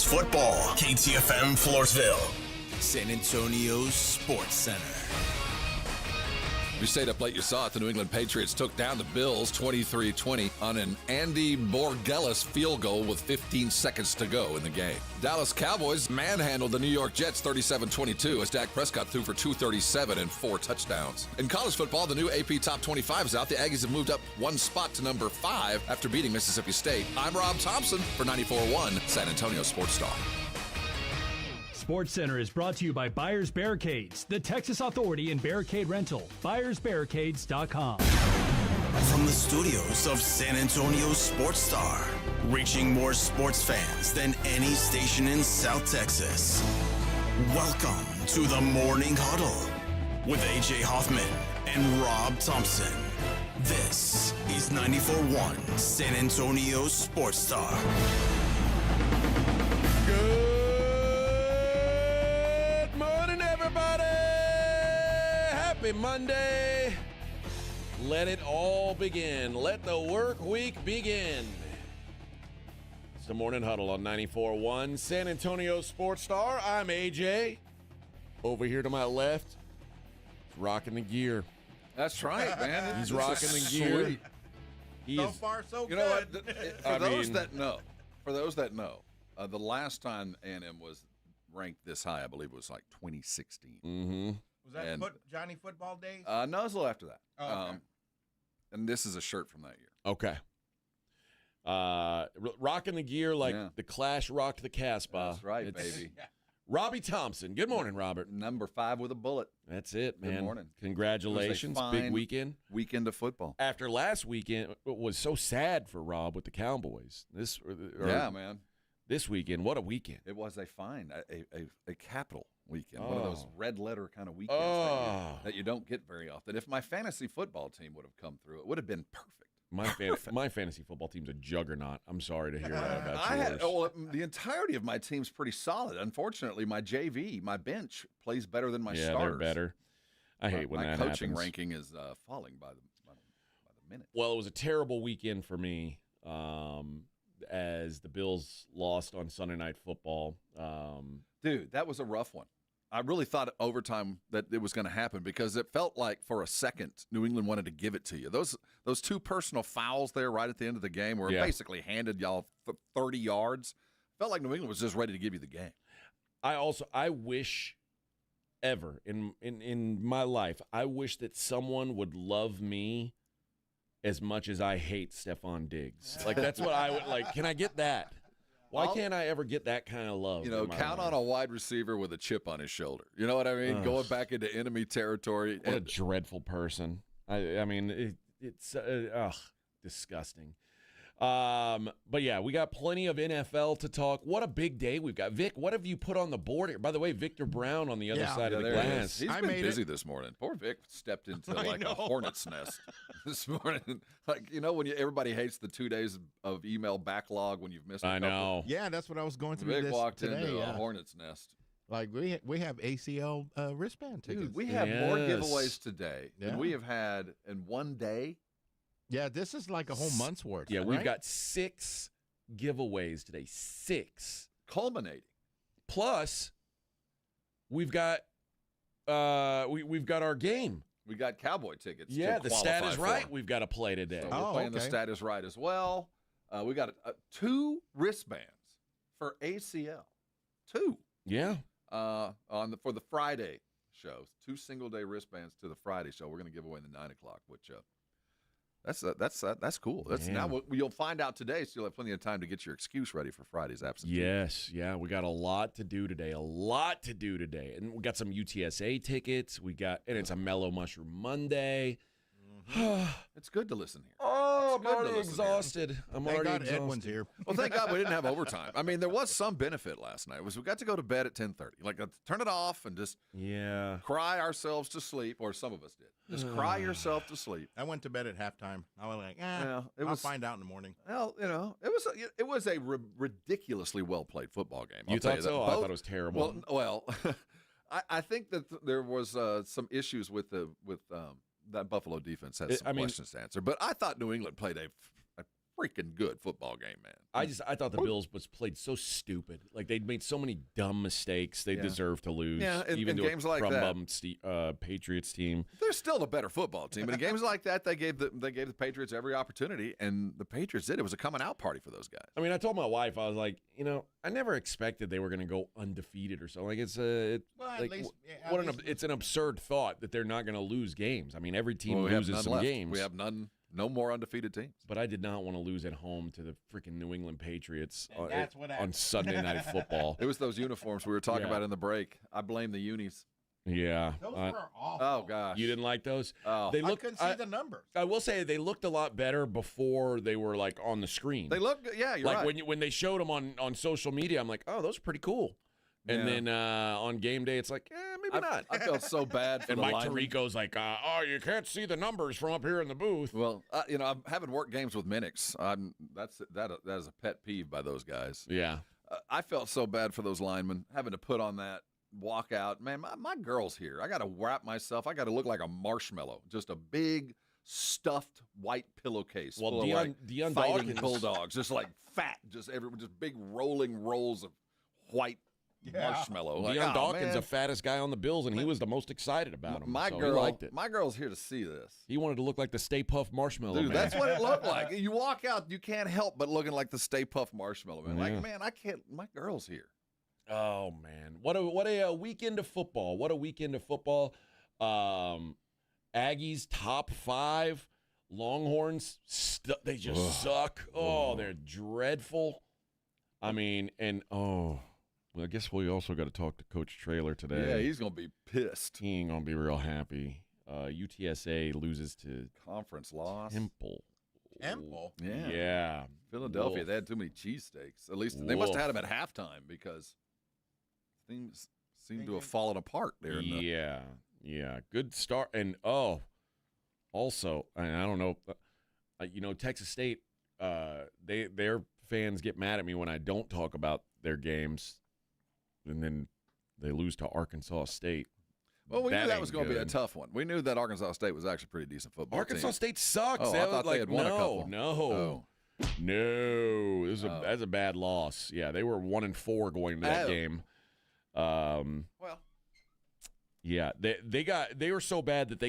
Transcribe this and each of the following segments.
football. KTFM Floresville. San Antonio's Sports Center. We stayed up late. You saw it. The New England Patriots took down the Bills 23-20 on an Andy Borgelis field goal with 15 seconds to go in the game. Dallas Cowboys manhandled the New York Jets 37-22 as Dak Prescott threw for 237 and 4 touchdowns. In college football, the new AP Top 25 is out. The Aggies have moved up one spot to number 5 after beating Mississippi State. I'm Rob Thompson for 94.1 San Antonio Sports Star. Sports Center is brought to you by Buyers Barricades, the Texas Authority in Barricade Rental. BuyersBarricades.com. From the studios of San Antonio Sports Star, reaching more sports fans than any station in South Texas. Welcome to the Morning Huddle with AJ Hoffman and Rob Thompson. This is 94.1 San Antonio Sports Star. Good morning, everybody. Happy Monday. Let it all begin. Let the work week begin. It's the Morning Huddle on 94.1 San Antonio Sports Star. I'm AJ. Over here to my left, he's rocking the gear. That's right, man. He's rocking the gear. Sweet. He is, far, so You good. know what? For those that know, the last time A&M was ranked this high, I believe it was like 2016. Mm-hmm. Was that Johnny Football days? No, it was a little after that. Oh, okay. And this is a shirt from that year. Okay. Rocking the gear like the Clash rocked the Casbah. That's right, It's baby. Robbie Thompson. Good morning, Robert. Number 5 with a bullet. That's it, man. Good morning. Congratulations. It was a Big fine weekend. Weekend of football. After last weekend, it was so sad for Rob with the Cowboys. Yeah, man. This weekend, what a weekend. It was a fine, a capital weekend. One of those red letter kind of weekends that you don't get very often. If my fantasy football team would have come through, it would have been perfect. My fantasy football team's a juggernaut. I'm sorry to hear that about yours. The entirety of my team's pretty solid. Unfortunately, my JV, my bench, plays better than my yeah, starters. they're better. I hate when that happens. My coaching ranking is falling by the minute. Well, it was a terrible weekend for me as the Bills lost on Sunday Night Football. Dude, that was a rough one. I really thought at overtime that it was going to happen because it felt like for a second New England wanted to give it to you. Those 2 personal fouls there right at the end of the game where it basically handed y'all 30 yards. Felt like New England was just ready to give you the game. I wish ever in my life, I wish that someone would love me as much as I hate Stephon Diggs. Like, that's what I would like. Can I get that? Why can't I ever get that kind of love? Count on a wide receiver with a chip on his shoulder. You know what I mean? Going back into enemy territory. What a dreadful person. I mean, it's disgusting. But yeah, we got plenty of NFL to talk. What a big day we've got. Vic, what have you put on the board here? By the way, Victor Brown on the other side of the glass. He's been busy this morning. Poor Vic stepped into like a hornet's nest this morning. Like, when everybody hates the 2 days of email backlog when you've missed a couple. I know. Yeah, that's what I was going through Vic walked today. into a hornet's nest. Like, we have ACL wristband tickets. Dude, we have more giveaways today than we have had in one day. Yeah, this is like a whole month's worth. Yeah, right? we've got 6 giveaways today. 6. Culminating. Plus, we've got we've got our game. We got Cowboy tickets. Yeah, to the qualify Stat is for. Right we've got to play today. So we're playing the Stat is Right as well. We got 2 wristbands for ACL. 2. Yeah. For the Friday show. 2 single-day wristbands to the Friday show. We're going to give away in the 9 o'clock, which that's cool. That's now what you'll find out today, so you'll have plenty of time to get your excuse ready for Friday's absentee. Yes, yeah, we got a lot to do today. And we got some UTSA tickets. And it's a Mellow Mushroom Monday. It's good to listen here. Oh, I'm already exhausted. Thank God Edwin's here. Well, thank God we didn't have overtime. I mean, there was some benefit last night. We got to go to bed at 10:30. Like, turn it off and just cry ourselves to sleep, or some of us did. Just cry yourself to sleep. I went to bed at halftime. I was like, I'll find out in the morning. Well, it was a ridiculously well-played football game. You thought so? I thought it was terrible. Well, I think that there was some issues with that Buffalo defense had some questions to answer. But I thought New England played a freaking good football game, man. I thought the Bills was played so stupid. Like, they'd made so many dumb mistakes. They deserve to lose. Yeah, even in to games a like Patriots team. They're still the better football team, but in games like that, they gave the Patriots every opportunity, and the Patriots did. It was a coming out party for those guys. I mean, I told my wife, I was like, I never expected they were going to go undefeated or something. Like, it's an absurd thought that they're not going to lose games. I mean, every team loses some games. We have no more undefeated teams. But I did not want to lose at home to the freaking New England Patriots what on Sunday Night Football. It was those uniforms we were talking about in the break. I blame the unis. Yeah. Those were awful. Oh, gosh. You didn't like those? Oh. I couldn't see the numbers. I will say they looked a lot better before they were, like, on the screen. They look, yeah, you're right. Like, when they showed them on social media, I'm like, oh, those are pretty cool. And then on game day, it's like, maybe not. I felt so bad for and the Mike linemen. Tirico's like, you can't see the numbers from up here in the booth. Well, I'm having worked games with Minix. That is a pet peeve by those guys. Yeah. I felt so bad for those linemen having to put on that walkout. Man, my girl's here. I got to wrap myself. I got to look like a marshmallow, just a big stuffed white pillowcase. Well, full of Deion fighting Dawkins, bulldogs, just like fat, just big rolling rolls of white marshmallow. Like, Deion Dawkins, man. the fattest guy on the Bills, and he was the most excited about him. My so girl, he liked it. my girl's here to see this. He wanted to look like the Stay Puft Marshmallow Dude, Man. that's what it looked like. You walk out, you can't help but looking like the Stay Puft Marshmallow Man. Yeah. Like, man, I can't. My girl's here. Oh man, what a weekend of football! What a weekend of football! Aggies top 5, Longhorns they just suck. Oh, they're dreadful. I mean, and well, I guess we also got to talk to Coach Traylor today. Yeah, he's gonna be pissed. He ain't gonna be real happy. UTSA loses to Conference loss. Temple. Temple? Yeah. Philadelphia. Wolf. They had too many cheesesteaks. At least they must have had them at halftime because things seem to have fallen apart there. Yeah. Good start. And, also, and I don't know, Texas State, their fans get mad at me when I don't talk about their games, and then they lose to Arkansas State. Well, we knew that ain't was going to be a good. tough one. We knew that Arkansas State was actually a pretty decent football Arkansas team. State sucks. Oh, I thought they had won a couple. No. That's a bad loss. Yeah, they were 1-4 going into that game. Yeah, they were so bad that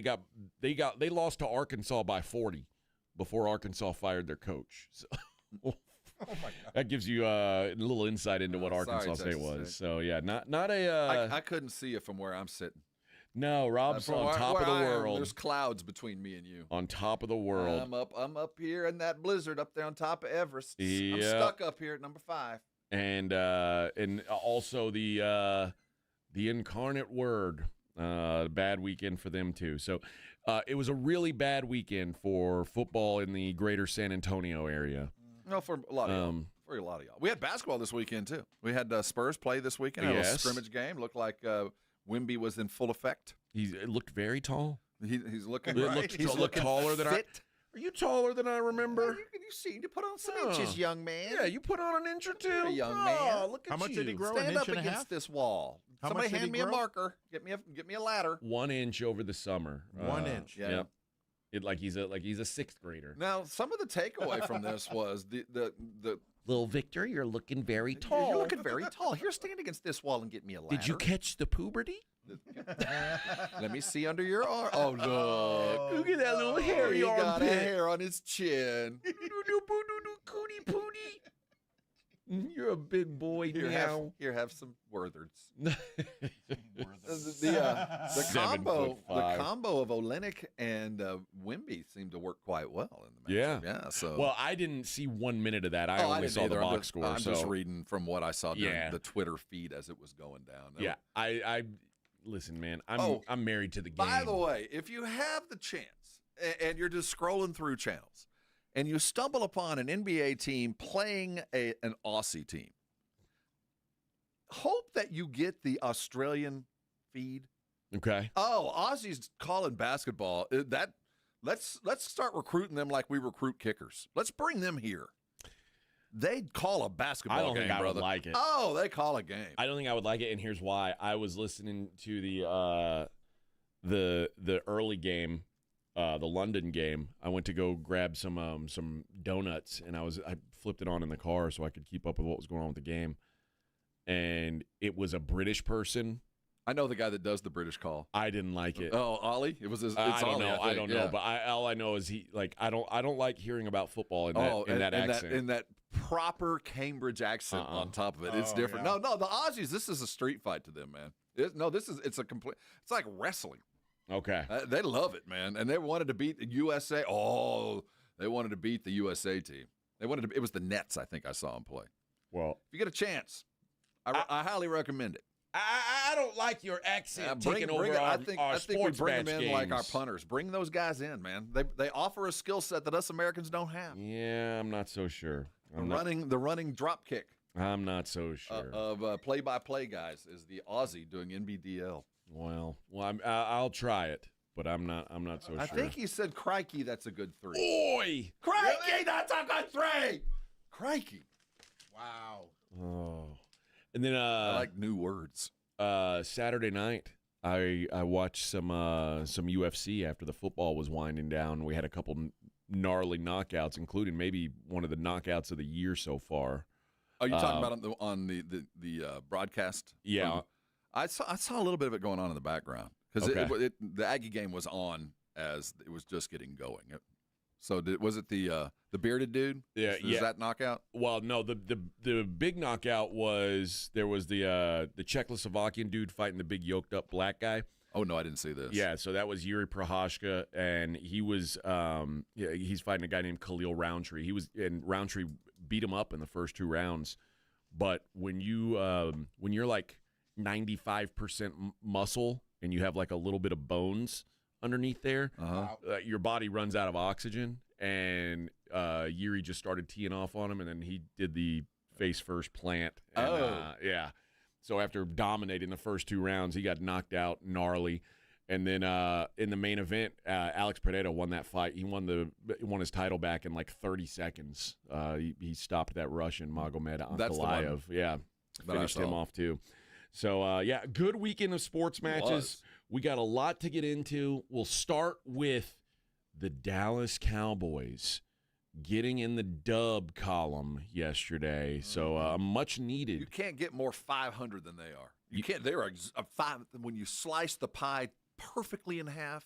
they lost to Arkansas by 40 before Arkansas fired their coach. So, Oh my God. that gives you a little insight into what Arkansas State Texas was. State. So yeah, not a. I couldn't see it from where I'm sitting. No, Rob's From on top of the where I am, world. There's clouds between me and you. On top of the world. I'm up here in that blizzard up there on top of Everest. Yeah. I'm stuck up here at number 5. And also the incarnate word. Bad weekend for them too. So it was a really bad weekend for football in the greater San Antonio area. No, for a lot of y'all. For a lot of y'all. We had basketball this weekend too. We had Spurs play this weekend. Had a Yes. scrimmage game. Looked like Wimby was in full effect. He looked very tall. He's looking He right. looked- He's looked looking taller than fit. Are you taller than I remember? You seem to put on some Oh. inches, young man. Yeah, you put on an inch or two. You're a young Oh, man. look at How much you. did he grow? Stand An up inch and a against half? this wall. How Somebody much did hand he me a grow? marker. Get me a ladder. 1 inch over the summer. 1 inch. Yeah. Yep. Like he's a sixth grader. Now, some of the takeaway from this was the Little Victor, you're looking very You're looking very tall. Here, stand against this wall and get me a ladder. Did you catch the puberty? Let me see under your arm. Oh, look. Look at that little hairy He got a armpit. hair on his chin. Cootie pootie. You're a big boy now. Have some Werther's. The The 7'5". combo of Olenek and Wimby seemed to work quite well in the Yeah. matchup. Yeah. So. Well, I didn't see 1 minute of that. I only didn't saw the either. box score. I'm just so reading from what I saw during Yeah. the Twitter feed as it was going down. yeah, I listen, man. I'm married to the game. By the way, if you have the chance and you're just scrolling through channels and you stumble upon an NBA team playing an Aussie team, hope that you get the Australian feed. Okay. Oh, Aussies calling basketball. Let's start recruiting them like we recruit kickers. Let's bring them here. They'd call a basketball I don't game, think I brother. would like it. Oh, they call a game. I don't think I would like it, and here's why. I was listening to the early game the London game. I went to go grab some donuts, and I flipped it on in the car so I could keep up with what was going on with the game. And it was a British person. I know the guy that does the British call. I didn't like it. Oh, Ollie? It was his. I don't Ollie, know. I don't know. But all I know is I don't like hearing about football in that accent. In that proper Cambridge accent on top of it. It's different. Yeah. No, the Aussies. This is a street fight to them, man. It's a complete. It's like wrestling. Okay. They love it, man, and they wanted to beat the USA. Oh, they wanted to beat the USA team. It was the Nets. I think I saw them play. Well, if you get a chance, I highly recommend it. I don't like your accent taking over I our think sports we bring them in games. like our punters. Bring those guys in, man. They offer a skill set that us Americans don't have. Yeah, I'm not so sure. The running drop kick. I'm not so sure. Of play-by-play guys is the Aussie doing NBDL. Well, I'll try it, but I'm not so sure. I think he said, "Crikey, that's a good 3." Oi! Crikey, really? That's a good 3. Crikey. Wow. Oh. And then I like new words. Saturday night, I watched some UFC after the football was winding down. We had a couple gnarly knockouts, including maybe one of the knockouts of the year so far. Are you talking about on the broadcast? Yeah. I saw a little bit of it going on in the background because the Aggie game was on as it was just getting going. So was it the bearded dude? Yeah, Is that knockout? Well, no. The big knockout was the Czechoslovakian dude fighting the big yoked up black guy. Oh no, I didn't see this. Yeah, so that was Yuri Prohashka, and he was he's fighting a guy named Khalil Roundtree. And Roundtree beat him up in the first 2 rounds. But when you're like 95% muscle and you have like a little bit of bones underneath there, your body runs out of oxygen, and Yuri just started teeing off on him, and then he did the face first plant. And, yeah. So after dominating the first 2 rounds, he got knocked out gnarly, and then in the main event, Alex Pereira won that fight. He won his title back in like 30 seconds. He stopped that Russian Magomed Ankalaev. Yeah, finished him off too. So good weekend of sports matches. We got a lot to get into. We'll start with the Dallas Cowboys getting in the dub column yesterday. So much needed. You can't get more 500 than they are. You can't. They're a 5. When you slice the pie perfectly in half,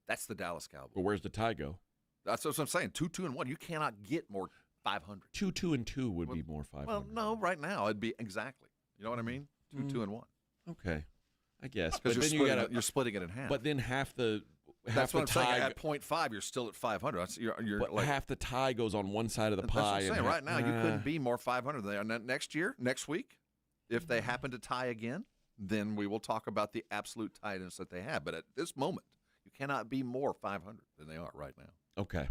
that's the Dallas Cowboys. But where's the tie go? That's what I'm saying. 2-2-1. You cannot get more 500. 2-2-2 would be more 500. Well, no, right now it'd be exactly. You know what I mean? 2-2-1. Okay, I guess. Because you're splitting it in half. But then half the that's what I'm saying. At 0.5, you're still at 500. You're but like, half the tie goes on one side of the pie. That's what I'm saying. Right now, you couldn't be more 500 than they are. Next week, if they happen to tie again, then we will talk about the absolute tightness that they have. But at this moment, you cannot be more 500 than they are right now. Okay.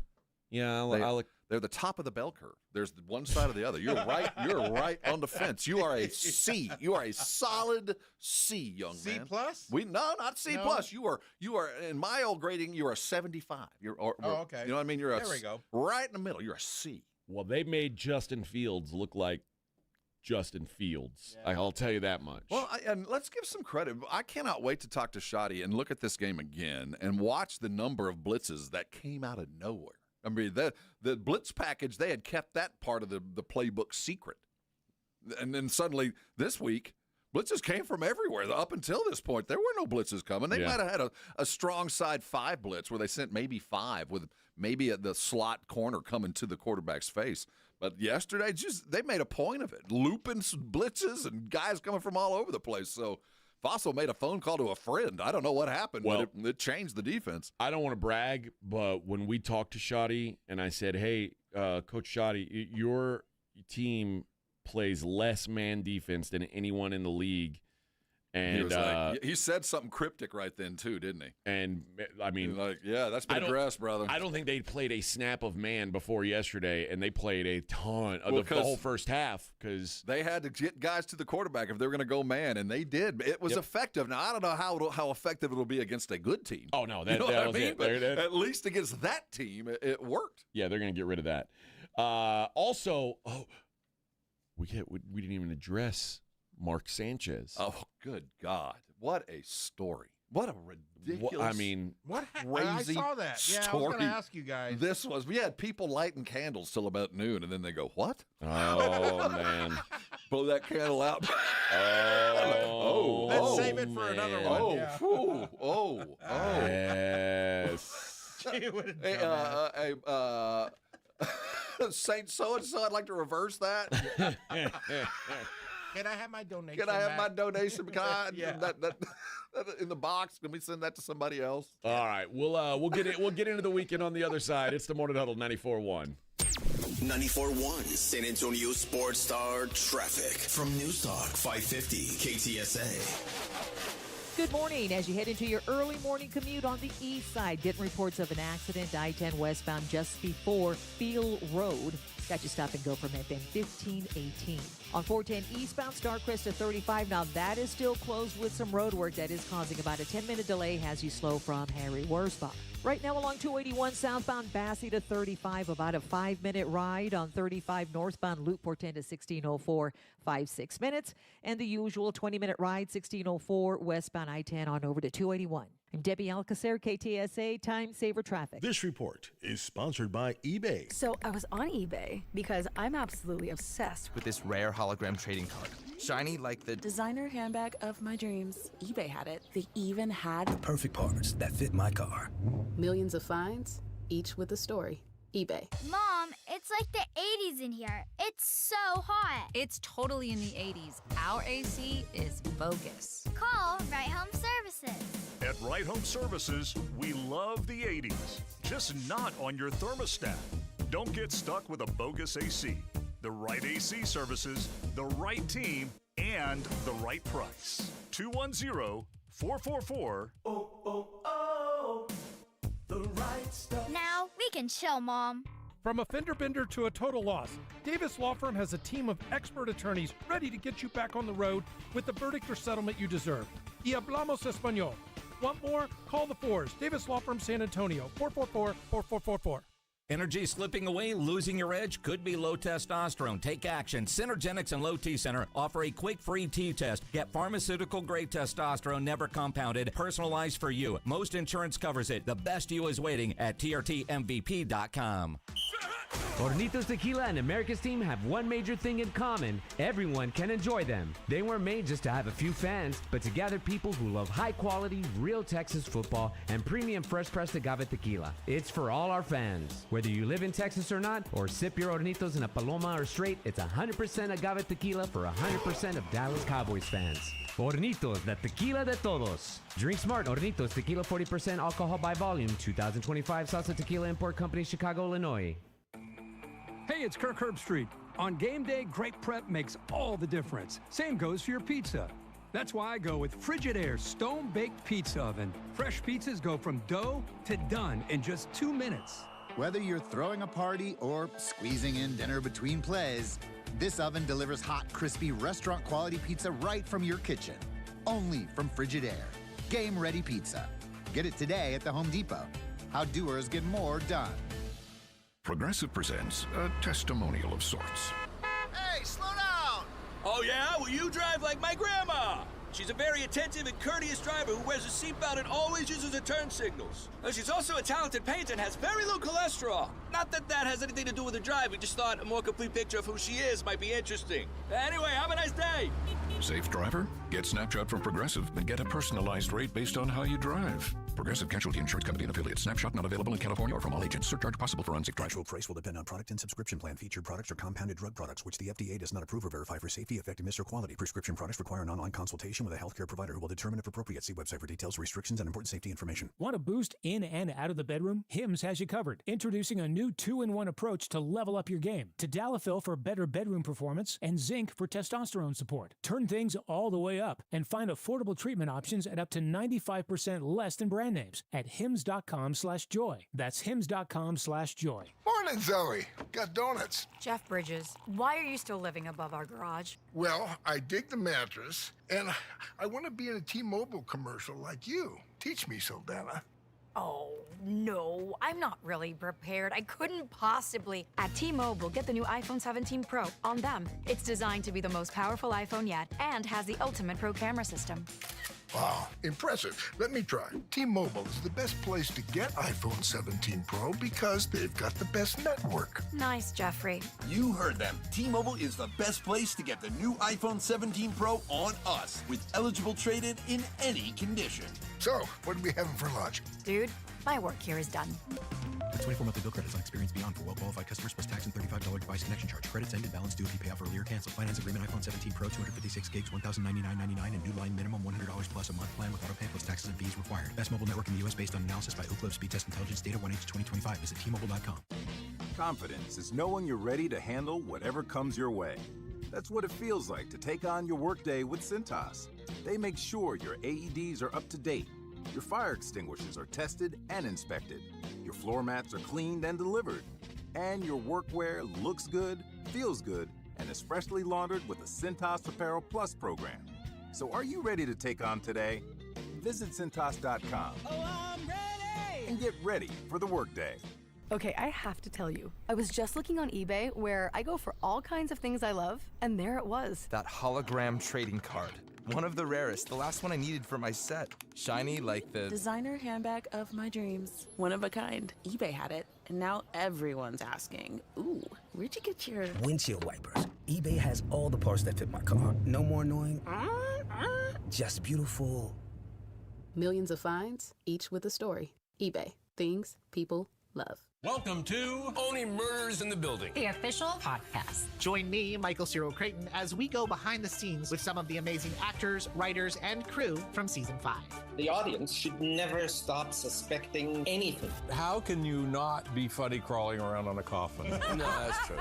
Yeah, they're the top of the bell curve. There's one side or the other. You're right. You're right on the fence. You are a C. You are a solid C, young man. C plus? No, not C plus. You are in my old grading. You are a 75. Okay. You know what I mean? There we go. Right in the middle. You're a C. Well, they made Justin Fields look like Justin Fields. Yeah. I'll tell you that much. Well, and let's give some credit. I cannot wait to talk to Shotty and look at this game again and watch the number of blitzes that came out of nowhere. I mean, the blitz package, they had kept that part of the playbook secret. And then suddenly this week, blitzes came from everywhere. Up until this point, there were no blitzes coming. They might have had a strong side 5 blitz where they sent maybe 5 with maybe the slot corner coming to the quarterback's face. But yesterday, they made a point of it, looping blitzes and guys coming from all over the place. So Fossil made a phone call to a friend. I don't know what happened, but it changed the defense. I don't want to brag, but when we talked to Shotty and I said, hey, Coach Shotty, your team plays less man defense than anyone in the league. And he said something cryptic right then, too, didn't he? And, I mean, that's been addressed, brother. I don't think they played a snap of man before yesterday, and they played a ton of the whole first half because they had to get guys to the quarterback if they were going to go man, and they did. It was effective. Now, I don't know how effective it will be against a good team. Oh, no. That was it. But at least against that team, it worked. Yeah, they're going to get rid of that. Also, we didn't even address Mark Sanchez. Oh, good God. What a story. What a ridiculous. I mean, crazy I saw that. Yeah, story. I was going to ask you guys. This was, we had people lighting candles till about noon, and then they go, what? oh, man. Blow that candle out. Let's save it for another one. Oh, Yeah. phew. Oh. Yes. Saint so-and-so, I'd like to reverse that. Can I have my donation? Can I have back? my donation card? Yeah. That in the box? Can we send that to somebody else? All right, we'll get into the weekend on the other side. It's the Morning Huddle 94.1. 94.1 San Antonio Sports Star traffic from News Talk 550 KTSA. Good morning. As you head into your early morning commute on the east side, getting reports of an accident I-10 westbound just before Field Road. Got you stop and go permit then 1518. On 410 eastbound Starcrest to 35. Now that is still closed with some road work that is causing about a 10-minute delay. Has you slow from Harry Wurzbach. Right now along 281 southbound Bassey to 35, about a 5-minute ride on 35 northbound Loop 410 to 1604, 5-6 minutes. And the usual 20-minute ride 1604 westbound I-10 on over to 281. I'm Debbie Alcacer, KTSA Time Saver Traffic. This report is sponsored by eBay. So I was on eBay because I'm absolutely obsessed with this rare hologram trading card. Shiny like the designer handbag of my dreams. eBay had it. They even had the perfect parts that fit my car. Millions of finds, each with a story. eBay. Mom, it's like the 80s in here. It's so hot. It's totally in the 80s. Our AC is bogus. Call Right Home Services. At Right Home Services, we love the 80s, just not on your thermostat. Don't get stuck with a bogus AC. The right AC services, the right team, and the right price. 210-444. The right stuff. Now we can chill, Mom. From a fender bender to a total loss, Davis Law Firm has a team of expert attorneys ready to get you back on the road with the verdict or settlement you deserve. Y hablamos español. Want more? Call the Fours. Davis Law Firm San Antonio, 444-4444. Energy slipping away, losing your edge? Could be low testosterone. Take action. Synergenics and Low T Center offer a quick free T test. Get pharmaceutical-grade testosterone, never compounded, personalized for you. Most insurance covers it. The best you is waiting at trtmvp.com. Hornitos Tequila and America's team have one major thing in common. Everyone can enjoy them. They weren't made just to have a few fans, but to gather people who love high-quality, real Texas football and premium fresh-pressed agave tequila. It's for all our fans. Whether you live in Texas or not, or sip your Hornitos in a Paloma or straight, it's 100% agave tequila for 100% of Dallas Cowboys fans. Hornitos, the tequila de todos. Drink smart. Hornitos Tequila, 40% alcohol by volume. 2025 Salsa Tequila Import Company, Chicago, Illinois. Hey, it's Kirk Herbstreit. On game day, great prep makes all the difference. Same goes for your pizza. That's why I go with Frigidaire Stone-Baked Pizza Oven. Fresh pizzas go from dough to done in just 2 minutes. Whether you're throwing a party or squeezing in dinner between plays, this oven delivers hot, crispy, restaurant-quality pizza right from your kitchen. Only from Frigidaire. Game-ready pizza. Get it today at the Home Depot. How doers get more done. Progressive presents a testimonial of sorts. Hey, slow down! Oh, yeah? Well, you drive like my grandma. She's a very attentive and courteous driver who wears a seatbelt and always uses her turn signals. She's also a talented painter and has very low cholesterol. Not that that has anything to do with her drive. We just thought a more complete picture of who she is might be interesting. Anyway, have a nice day. Safe driver? Get Snapshot from Progressive and get a personalized rate based on how you drive. Progressive Casualty Insurance Company and affiliates. Snapshot not available in California or from all agents. Surcharge possible for unsafe driving. Actual price will depend on product and subscription plan. Featured products are compounded drug products, which the FDA does not approve or verify for safety, effectiveness, or quality. Prescription products require an online consultation with a healthcare provider who will determine if appropriate. See website for details, restrictions, and important safety information. Want a boost in and out of the bedroom? Hims has you covered. Introducing a new 2-in-1 approach to level up your game. Tadalafil for better bedroom performance and zinc for testosterone support. Turn things all the way up and find affordable treatment options at up to 95% less than brand names at hims.com/joy. That's hims.com/joy. Morning, Zoe. Got donuts. Jeff Bridges, why are you still living above our garage? Well, I dig the mattress, and I want to be in a T-Mobile commercial like you. Teach me, Saldana. Oh, no, I'm not really prepared. I couldn't possibly. At T-Mobile, get the new iPhone 17 Pro on them. It's designed to be the most powerful iPhone yet and has the ultimate pro camera system. Wow, impressive. Let me try. T-Mobile is the best place to get iPhone 17 Pro because they've got the best network. Nice, Jeffrey. You heard them. T-Mobile is the best place to get the new iPhone 17 Pro on us with eligible trade-in in any condition. So, what are we having for lunch? Dude, my work here is done. The 24 monthly bill credits on Experience Beyond for well-qualified customers plus tax and $35 device connection charge. Credits end and balance due if you pay off earlier. Cancel. Finance agreement iPhone 17 Pro 256 gigs, $1,099.99 and new line minimum $100 plus a month plan with auto pay plus taxes and fees required. Best mobile network in the U.S. based on analysis by Ookla Speed Test Intelligence data 1H 2025. Visit T-Mobile.com. Confidence is knowing you're ready to handle whatever comes your way. That's what it feels like to take on your workday with Cintas. They make sure your AEDs are up to date. Your fire extinguishers are tested and inspected. Your floor mats are cleaned and delivered. And your workwear looks good, feels good, and is freshly laundered with the Cintas Apparel Plus program. So are you ready to take on today? Visit Cintas.com. Oh, I'm ready! And get ready for the workday. Okay, I have to tell you, I was just looking on eBay where I go for all kinds of things I love, and there it was. That hologram trading card. One of the rarest, the last one I needed for my set. Shiny like the designer handbag of my dreams. One of a kind. eBay had it, and now everyone's asking, ooh, where'd you get your windshield wipers? eBay has all the parts that fit my car. No more annoying, just beautiful. Millions of finds, each with a story. eBay. Things people love. Welcome to Only Murders in the Building, the official podcast. Join me, Michael Cyril Creighton, as we go behind the scenes with some of the amazing actors, writers, and crew from Season 5. The audience should never stop suspecting anything. How can you not be funny crawling around on a coffin? No, that's true.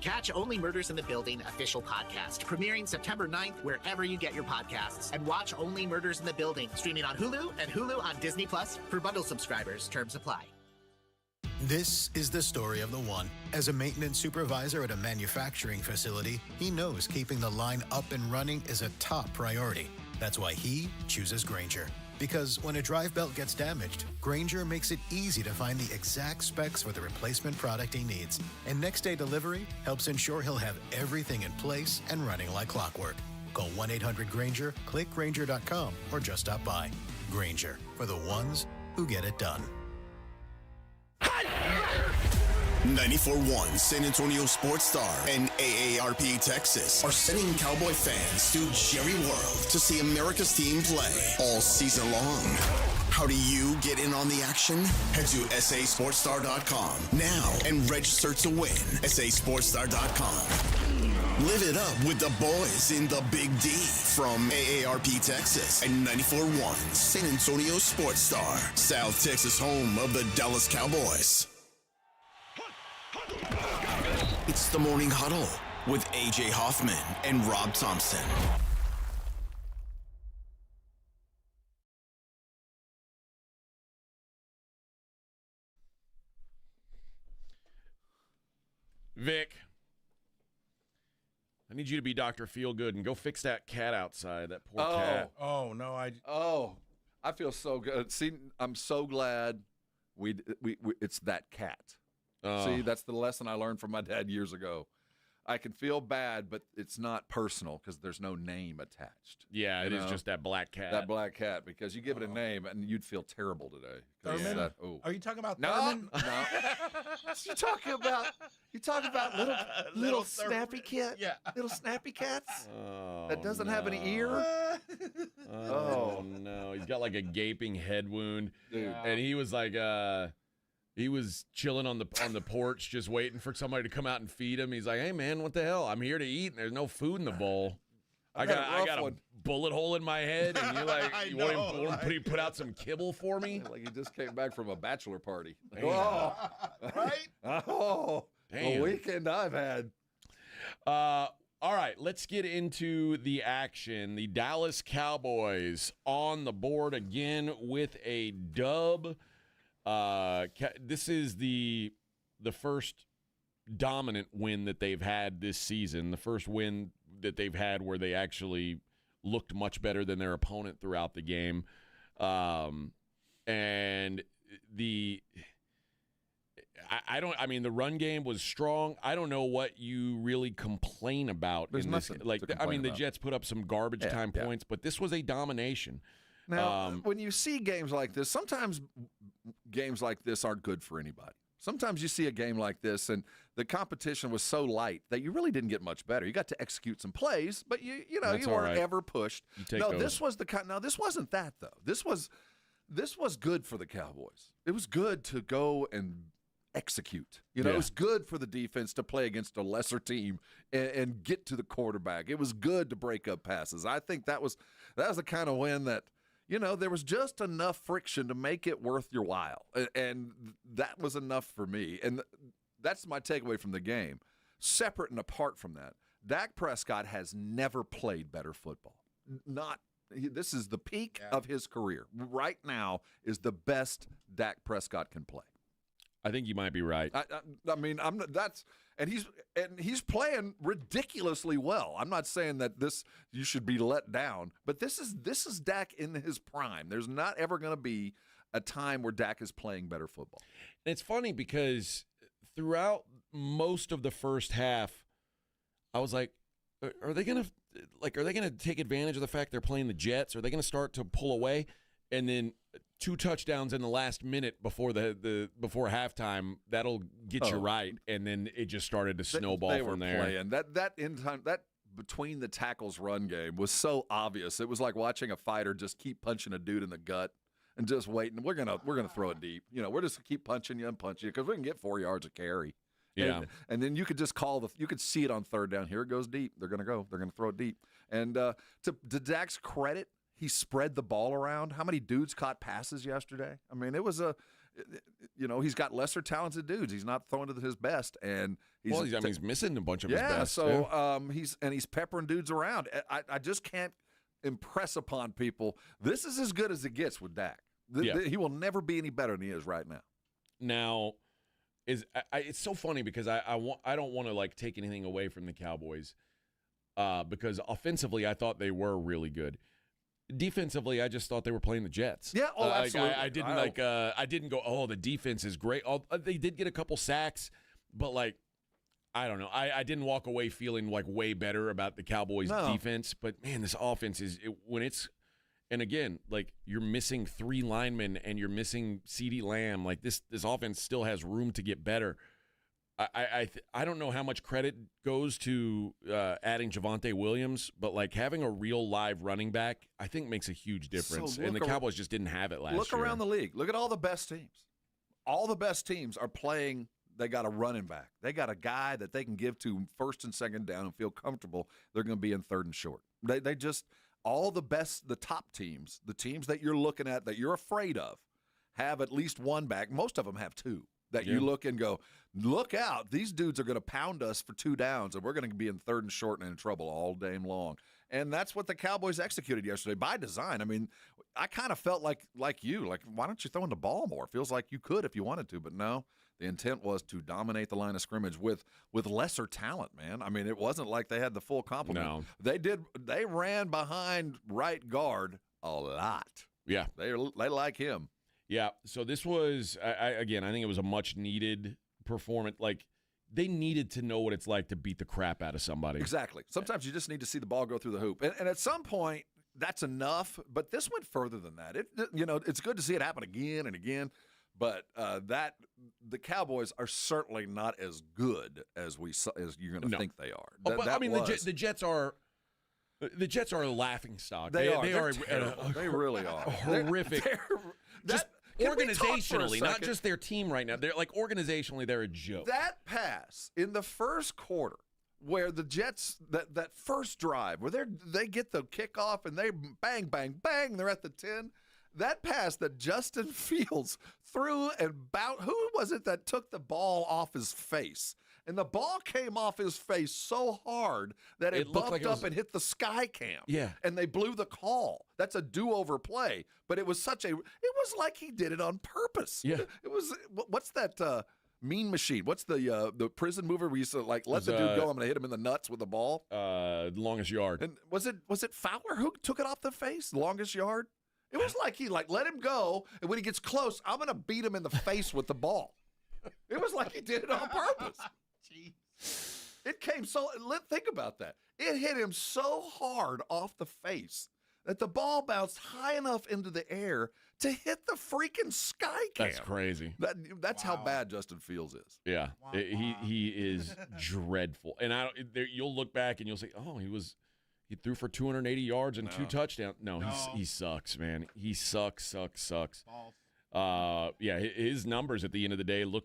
Catch Only Murders in the Building official podcast, premiering September 9th wherever you get your podcasts. And watch Only Murders in the Building, streaming on Hulu and Hulu on Disney Plus for bundle subscribers. Terms apply. This is the story of the one. As a maintenance supervisor at a manufacturing facility, he knows keeping the line up and running is a top priority. That's why he chooses Grainger. Because when a drive belt gets damaged, Grainger makes it easy to find the exact specs for the replacement product he needs. And next day delivery helps ensure he'll have everything in place and running like clockwork. Call 1-800-GRAINGER, click Grainger.com, or just stop by. Grainger, for the ones who get it done. 94.1 San Antonio Sports Star and AARP Texas are sending Cowboy fans to Jerry World to see America's team play all season long. How do you get in on the action? Head to sasportstar.com now and register to win. sasportstar.com. Live it up with the boys in the Big D from AARP Texas and 94.1 San Antonio Sports Star, South Texas home of the Dallas Cowboys. It's the Morning Huddle with AJ Hoffman and Rob Thompson. Vic, I need you to be Dr. Feelgood and go fix that cat outside, that poor cat. Oh, no, I feel so good. See, I'm so glad we it's that cat. See, that's the lesson I learned from my dad years ago. I can feel bad, but it's not personal because there's no name attached. Yeah, it is just that black cat. That black cat, because you give it a name and you'd feel terrible today. Thurman? Are you talking about No, Thurman? no. You talking about little snappy cat? Yeah. Little snappy cats? That doesn't have any ear? Oh, no. He's got like a gaping head wound. Dude. And he was like, he was chilling on the porch just waiting for somebody to come out and feed him. He's like, hey, man, what the hell? I'm here to eat, and there's no food in the bowl. I got a bullet hole in my head, and you're like, you want to put out some kibble for me? Like he just came back from a bachelor party. Damn. Oh, right? Oh, damn. The weekend I've had. All right, let's get into the action. The Dallas Cowboys on the board again with a dub. This is the first dominant win that they've had this season, the first win that they've had where they actually looked much better than their opponent throughout the game. And the run game was strong. I don't know what you really complain about. There's in this. nothing to complain The about. Jets put up some garbage time points, but this was a domination. Now, when you see games like this, sometimes games like this aren't good for anybody. Sometimes you see a game like this, and the competition was so light that you really didn't get much better. You got to execute some plays, but you weren't ever pushed. This was the kind. Now, this wasn't that though. This was good for the Cowboys. It was good to go and execute. It was good for the defense to play against a lesser team and get to the quarterback. It was good to break up passes. I think that was the kind of win that. There was just enough friction to make it worth your while. And that was enough for me. And that's my takeaway from the game. Separate and apart from that, Dak Prescott has never played better football. This is the peak of his career. Right now is the best Dak Prescott can play. I think you might be right. I mean, he's playing ridiculously well. I'm not saying that you should be let down, but this is Dak in his prime. There's not ever going to be a time where Dak is playing better football. And it's funny because throughout most of the first half, I was like, are they going to take advantage of the fact they're playing the Jets? Are they going to start to pull away? And then 2 touchdowns in the last minute before before halftime, that'll get you right. And then it just started to snowball from there. Playing. That in time, that between the tackles run game was so obvious. It was like watching a fighter just keep punching a dude in the gut and just waiting. We're gonna throw it deep. We're just keep punching you and punching you because we can get 4 yards of carry. Yeah. And then you could just you could see it on third down. Here it goes deep. They're gonna throw it deep. And to Dak's credit, he spread the ball around. How many dudes caught passes yesterday? I mean, it was he's got lesser talented dudes. He's not throwing to his best, and he's missing a bunch of his best. So he's peppering dudes around. I just can't impress upon people. This is as good as it gets with Dak. He will never be any better than he is right now. Now, it's so funny because I don't want to take anything away from the Cowboys because offensively I thought they were really good. Defensively, I just thought they were playing the Jets. Yeah, absolutely. I didn't I didn't go, oh, the defense is great. They did get a couple sacks, but I don't know. I didn't walk away feeling way better about the Cowboys' defense. But man, this offense and again, you're missing 3 linemen and you're missing CeeDee Lamb. This offense still has room to get better. I don't know how much credit goes to adding Javonte Williams, but having a real live running back, I think makes a huge difference. And the Cowboys just didn't have it last year. Look around the league. Look at all the best teams. All the best teams are playing. They got a running back. They got a guy that they can give to first and second down and feel comfortable they're going to be in third and short. They just all the best, the top teams, the teams that you're looking at that you're afraid of, have at least one back. Most of them have 2. That you look and go, look out. These dudes are going to pound us for 2 downs, and we're going to be in third and short and in trouble all day long. And that's what the Cowboys executed yesterday by design. I mean, I kind of felt like you. Why don't you throw in the ball more? It feels like you could if you wanted to, but no. The intent was to dominate the line of scrimmage with lesser talent, man. I mean, it wasn't like they had the full complement. No. They ran behind right guard a lot. Yeah. They like him. Yeah, so this was, I think it was a much-needed performance. They needed to know what it's like to beat the crap out of somebody. Exactly. Sometimes you just need to see the ball go through the hoop. And at some point, that's enough, but this went further than that. It's good to see it happen again and again, but the Cowboys are certainly not as good as you're going to think they are. The Jets are... The Jets are a laughingstock. They are. They really are. Horrific. Organizationally, not just their team right now. They're organizationally, they're a joke. That pass in the first quarter where the Jets, that first drive where they get the kickoff and they bang, bang, bang, they're at the 10. That pass that Justin Fields threw and bounced, who was it that took the ball off his face? And the ball came off his face so hard that it bumped up and hit the sky cam. Yeah. And they blew the call. That's a do-over play. But it was it was like he did it on purpose. Yeah. It was, what's that Mean Machine? What's the prison movie where you used to let the dude go, I'm going to hit him in the nuts with the ball? Longest Yard. And was it Fowler who took it off the face? Longest Yard? It was like he let him go, and when he gets close, I'm going to beat him in the face with the ball. It was like he did it on purpose. It came think about that. It hit him so hard off the face that the ball bounced high enough into the air to hit the freaking sky cam. That's crazy. That's how bad Justin Fields is. Yeah, he is dreadful. And you'll look back and you'll say, oh, he threw for 280 yards and 2 touchdowns. No, he sucks, man. He sucks. Yeah, his numbers at the end of the day look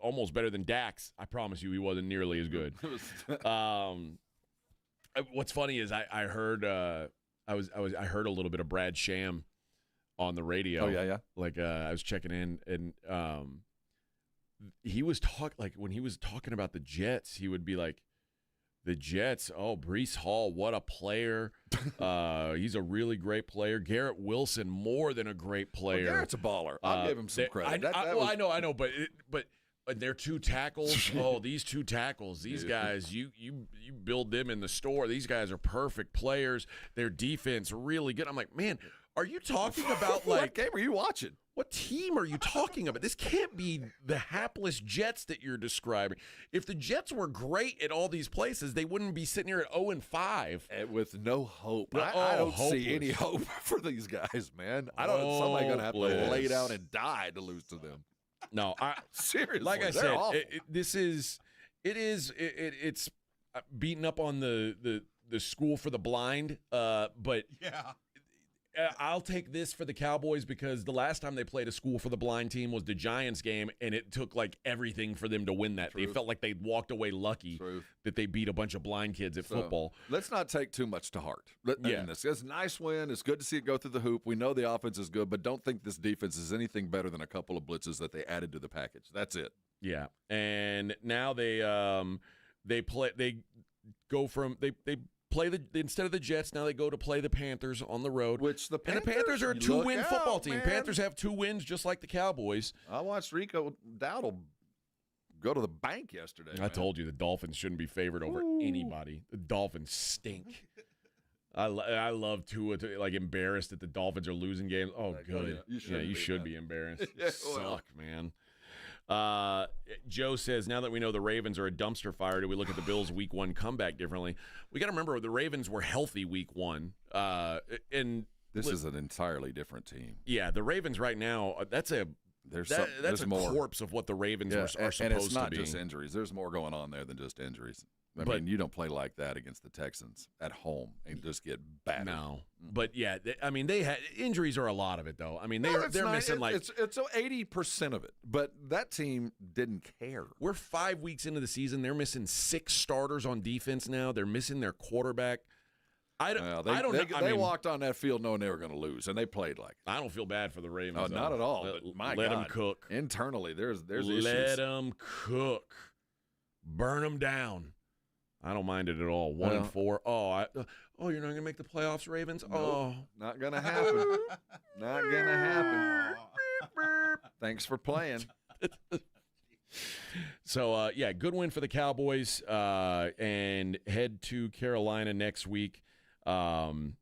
almost better than Dak's. I promise you, he wasn't nearly as good. What's funny is I heard I heard a little bit of Brad Sham on the radio. Oh yeah. Like I was checking in, and he was when he was talking about the Jets, he would be like, the Jets, Breece Hall, what a player. He's a really great player. Garrett Wilson, more than a great player. Well, Garrett's a baller. I'll give him some credit. I know, but they're 2 tackles. These 2 tackles, these guys, you build them in the store. These guys are perfect players. Their defense really good. I'm like, man, are you talking about what game are you watching? What team are you talking about? This can't be the hapless Jets that you're describing. If the Jets were great at all these places, they wouldn't be sitting here at 0-5 with no hope. I don't see any hope for these guys, man. Somebody's gonna have to lay down and die to lose to them. No, seriously. Like I said, it's beating up on the school for the blind. But yeah. I'll take this for the Cowboys because the last time they played a school for the blind team was the Giants game, and it took everything for them to win that. Truth. They felt like they walked away lucky that they beat a bunch of blind kids at football. Let's not take too much to heart. It's a nice win. It's good to see it go through the hoop. We know the offense is good, but don't think this defense is anything better than a couple of blitzes that they added to the package. That's it. Yeah, and now they instead of the Jets, now they go to play the Panthers on the road. The Panthers are a 2-win football team. Man. Panthers have 2 wins just like the Cowboys. I watched Rico Dowdle go to the bank yesterday. I told you the Dolphins shouldn't be favored over anybody. The Dolphins stink. I love Tua embarrassed that the Dolphins are losing games. Oh, good. You should be embarrassed. Suck, man. Joe says, now that we know the Ravens are a dumpster fire, do we look at the Bills' Week 1 comeback differently? We got to remember the Ravens were healthy Week 1. And this is an entirely different team. Yeah, the Ravens right now, that's a corpse of what the Ravens are supposed to be. And it's not just injuries. There's more going on there than just injuries. I mean, you don't play like that against the Texans at home and just get battered. No, but yeah, they had injuries are a lot of it though. I mean, they're missing it's 80% of it. But that team didn't care. We're 5 weeks into the season. They're missing 6 starters on defense now. They're missing their quarterback. I don't know. They walked on that field knowing they were going to lose, and they played like it. I don't feel bad for the Ravens. No, not at all. But let them cook. Internally, there's issues. Let them cook. Burn them down. I don't mind it at all. 1-4. You're not gonna make the playoffs, Ravens. Nope, not gonna happen. Not gonna happen. Thanks for playing. So good win for the Cowboys, and head to Carolina next week. And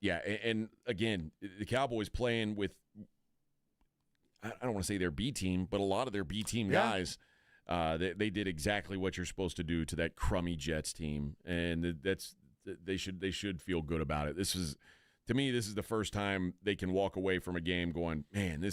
again, the Cowboys playing with, I don't want to say their B team, but a lot of their B team guys. They did exactly what you're supposed to do to that crummy Jets team, and they should feel good about it. This is the first time they can walk away from a game going, man,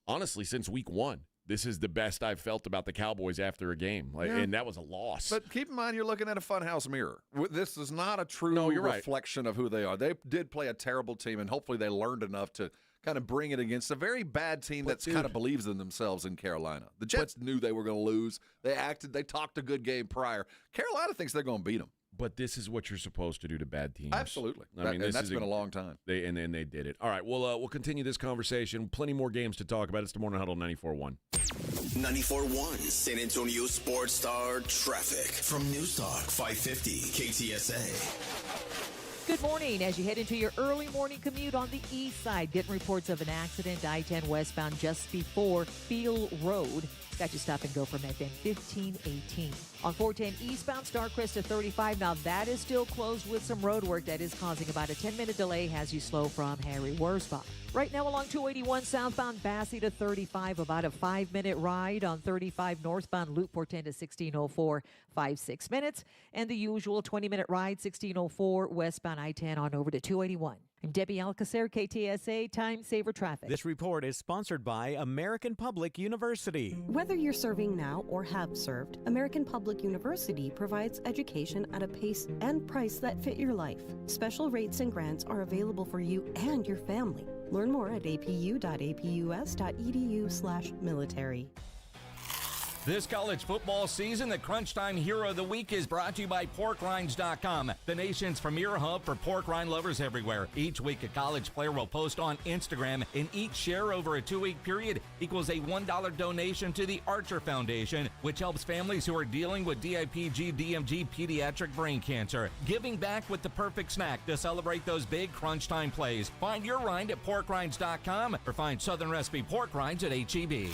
honestly, since Week 1, this is the best I've felt about the Cowboys after a game, and that was a loss. But keep in mind, you're looking at a funhouse mirror. This is not a true reflection of who they are. They did play a terrible team, and hopefully they learned enough to kind of bring it against a very bad team that kind of believes in themselves in Carolina. The Jets knew they were going to lose. They talked a good game prior. Carolina thinks they're going to beat them. But this is what you're supposed to do to bad teams. Absolutely. That's been a long time. They did it. All right, we'll continue this conversation. Plenty more games to talk about. It's the Morning Huddle 94.1. 94.1 San Antonio Sports Star Traffic from News Talk 550 KTSA. Good morning. As you head into your early morning commute on the east side, getting reports of an accident, I-10 westbound just before Field Road. Got you stop and go from exit 1518. On 410 eastbound Starcrest to 35. Now that is still closed with some road work that is causing about a 10-minute delay, has you slow from Harry Wurzbach. Right now along 281 southbound Bassey to 35, about a 5-minute ride. On 35 northbound Loop 410 to 1604, 5-6 minutes. And the usual 20-minute ride, 1604 westbound I-10 on over to 281. I'm Debbie Alcacer, KTSA Time Saver Traffic. This report is sponsored by American Public University. Whether you're serving now or have served, American Public University provides education at a pace and price that fit your life. Special rates and grants are available for you and your family. Learn more at apu.apus.edu/military. This college football season, the Crunch Time Hero of the Week is brought to you by PorkRinds.com, the nation's premier hub for pork rind lovers everywhere. Each week, a college player will post on Instagram, and each share over a 2-week period equals a $1 donation to the Archer Foundation, which helps families who are dealing with DIPG-DMG pediatric brain cancer. Giving back with the perfect snack to celebrate those big Crunch Time plays. Find your rind at PorkRinds.com or find Southern Recipe pork rinds at H-E-B.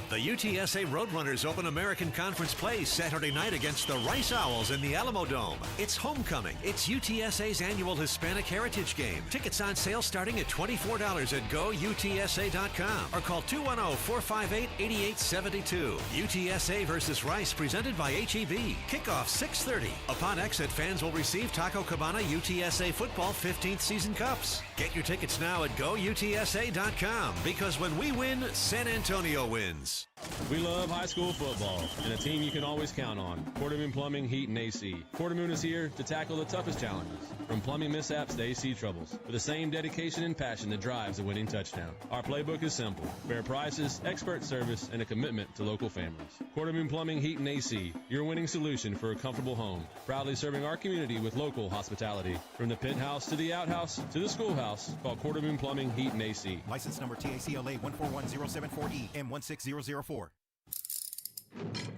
The UTSA Roadrunners open American Conference play Saturday night against the Rice Owls in the Alamo Dome. It's homecoming. It's UTSA's annual Hispanic Heritage Game. Tickets on sale starting at $24 at GoUTSA.com or call 210-458-8872. UTSA versus Rice presented by H-E-B. Kickoff 6:30. Upon exit, fans will receive Taco Cabana UTSA Football 15th Season Cups. Get your tickets now at GoUTSA.com because when we win, San Antonio wins. We love high school football and a team you can always count on. Quartermoon Plumbing, Heat, and AC. Quartermoon is here to tackle the toughest challenges, from plumbing mishaps to AC troubles, with the same dedication and passion that drives a winning touchdown. Our playbook is simple: fair prices, expert service, and a commitment to local families. Quartermoon Plumbing, Heat, and AC, your winning solution for a comfortable home. Proudly serving our community with local hospitality. From the penthouse to the outhouse to the schoolhouse, call Quartermoon Plumbing, Heat, and AC. License number TACLA 141074E M16004.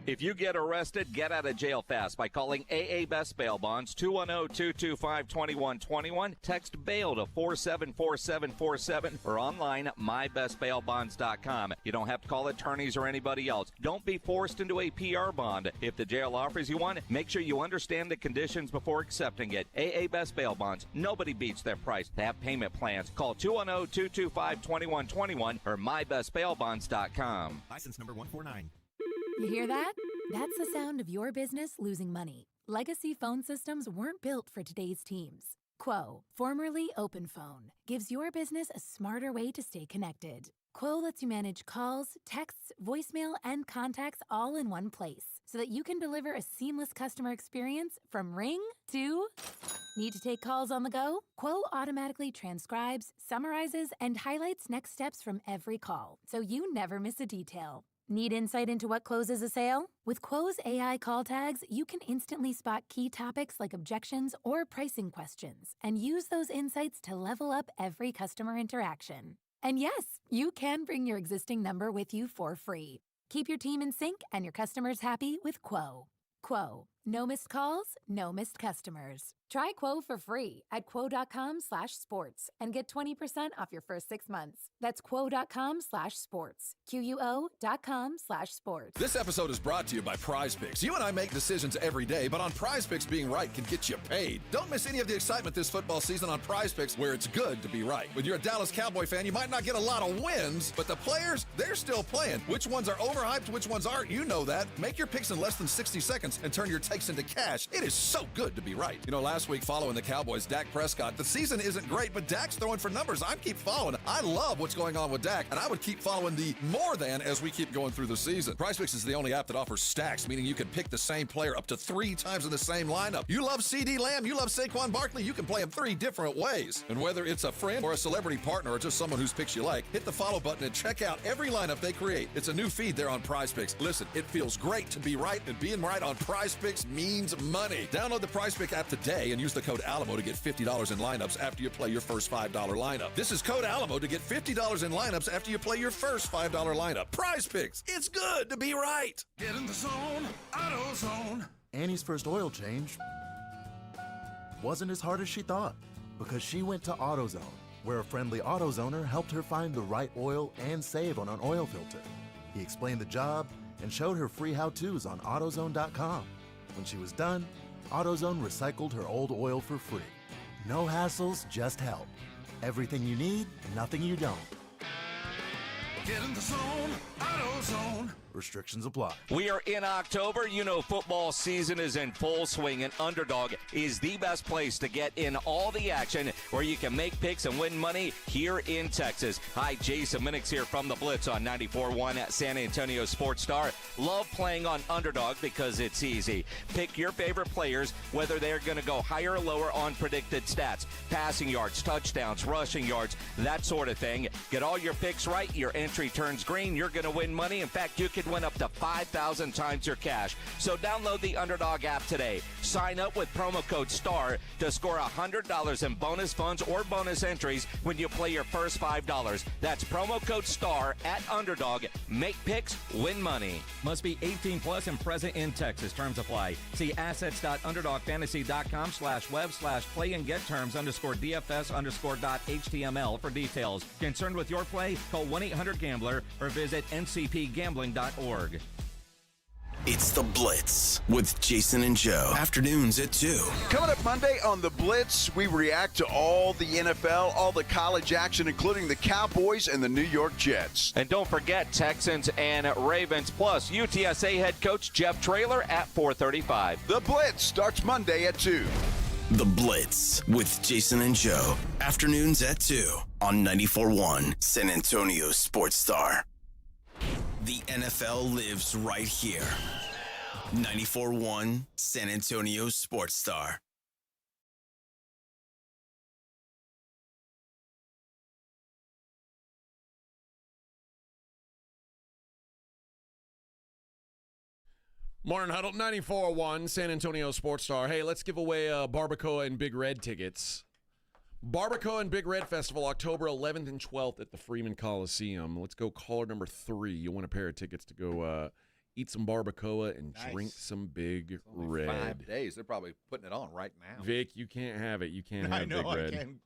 If you get arrested, get out of jail fast by calling AA Best Bail Bonds, 210-225-2121. Text BAIL to 474747 or online mybestbailbonds.com. You don't have to call attorneys or anybody else. Don't be forced into a PR bond. If the jail offers you one, make sure you understand the conditions before accepting it. AA Best Bail Bonds. Nobody beats their price. They have payment plans. Call 210-225-2121 or mybestbailbonds.com. License number 149. You hear that? That's the sound of your business losing money. Legacy phone systems weren't built for today's teams. Quo, formerly OpenPhone, gives your business a smarter way to stay connected. Quo lets you manage calls, texts, voicemail, and contacts all in one place so that you can deliver a seamless customer experience from ring to... Need to take calls on the go? Quo automatically transcribes, summarizes, and highlights next steps from every call, so you never miss a detail. Need insight into what closes a sale? With Quo's AI call tags, you can instantly spot key topics like objections or pricing questions and use those insights to level up every customer interaction. And yes, you can bring your existing number with you for free. Keep your team in sync and your customers happy with Quo. Quo. No missed calls, no missed customers. Try Quo for free at quo.com/sports and get 20% off your first 6 months. That's quo.com/sports. QUO.com/sports. This episode is brought to you by PrizePicks. You and I make decisions every day, but on PrizePicks, being right can get you paid. Don't miss any of the excitement this football season on PrizePicks, where it's good to be right. When you're a Dallas Cowboy fan, you might not get a lot of wins, but the players, they're still playing. Which ones are overhyped, which ones aren't, you know that. Make your picks in less than 60 seconds and turn your takes into cash. It is so good to be right. You know, last week following the Cowboys, Dak Prescott, the season isn't great, but Dak's throwing for numbers. I keep following. I love what's going on with Dak, and I would keep following the more than as we keep going through the season. PrizePicks is the only app that offers stacks, meaning you can pick the same player up to 3 times in the same lineup. You love CD Lamb, you love Saquon Barkley, you can play him 3 different ways. And whether it's a friend or a celebrity partner or just someone whose picks you like, hit the follow button and check out every lineup they create. It's a new feed there on PrizePicks. Listen, it feels great to be right, and being right on PrizePicks means money. Download the PrizePicks app today and use the code Alamo to get $50 in lineups after you play your first $5 lineup. This is code Alamo to get $50 in lineups after you play your first $5 lineup. PrizePicks, it's good to be right. Get in the zone, AutoZone. Annie's first oil change wasn't as hard as she thought because she went to AutoZone, where a friendly AutoZoner helped her find the right oil and save on an oil filter. He explained the job and showed her free how-tos on AutoZone.com. When she was done, AutoZone recycled her old oil for free. No hassles, just help. Everything you need, nothing you don't. Get in the zone, AutoZone. Restrictions apply. We are in October. You know football season is in full swing, and Underdog is the best place to get in all the action where you can make picks and win money here in Texas. Hi, Jason Minix here from The Blitz on 94.1 at San Antonio Sports Star. Love playing on Underdog because it's easy. Pick your favorite players, whether they're going to go higher or lower on predicted stats, passing yards, touchdowns, rushing yards, that sort of thing. Get all your picks right. Your entry turns green. You're going to win money. In fact, you could win up to 5,000 times your cash. So download the Underdog app today. Sign up with promo code STAR to score $100 in bonus funds or bonus entries when you play your first $5. That's promo code STAR at Underdog. Make picks, win money. Must be 18 plus and present in Texas. Terms apply. See assets.underdogfantasy.com/web/play and get terms _DFS_.html for details. Concerned with your play? Call 1-800-GAMBLER or visit ncpgambling.org. It's The Blitz with Jason and Joe. Afternoons at 2. Coming up Monday on The Blitz, we react to all the NFL, all the college action, including the Cowboys and the New York Jets. And don't forget Texans and Ravens, plus UTSA head coach Jeff Traylor at 4:35. The Blitz starts Monday at 2. The Blitz with Jason and Joe. Afternoons at 2 on 94.1 San Antonio Sports Star. The NFL lives right here. 94.1 San Antonio Sports Star. Morning Huddle, 94.1 San Antonio Sports Star. Hey, let's give away Barbacoa and Big Red tickets. Barbacoa and Big Red Festival, October 11th and 12th at the Freeman Coliseum. Let's go caller number 3. You want a pair of tickets to go eat some barbacoa and drink some Big Red. 5 days. They're probably putting it on right now. Vic, you can't have it. You can't have Big Red.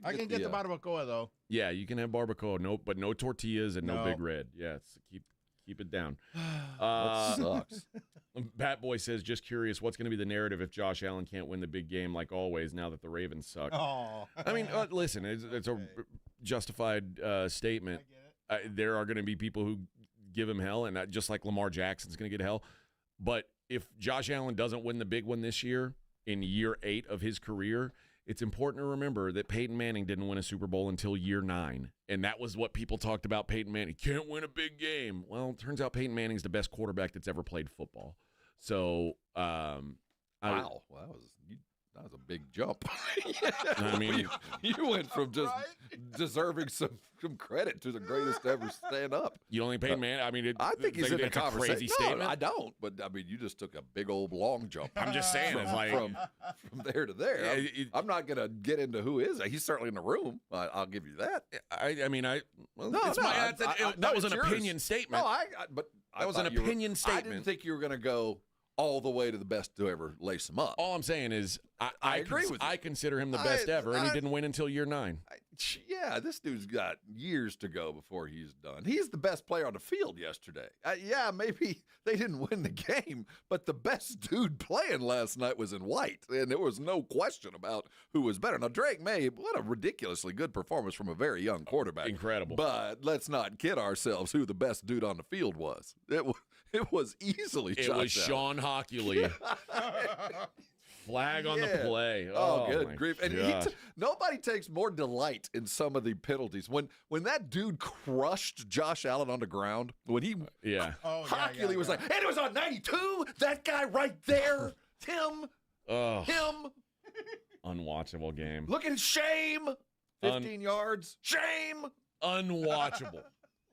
I can get the barbacoa, though. Yeah, you can have barbacoa, but no tortillas and no Big Red. Yes, keep it down. That sucks. Bat Boy says, just curious, what's going to be the narrative if Josh Allen can't win the big game like always now that the Ravens suck? Oh. I mean, listen, it's a justified statement. There are going to be people who give him hell, and just like Lamar Jackson's going to get hell. But if Josh Allen doesn't win the big one this year, in year 8 of his career, it's important to remember that Peyton Manning didn't win a Super Bowl until year 9. And that was what people talked about Peyton Manning. Can't win a big game. Well, it turns out Peyton Manning's the best quarterback that's ever played football. So, wow. Well, that was a big jump. I mean, you went from just deserving some credit to the greatest to ever stand up. You don't think Peyton Manning? I mean, I think he's in the conversation. Crazy statement. No, I don't. But I mean, you just took a big old long jump. I'm just saying, it's like from there to there. I'm not going to get into who is. He's certainly in the room. I'll give you that. That was an opinion statement. No, but that was an opinion statement. I didn't think you were going to go all the way to the best to ever lace him up. All I'm saying is I agree with you. I consider him the best ever, and he didn't win until year 9. Yeah, this dude's got years to go before he's done. He's the best player on the field yesterday. Yeah, maybe they didn't win the game, but the best dude playing last night was in white, and there was no question about who was better. Now, Drake May, what a ridiculously good performance from a very young quarterback. Incredible. But let's not kid ourselves who the best dude on the field was. It was easily It was Sean Hockley. Flag on the play. Oh good grief. And nobody takes more delight in some of the penalties. When that dude crushed Josh Allen on the ground, when he Hockley was like, and it was on 92, that guy right there, him. Unwatchable game. Look at his shame. 15 yards. Shame. Unwatchable.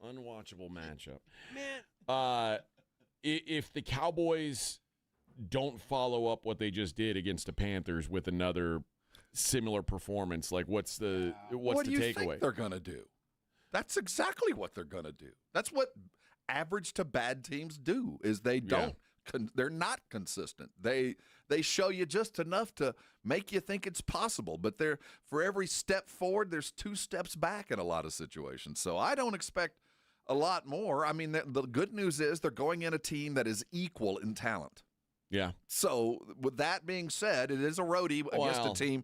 Unwatchable matchup. Man. If the Cowboys don't follow up what they just did against the Panthers with another similar performance, like what's the takeaway? What do you think they're going to do? That's exactly what they're going to do. That's what average to bad teams do. Is they don't. They're not consistent. They show you just enough to make you think it's possible, but for every step forward, there's 2 steps back in a lot of situations. So I don't expect a lot more. I mean, the good news is they're going in a team that is equal in talent. Yeah. So with that being said, it is a roadie against a team.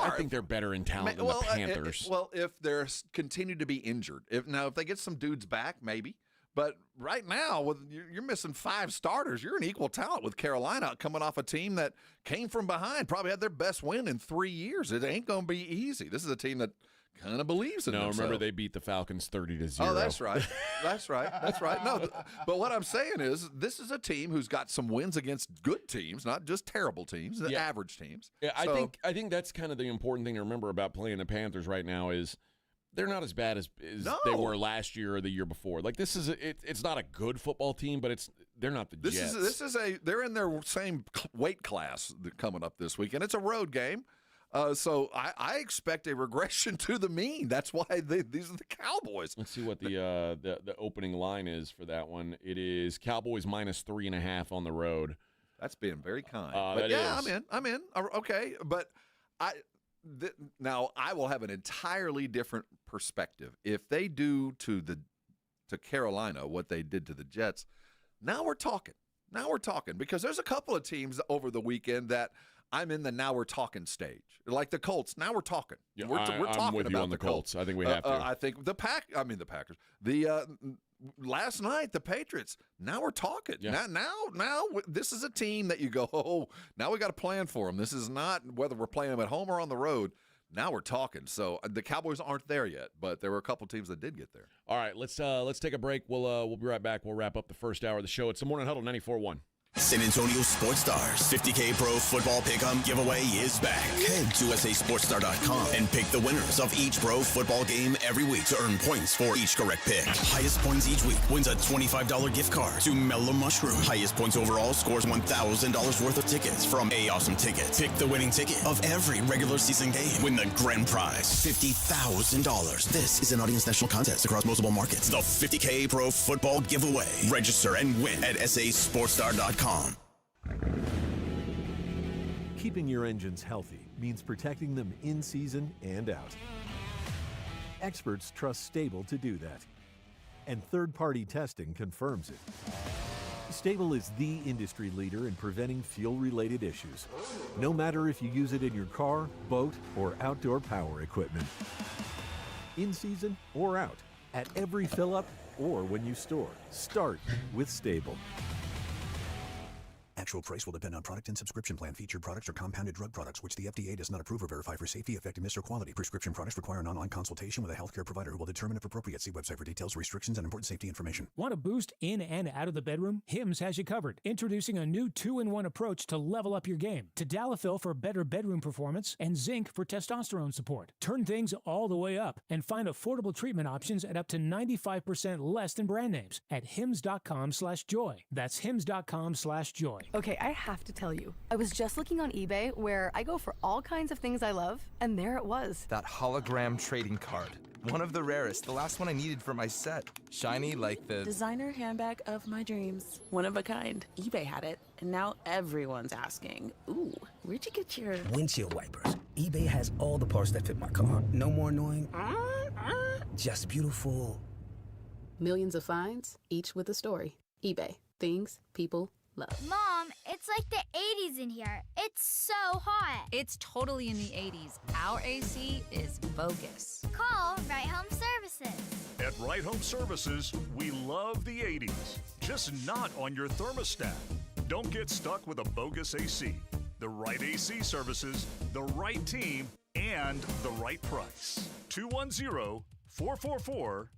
I think they're better in talent than the Panthers. If they're continue to be injured, if they get some dudes back, maybe. But right now, you're missing 5 starters. You're an equal talent with Carolina coming off a team that came from behind, probably had their best win in 3 years. It ain't going to be easy. This is a team that kind of believes in themselves. Remember they beat the Falcons 30-0. Oh, that's right. That's right. No, but what I'm saying is this is a team who's got some wins against good teams, not just terrible teams, average teams. Yeah, I think that's kind of the important thing to remember about playing the Panthers right now is they're not as bad as they were last year or the year before. Like this is it's not a good football team, but they're not the Jets. They're in their same weight class coming up this week, and it's a road game. So I expect a regression to the mean. That's why these are the Cowboys. Let's see what the opening line is for that one. It is Cowboys -3.5 on the road. That's being very kind. But yeah, I'm in. Okay, but now I will have an entirely different perspective if they do to Carolina what they did to the Jets. Now we're talking. Because there's a couple of teams over the weekend that I'm in the now we're talking stage. Like the Colts. Now we're talking. Yeah, we're talking I'm with about you on the Colts. I think we have to. I think the Packers. Last night the Patriots. Now we're talking. Yeah. Now this is a team that you go, oh, now we got a plan for them. This is not whether we're playing them at home or on the road. Now we're talking. So the Cowboys aren't there yet, but there were a couple teams that did get there. All right, let's take a break. We'll be right back. We'll wrap up the first hour of the show. It's the Morning Huddle 94.1. San Antonio Sports Stars $50K Pro Football Pick'em giveaway is back. Head to SASportsStar.com and pick the winners of each pro football game every week to earn points for each correct pick. Highest points each week wins a $25 gift card to Mellow Mushroom. Highest points overall scores $1,000 worth of tickets from A Awesome Tickets. Pick the winning ticket of every regular season game. Win the grand prize, $50,000. This is an audience national contest across multiple markets. The $50K Pro Football Giveaway. Register and win at SASportsStar.com. Keeping your engines healthy means protecting them in season and out. Experts trust Stable to do that, and third-party testing confirms it. Stable is the industry leader in preventing fuel-related issues, no matter if you use it in your car, boat, or outdoor power equipment. In season or out, at every fill-up or when you store, start with Stable. Actual price will depend on product and subscription plan. Featured products are compounded drug products, which the FDA does not approve or verify for safety, effectiveness, or quality. Prescription products require an online consultation with a healthcare provider who will determine if appropriate. See website for details, restrictions, and important safety information. Want a boost in and out of the bedroom? Hims has you covered. Introducing a new 2-in-1 approach to level up your game. Tadalafil for better bedroom performance and zinc for testosterone support. Turn things all the way up and find affordable treatment options at up to 95% less than brand names at hims.com/joy. That's hims.com/joy. Okay, I have to tell you, I was just looking on eBay where I go for all kinds of things I love, and there it was. That hologram trading card. One of the rarest, the last one I needed for my set. Shiny like the designer handbag of my dreams. One of a kind. eBay had it, and now everyone's asking, ooh, where'd you get your windshield wipers? eBay has all the parts that fit my car. No more annoying, just beautiful. Millions of finds, each with a story. eBay. Things people love. Mom, it's like the 80s in here. It's so hot. It's totally in the 80s. Our AC is bogus. Call Right Home Services. At Right Home Services, we love the 80s, just not on your thermostat. Don't get stuck with a bogus AC. The right AC services, the right team, and the right price. 210-444.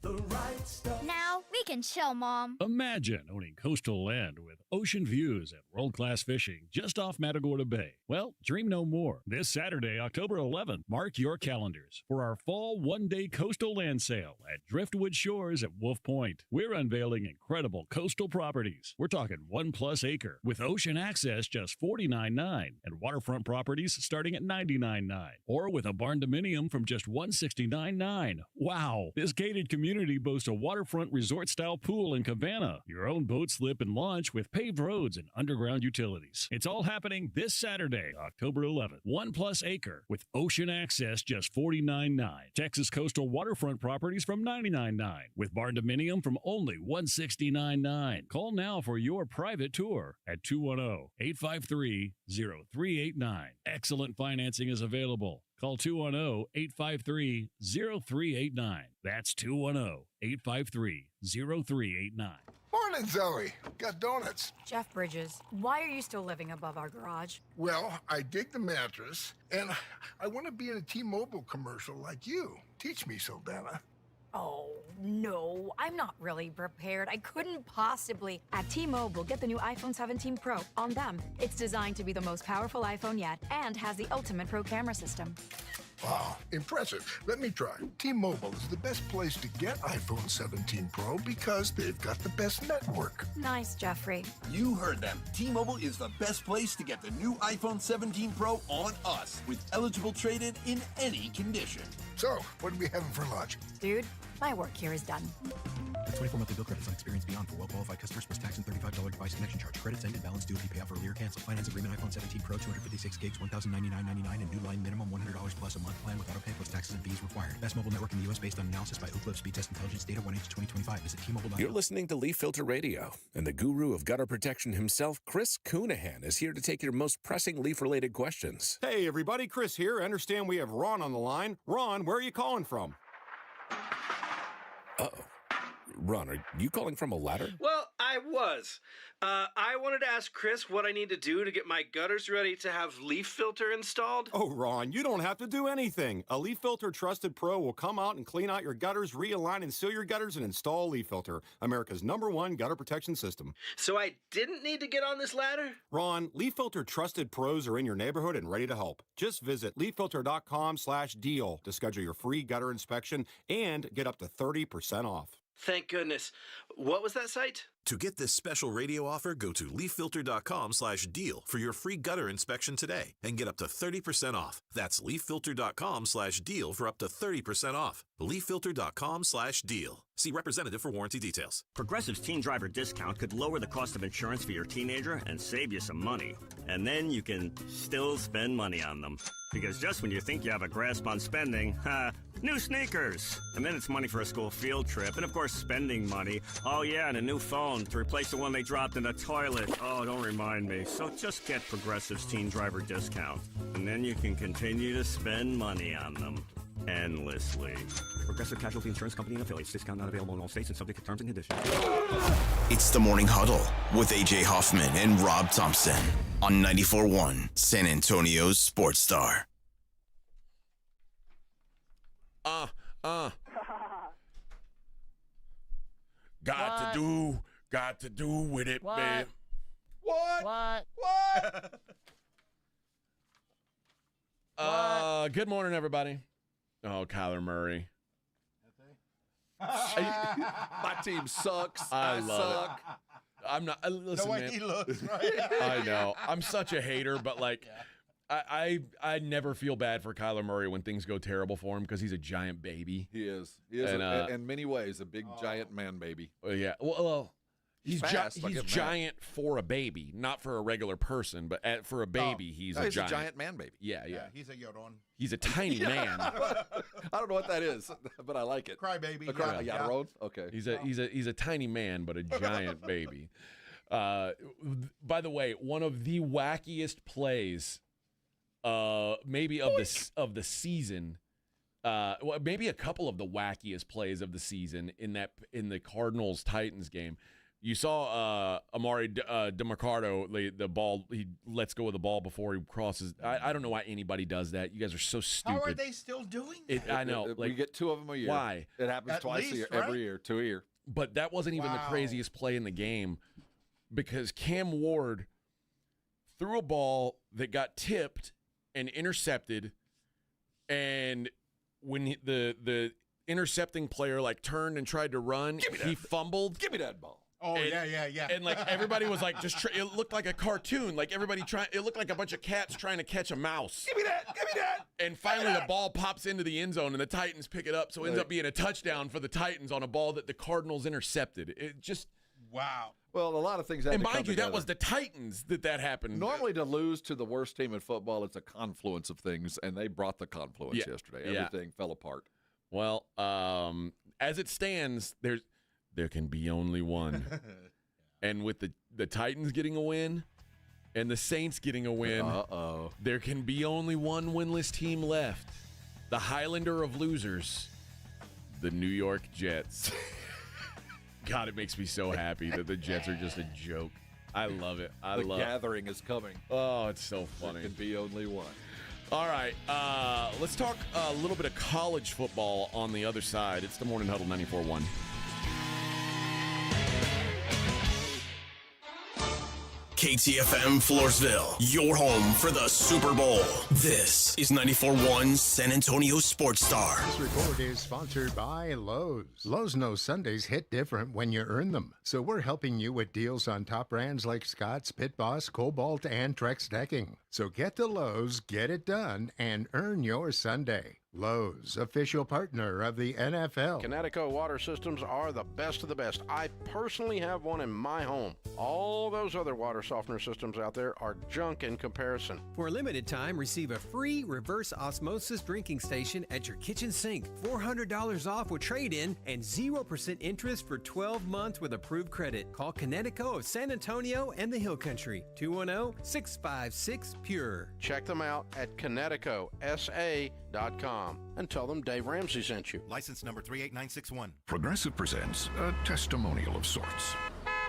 The right stuff. Now we can chill, Mom. Imagine owning coastal land with ocean views and world-class fishing just off Matagorda Bay. Well, dream no more. This Saturday, October 11th, mark your calendars for our fall one-day coastal land sale at Driftwood Shores at Wolf Point. We're unveiling incredible coastal properties. We're talking 1+ acre with ocean access just $49.9 and waterfront properties starting at $99.9, or with a barn dominium from just $169.9. Wow! This gated community boasts a waterfront resort-style pool and cabana, your own boat slip and launch with paved roads and underground utilities. It's all happening this Saturday, October 11th. 1+ acre with ocean access just $49.9. Texas coastal waterfront properties from $99.9 with barn dominium from only $169.9. Call now for your private tour at 210-853-0389. Excellent financing is available. Call 210-853-0389. That's 210-853-0389. Morning, Zoe. Got donuts. Jeff Bridges, why are you still living above our garage? Well, I dig the mattress, and I want to be in a T-Mobile commercial like you. Teach me, Saldana. Oh, no, I'm not really prepared. I couldn't possibly. At T-Mobile, get the new iPhone 17 Pro on them. It's designed to be the most powerful iPhone yet and has the ultimate pro camera system. Wow, impressive. Let me try. T-Mobile is the best place to get iPhone 17 Pro because they've got the best network. Nice, Jeffrey. You heard them. T-Mobile is the best place to get the new iPhone 17 Pro on us with eligible trade-in in any condition. So, what are we having for lunch? Dude, my work here is done. 24 monthly bill credits on experience beyond for well-qualified customers plus tax and $35 device connection charge. Credits ended. Balance due if you pay off earlier. Cancel. Finance agreement. iPhone 17 Pro, 256 gigs, $1,099.99, and new line minimum $100 plus a month plan with auto pay plus taxes and fees required. Best mobile network in the U.S. based on analysis by Ookla Speed Test Intelligence data 1H2025. Visit T-Mobile.com. You're listening to Leaf Filter Radio, and the guru of gutter protection himself, Chris Coonahan, is here to take your most pressing leaf-related questions. Hey, everybody. Chris here. I understand we have Ron on the line. Ron, where are you calling from? Uh-oh. Ron, are you calling from a ladder? Well, I was. I wanted to ask Chris what I need to do to get my gutters ready to have leaf filter installed. Oh, Ron, you don't have to do anything. A Leaf Filter Trusted Pro will come out and clean out your gutters, realign and seal your gutters, and install Leaf Filter, America's #1 gutter protection system. So I didn't need to get on this ladder? Ron, Leaf Filter Trusted Pros are in your neighborhood and ready to help. Just visit leaffilter.com/deal to schedule your free gutter inspection and get up to 30% off. Thank goodness. What was that site? To get this special radio offer, go to leaffilter.com/deal for your free gutter inspection today and get up to 30% off. That's leaffilter.com/deal for up to 30% off. leaffilter.com/deal. See representative for warranty details. Progressive's Teen Driver discount could lower the cost of insurance for your teenager and save you some money. And then you can still spend money on them. Because just when you think you have a grasp on spending, new sneakers. And then it's money for a school field trip. And of course, spending money. Oh yeah, and a new phone to replace the one they dropped in the toilet. Oh, don't remind me. So just get Progressive's Teen Driver discount. And then you can continue to spend money on them. Endlessly. Progressive Casualty Insurance Company and affiliates. Discount not available in all states and subject to terms and conditions. It's the Morning Huddle with A.J. Hoffman and Rob Thompson on 94.1 San Antonio's Sports Star. Got to do with it, What? man. What? Good morning, everybody. Oh, Kyler Murray. My team sucks. I love suck. it. I'm not. Listen, The way man. he looks, right? I know. I'm such a hater, but like, I never feel bad for Kyler Murray when things go terrible for him because he's a giant baby. He is. He is, And, in many ways, a big, giant man baby. Yeah. Well, he's fast, I'll he's give him that. giant for a baby, not for a regular person, but for a baby, he's a giant man baby. Yeah. He's a Yoron. He's a tiny man. I don't know what that is, but I like it. Crybaby. A Yoron? Okay. He's a tiny man, but a giant baby. By the way, one of the wackiest plays, maybe of the season. Well, maybe a couple of the wackiest plays of the season in the Cardinals Titans game. You saw Amari DeMarcado, the ball, he lets go of the ball before he crosses. I don't know why anybody does that. You guys are so stupid. How are they still doing that? I know. We get 2 of them a year. Why? It happens At twice least, a year, right? every year, 2 a year. But that wasn't even the craziest play in the game because Cam Ward threw a ball that got tipped and intercepted, and when the intercepting player turned and tried to run, he fumbled. Give me that ball. Oh, yeah. And everybody was it looked like a cartoon. It looked like a bunch of cats trying to catch a mouse. Give me that. And finally the ball pops into the end zone and the Titans pick it up. So it ends up being a touchdown for the Titans on a ball that the Cardinals intercepted. It just. Wow. Well, a lot of things had And to come mind you, together. that was the Titans that happened. Normally, to lose to the worst team in football, it's a confluence of things, and they brought the confluence yesterday. Yeah. Everything fell apart. Well, as it stands, there can be only one. And with the Titans getting a win and the Saints getting a win. Uh-oh. There can be only one winless team left. The Highlander of losers, the New York Jets. God, it makes me so happy that the Jets are just a joke. I love it. The gathering is coming. Oh, it's so funny. There can be only one. All right, let's talk a little bit of college football on the other side. It's the Morning Huddle 94.1. KTFM Floresville, your home for the Super Bowl. This is 94.1 San Antonio Sports Star. This report is sponsored by Lowe's. Lowe's knows Sundays hit different when you earn them. So we're helping you with deals on top brands like Scott's, Pit Boss, Cobalt, and Trex Decking. So get to Lowe's, get it done, and earn your Sunday. Lowe's, official partner of the NFL. Connecticut water systems are the best of the best. I personally have one in my home. All those other water softener systems out there are junk in comparison. For a limited time, receive a free reverse osmosis drinking station at your kitchen sink. $400 off with trade-in and 0% interest for 12 months with approved credit. Call Connecticut of San Antonio and the Hill Country. 210-656-PURE. Check them out at ConnecticutSA.com and tell them Dave Ramsey sent you. License number 38961. Progressive presents a testimonial of sorts.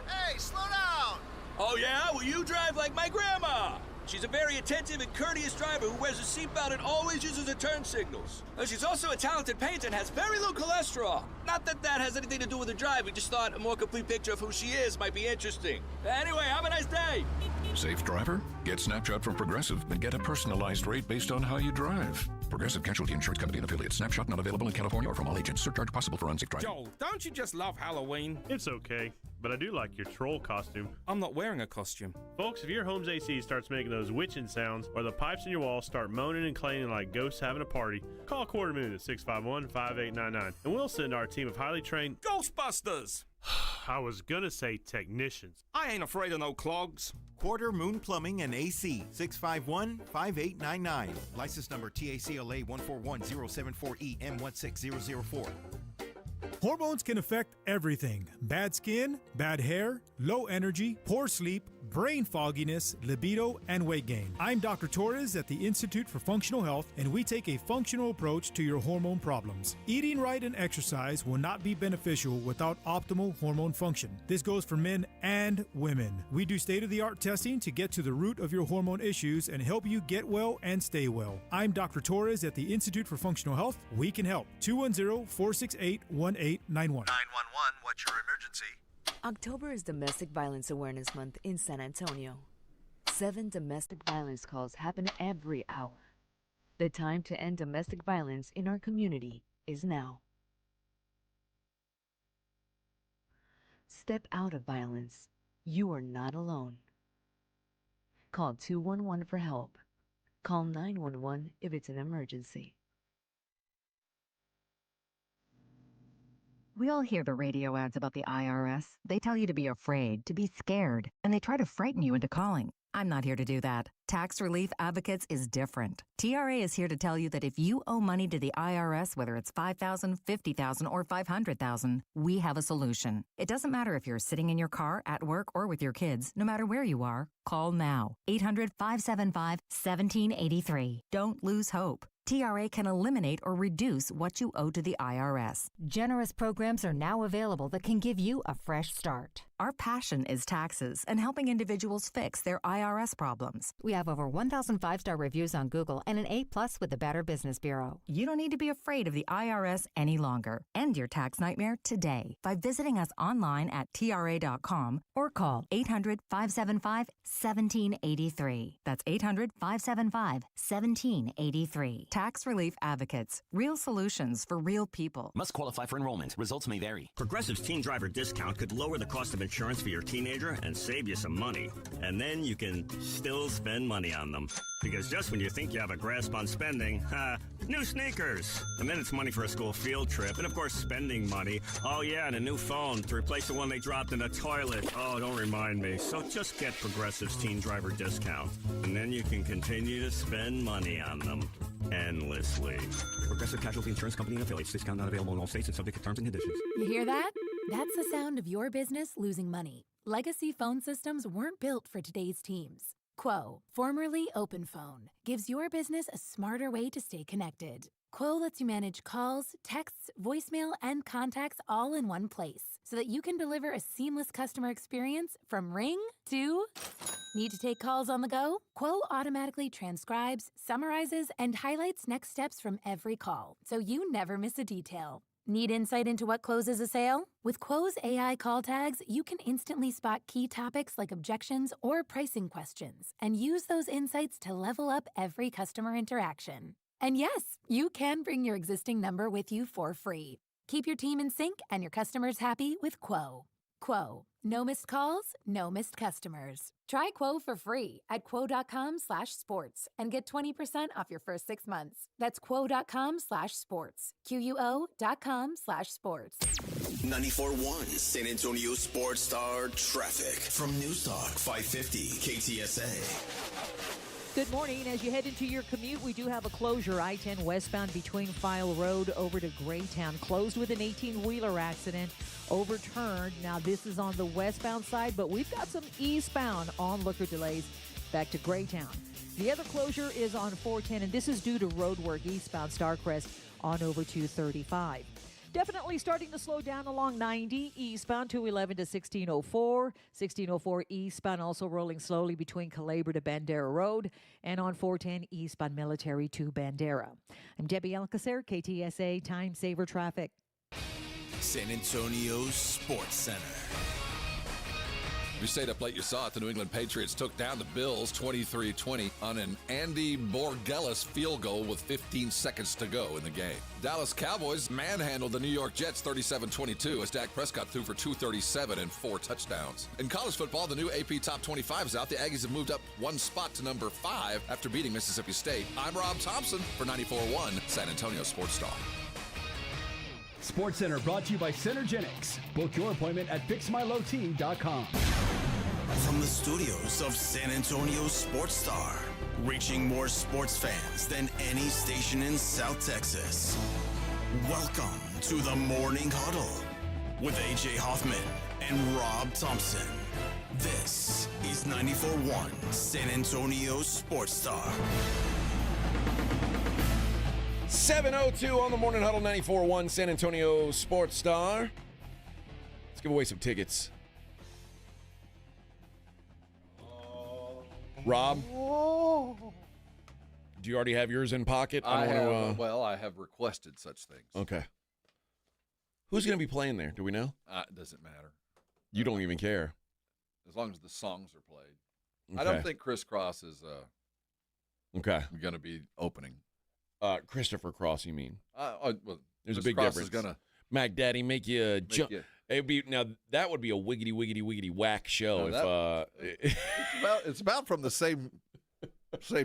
Hey, slow down! Oh, yeah? Well, you drive like my grandma. She's a very attentive and courteous driver who wears a seatbelt and always uses her turn signals. She's also a talented painter and has very low cholesterol. Not that that has anything to do with her drive. We just thought a more complete picture of who she is might be interesting. Anyway, have a nice day. Safe driver? Get Snapshot from Progressive and get a personalized rate based on how you drive. Progressive Casualty Insurance Company and affiliates. Snapshot not available in California or from all agents. Surcharge possible for unsafe driving. Joel, don't you just love Halloween? It's okay, but I do like your troll costume. I'm not wearing a costume. Folks, if your home's AC starts making those witching sounds or the pipes in your walls start moaning and clanging like ghosts having a party, call Quarter Moon at 651-5899 and we'll send our team of highly trained Ghostbusters! I was gonna say technicians. I ain't afraid of no clogs. Quarter Moon Plumbing and AC, 651-5899. License number TACLA 141074EM16004. Hormones can affect everything. Bad skin, bad hair, low energy, poor sleep, brain fogginess, libido, and weight gain. I'm Dr. Torres at the Institute for Functional Health, and we take a functional approach to your hormone problems. Eating right and exercise will not be beneficial without optimal hormone function. This goes for men and women. We do state-of-the-art testing to get to the root of your hormone issues and help you get well and stay well. I'm Dr. Torres at the Institute for Functional Health. We can help. 210-468-1891. 911, what's your emergency? October is Domestic Violence Awareness Month in San Antonio. 7 domestic violence calls happen every hour. The time to end domestic violence in our community is now. Step out of violence. You are not alone. Call 211 for help. Call 911 if it's an emergency. We all hear the radio ads about the IRS. They tell you to be afraid, to be scared, and they try to frighten you into calling. I'm not here to do that. Tax Relief Advocates is different. TRA is here to tell you that if you owe money to the IRS, whether it's $5,000, $50,000, or $500,000, we have a solution. It doesn't matter if you're sitting in your car, at work, or with your kids. No matter where you are, call now. 800-575-1783. Don't lose hope. TRA can eliminate or reduce what you owe to the IRS. Generous programs are now available that can give you a fresh start. Our passion is taxes and helping individuals fix their IRS problems. We have over 1,000 5-star reviews on Google and an A+ with the Better Business Bureau. You don't need to be afraid of the IRS any longer. End your tax nightmare today by visiting us online at TRA.com or call 800-575-1783. That's 800-575-1783. Tax Relief Advocates. Real solutions for real people. Must qualify for enrollment. Results may vary. Progressive's teen driver discount could lower the cost of insurance for your teenager and save you some money. And then you can still spend money on them. Because just when you think you have a grasp on spending, new sneakers. And then it's money for a school field trip. And of course, spending money. Oh yeah, and a new phone to replace the one they dropped in the toilet. Oh, don't remind me. So just get Progressive's teen driver discount. And then you can continue to spend money on them. Endlessly. Progressive Casualty Insurance Company and affiliates. Discount not available in all states and subject to terms and conditions. You hear that? That's the sound of your business losing money. Legacy phone systems weren't built for today's teams. Quo, formerly OpenPhone, gives your business a smarter way to stay connected. Quo lets you manage calls, texts, voicemail, and contacts all in one place so that you can deliver a seamless customer experience from ring to... Need to take calls on the go? Quo automatically transcribes, summarizes, and highlights next steps from every call, so you never miss a detail. Need insight into what closes a sale? With Quo's AI call tags, you can instantly spot key topics like objections or pricing questions and use those insights to level up every customer interaction. And yes, you can bring your existing number with you for free. Keep your team in sync and your customers happy with Quo. Quo. No missed calls, no missed customers. Try Quo for free at quo.com/sports and get 20% off your first 6 months. That's quo.com/sports. QUO.com/sports. 94.1 San Antonio Sports Star traffic from News Talk 550 KTSA. Good morning. As you head into your commute, we do have a closure. I-10 westbound between File Road over to Graytown. Closed with an 18-wheeler accident. Overturned. Now, this is on the westbound side, but we've got some eastbound onlooker delays back to Graytown. The other closure is on 410, and this is due to road work eastbound Starcrest on over 235. Definitely starting to slow down along 90 eastbound 211 to 1604. 1604 eastbound also rolling slowly between Calabre to Bandera Road, and on 410 eastbound Military to Bandera. I'm Debbie Alcacer, KTSA Time Saver Traffic. San Antonio Sports Center. If you stayed up late, you saw it. The New England Patriots took down the Bills 23-20 on an Andy Borgelis field goal with 15 seconds to go in the game. Dallas Cowboys manhandled the New York Jets 37-22 as Dak Prescott threw for 237 and 4 touchdowns. In college football, the new AP Top 25 is out. The Aggies have moved up one spot to number 5 after beating Mississippi State. I'm Rob Thompson for 94.1 San Antonio Sports Star. Sports Center brought to you by Centergenics. Book your appointment at fixmylowteam.com. From the studios of San Antonio Sports Star, reaching more sports fans than any station in South Texas. Welcome to the Morning Huddle with AJ Hoffman and Rob Thompson. This is 94.1 San Antonio Sports Star. 7:02 on the Morning Huddle, 94.1 San Antonio Sports Star. Let's give away some tickets. Rob, do you already have yours in pocket? I have requested such things. Okay. Who's going to be playing there? Do we know? It doesn't matter. You don't even care. As long as the songs are played. Okay. I don't think Criss Cross is okay. going to be opening. Christopher Cross, you mean? Well, there's Criss a big Cross difference. Is gonna Mac Daddy make you jump. It'd be now that would be a wiggity whack show it's about from the same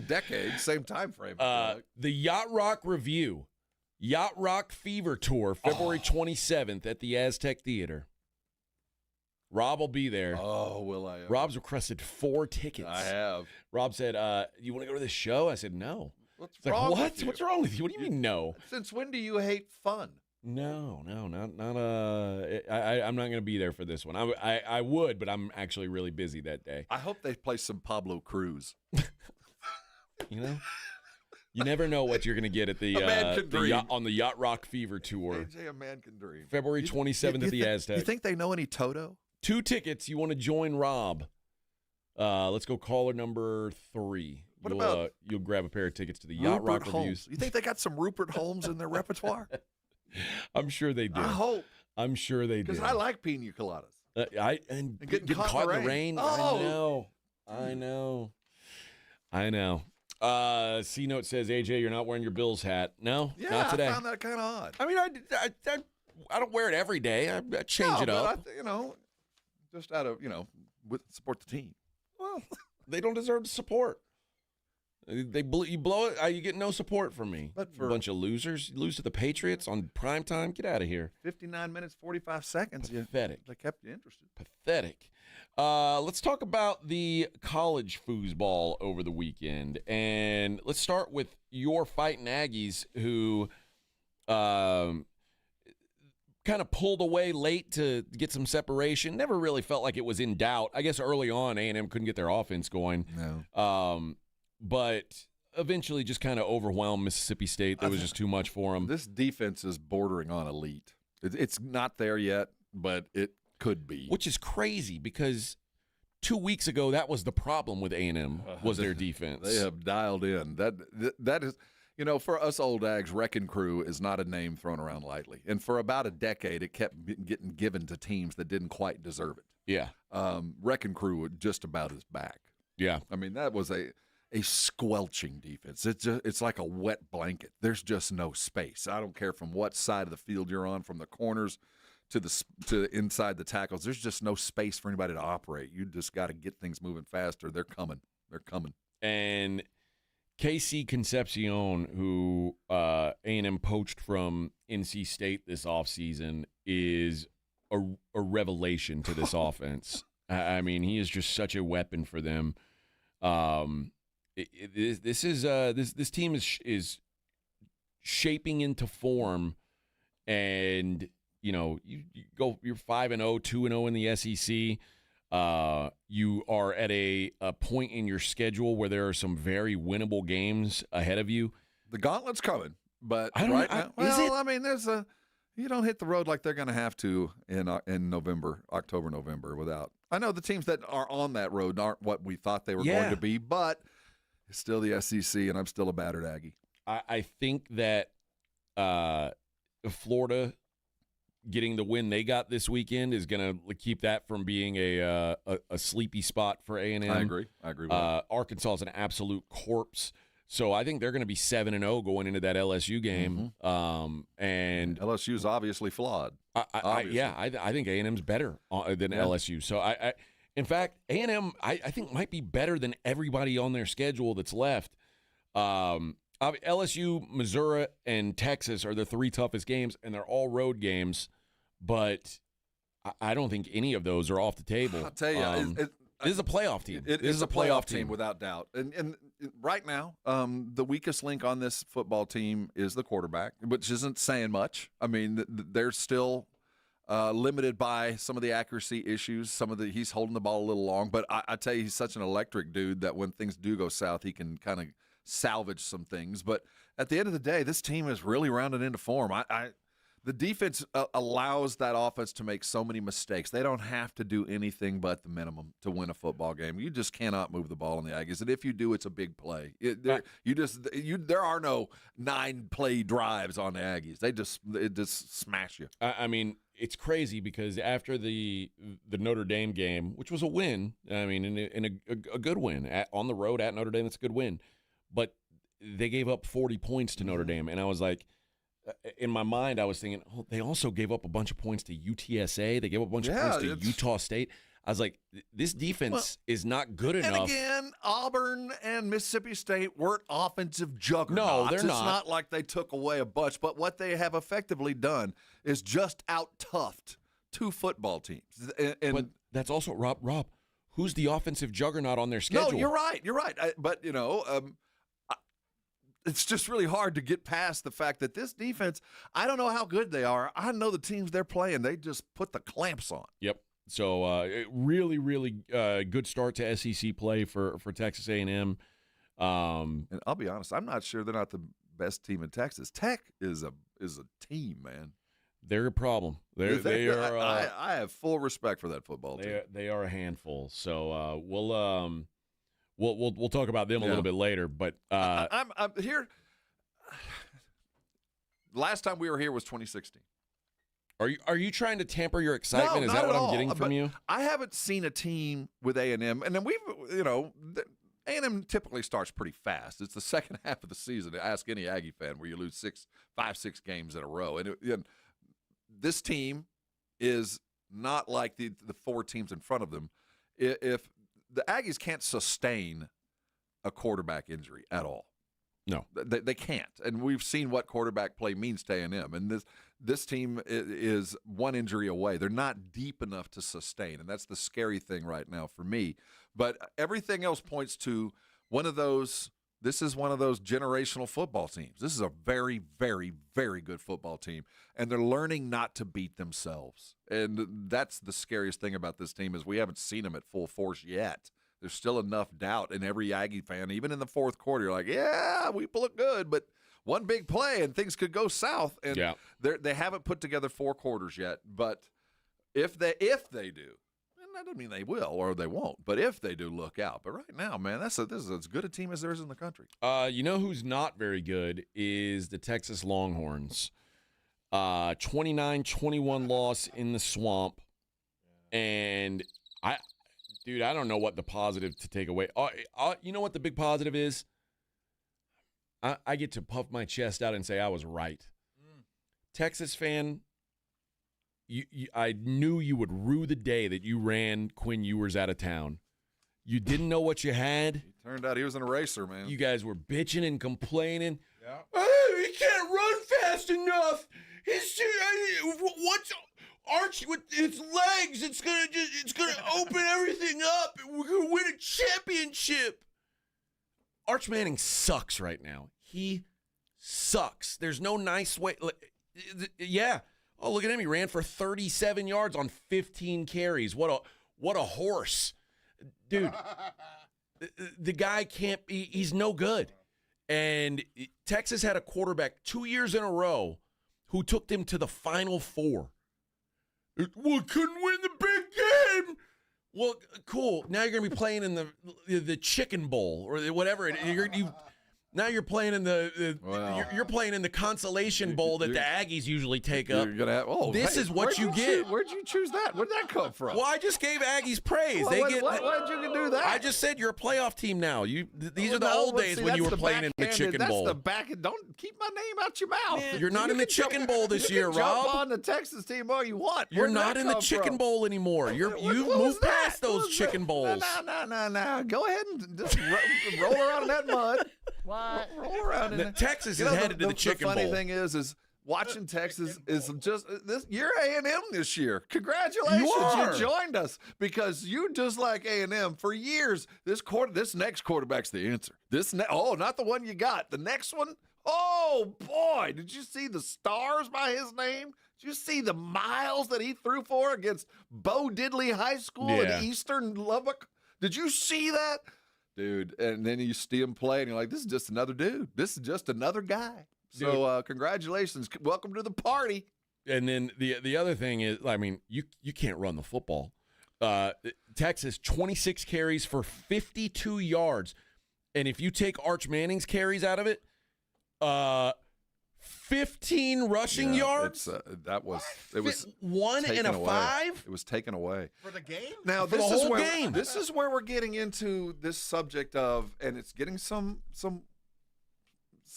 decade, same time frame. The Yacht Rock Review, Yacht Rock Fever Tour, February 27th at the Aztec Theater. Rob will be there. Oh, will I ever? Rob's requested 4 tickets. I have. Rob said, you want to go to this show? I said, no. What's It's wrong like, what? with you? What's wrong with you? What do you mean, no? Since when do you hate fun? No, not. I'm not going to be there for this one. I would, but I'm actually really busy that day. I hope they play some Pablo Cruz. You know, you never know what you're going to get at on the Yacht Rock Fever Tour. AJ, a man can dream. February 27th at the Aztec. You think they know any Toto? 2 tickets. You want to join Rob? Let's go caller number 3. You'll grab a pair of tickets to the Yacht Rock Reviews. You think they got some Rupert Holmes in their repertoire? I'm sure they do. I hope. I'm sure they do. Because I like pina coladas. And getting caught in the rain. Oh. I know. C-Note says, AJ, you're not wearing your Bills hat. No, Yeah, not today. I found that kind of odd. I mean, I don't wear it every day. I change it up. Just out of, support the team. Well, they don't deserve support. You blow it, you get no support from me. But for a bunch of losers. You lose to the Patriots on prime time. Get out of here. 59 minutes, 45 seconds. Pathetic. They kept you interested. Pathetic. Let's talk about the college foosball over the weekend. And let's start with your Fighting Aggies, who kind of pulled away late to get some separation. Never really felt like it was in doubt. I guess early on, A&M couldn't get their offense going. No. But eventually just kind of overwhelmed Mississippi State. There was just too much for them. This defense is bordering on elite. It's not there yet, but it could be. Which is crazy because 2 weeks ago, that was the problem with A&M, was their defense. They have dialed in. That is, for us old Ags, Wrecking Crew is not a name thrown around lightly. And for about a decade, it kept getting given to teams that didn't quite deserve it. Yeah. Wrecking Crew just about is back. Yeah. I mean, that was a squelching defense. It's like a wet blanket. There's just no space. I don't care from what side of the field you're on, from the corners to inside the tackles. There's just no space for anybody to operate. You just got to get things moving faster. They're coming. And KC Concepcion, who A&M poached from NC State this offseason, is a revelation to this offense. I mean, he is just such a weapon for them. This team is shaping into form, and you're 5-0, 2-0 in the SEC. You are at a point in your schedule where there are some very winnable games ahead of you. The gauntlet's coming, but now, I mean, you don't hit the road like they're going to have to in October, November without. I know the teams that are on that road aren't what we thought they were going to be, but it's still the SEC, and I'm still a battered Aggie. I think that Florida getting the win they got this weekend is going to keep that from being a sleepy spot for A&M. I agree with that. Arkansas is an absolute corpse. So I think they're going to be 7-0 going into that LSU game. And LSU is obviously flawed. I think A&M's better than LSU. So in fact, A&M I think might be better than everybody on their schedule that's left. LSU, Missouri, and Texas are the three toughest games, and they're all road games. But I don't think any of those are off the table. I'll tell you, this is a playoff team. This is a playoff team without doubt. And right now, the weakest link on this football team is the quarterback, which isn't saying much. I mean, they're still limited by some of the accuracy issues. He's holding the ball a little long. But I tell you, he's such an electric dude that when things do go south, he can kind of salvage some things. But at the end of the day, this team is really rounded into form. The defense allows that offense to make so many mistakes. They don't have to do anything but the minimum to win a football game. You just cannot move the ball in the Aggies, and if you do, it's a big play. There are no 9-play drives on the Aggies. It just smash you. I mean, it's crazy because after the Notre Dame game, which was a win, I mean, in a good win on the road at Notre Dame, that's a good win, but they gave up 40 points to Notre Dame, and I was like, in my mind, I was thinking, they also gave up a bunch of points to UTSA. They gave up a bunch of points to Utah State. I was like, this defense is not good enough. And again, Auburn and Mississippi State weren't offensive juggernauts. No, they're not. It's not like they took away a bunch. But what they have effectively done is just out-toughed two football teams. But that's also, Rob, who's the offensive juggernaut on their schedule? No, you're right. But, it's just really hard to get past the fact that this defense, I don't know how good they are. I know the teams they're playing, they just put the clamps on. Yep. So really, really good start to SEC play for Texas A&M. And I'll be honest, I'm not sure they're not the best team in Texas. Tech is a team, man. They're a problem. They are. I have full respect for that football team. They are a handful. So We'll talk about them a little bit later, but I'm here. Last time we were here was 2016. Are you trying to tamper your excitement? No, Is that what I'm all. getting from you? I haven't seen a team with A&M, and then A&M typically starts pretty fast. It's the second half of the season. Ask any Aggie fan where you lose 5-6 games in a row, and this team is not like the four teams in front of them. If the Aggies can't sustain a quarterback injury at all. No. They can't. And we've seen what quarterback play means to A&M. And this team is one injury away. They're not deep enough to sustain, and that's the scary thing right now for me. But everything else points to one of those This is one of those generational football teams. This is a very, very, very good football team, and they're learning not to beat themselves. And that's the scariest thing about this team is we haven't seen them at full force yet. There's still enough doubt in every Aggie fan, even in the fourth quarter. You're like, yeah, we look good, but one big play and things could go south. And they haven't put together 4 quarters yet. But if they do, and that doesn't mean they will or they won't, but if they do, look out. But right now, man, this is as good a team as there is in the country. You know who's not very good is the Texas Longhorns. 29-21 loss in the Swamp. And I don't know what the positive to take away. You know what the big positive is? I get to puff my chest out and say I was right. Texas fan, I knew you would rue the day that you ran Quinn Ewers out of town. You didn't know what you had. It turned out he was an eraser, man. You guys were bitching and complaining. Yeah. Oh, he can't run fast enough. What's Archie with his legs? It's gonna open everything up. We're gonna win a championship. Arch Manning sucks right now. He sucks. There's no nice way. Yeah. Oh, look at him. He ran for 37 yards on 15 carries. What a horse. Dude, the guy can't – he's no good. And Texas had a quarterback 2 years in a row who took them to the Final Four. Well, couldn't win the big game. Well, cool. Now you're going to be playing in the Chicken Bowl or whatever. Now you're playing in you're playing in the consolation bowl that the Aggies usually take up. You're gonna have, this is what you get. Where'd you choose that? Where'd that come from? Well, I just gave Aggies praise. Why'd you do that? I just said you're a playoff team now. These are the old days when you were playing in the Chicken Bowl. That's the back. Don't keep my name out your mouth. Man, you're not in the Chicken Bowl this year, Rob. Jump on the Texas team all you want. You're not in the Chicken Bowl anymore. You've moved past those Chicken Bowls. No. Go ahead and just roll around in that mud. What? Roll around in it. Texas is headed to the Chicken Bowl. The funny thing is watching Texas is just this. You're A&M this year. Congratulations, you joined us because you just like A&M for years. This next quarterback's the answer. Not the one you got. The next one. Oh boy, did you see the stars by his name? Did you see the miles that he threw for against Bo Diddley High School in Eastern Lubbock? Did you see that? Dude, and then you see him play, and you're like, this is just another dude. This is just another guy. So congratulations. Welcome to the party. And then the other thing is, I mean, you can't run the football. Texas, 26 carries for 52 yards. And if you take Arch Manning's carries out of it, 15 rushing yards. It was 1 and a 5. It was taken away for the game. Now for the whole game. This is where we're getting into this subject of, and it's getting some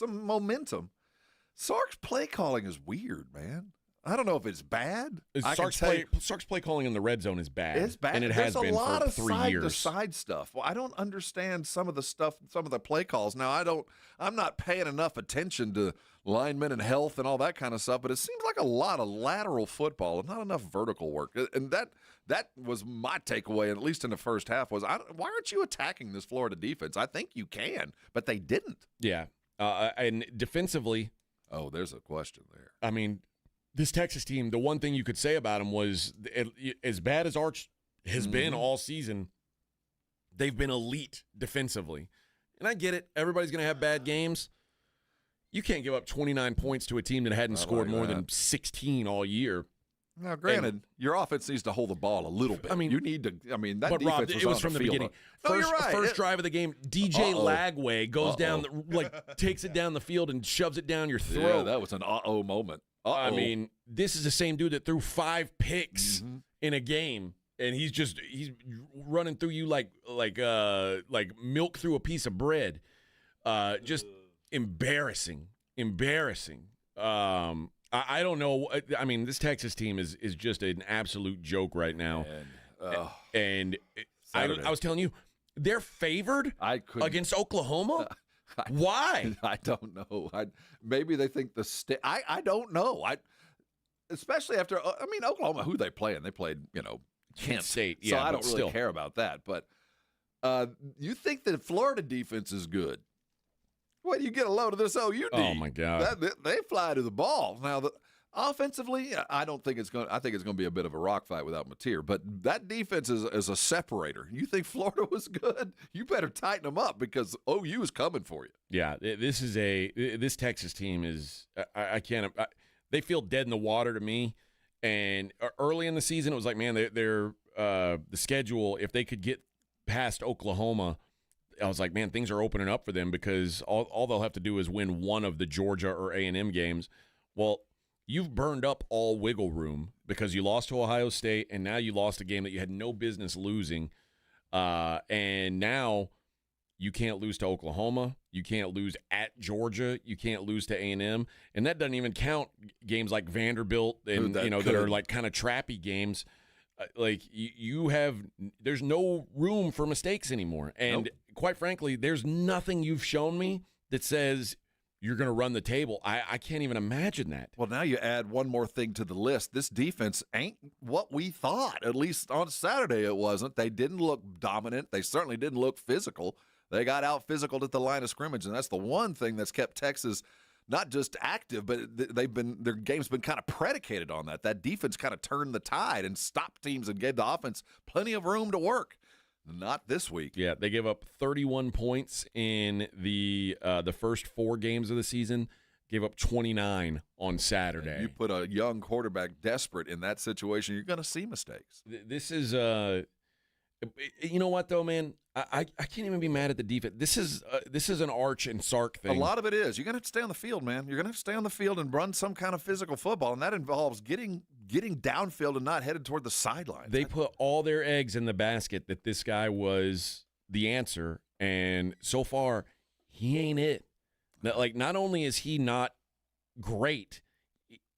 momentum. Sark's play calling is weird, man. I don't know if it's bad. Sark's play calling in the red zone is bad. It's bad. And it has been for 3 years. There's a lot of side stuff. Well, I don't understand some of the play calls. Now, I'm not paying enough attention to linemen and health and all that kind of stuff, but it seems like a lot of lateral football and not enough vertical work. And that was my takeaway, at least in the first half, was why aren't you attacking this Florida defense? I think you can, but they didn't. Yeah. And defensively. Oh, there's a question there. I mean, this Texas team, the one thing you could say about them was, as bad as Arch has been all season, they've been elite defensively. And I get it. Everybody's going to have bad games. You can't give up 29 points to a team that hadn't scored more than 16 all year. Now, granted, your offense needs to hold the ball a little bit. I mean, you need to. I mean, that defense Rob, it was from the beginning. No, you're right. First drive of the game, DJ Lagway goes down, takes it down the field and shoves it down your throat. Yeah, that was an moment. I mean, this is the same dude that threw 5 picks in a game, and he's running through you like milk through a piece of bread. Just embarrassing. I don't know. I mean, this Texas team is just an absolute joke right now. And I was telling you, they're favored against Oklahoma. Why? I don't know. Maybe they think I don't know. Especially after, Oklahoma, who they playing? They played, Kent State. Yeah, so I don't really care about that. But you think that Florida defense is good. Well, you get a load of this OU D. Oh, my God. They fly to the ball. Now, offensively, I don't think it's going. I think it's going to be a bit of a rock fight without Mateer. But that defense is a separator. You think Florida was good? You better tighten them up because OU is coming for you. Yeah, this Texas team is. I can't. They feel dead in the water to me. And early in the season, it was like, man, they're the schedule. If they could get past Oklahoma, I was like, man, things are opening up for them because all they'll have to do is win one of the Georgia or A&M games. Well, you've burned up all wiggle room because you lost to Ohio State, and now you lost a game that you had no business losing. And now you can't lose to Oklahoma. You can't lose at Georgia. You can't lose to A&M. And that doesn't even count games like Vanderbilt and that are like kind of trappy games. There's no room for mistakes anymore. And quite frankly, there's nothing you've shown me that says you're going to run the table. I can't even imagine that. Well, now you add one more thing to the list. This defense ain't what we thought. At least on Saturday it wasn't. They didn't look dominant. They certainly didn't look physical. They got out physical at the line of scrimmage, and that's the one thing that's kept Texas not just active, but their game's been kind of predicated on that. That defense kind of turned the tide and stopped teams and gave the offense plenty of room to work. Not this week. Yeah, they gave up 31 points in the first 4 games of the season. Gave up 29 on Saturday. And you put a young quarterback desperate in that situation, you're going to see mistakes. This is you know what though, man? I can't even be mad at the defense. This is an Arch and Sark thing. A lot of it is. You're going to have to stay on the field, man. You're going to have to stay on the field and run some kind of physical football, and that involves getting downfield and not headed toward the sideline. They put all their eggs in the basket that this guy was the answer, and so far, he ain't it. Not only is he not great,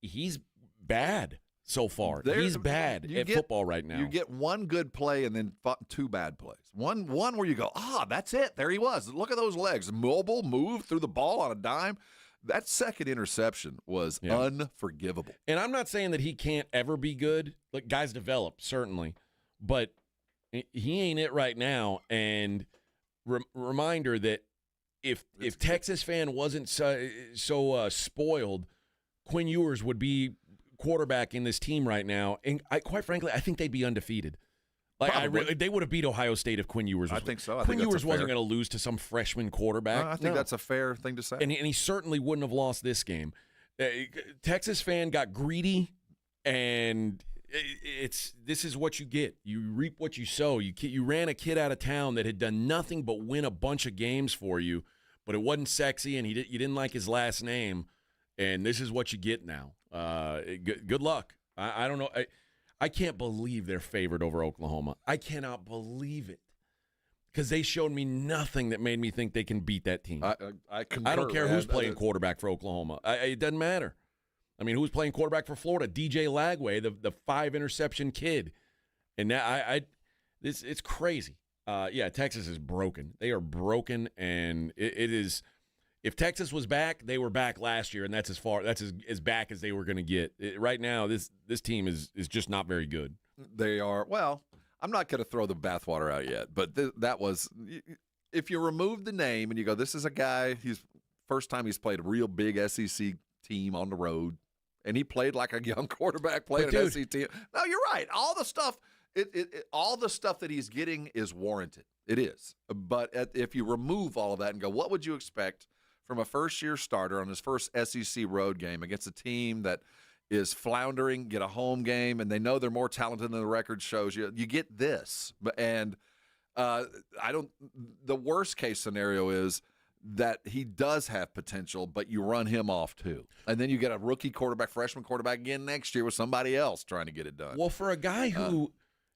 he's bad. So far, he's bad at football right now. You get one good play and then 2 bad plays. One where you go, that's it. There he was. Look at those legs. Mobile, moved through the ball on a dime. That second interception was unforgivable. And I'm not saying that he can't ever be good. Like, guys develop, certainly. But he ain't it right now. And reminder that if Texas fan wasn't so spoiled, Quinn Ewers would be quarterback in this team right now, and quite frankly, I think they'd be undefeated. They would have beat Ohio State if Quinn Ewers was. I think so. Quinn Ewers wasn't going to lose to some freshman quarterback. I think that's a fair thing to say. And he certainly wouldn't have lost this game. Texas fan got greedy, and this is what you get. You reap what you sow. You ran a kid out of town that had done nothing but win a bunch of games for you, but it wasn't sexy, and you didn't like his last name, and this is what you get now. Good luck. I don't know. I can't believe they're favored over Oklahoma. I cannot believe it because they showed me nothing that made me think they can beat that team. I concur, I don't care who's playing quarterback for Oklahoma. It doesn't matter. I mean, who's playing quarterback for Florida? DJ Lagway, the 5-interception kid. And now it's crazy. Texas is broken. They are broken, and it is. If Texas was back, they were back last year, and that's as back as they were going to get. Right now, this team is just not very good. They are. Well, I'm not going to throw the bathwater out yet, but that was – if you remove the name and you go, this is a guy, he's first time he's played a real big SEC team on the road, and he played like a young quarterback playing an SEC team. No, you're right. All the stuff all the stuff that he's getting is warranted. It is. But if you remove all of that and go, what would you expect – from a first-year starter on his first SEC road game against a team that is floundering, get a home game, and they know they're more talented than the record shows you. You get this. And the worst-case scenario is that he does have potential, but you run him off too. And then you get a rookie quarterback, freshman quarterback again next year with somebody else trying to get it done. Well, for a guy who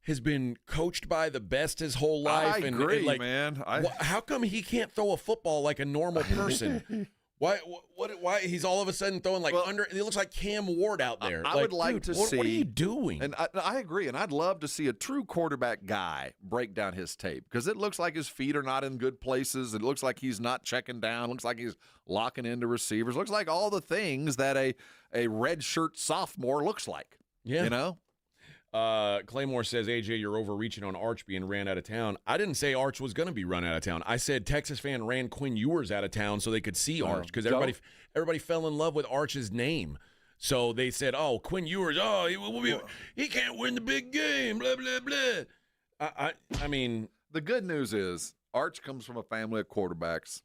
has been coached by the best his whole life. I agree, man. How come he can't throw a football like a normal person? Why he's all of a sudden throwing he looks like Cam Ward out there. I would like to see. What are you doing? And I agree, and I'd love to see a true quarterback guy break down his tape because it looks like his feet are not in good places. It looks like he's not checking down. It looks like he's locking into receivers. It looks like all the things that a redshirt sophomore looks like. Yeah. You know? Claymore says, AJ, you're overreaching on Arch being ran out of town. I didn't say Arch was going to be run out of town. I said Texas fan ran Quinn Ewers out of town so they could see Arch because everybody fell in love with Arch's name. So they said, oh, Quinn Ewers, he can't win the big game, blah, blah, blah. I mean. The good news is Arch comes from a family of quarterbacks.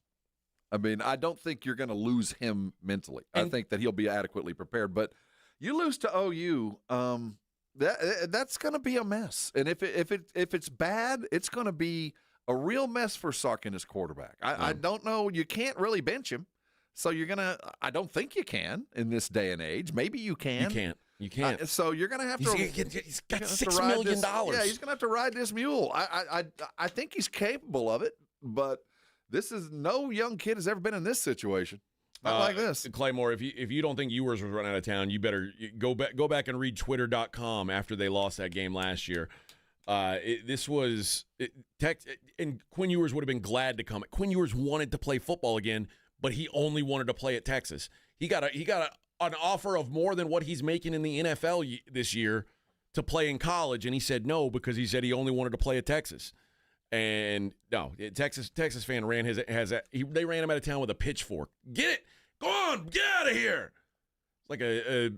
I mean, I don't think you're going to lose him mentally. I think that he'll be adequately prepared. But you lose to OU, that's going to be a mess. And if it's bad, it's going to be a real mess for Sark and his quarterback. I don't know. You can't really bench him. So you're going to – I don't think you can in this day and age. Maybe you can. You can't. So you're going to have to – He's got $6 million. Yeah, he's going to have to ride this mule. I think he's capable of it, but this is – no young kid has ever been in this situation. Not like this. Claymore, if you don't think Ewers was run out of town, you better go back and read Twitter.com after they lost that game last year. And Quinn Ewers would have been glad to come. Quinn Ewers wanted to play football again, but he only wanted to play at Texas. He got an offer of more than what he's making in the NFL this year to play in college, and he said no because he said he only wanted to play at Texas. And no, Texas fan they ran him out of town with a pitchfork. Get it, go on, get out of here! Like a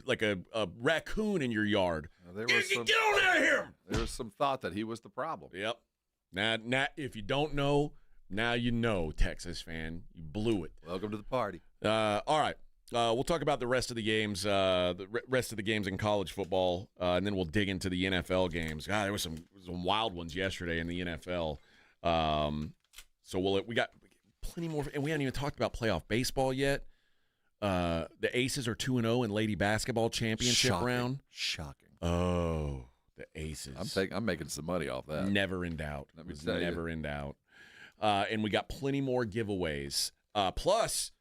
raccoon in your yard. Get on out of here! There was some thought that he was the problem. Yep. Now, if you don't know, now you know, Texas fan, you blew it. Welcome to the party. All right. We'll talk about the rest of the games, in college football, and then we'll dig into the NFL games. God, there was some wild ones yesterday in the NFL. So we got plenty more, and we haven't even talked about playoff baseball yet. The Aces are 2-0 in Lady Basketball Championship round. Shocking. Oh, the Aces. I'm making some money off that. Never in doubt. It was never in doubt. And we got plenty more giveaways. Plus,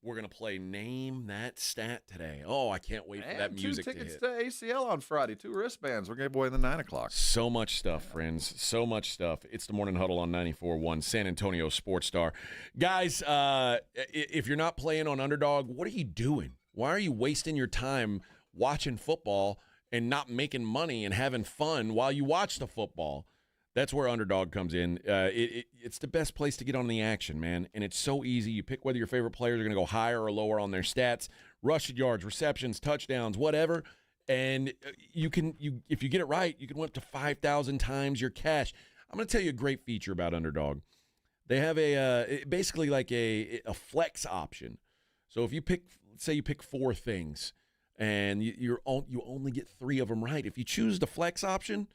we're going to play Name That Stat today. Oh, I can't wait for that music to hit. 2 tickets to ACL on Friday, 2 wristbands. We're going to give away the 9 o'clock. So much stuff, friends. So much stuff. It's the Morning Huddle on 94.1, San Antonio Sports Star. Guys, if you're not playing on Underdog, what are you doing? Why are you wasting your time watching football and not making money and having fun while you watch the football? That's where Underdog comes in. It's the best place to get on the action, man. And it's so easy. You pick whether your favorite players are going to go higher or lower on their stats, rushing yards, receptions, touchdowns, whatever. And if you get it right, you can win up to 5,000 times your cash. I'm going to tell you a great feature about Underdog. They have basically like a flex option. So if you say you pick 4 things, and you only get 3 of them right. If you choose the flex option,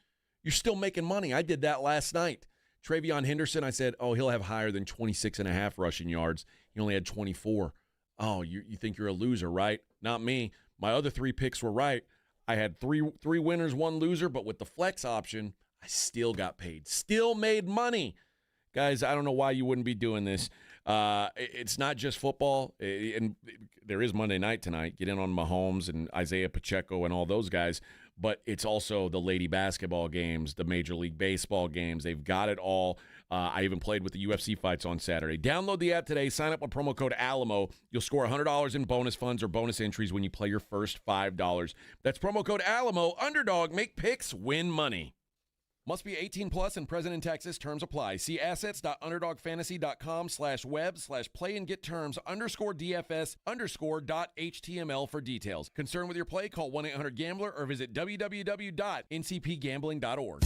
you're still making money. I did that last night. Travion Henderson, I said, he'll have higher than 26.5 rushing yards. He only had 24. Oh, you think you're a loser, right? Not me. My other 3 picks were right. I had three winners, 1 loser, but with the flex option, I still got paid. Still made money. Guys, I don't know why you wouldn't be doing this. It's not just football, and there is Monday night tonight. Get in on Mahomes and Isaiah Pacheco and all those guys. But it's also the lady basketball games, the Major League Baseball games. They've got it all. I even played with the UFC fights on Saturday. Download the app today. Sign up with promo code Alamo. You'll score $100 in bonus funds or bonus entries when you play your first $5. That's promo code Alamo. Underdog. Make picks. Win money. Must be 18 plus and present in Texas. Terms apply. See assets.underdogfantasy.com/web/play and get terms _DFS_.html for details. Concerned with your play? Call 1-800-GAMBLER or visit www.ncpgambling.org.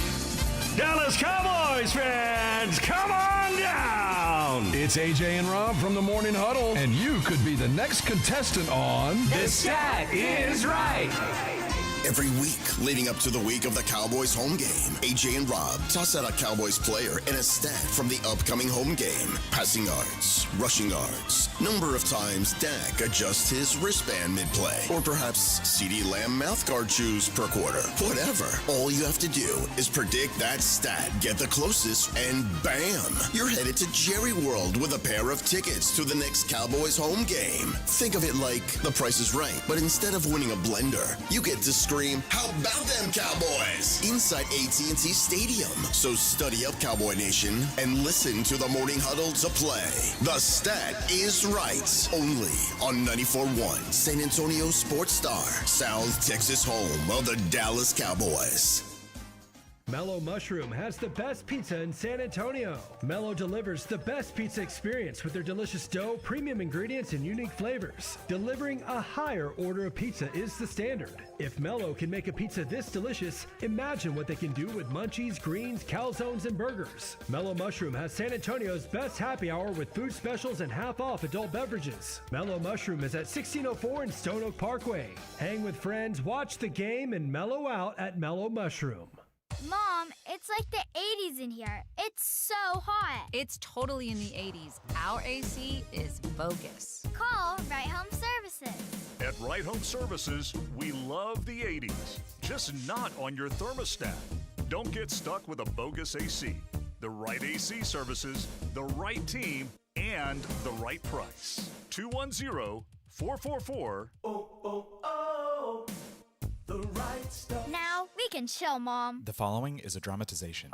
Dallas Cowboys fans, come on down! It's AJ and Rob from the Morning Huddle, and you could be the next contestant on The Stat Is Right. Every week leading up to the week of the Cowboys home game, AJ and Rob toss out a Cowboys player and a stat from the upcoming home game. Passing yards, rushing yards, number of times Dak adjusts his wristband mid-play, or perhaps CeeDee Lamb mouthguard chews per quarter. Whatever. All you have to do is predict that stat, get the closest, and bam! You're headed to Jerry World with a pair of tickets to the next Cowboys home game. Think of it like The Price is Right, but instead of winning a blender, you get to scream, "How about them Cowboys?" inside AT&T Stadium. So study up, Cowboy Nation, and listen to the Morning Huddle to play. The Stat Is Right. Only on 94.1 San Antonio Sports Star, South Texas home of the Dallas Cowboys. Mellow Mushroom has the best pizza in San Antonio. Mellow delivers the best pizza experience with their delicious dough, premium ingredients, and unique flavors. Delivering a higher order of pizza is the standard. If Mellow can make a pizza this delicious, imagine what they can do with munchies, greens, calzones, and burgers. Mellow Mushroom has San Antonio's best happy hour with food specials and half-off adult beverages. Mellow Mushroom is at 1604 in Stone Oak Parkway. Hang with friends, watch the game, and mellow out at Mellow Mushroom. Mom, it's like the 80s in here. It's so hot. It's totally in the 80s. Our AC is bogus. Call Right Home Services. At Right Home Services, we love the 80s, just not on your thermostat. Don't get stuck with a bogus AC. The right AC services, the right team, and the right price. 210-444. The right stuff. Now we can chill, Mom. The following is a dramatization.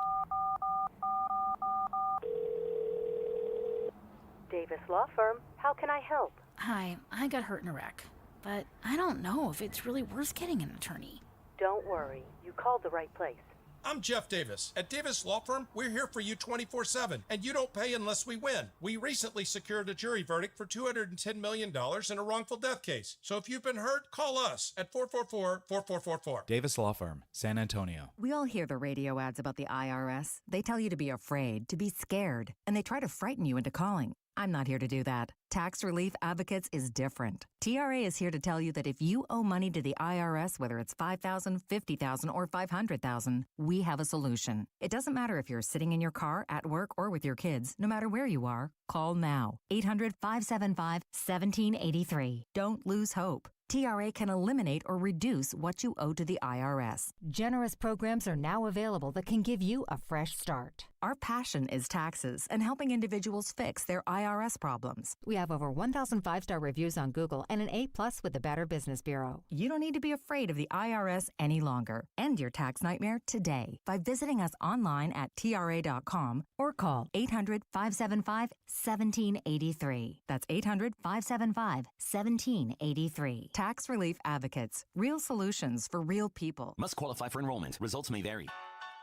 Davis Law Firm, how can I help? Hi, I got hurt in a wreck, but I don't know if it's really worth getting an attorney. Don't worry, you called the right place. I'm Jeff Davis. At Davis Law Firm, we're here for you 24/7, and you don't pay unless we win. We recently secured a jury verdict for $210 million in a wrongful death case. So if you've been hurt, call us at 444-4444. Davis Law Firm, San Antonio. We all hear the radio ads about the IRS. They tell you to be afraid, to be scared, and they try to frighten you into calling. I'm not here to do that. Tax Relief Advocates is different. TRA is here to tell you that if you owe money to the IRS, whether it's $5,000, $50,000, or $500,000, we have a solution. It doesn't matter if you're sitting in your car, at work, or with your kids. No matter where you are, call now. 800-575-1783. Don't lose hope. TRA can eliminate or reduce what you owe to the IRS. Generous programs are now available that can give you a fresh start. Our passion is taxes and helping individuals fix their IRS problems. We have over 1,000 five-star reviews on Google and an A+ with the Better Business Bureau. You don't need to be afraid of the IRS any longer. End your tax nightmare today by visiting us online at TRA.com or call 800-575-1783. That's 800-575-1783. Tax Relief Advocates. Real solutions for real people. Must qualify for enrollment. Results may vary.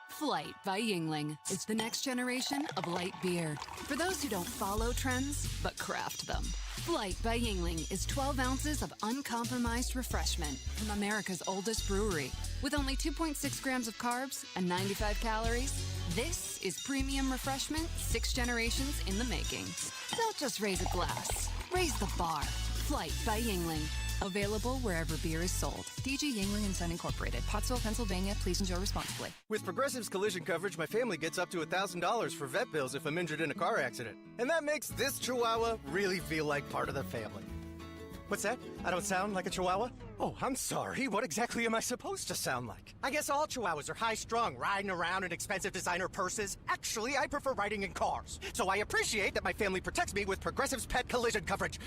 Flight by Yingling is the next generation of light beer. For those who don't follow trends, but craft them. Flight by Yingling is 12 ounces of uncompromised refreshment from America's oldest brewery. With only 2.6 grams of carbs and 95 calories, this is premium refreshment 6 generations in the making. Don't just raise a glass, raise the bar. Flight by Yingling. Available wherever beer is sold. DG Yingling and Son Incorporated, Pottsville, Pennsylvania. Please enjoy responsibly. With Progressive's collision coverage, my family gets up to $1,000 for vet bills if I'm injured in a car accident. And that makes this Chihuahua really feel like part of the family. What's that? I don't sound like a Chihuahua? Oh, I'm sorry. What exactly am I supposed to sound like? I guess all Chihuahuas are high-strung, riding around in expensive designer purses. Actually, I prefer riding in cars. So I appreciate that my family protects me with Progressive's pet collision coverage.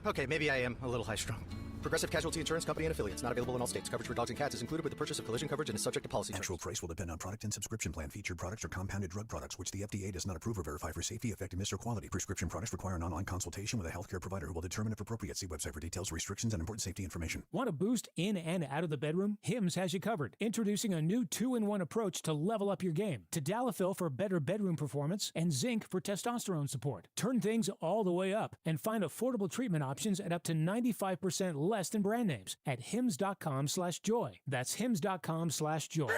Okay, maybe I am a little high-strung. Progressive Casualty Insurance Company and Affiliates. Not available in all states. Coverage for dogs and cats is included with the purchase of collision coverage and is subject to policy. Actual price will depend on product and subscription plan. Featured products are compounded drug products, which the FDA does not approve or verify for safety, effectiveness, or quality. Prescription products require an online consultation with a healthcare provider who will determine if appropriate. See website for details, restrictions, and important safety information. Want a boost in and out of the bedroom? Hims has you covered. Introducing a new 2-in-1 approach to level up your game. Tadalafil for better bedroom performance and zinc for testosterone support. Turn things all the way up and find affordable treatment options at up to 95% less than brand names at hims.com/joy. That's hims.com/joy.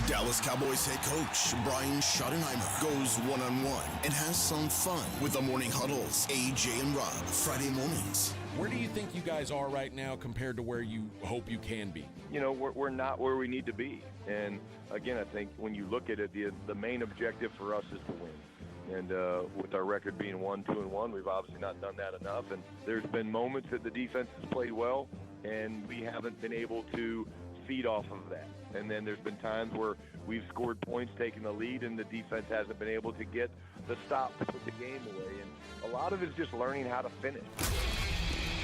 Dallas Cowboys head coach Brian Schottenheimer goes one-on-one and has some fun with the Morning Huddles, AJ and Rob, Friday mornings. Where do you think you guys are right now compared to where you hope you can be? You know, we're not where we need to be. And again, I think when you look at it, the main objective for us is to win. And with our record being 1-2-1, we've obviously not done that enough. And there's been moments that the defense has played well, and we haven't been able to feed off of that. And then there's been times where we've scored points, taken the lead, and the defense hasn't been able to get the stop to put the game away. And a lot of it is just learning how to finish.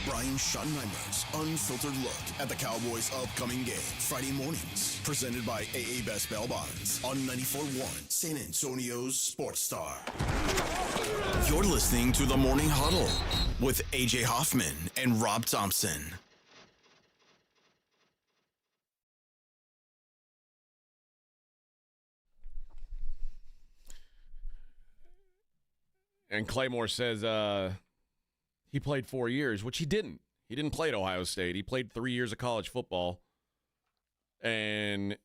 Brian Schottenheimer's unfiltered look at the Cowboys' upcoming game. Friday mornings, presented by AA Best Bail Bonds on 94.1 San Antonio's Sports Star. You're listening to the Morning Huddle with AJ Hoffman and Rob Thompson. And Claymore says he played 4 years, which he didn't. He didn't play at Ohio State. He played 3 years of college football. And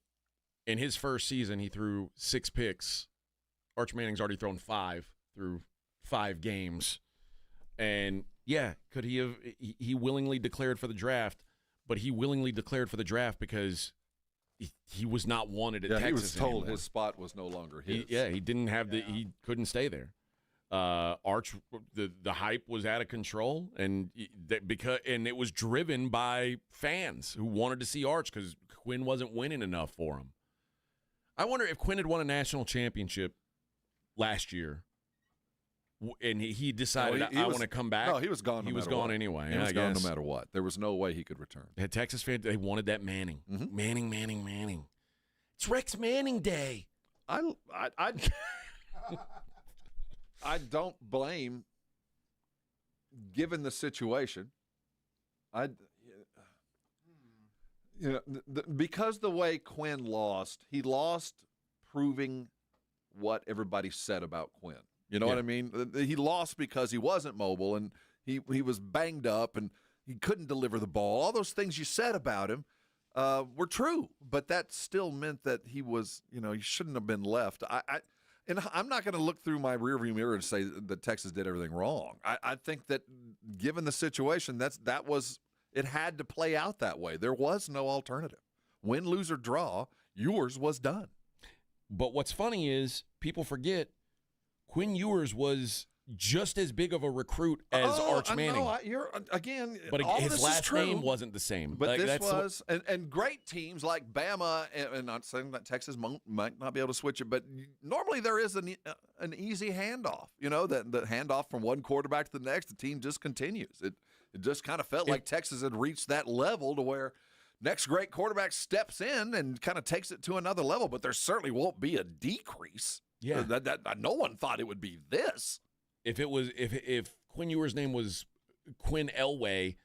in his first season, he threw 6 picks. Arch Manning's already thrown 5 through 5 games. And, yeah, could he have – he willingly declared for the draft, but he willingly declared for the draft because he was not wanted at Texas he was told anymore. his spot was no longer his. He didn't have he couldn't stay there. Arch, the hype was out of control, and it was driven by fans who wanted to see Arch because Quinn wasn't winning enough for him. I wonder if Quinn had won a national championship last year, and he decided I want to come back. No, he was gone. He was gone anyway. He was gone no matter what. There was no way he could return. Had Texas fans, they wanted that Manning. Mm-hmm. Manning. It's Rex Manning Day. I don't blame, given the situation. Because the way Quinn lost, he lost proving what everybody said about Quinn. You know what I mean? He lost because he wasn't mobile and he was banged up and he couldn't deliver the ball. All those things you said about him were true, but that still meant that he was, he shouldn't have been left. And I'm not going to look through my rearview mirror and say that Texas did everything wrong. I think that given the situation, it had to play out that way. There was no alternative. Win, lose, or draw, yours was done. But what's funny is people forget Quinn Ewers was just as big of a recruit as Arch Manning. But his last name wasn't the same. But this was, and great teams like Bama, and not saying that Texas might not be able to switch it, but normally there is an easy handoff. The handoff from one quarterback to the next, the team just continues. It just kind of felt like Texas had reached that level to where next great quarterback steps in and kind of takes it to another level, but there certainly won't be a decrease. Yeah, that no one thought it would be this. If Quinn Ewers' name was Quinn Elway,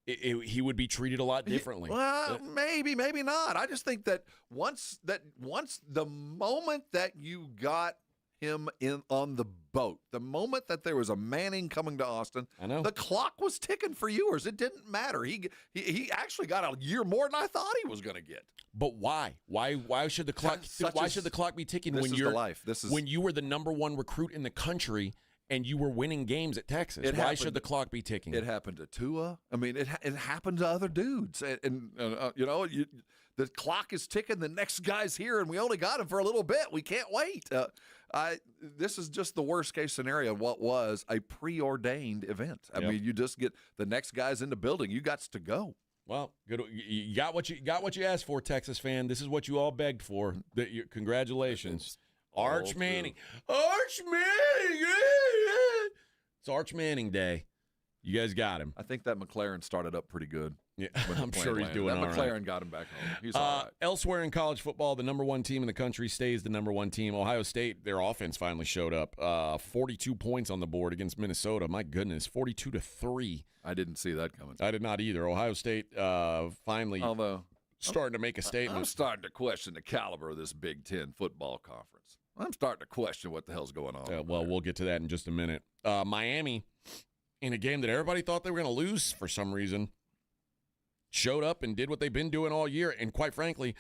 he would be treated a lot differently. Well, maybe not. I just think that once the moment that you got him in on the boat, the moment that there was a Manning coming to Austin, the clock was ticking for Ewers. It didn't matter. He actually got a year more than I thought he was going to get. But why? Why should the clock? Should the clock be ticking when you're when you were the number one recruit in the country? And you were winning games at Texas. Why should the clock be ticking? It happened to Tua. I mean, it happened to other dudes. And the clock is ticking. The next guy's here, and we only got him for a little bit. We can't wait. This is just the worst case scenario of what was a preordained event. I mean, you just get the next guys in the building. You got to go. Well, good. You got what you asked for, Texas fan. This is what you all begged for. Congratulations. Arch Manning. Arch Manning! It's Arch Manning Day. You guys got him. I think that McLaren started up pretty good. Yeah, I'm sure he's doing all right. That McLaren got him back home. He's all right. Elsewhere in college football, the number one team in the country stays the number one team. Ohio State, their offense finally showed up. 42 points on the board against Minnesota. My goodness, 42-3. I didn't see that coming. I did not either. Ohio State finally starting to make a statement. I'm starting to question the caliber of this Big Ten football conference. I'm starting to question what the hell's going on. We'll get to that in just a minute. Miami, in a game that everybody thought they were going to lose for some reason, showed up and did what they've been doing all year. And quite frankly,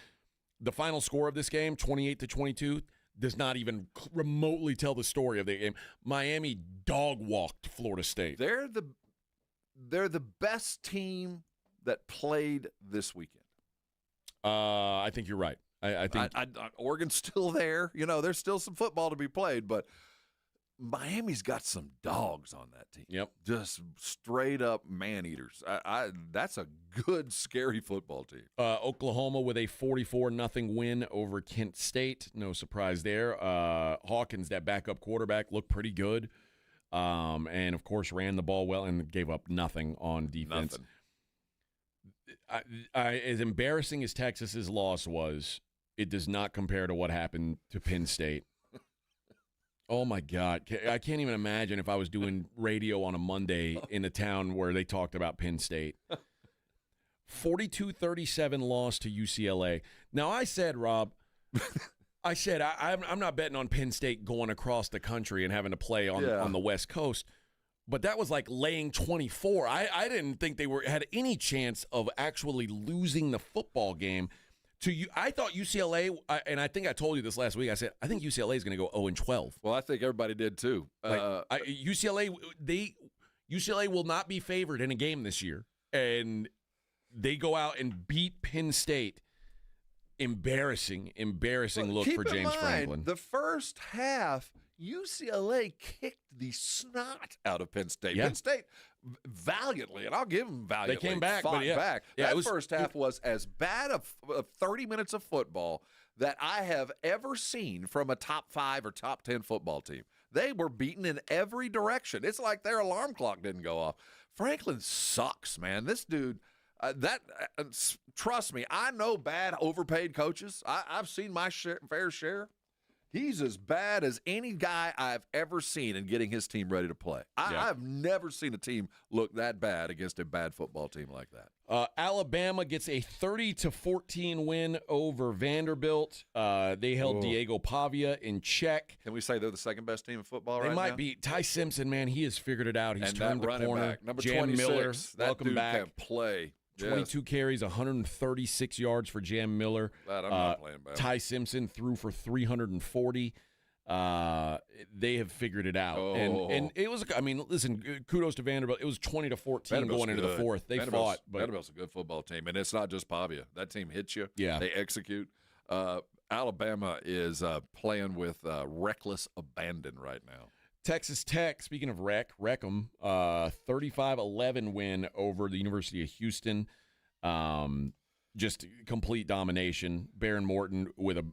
the final score of this game, 28-22, does not even remotely tell the story of the game. Miami dog-walked Florida State. They're the best team that played this weekend. I think you're right. I think Oregon's still there. There's still some football to be played, but Miami's got some dogs on that team. Yep. Just straight up man-eaters. That's a good, scary football team. Oklahoma with a 44-0 win over Kent State. No surprise there. Hawkins, that backup quarterback, looked pretty good. And, of course, ran the ball well and gave up nothing on defense. As embarrassing as Texas's loss was, it does not compare to what happened to Penn State. Oh, my God. I can't even imagine if I was doing radio on a Monday in a town where they talked about Penn State. 42-37 loss to UCLA. Now, I said, Rob, I said I'm not betting on Penn State going across the country and having to play on the West Coast, but that was like laying 24. I didn't think they had any chance of actually losing the football game. I thought UCLA, and I think I told you this last week. I said I think UCLA is going to go 0-12. Well, I think everybody did too. UCLA will not be favored in a game this year, and they go out and beat Penn State. Embarrassing look for James Franklin. The first half, UCLA kicked the snot out of Penn State. Yeah. Penn State valiantly, and I'll give them valiantly, they came back, fought back. Yeah, that first half was as bad of 30 minutes of football that I have ever seen from a top 5 or top 10 football team. They were beaten in every direction. It's like their alarm clock didn't go off. Franklin sucks, man. This dude... trust me, I know bad overpaid coaches. I've seen my fair share. He's as bad as any guy I've ever seen in getting his team ready to play. I've never seen a team look that bad against a bad football team like that. Alabama gets a 30-14 win over Vanderbilt. They held Diego Pavia in check. Can we say they're the second best team in football right now? They might be. Ty Simpson, man, he has figured it out. He's turned the corner. Back, number Jam 26, Miller, that welcome dude back. Can play. 22 carries, 136 yards for Jam Miller. Glad I'm not playing bad. Ty Simpson threw for 340. They have figured it out. And it was, I mean, listen, kudos to Vanderbilt. It was 20-14 going into the fourth. They fought. But Vanderbilt's a good football team, and it's not just Pavia. That team hits you. Yeah. They execute. Alabama is playing with reckless abandon right now. Texas Tech, speaking of wreck 'em, 35-11 win over the University of Houston. Just complete domination. Baron Morton with a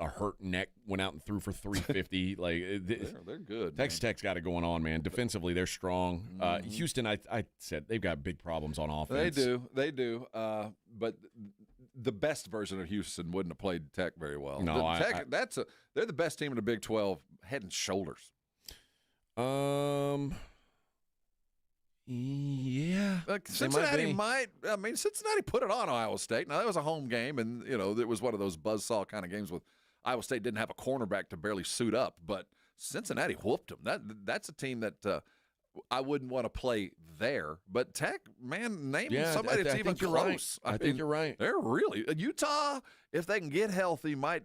hurt neck went out and threw for 350. They're good. Texas Tech's got it going on, man. Defensively, they're strong. Houston, I said they've got big problems on offense. They do. But the best version of Houston wouldn't have played Tech very well. No, they're the best team in the Big 12, head and shoulders. Yeah. Cincinnati Cincinnati put it on Iowa State. Now, that was a home game, and, it was one of those buzzsaw kind of games with Iowa State didn't have a cornerback to barely suit up, but Cincinnati whooped them. That's a team that I wouldn't want to play there. But Tech, man, name somebody that's even close. Right. I think you're right. They're really Utah. If they can get healthy, might.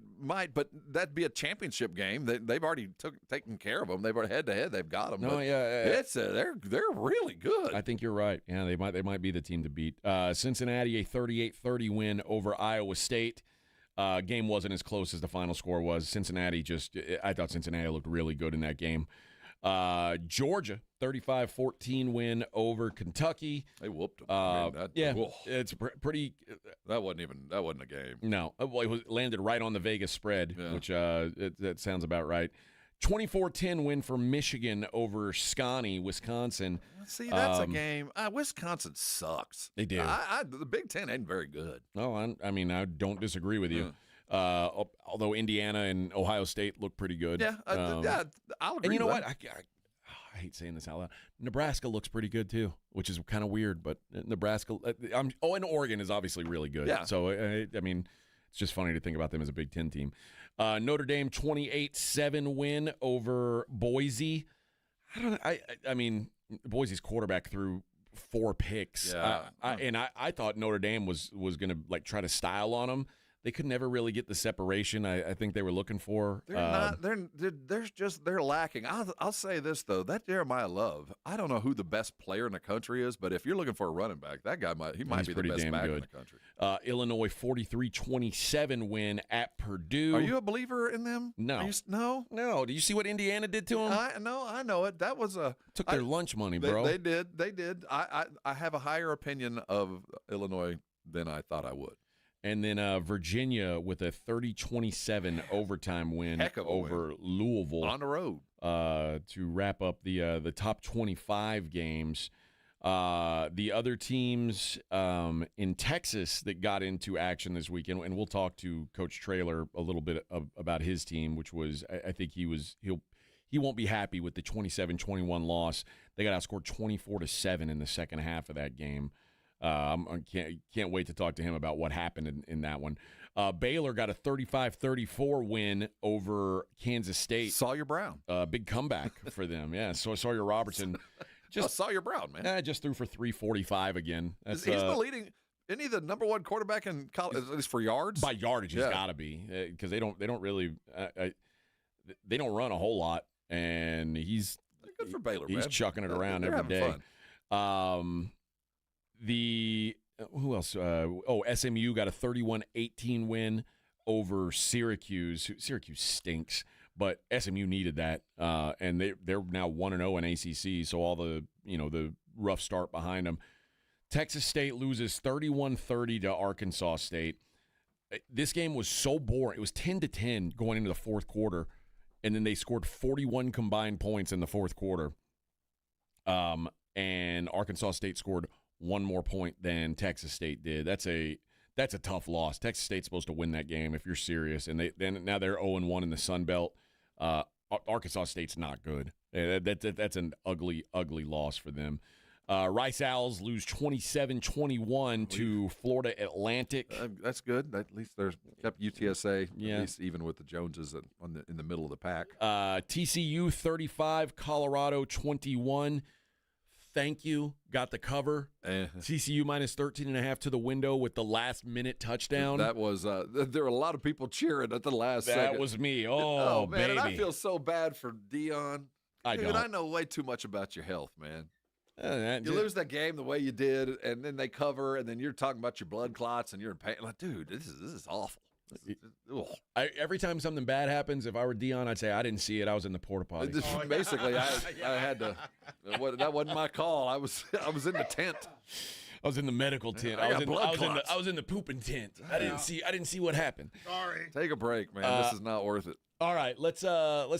But that'd be a championship game. They've already taken care of them. They've already head to head. They've got them. No, they're really good. I think you're right. Yeah, they might be the team to beat. Cincinnati, a 38-30 win over Iowa State. Game wasn't as close as the final score was. I thought Cincinnati looked really good in that game. Georgia, 35-14 win over Kentucky. They whooped them. It's pretty. That wasn't a game. No, it landed right on the Vegas spread, which that sounds about right. 24-10 win for Michigan over Scotty, Wisconsin. See, that's a game. Wisconsin sucks. They do. The Big Ten ain't very good. No, I don't disagree with you. Although Indiana and Ohio State look pretty good. Yeah, I'll agree. And you know what? I hate saying this out loud. Nebraska looks pretty good too, which is kind of weird. But Nebraska, and Oregon is obviously really good. Yeah. So I mean, it's just funny to think about them as a Big Ten team. Notre Dame 28-7 win over Boise. I mean, Boise's quarterback threw 4 picks. Yeah. I thought Notre Dame was going to try to style on them. They could never really get the separation I think they were looking for. They're lacking. I'll say this though, that Jeremiah Love, I don't know who the best player in the country is, but if you're looking for a running back, that guy might be the best back in the country. Illinois 43-27 win at Purdue. Are you a believer in them? No. No. Do you see what Indiana did to them? I know it. That was took their lunch money, bro. They did. I have a higher opinion of Illinois than I thought I would. And then Virginia with a 30-27 overtime win over Louisville on the road to wrap up the top 25 games. The other teams in Texas that got into action this weekend, and we'll talk to Coach Traylor a little bit about his team, which was I think he won't be happy with the 27-21 loss. They got outscored 24-7 in the second half of that game. I can't wait to talk to him about what happened in that one. Baylor got a 35-34 win over Kansas State. Sawyer Brown. Big comeback for them. Yeah, so Sawyer Robertson. Sawyer Brown, man. Just threw for 345 again. He's the leading. Isn't he the number one quarterback in college, at least for yards? By yardage, he's got to be, because they don't really they don't run a whole lot, and he's good for Baylor. He's man. chucking it around They're every day. Fun. Who else? SMU got a 31-18 win over Syracuse. Syracuse stinks, but SMU needed that, and they're now 1-0 in ACC. So all the rough start behind them. Texas State loses 31-30 to Arkansas State. This game was so boring. It was 10-10 going into the fourth quarter, and then they scored 41 combined points in the fourth quarter. And Arkansas State scored one more point than Texas State did. That's a tough loss. Texas State's supposed to win that game if you're serious, and now they're 0-1 in the Sun Belt. Arkansas State's not good. That's an ugly loss for them. Rice Owls lose 27-21 to Florida Atlantic. That's good. At least there's kept UTSA at least even with the Joneses in the middle of the pack. TCU 35, Colorado 21. Thank you. Got the cover. TCU minus 13.5 to the window with the last-minute touchdown. That was there were a lot of people cheering at the last second. That was me. Oh, man, baby. and I feel so bad for Dion. Dude, I know way too much about your health, man. You lose that game the way you did, and then they cover, and then you're talking about your blood clots, and you're in pain. Like, dude, this is awful. Every time something bad happens, if I were Dion, I'd say I didn't see it. I was in the porta potty. Basically, I had to. That wasn't my call. I was in the tent. I was in the medical tent. I was in the pooping tent. I didn't see what happened. Sorry. Take a break, man. This is not worth it. All right, let's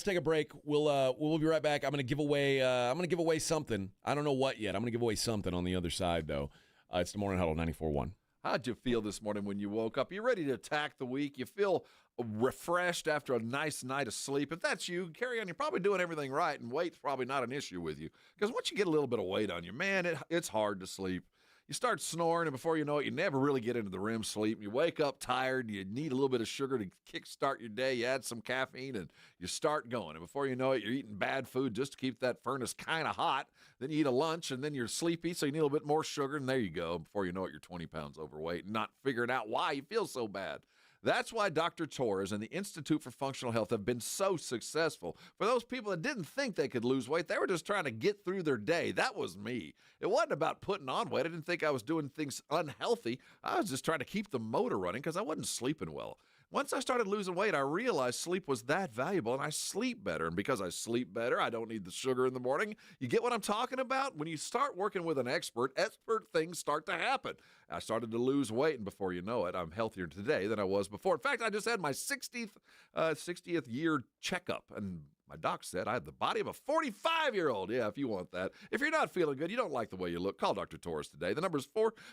take a break. We'll be right back. I'm gonna give away something. I don't know what yet. I'm gonna give away something on the other side though. It's the Morning Huddle 94.1. How'd you feel this morning when you woke up? You ready to attack the week? You feel refreshed after a nice night of sleep? If that's you, carry on. You're probably doing everything right, and weight's probably not an issue with you. Because once you get a little bit of weight on you, man, it's hard to sleep. You start snoring, and before you know it, you never really get into the REM sleep. You wake up tired. You need a little bit of sugar to kickstart your day. You add some caffeine, and you start going. And before you know it, you're eating bad food just to keep that furnace kind of hot. Then you eat a lunch, and then you're sleepy, so you need a little bit more sugar, and there you go. Before you know it, you're 20 pounds overweight and not figuring out why you feel so bad. That's why Dr. Torres and the Institute for Functional Health have been so successful. For those people that didn't think they could lose weight, they were just trying to get through their day. That was me. It wasn't about putting on weight. I didn't think I was doing things unhealthy. I was just trying to keep the motor running because I wasn't sleeping well. Once I started losing weight, I realized sleep was that valuable, and I sleep better. And because I sleep better, I don't need the sugar in the morning. You get what I'm talking about? When you start working with an expert things start to happen. I started to lose weight, and before you know it, I'm healthier today than I was before. In fact, I just had my 60th year checkup, and my doc said I had the body of a 45-year-old. Yeah, if you want that. If you're not feeling good, you don't like the way you look, call Dr. Torres today. The number is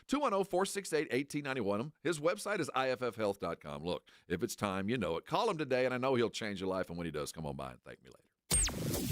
210-468-1891. His website is iffhealth.com. Look, if it's time, you know it. Call him today, and I know he'll change your life, and when he does, come on by and thank me later.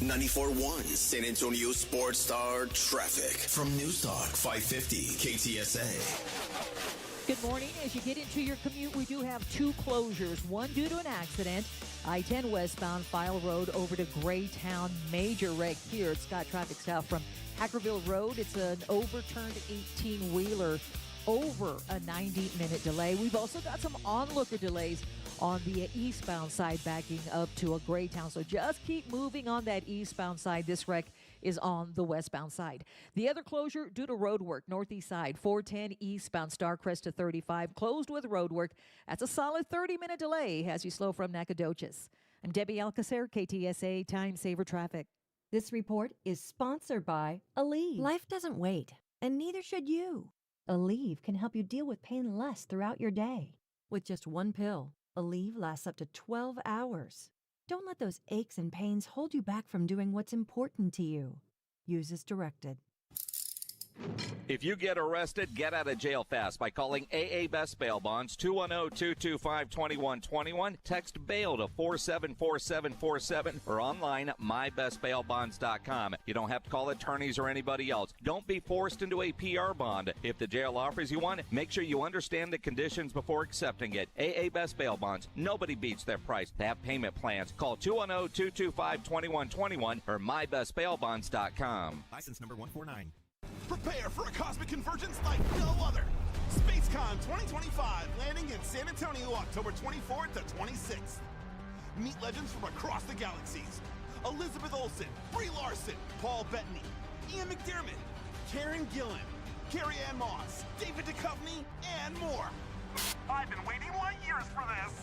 94.1 San Antonio Sports Star Traffic from News Talk 550 KTSA. Good morning. As you get into your commute, we do have two closures. One due to an accident. I-10 westbound File Road over to Graytown. Major wreck here. It's got traffic south from Hackerville Road. It's an overturned 18-wheeler. Over a 90-minute delay. We've also got some onlooker delays on the eastbound side backing up to a Graytown. So just keep moving on that eastbound side. This wreck is on the westbound side. The other closure due to road work, northeast side, 410 eastbound Starcrest to 35, closed with road work. That's a solid 30-minute delay as you slow from Nacogdoches. I'm Debbie Alcacer, KTSA Time Saver Traffic. This report is sponsored by Aleve. Life doesn't wait, and neither should you. Aleve can help you deal with pain less throughout your day. With just one pill, Aleve lasts up to 12 hours. Don't let those aches and pains hold you back from doing what's important to you. Use as directed. If you get arrested, get out of jail fast by calling AA Best Bail Bonds, 210-225-2121. Text bail to 474747 or online at mybestbailbonds.com. You don't have to call attorneys or anybody else. Don't be forced into a PR bond. If the jail offers you one, make sure you understand the conditions before accepting it. AA Best Bail Bonds. Nobody beats their price. They have payment plans. Call 210-225-2121 or mybestbailbonds.com. License number 149. Prepare for a cosmic convergence like no other. SpaceCon 2025, landing in San Antonio October 24th to 26th. Meet legends from across the galaxies. Elizabeth Olsen, Brie Larson, Paul Bettany, Ian McDiarmid, Karen Gillan, Carrie Ann Moss, David Duchovny, and more. I've been waiting years for this.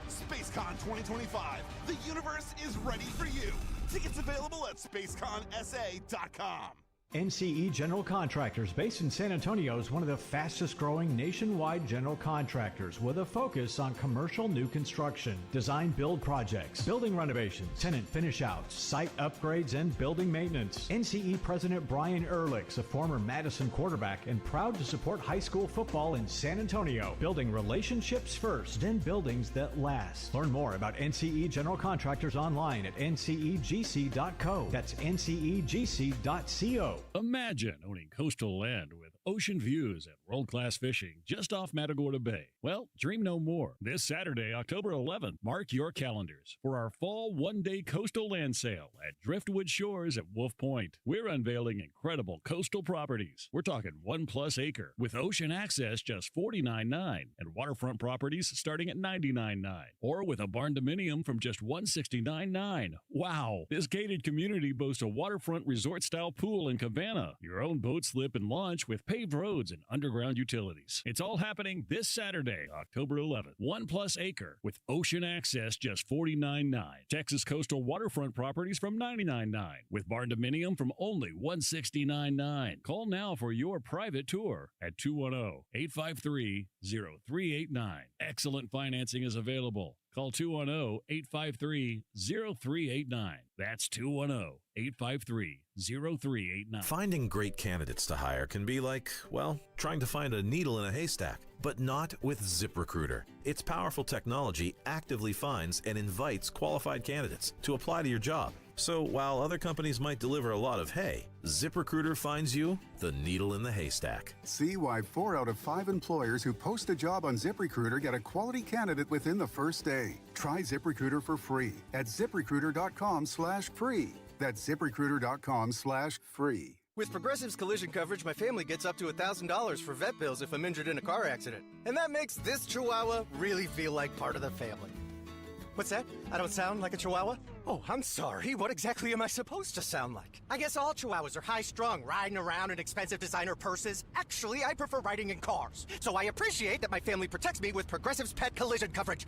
SpaceCon 2025, the universe is ready for you. Tickets available at spaceconsa.com. NCE General Contractors, based in San Antonio, is one of the fastest growing nationwide general contractors with a focus on commercial new construction, design build projects, building renovations, tenant finish outs, site upgrades, and building maintenance. NCE President Brian Ehrlich's a former Madison quarterback and proud to support high school football in San Antonio, building relationships first and buildings that last. Learn more about NCE General Contractors online at ncegc.co. That's ncegc.co. Imagine owning coastal land with ocean views and world-class fishing just off Matagorda Bay. Well, dream no more. This Saturday, October 11th, mark your calendars for our fall one-day coastal land sale at Driftwood Shores at Wolf Point. We're unveiling incredible coastal properties. We're talking 1+ acre with ocean access just $49.9 and waterfront properties starting at $99.9, or with a barn dominium from just $169.9. Wow! This gated community boasts a waterfront resort-style pool and cabana, your own boat slip and launch with paved roads and underground utilities. It's all happening this Saturday, October 11th. 1+ acre with ocean access just $49.9. Texas coastal waterfront properties from $99.9 with barn dominium from only $169.9. Call now for your private tour at 210-853-0389. Excellent financing is available. Call 210-853-0389. That's 210-853-0389. Finding great candidates to hire can be like, well, trying to find a needle in a haystack, but not with ZipRecruiter. Its powerful technology actively finds and invites qualified candidates to apply to your job. So while other companies might deliver a lot of hay, ZipRecruiter finds you the needle in the haystack. See why 4 out of 5 employers who post a job on ZipRecruiter get a quality candidate within the first day. Try ZipRecruiter for free at ZipRecruiter.com/free. That's ZipRecruiter.com/free. With Progressive's collision coverage, my family gets up to $1,000 for vet bills if I'm injured in a car accident. And that makes this chihuahua really feel like part of the family. What's that? I don't sound like a chihuahua? Oh, I'm sorry. What exactly am I supposed to sound like? I guess all chihuahuas are high-strung, riding around in expensive designer purses. Actually, I prefer riding in cars. So I appreciate that my family protects me with Progressive's pet collision coverage.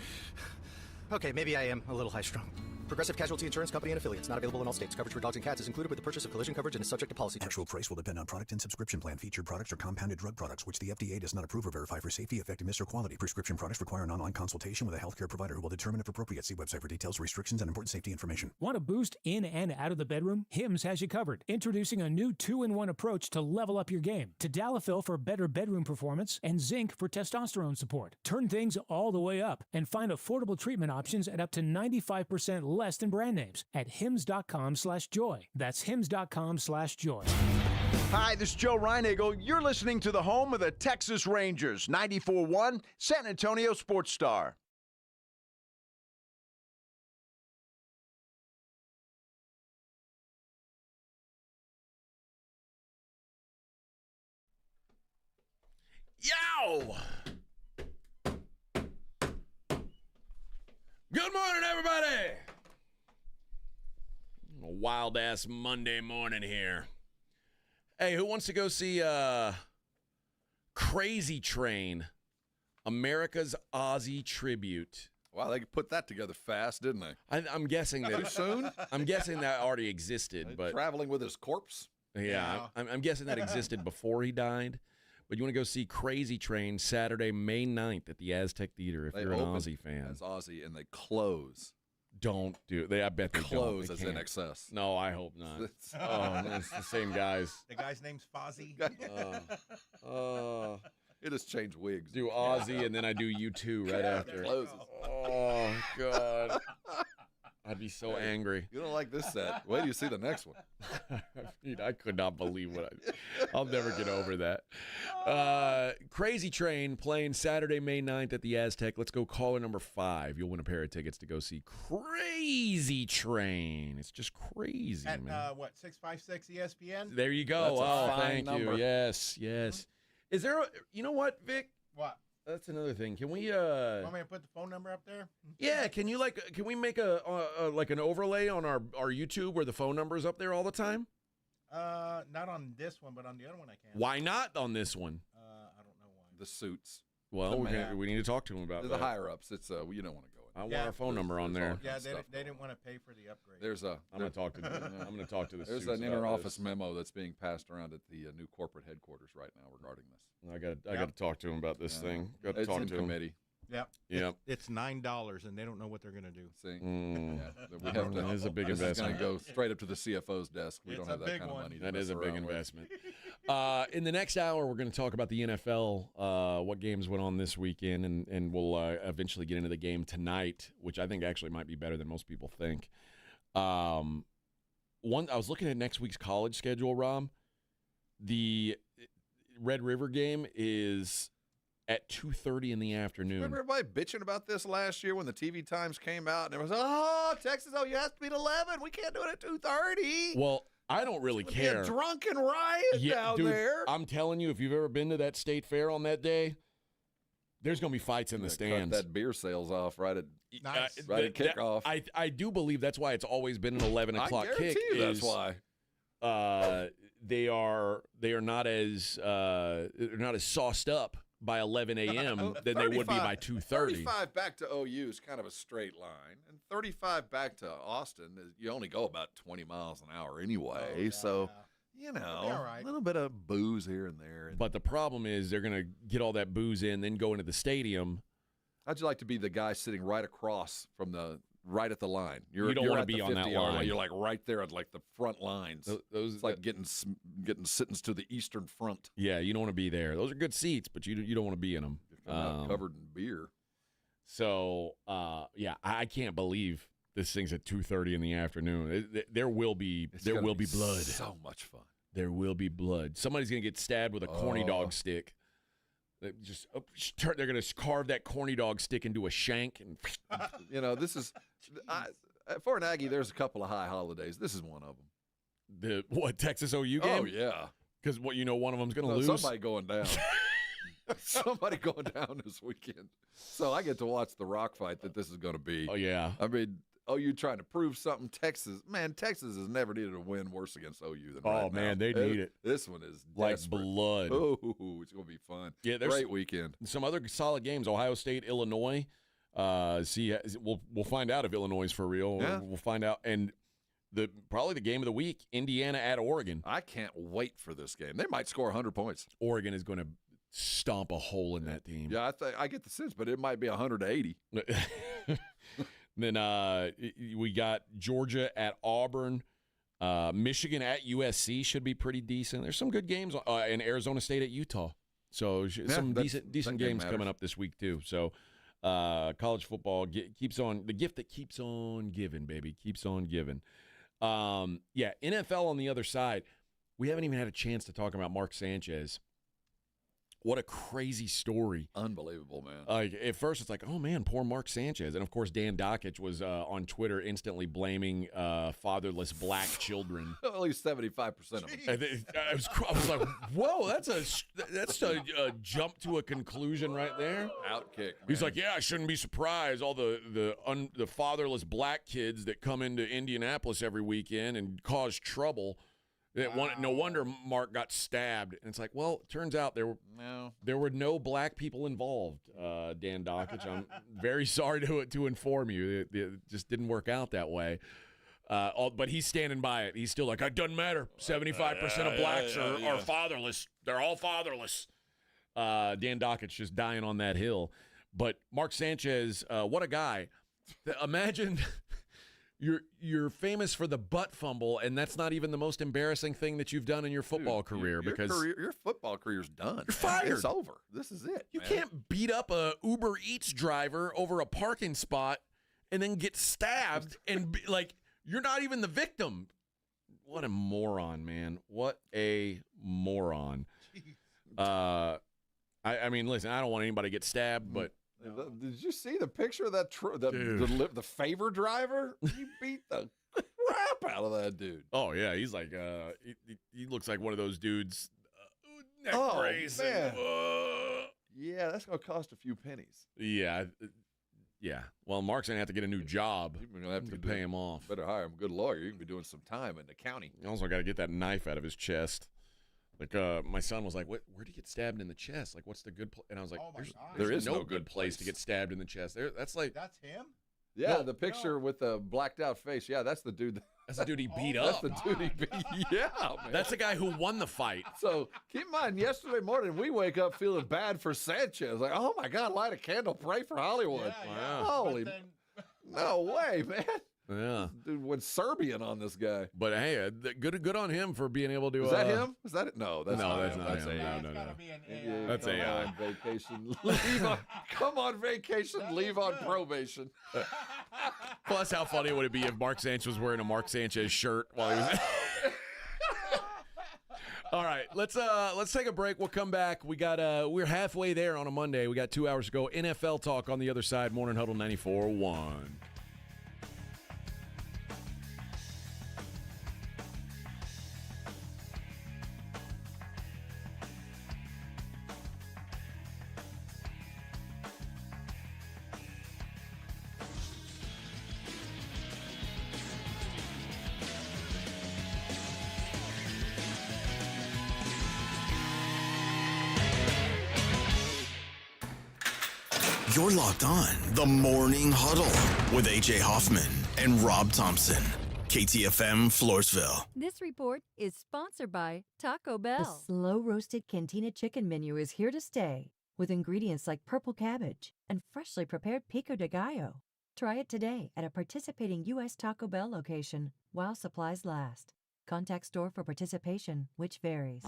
Okay, maybe I am a little high-strung. Progressive Casualty Insurance Company and affiliates. Not available in all states. Coverage for dogs and cats is included with the purchase of collision coverage and is subject to policy terms. Actual price will depend on product and subscription plan. Featured products or compounded drug products, which the FDA does not approve or verify for safety, effectiveness, or quality. Prescription products require an online consultation with a healthcare provider who will determine if appropriate. See website for details, restrictions, and important safety information. Want a boost in and out of the bedroom? Hims has you covered. Introducing a new 2-in-1 approach to level up your game. Tadalafil for better bedroom performance and zinc for testosterone support. Turn things all the way up and find affordable treatment options at up to 95% less than brand names at hims.com/joy. That's hims.com/joy. Hi, this is Joe Reinagle. You're listening to the home of the Texas Rangers, 94.1 San Antonio Sports Star. Yow! Good morning, everybody! A wild-ass Monday morning here. Hey, who wants to go see Crazy Train, America's Ozzy Tribute? Wow, they put that together fast, didn't they? I'm guessing that too soon. I'm guessing that already existed, but traveling with his corpse. Yeah, I'm guessing that existed before he died. But you want to go see Crazy Train Saturday, May 9th at the Aztec Theater if you're an Ozzy fan. As Ozzy, and they close Don't do it. I bet they Close don't. as in excess. No, I hope not. It's the same guys. The guy's name's Fozzie. It has changed wigs. Do Ozzy, and then I do U2 right after. Closes. Oh, God. I'd be so angry. You don't like this set. Wait till you see the next one. I could not believe I'll never get over that. Crazy Train playing Saturday, May 9th at the Aztec. Let's go caller number 5. You'll win a pair of tickets to go see Crazy Train. It's just crazy, At, man. 656 ESPN? There you go. That's a fine thank number. you. Yes. Is there you know what, Vic? What? That's another thing. Can we Want me to put the phone number up there? Yeah, can we make a like an overlay on our YouTube where the phone number is up there all the time? Not on this one, but on the other one I can. Why not on this one? I don't know why. The suits. Well, we need to talk to him about the that. higher ups. It's you don't want to go in. I want our phone number on there. Yeah, they didn't want to pay for the upgrade. I'm going to talk to the There's suits an about inter-office this. memo that's being passed around at the new corporate headquarters right now regarding this. I got to talk to him about this thing. Got to It's talk in to him. committee. Yep. Yep. It's $9, and they don't know what they're going to do. See, we have to. That is a big this investment. is going to go straight up to the CFO's desk. We don't have that kind of money. That is a big investment. In the next hour, we're going to talk about the NFL, what games went on this weekend, and we'll eventually get into the game tonight, which I think actually might be better than most people think. I was looking at next week's college schedule, Rob. The Red River game is at 2:30 in the afternoon. Remember everybody bitching about this last year when the TV times came out, and it was, Texas, you have to be at 11. We can't do it at 2:30. Well, I don't really care. A drunken riot down dude, there. I'm telling you, if you've ever been to that state fair on that day, there's going to be fights in the stands. Cut that beer sales off right at kickoff. I do believe that's why it's always been an 11 o'clock I guarantee kick. you that's why. They are not as sauced up by 11 a.m. than they would be by 2:30. 35 back to OU is kind of a straight line, and 35 back to Austin, you only go about 20 miles an hour anyway. A little bit of booze here and there. But the problem is they're going to get all that booze in, then go into the stadium. How'd you like to be the guy sitting right across from right at the line? You don't want to be on that line. You're like right there at like the front lines. It's like getting sentenced to the Eastern Front. Yeah, you don't want to be there. Those are good seats, but you don't want to be in them. Covered in beer. So, I can't believe this thing's at 2:30 in the afternoon. There will be blood. So much fun. There will be blood. Somebody's going to get stabbed with a corny dog stick. They're going to carve that corny dog stick into a shank. And this is for an Aggie. There's a couple of high holidays. This is one of them. The Texas OU game? Oh yeah. Because one of them's going to lose. Somebody going down. Somebody going down this weekend. So I get to watch the rock fight that this is going to be. Oh yeah. I mean, OU trying to prove something. Texas has never needed a win worse against OU than right now. Oh man, they need it. This one is like desperate. blood. Oh, it's going to be fun. Yeah, there's great weekend. Some other solid games. Ohio State, Illinois. We'll find out if Illinois is for real. Yeah. We'll find out. And probably the game of the week, Indiana at Oregon. I can't wait for this game. They might score 100 points. Oregon is going to stomp a hole in that team. Yeah, I get the sense, but it might be 180. Then we got Georgia at Auburn. Michigan at USC should be pretty decent. There's some good games, and Arizona State at Utah. So some decent games coming up this week too. So college football keeps on, the gift that keeps on giving, baby, keeps on giving. NFL on the other side. We haven't even had a chance to talk about Mark Sanchez. What a crazy story. Unbelievable, man. At first, it's like, oh, man, poor Mark Sanchez. And, of course, Dan Dockich was on Twitter instantly blaming fatherless black children. At least 75% of them. I was like, whoa, that's a jump to a conclusion right there. Outkick, man. He's like, yeah, I shouldn't be surprised. All the fatherless black kids that come into Indianapolis every weekend and cause trouble. No wonder Mark got stabbed. And it's like, well, it turns out there were no black people involved, Dan Dockich. I'm very sorry to inform you. It just didn't work out that way. But he's standing by it. He's still like, it doesn't matter. 75% of blacks are fatherless. They're all fatherless. Dan Dockich just dying on that hill. But Mark Sanchez, what a guy. Imagine you're famous for the butt fumble, and that's not even the most embarrassing thing that you've done in your football career because your football career's done. You're fired. It's over. This is it. You man. can't beat up a Uber Eats driver over a parking spot and then get stabbed and be, like you're not even the victim. What a moron, man! What a moron. I mean, listen, I don't want anybody to get stabbed, but. Did you see the picture of that the favor driver? He beat the crap out of that dude. Oh yeah, he's like he looks like one of those dudes. Neck brace. Man. Yeah, that's gonna cost a few pennies. Yeah. Well, Mark's gonna have to get a new job. You're gonna have to pay him off. Better hire him a good lawyer. You can be doing some time in the county. You also got to get that knife out of his chest. Like my son was like, "Where'd he get stabbed in the chest? Like, what's the good place?" And I was like, "There is no good place to get stabbed in the chest. That's him." Yeah, the picture with the blacked out face. Yeah, that's the dude. That's the dude he beat up. That's the dude he beat. Yeah, man. That's the guy who won the fight. So keep in mind, yesterday morning we wake up feeling bad for Sanchez. Like, oh my God, light a candle, pray for Hollywood. Yeah. Holy, no way, man. Yeah, dude went Serbian on this guy. But hey, good on him for being able to. Is that him? Is that it? No, that's not him. That's him. No. That's come AI. on vacation. Come on vacation. Leave on probation. Plus, how funny would it be if Mark Sanchez was wearing a Mark Sanchez shirt while he was? All right, let's take a break. We'll come back. We're halfway there on a Monday. We got 2 hours to go. NFL talk on the other side. Morning Huddle 94.1. You're locked on the Morning Huddle with AJ Hoffman and Rob Thompson. KTFM Floresville. This report is sponsored by Taco Bell. The slow-roasted Cantina chicken menu is here to stay with ingredients like purple cabbage and freshly prepared pico de gallo. Try it today at a participating U.S. Taco Bell location while supplies last. Contact store for participation, which varies.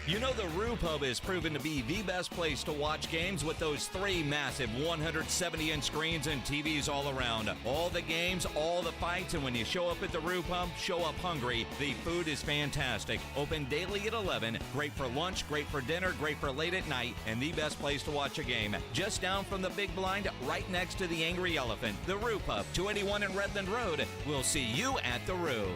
You know the Roo Pub is proven to be the best place to watch games with those 3 massive 170-inch screens and TVs all around. All the games, all the fights, and when you show up at the Roo Pub, show up hungry. The food is fantastic. Open daily at 11. Great for lunch, great for dinner, great for late at night, and the best place to watch a game. Just down from the big blind, right next to the Angry Elephant. The Roo Pub, 281 in Redland Road. We'll see you at the Roo.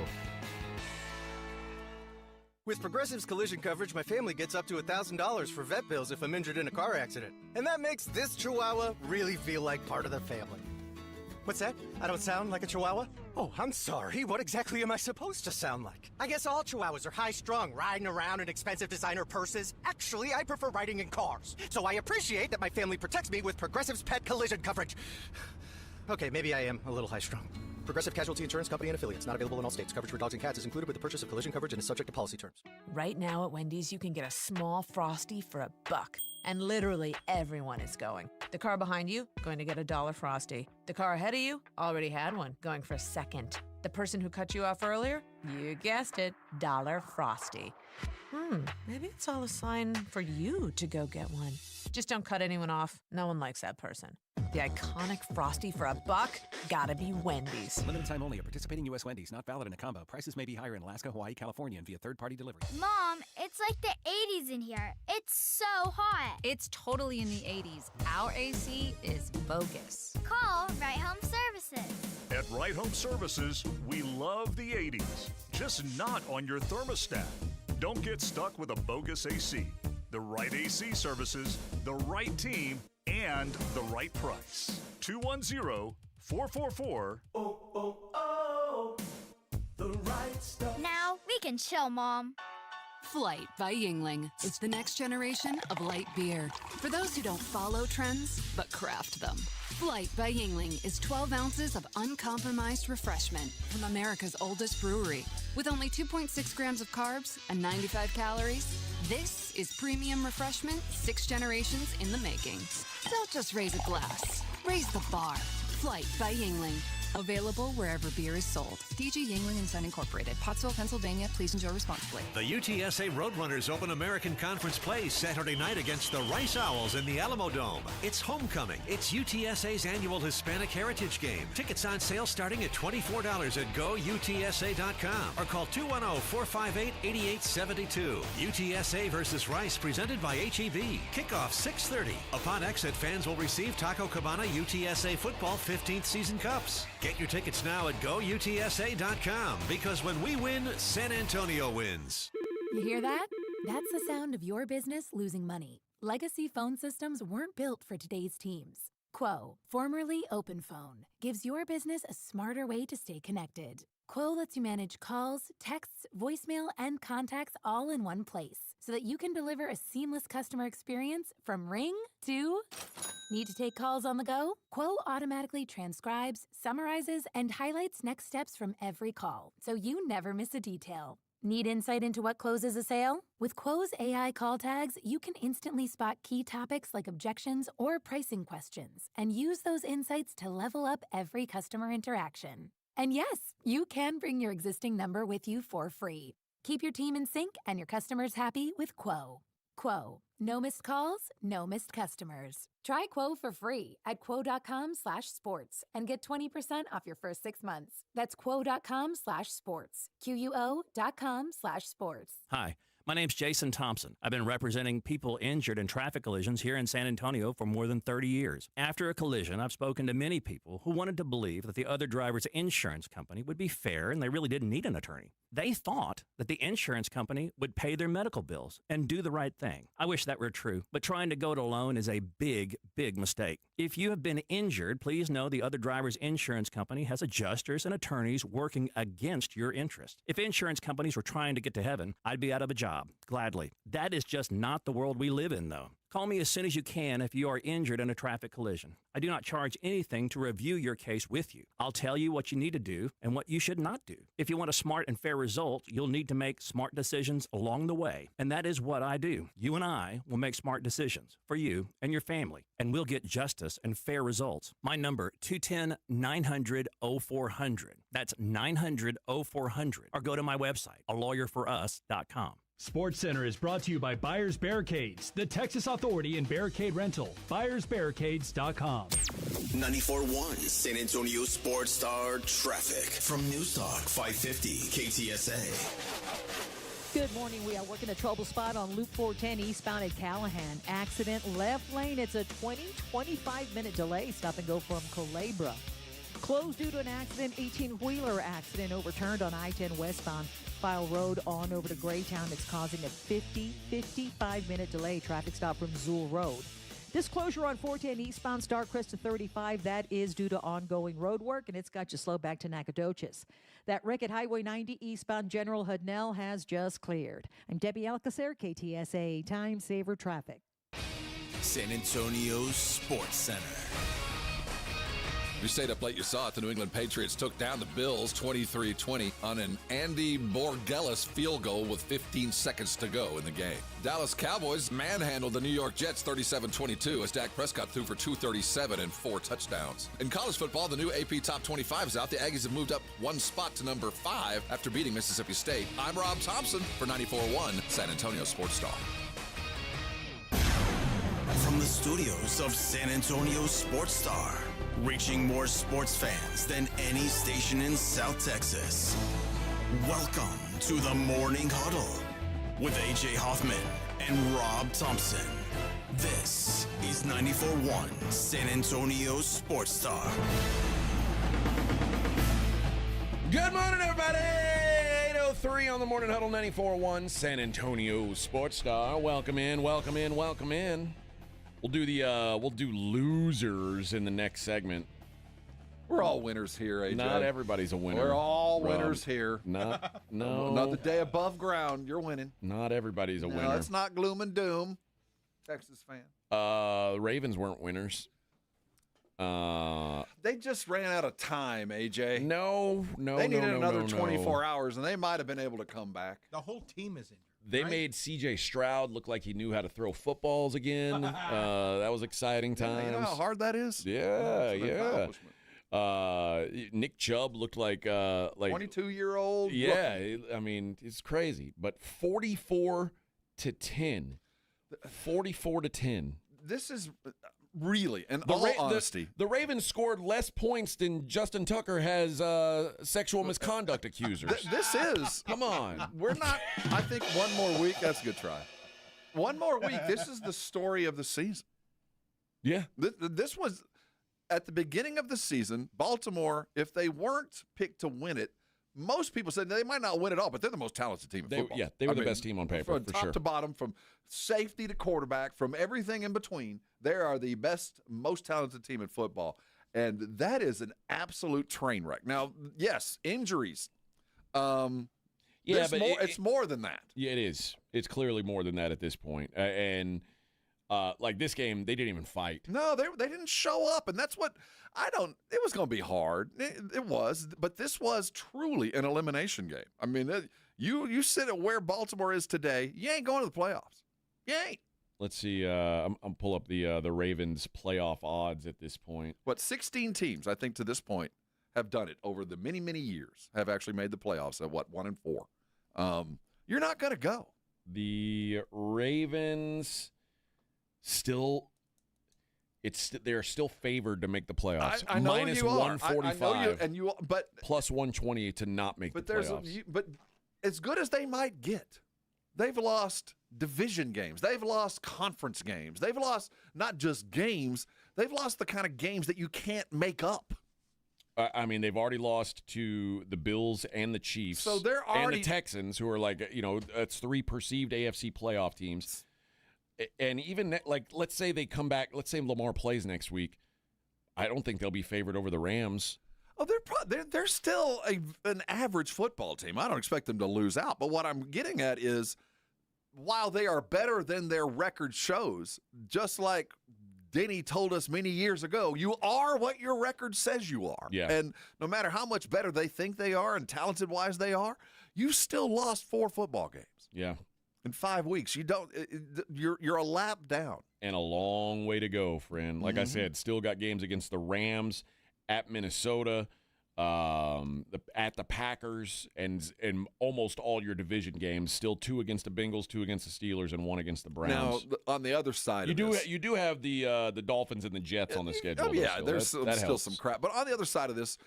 With Progressive's collision coverage, my family gets up to $1,000 for vet bills if I'm injured in a car accident. And that makes this chihuahua really feel like part of the family. What's that? I don't sound like a chihuahua? Oh, I'm sorry. What exactly am I supposed to sound like? I guess all chihuahuas are high-strung, riding around in expensive designer purses. Actually, I prefer riding in cars. So I appreciate that my family protects me with Progressive's pet collision coverage. Okay, maybe I am a little high-strung. Progressive Casualty Insurance Company and affiliates. Not available in all states. Coverage for dogs and cats is included with the purchase of collision coverage and is subject to policy terms. Right now at Wendy's, you can get a small Frosty for $1. And literally everyone is going. The car behind you, going to get $1 Frosty. The car ahead of you, already had one, going for a second. The person who cut you off earlier, you guessed it, $1 Frosty. Maybe it's all a sign for you to go get one. Just don't cut anyone off. No one likes that person. The iconic Frosty for $1, gotta be Wendy's. Limited time only at participating U.S. Wendy's. Not valid in a combo. Prices may be higher in Alaska, Hawaii, California, and via third-party delivery. Mom, it's like the 80s in here. It's so hot. It's totally in the 80s. Our AC is bogus. Call Right Home Services. At Right Home Services, we love the 80s, just not on your thermostat. Don't get stuck with a bogus AC. The right AC services, the right team, and the right price. 210-444. The right stuff. Now we can chill, Mom. Flight by Yingling. It's the next generation of light beer. For those who don't follow trends, but craft them. Flight by Yingling is 12 ounces of uncompromised refreshment from America's oldest brewery. With only 2.6 grams of carbs and 95 calories, this is premium refreshment 6 generations in the making. Don't just raise a glass. Raise the bar. Flight by Yingling. Available wherever beer is sold. DG Yingling and Son Incorporated, Pottsville, Pennsylvania. Please enjoy responsibly. The UTSA Roadrunners open American Conference play Saturday night against the Rice Owls in the Alamo Dome. It's homecoming. It's UTSA's annual Hispanic Heritage Game. Tickets on sale starting at $24 at GoUTSA.com or call 210-458-8872. UTSA versus Rice presented by HEB. Kickoff 6:30. Upon exit, fans will receive Taco Cabana UTSA Football 15th Season Cups. Get your tickets now at GoUTSA.com because when we win, San Antonio wins. You hear that? That's the sound of your business losing money. Legacy phone systems weren't built for today's teams. Quo, formerly OpenPhone, gives your business a smarter way to stay connected. Quo lets you manage calls, texts, voicemail, and contacts all in one place so that you can deliver a seamless customer experience from ring to... Need to take calls on the go? Quo automatically transcribes, summarizes, and highlights next steps from every call, so you never miss a detail. Need insight into what closes a sale? With Quo's AI call tags, you can instantly spot key topics like objections or pricing questions, and use those insights to level up every customer interaction. And yes, you can bring your existing number with you for free. Keep your team in sync and your customers happy with Quo. Quo. No missed calls, no missed customers. Try Quo for free at quo.com/sports and get 20% off your first 6 months. That's quo.com/sports. QUO.com/sports. Hi, my name's Jason Thompson. I've been representing people injured in traffic collisions here in San Antonio for more than 30 years. After a collision, I've spoken to many people who wanted to believe that the other driver's insurance company would be fair and they really didn't need an attorney. They thought that the insurance company would pay their medical bills and do the right thing. I wish that were true, but trying to go it alone is a big, big mistake. If you have been injured, please know the other driver's insurance company has adjusters and attorneys working against your interest. If insurance companies were trying to get to heaven, I'd be out of a job, gladly. That is just not the world we live in, though. Call me as soon as you can if you are injured in a traffic collision. I do not charge anything to review your case with you. I'll tell you what you need to do and what you should not do. If you want a smart and fair result, you'll need to make smart decisions along the way. And that is what I do. You and I will make smart decisions for you and your family, and we'll get justice and fair results. My number, 210-900-0400. That's 900-0400. Or go to my website, alawyerforus.com. SportsCenter is brought to you by Buyers Barricades, the Texas Authority in Barricade Rental. BuyersBarricades.com. 94.1 San Antonio Sports Star traffic from News Talk 550 KTSA. Good morning. We are working a trouble spot on Loop 410 eastbound at Callahan. Accident left lane. It's a 25 minute delay. Stop and go from Culebra. Closed due to an accident. 18-wheeler accident overturned on I-10 westbound File Road on over to Graytown. It's causing a 55 minute delay. Traffic stop from Zool Road. This closure on 410 eastbound Starcrest to 35, that is due to ongoing road work, and it's got you slow back to Nacogdoches. That wreck at Highway 90 eastbound General Hudnell has just cleared. I'm Debbie Alcacer, KTSA Time Saver Traffic. San Antonio Sports Center. You stayed up late, you saw it. The New England Patriots took down the Bills 23-20 on an Andy Borgelis field goal with 15 seconds to go in the game. Dallas Cowboys manhandled the New York Jets 37-22 as Dak Prescott threw for 237 and 4 touchdowns. In college football, the new AP Top 25 is out. The Aggies have moved up one spot to number 5 after beating Mississippi State. I'm Rob Thompson for 94.1 San Antonio Sports Star. From the studios of San Antonio Sports Star, reaching more sports fans than any station in South Texas. Welcome to the Morning Huddle with AJ Hoffman and Rob Thompson. This is 94.1 San Antonio Sports Star. Good morning, everybody. 8:03 on the Morning Huddle, 94.1 San Antonio Sports Star. Welcome in, welcome in, welcome in. We'll do losers in the next segment. We're all winners here, AJ. Not everybody's a winner. We're all winners here. No. Another day above ground. You're winning. Not everybody's a winner. No, it's not gloom and doom. Texas fan. The Ravens weren't winners. They just ran out of time, AJ. No. They needed another 24 hours, and they might have been able to come back. The whole team is injured. They made C.J. Stroud look like he knew how to throw footballs again. That was exciting times. You know how hard that is? Yeah. Nick Chubb looked like 22-year-old. Yeah, I mean, it's crazy. But 44-10. 44-10. This is really, in The all honesty. the Ravens scored less points than Justin Tucker has sexual misconduct accusers. This is. Come on. We're not. I think one more week. That's a good try. One more week. This is the story of the season. Yeah. This was at the beginning of the season. Baltimore, if they weren't picked to win it, most people said they might not win it all, but they're the most talented team in football. Yeah, they were the best team on paper, from for top sure. to bottom, from safety to quarterback, from everything in between. They are the best, most talented team in football, and that is an absolute train wreck. Now, yes, injuries. Yeah, but it's more than that. Yeah, it is. It's clearly more than that at this point. And like this game, they didn't even fight. No, they didn't show up, and that's what it was going to be hard. It was, but this was truly an elimination game. I mean, you sit at where Baltimore is today, you ain't going to the playoffs. You ain't. Let's see. I'm pull up the Ravens playoff odds at this point. 16 teams, I think, to this point have done it over the many, many years, have actually made the playoffs at 1-4. You're not going to go. The Ravens still. They're still favored to make the playoffs. I know minus you are. 145. I know you, but plus 128 to not make the playoffs. But as good as they might get, they've lost division games. They've lost conference games. They've lost not just games. They've lost the kind of games that you can't make up. I mean, they've already lost to the Bills and the Chiefs, so they're already, and the Texans, who are it's three perceived AFC playoff teams. And even let's say they come back. Let's say Lamar plays next week. I don't think they'll be favored over the Rams. Oh, they're still an average football team. I don't expect them to lose out. But what I'm getting at is, while they are better than their record shows, just like Denny told us many years ago, you are what your record says you are. Yeah. And no matter how much better they think they are and talented-wise they are, you still lost 4 football games. Yeah. In 5 weeks, you're a lap down. And a long way to go, friend. Like I said, still got games against the Rams, at Minnesota, at the Packers, and almost all your division games. Still 2 against the Bengals, 2 against the Steelers, and 1 against the Browns. Now, on the other side you do have the Dolphins and the Jets on the schedule. Oh, yeah, there's that still helps. some crap. But on the other side of this,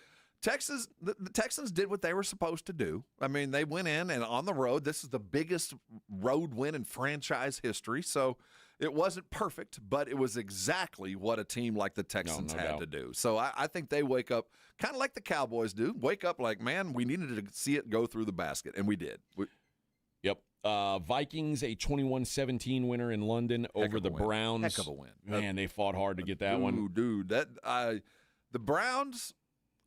the Texans did what they were supposed to do. I mean, they went in and on the road. This is the biggest road win in franchise history. So it wasn't perfect, but it was exactly what a team like the Texans had to do. So I think they wake up kind of like the Cowboys do. Wake up like, man, we needed to see it go through the basket, and we did. Yep. Vikings, a 21-17 winner in London over the Browns. Heck of a win. Man, they fought hard to get that one. Dude, the Browns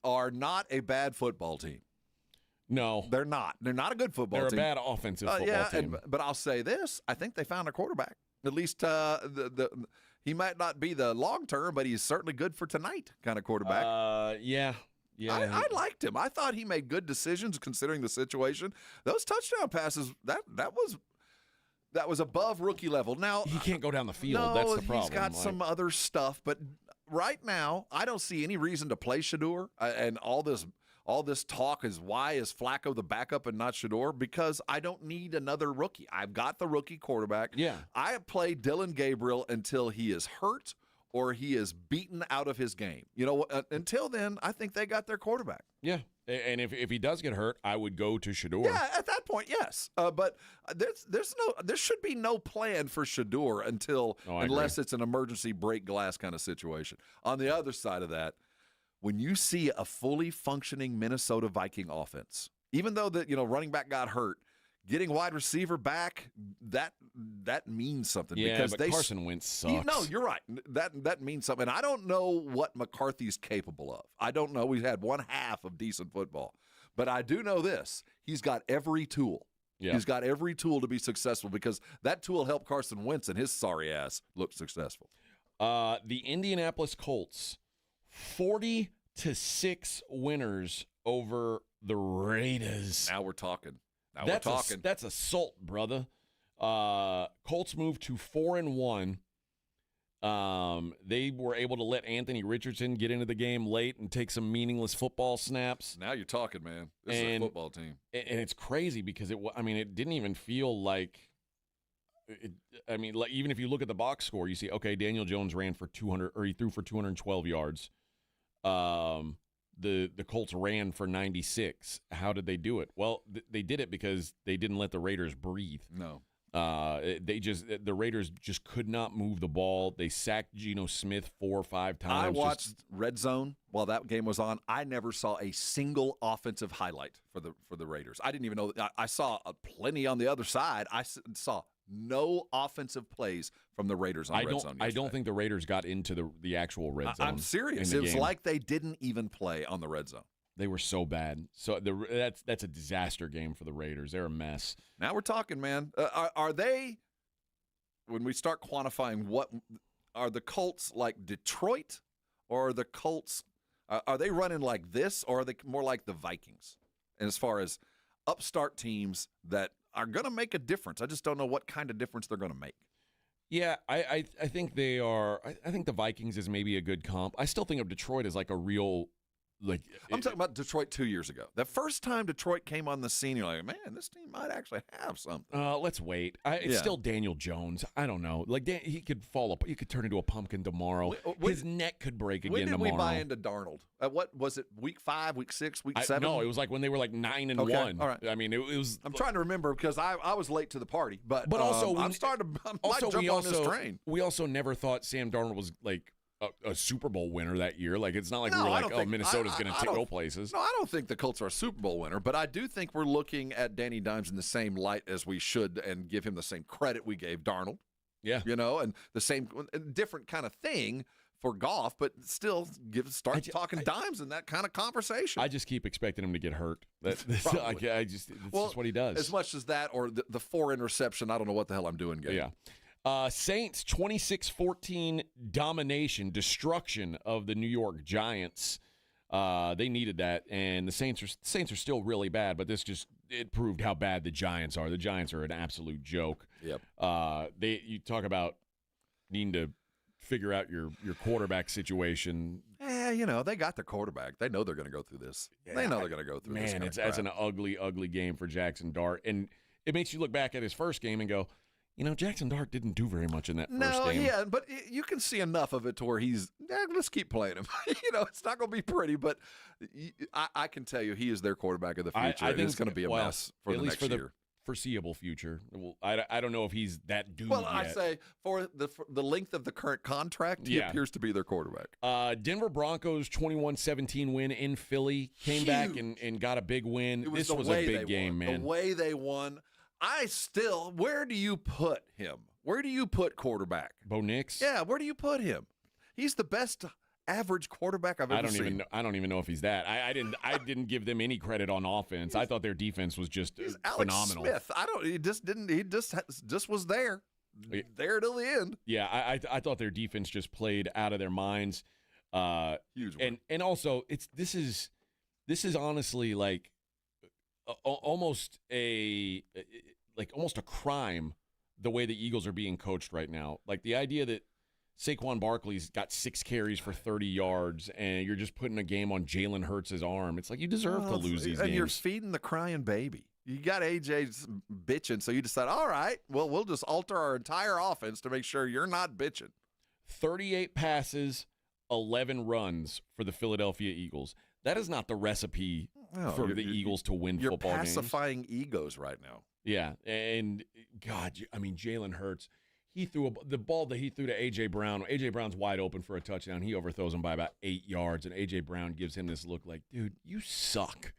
are not a bad football team. No. They're not. They're not a good football team. They're a bad offensive football team. But I'll say this. I think they found a quarterback. At least he might not be the long term, but he's certainly good for tonight kind of quarterback. Yeah. I liked him. I thought he made good decisions considering the situation. Those touchdown passes, that was above rookie level. Now he can't go down the field. No, that's the problem. He's got some other stuff, but right now I don't see any reason to play Shedeur. And all this talk is, why is Flacco the backup and not Shedeur? Because I don't need another rookie. I've got the rookie quarterback. Yeah. I play Dylan Gabriel until he is hurt or he is beaten out of his game. You know, until then, I think they got their quarterback. Yeah. And if he does get hurt, I would go to Shedeur. Yeah, at that point, yes. But there should be no plan for Shedeur unless it's an emergency break glass kind of situation. On the other side of that, when you see a fully functioning Minnesota Viking offense, even though the running back got hurt, getting wide receiver back, that means something. Yeah, because but Carson Wentz sucks. No, you're right. That means something. And I don't know what McCarthy's capable of. I don't know. We've had one half of decent football. But I do know this. He's got every tool. Yeah. He's got every tool to be successful, because that tool helped Carson Wentz and his sorry ass look successful. The Indianapolis Colts, 40-6 winners over the Raiders. Now we're talking. That's assault, brother. Colts moved to 4-1. They were able to let Anthony Richardson get into the game late and take some meaningless football snaps. Now you're talking, man. This is a football team. And it's crazy because it didn't even feel like like even if you look at the box score, you see, okay, Daniel Jones ran for 200, or he threw for 212 yards. The Colts ran for 96. How did they do it? Well, they did it because they didn't let the Raiders breathe. No. The Raiders just could not move the ball. They sacked Geno Smith 4 or 5 times. I watched Red Zone while that game was on. I never saw a single offensive highlight for the Raiders. I didn't even know. I saw plenty on the other side. I saw no offensive plays from the Raiders on Red Zone yesterday. I don't think the Raiders got into the actual Red Zone. I'm serious. It was like they didn't even play on the Red Zone. They were so bad. So that's a disaster game for the Raiders. They're a mess. Now we're talking, man. Are they, when we start quantifying, what are the Colts like Detroit, or are the Colts, are they running like this, or are they more like the Vikings? And as far as upstart teams that are going to make a difference, I just don't know what kind of difference they're going to make. Yeah, I think they are. I think the Vikings is maybe a good comp. I still think of Detroit as like a real. I'm talking about Detroit 2 years ago. The first time Detroit came on the scene, you're like, man, this team might actually have something. Let's wait. It's still Daniel Jones. I don't know. He could fall up. He could turn into a pumpkin tomorrow. His neck could break again tomorrow. When did we buy into Darnold? What was it? Week 5, week 6, week 7? No, it was like when they were like 9-1. All right. I mean, it was. I'm trying to remember because I was late to the party, but also I'm starting to jump on this train. We also never thought Sam Darnold was like a Super Bowl winner that year. Like, it's not like we were like, Minnesota's going to go places. No, I don't think the Colts are a Super Bowl winner, but I do think we're looking at Danny Dimes in the same light as we should, and give him the same credit we gave Darnold. Yeah. And the same different kind of thing for Goff, but still start talking Dimes in that kind of conversation. I just keep expecting him to get hurt. It's just what he does. As much as that, or the 4 interception, I don't know what the hell I'm doing, game. Yeah. Saints 26-14 destruction of the New York Giants. They needed that, and the Saints are still really bad, but it proved how bad the Giants are. The Giants are an absolute joke. Yep. You talk about needing to figure out your quarterback situation. They got their quarterback. They know they're going to go through this. They know they're going to go through this. Man, that's an ugly, ugly game for Jackson Dart, and it makes you look back at his first game and go, Jackson Dart didn't do very much in that first game. Yeah, but you can see enough of it to where let's keep playing him. It's not going to be pretty, but I can tell you he is their quarterback of the future. I think it's going to be a mess for the next year. The foreseeable future. I don't know if he's that dude yet. I say for the length of the current contract, he appears to be their quarterback. Denver Broncos 21-17 win in Philly. Came back and got a big win. This was a big game, man. The way they won. Where do you put him? Where do you put quarterback? Bo Nix? Yeah, where do you put him? He's the best average quarterback I've ever seen. I don't even know if he's that. I didn't give them any credit on offense. I thought their defense was just phenomenal. Alex Smith. He just didn't. He just was there till the end. Yeah, I thought their defense just played out of their minds. Huge one. And also this is honestly like almost a crime the way the Eagles are being coached right now. Like the idea that Saquon Barkley's got 6 carries for 30 yards and you're just putting a game on Jalen Hurts' arm. It's like you deserve to lose these games. And you're feeding the crying baby. You got AJ bitching, so you decide, all right, well, we'll just alter our entire offense to make sure you're not bitching. 38 passes, 11 runs for the Philadelphia Eagles. That is not the recipe for the Eagles to win football games. You're pacifying egos right now. Yeah, and God, Jalen Hurts, he threw the ball that he threw to A.J. Brown. A.J. Brown's wide open for a touchdown. He overthrows him by about 8 yards, and A.J. Brown gives him this look like, dude, you suck.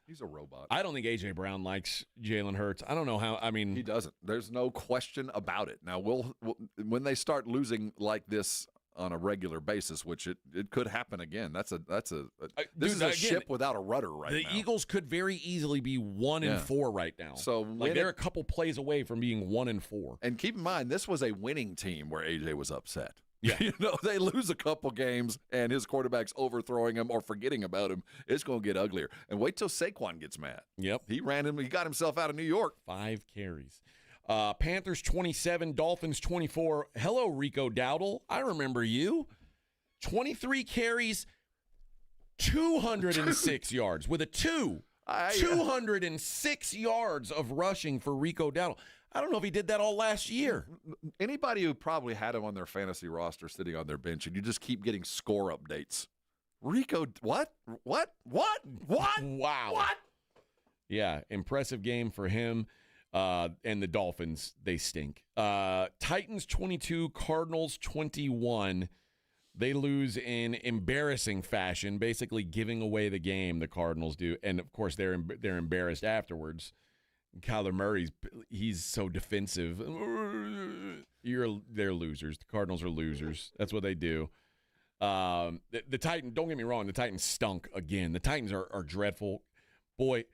He's a robot. I don't think A.J. Brown likes Jalen Hurts. I don't know how. He doesn't. There's no question about it. Now, when they start losing like this on a regular basis, which it could happen again. This is a ship without a rudder right now. The Eagles could very easily be 1-4 right now. So they're a couple plays away from being 1-4. And keep in mind, this was a winning team where AJ was upset. Yeah. They lose a couple games and his quarterback's overthrowing him or forgetting about him. It's going to get uglier. And wait till Saquon gets mad. Yep. He got himself out of New York. 5 carries. Panthers 27, Dolphins 24. Hello, Rico Dowdle. I remember you. 23 carries, 206 yards with a 2. 206 yards of rushing for Rico Dowdle. I don't know if he did that all last year. Anybody who probably had him on their fantasy roster sitting on their bench, and you just keep getting score updates. Rico, what? Wow. What? Yeah, impressive game for him. And the Dolphins, they stink. Titans 22, Cardinals 21. They lose in embarrassing fashion, basically giving away the game, the Cardinals do. And, of course, they're embarrassed afterwards. Kyler he's so defensive. They're losers. The Cardinals are losers. That's what they do. The Titans, don't get me wrong, the Titans stunk again. The Titans are dreadful. Boy,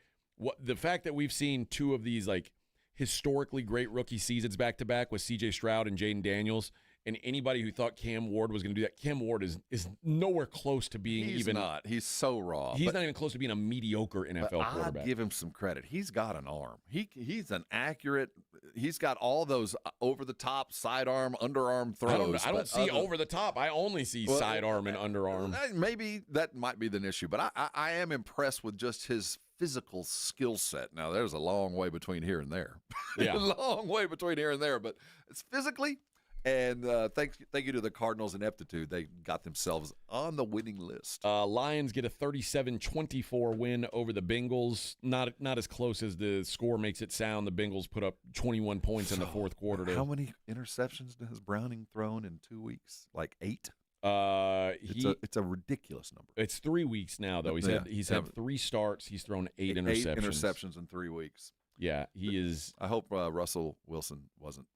the fact that we've seen two of these, like, historically great rookie seasons back-to-back with C.J. Stroud and Jaden Daniels, and anybody who thought Cam Ward was going to do that, Cam Ward is nowhere close to being He's not. He's so raw. He's not even close to being a mediocre NFL quarterback. I'd give him some credit. He's got an arm. He's an accurate. He's got all those over-the-top, sidearm, underarm throws. I don't see over-the-top. I only see sidearm and underarm. Maybe that might be the issue, but I am impressed with just his physical skill set. Now, there's a long way between here and there. Yeah. A long way between here and there, but it's physically. And thank you to the Cardinals' ineptitude. They got themselves on the winning list. Lions get a 37-24 win over the Bengals. Not as close as the score makes it sound. The Bengals put up 21 points in the fourth quarter. How many interceptions has Browning thrown in 2 weeks? Like 8? It's a ridiculous number. It's 3 weeks now, though. He's had 3 starts. He's thrown 8 interceptions. 8 interceptions in 3 weeks. Yeah, he is. I hope Russell Wilson wasn't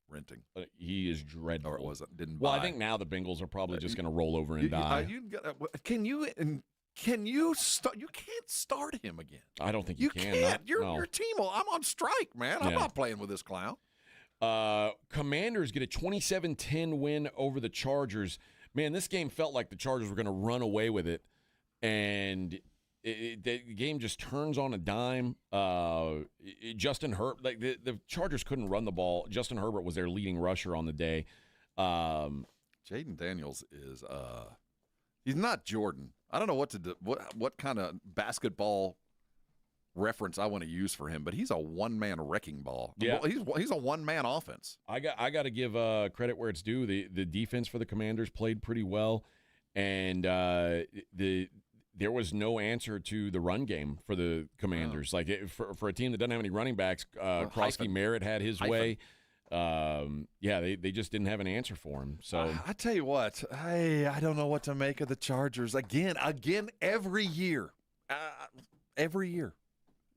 renting. He is dreadful. Or it wasn't. Didn't Well, buy. I think now the Bengals are probably just going to roll over and die. Can you start? You can't start him again. I don't think you can. Can't. Your team. I'm on strike, man. I'm not playing with this clown. Commanders get a 27-10 win over the Chargers. Man, this game felt like the Chargers were going to run away with it, and the game just turns on a dime. Justin Herbert, like the Chargers couldn't run the ball. Justin Herbert was their leading rusher on the day. Jaden Daniels is he's not Jordan. I don't know what to do, what kind of basketball reference I want to use for him, but he's a one-man wrecking ball. Yeah. He's a one-man offense. I got to give credit where it's due. The defense for the Commanders played pretty well, and there was no answer to the run game for the Commanders. Oh. Like for a team that doesn't have any running backs, Krosky Merritt had his way. They just didn't have an answer for him. So I tell you what, I don't know what to make of the Chargers again every year. Every year.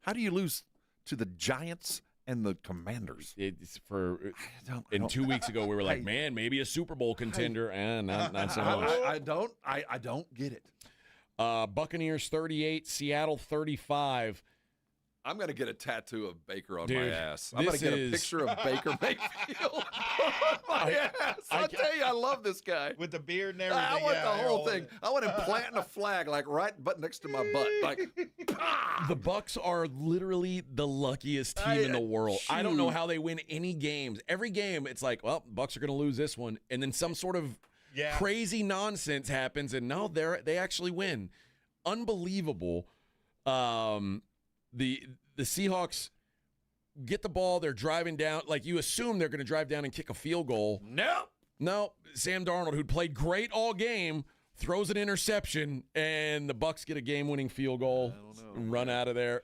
How do you lose to the Giants and the Commanders? It's 2 weeks ago we were like, man, maybe a Super Bowl contender, and not so much. I don't get it. Buccaneers 38, Seattle 35. I'm going to get a tattoo of Baker on Dude, my ass. I'm going to get a picture of Baker Mayfield on my ass. I tell you, I love this guy. With the beard and everything. I want the whole thing. I want him planting a flag like right next to my butt. Like, the Bucs are literally the luckiest team in the world. I don't know how they win any games. Every game, it's like, well, Bucs are going to lose this one. And then some sort of crazy nonsense happens, and no, they actually win. Unbelievable. The Seahawks get the ball. They're driving down. Like, you assume they're going to drive down and kick a field goal. No. Sam Darnold, who'd played great all game, throws an interception, and the Bucs get a game-winning field goal and run out of there.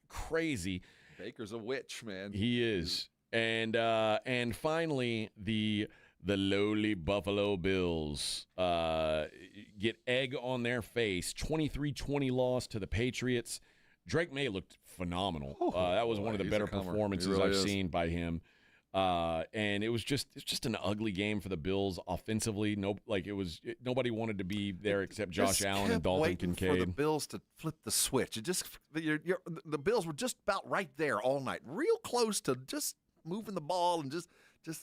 Crazy. Baker's a witch, man. He is. And finally, the lowly Buffalo Bills get egg on their face. 23-20 loss to the Patriots. Drake May looked phenomenal. That was one of the better performances I've seen by him. And it's just an ugly game for the Bills offensively. Nobody wanted to be there except Josh Allen and Dalton Kincaid. For the Bills to flip the switch. The Bills were just about right there all night, real close to just moving the ball and just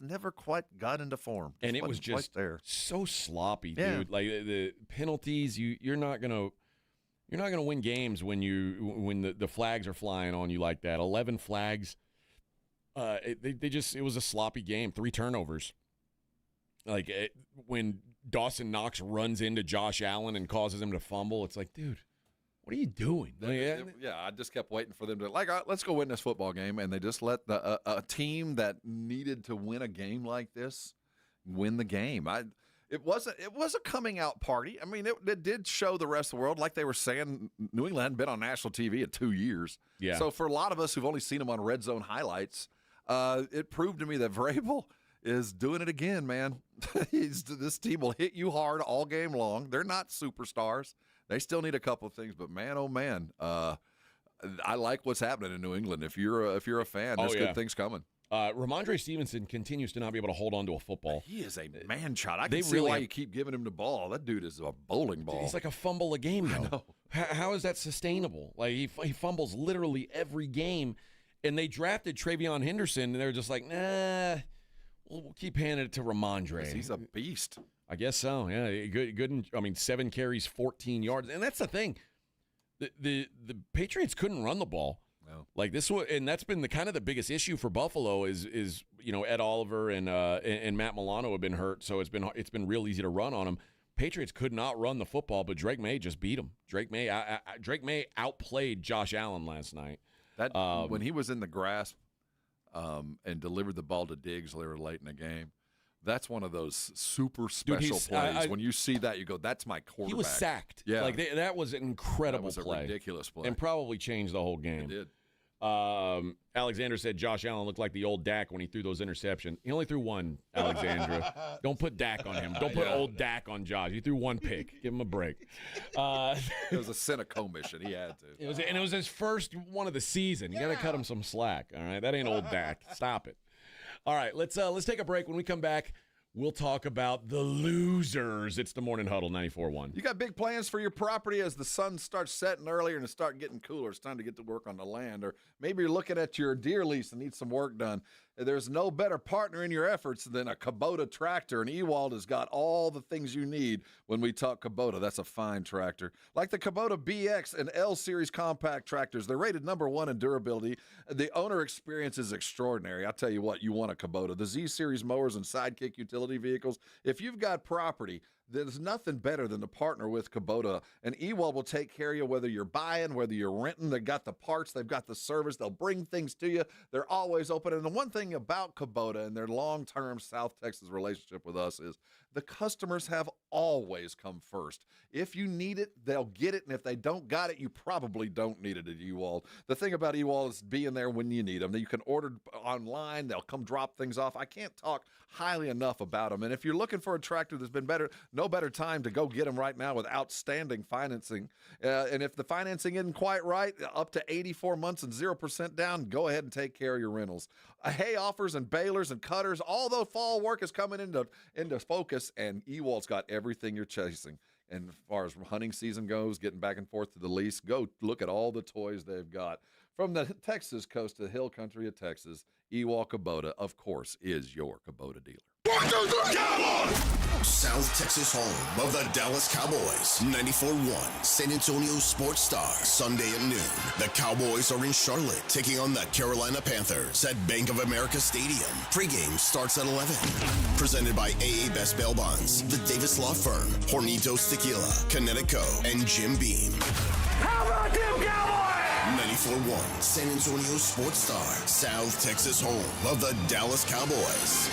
never quite got into form. And it was just so sloppy, dude. Like the penalties, you're not gonna win games when the flags are flying on you like that. 11 flags. It was a sloppy game. 3 turnovers. When Dawson Knox runs into Josh Allen and causes him to fumble, it's like, dude, what are you doing? I just kept waiting for them to let's go win this football game, and they just let a team that needed to win a game like this win the game. It was a coming out party. I mean, it did show the rest of the world, like they were saying, New England hadn't been on national TV in 2 years. Yeah. So for a lot of us who've only seen them on red zone highlights, it proved to me that Vrabel is doing it again, man. This team will hit you hard all game long. They're not superstars. They still need a couple of things, but man, oh man, I like what's happening in New England. If you're a fan, there's good things coming. Ramondre Stevenson continues to not be able to hold on to a football. He is a man child. I can see why you keep giving him the ball. That dude is a bowling ball. He's like a fumble a game, though. How is that sustainable? Like he fumbles literally every game, and they drafted Travion Henderson, and they're just like, nah, we'll keep handing it to Ramondre. He's a beast. I guess so. Yeah, good. 7 carries, 14 yards, and that's the thing. The Patriots couldn't run the ball. No. Like this was, and that's been the biggest issue for Buffalo is Ed Oliver and Matt Milano have been hurt, so it's been real easy to run on them. Patriots could not run the football, but Drake May just beat them. Drake May outplayed Josh Allen last night. That when he was in the grasp and delivered the ball to Diggs late in the game. That's one of those super special plays. When you see that, you go, that's my quarterback. He was sacked. Yeah. That was an incredible play. That was a ridiculous play. And probably changed the whole game. It did. Alexander said Josh Allen looked like the old Dak when he threw those interceptions. He only threw one, Alexandra. Don't put Dak on him. Don't put old Dak on Josh. He threw one pick. Give him a break. It was a Senecom mission. He had to. It was his first one of the season. You got to cut him some slack. All right, that ain't old Dak. Stop it. All right, let's take a break. When we come back, we'll talk about the losers. It's the Morning Huddle, 94.1. You got big plans for your property as the sun starts setting earlier and it starts getting cooler. It's time to get to work on the land. Or maybe you're looking at your deer lease and need some work done. There's no better partner in your efforts than a Kubota tractor, and Ewald has got all the things you need when we talk Kubota. That's a fine tractor. Like the Kubota BX and L-Series compact tractors, they're rated #1 in durability. The owner experience is extraordinary. I'll tell you what, you want a Kubota. The Z-Series mowers and Sidekick utility vehicles, if you've got property, there's nothing better than to partner with Kubota. And Ewald will take care of you whether you're buying, whether you're renting. They've got the parts. They've got the service. They'll bring things to you. They're always open. And the one thing about Kubota and their long-term South Texas relationship with us is the customers have always come first. If you need it, they'll get it. And if they don't got it, you probably don't need it at Ewald. The thing about Ewald is being there when you need them. You can order online. They'll come drop things off. I can't talk highly enough about them. And if you're looking for a tractor that's been better, no better time to go get them right now with outstanding financing. And if the financing isn't quite right, up to 84 months and 0% down, go ahead and take care of your rentals. Hay offers and balers and cutters, all the fall work is coming into focus, and Ewald's got everything you're chasing. And as far as hunting season goes, getting back and forth to the lease, go look at all the toys they've got. From the Texas coast to the hill country of Texas, Ewald Kubota, of course, is your Kubota dealer. South Texas home of the Dallas Cowboys. 94.1 San Antonio Sports Star. Sunday at noon. The Cowboys are in Charlotte taking on the Carolina Panthers at Bank of America Stadium. Pregame starts at 11. Presented by AA Best Bail Bonds, the Davis Law Firm, Hornitos Tequila, Connecticut, and Jim Beam. How about them Cowboys? 94.1 San Antonio Sports Star. South Texas home of the Dallas Cowboys.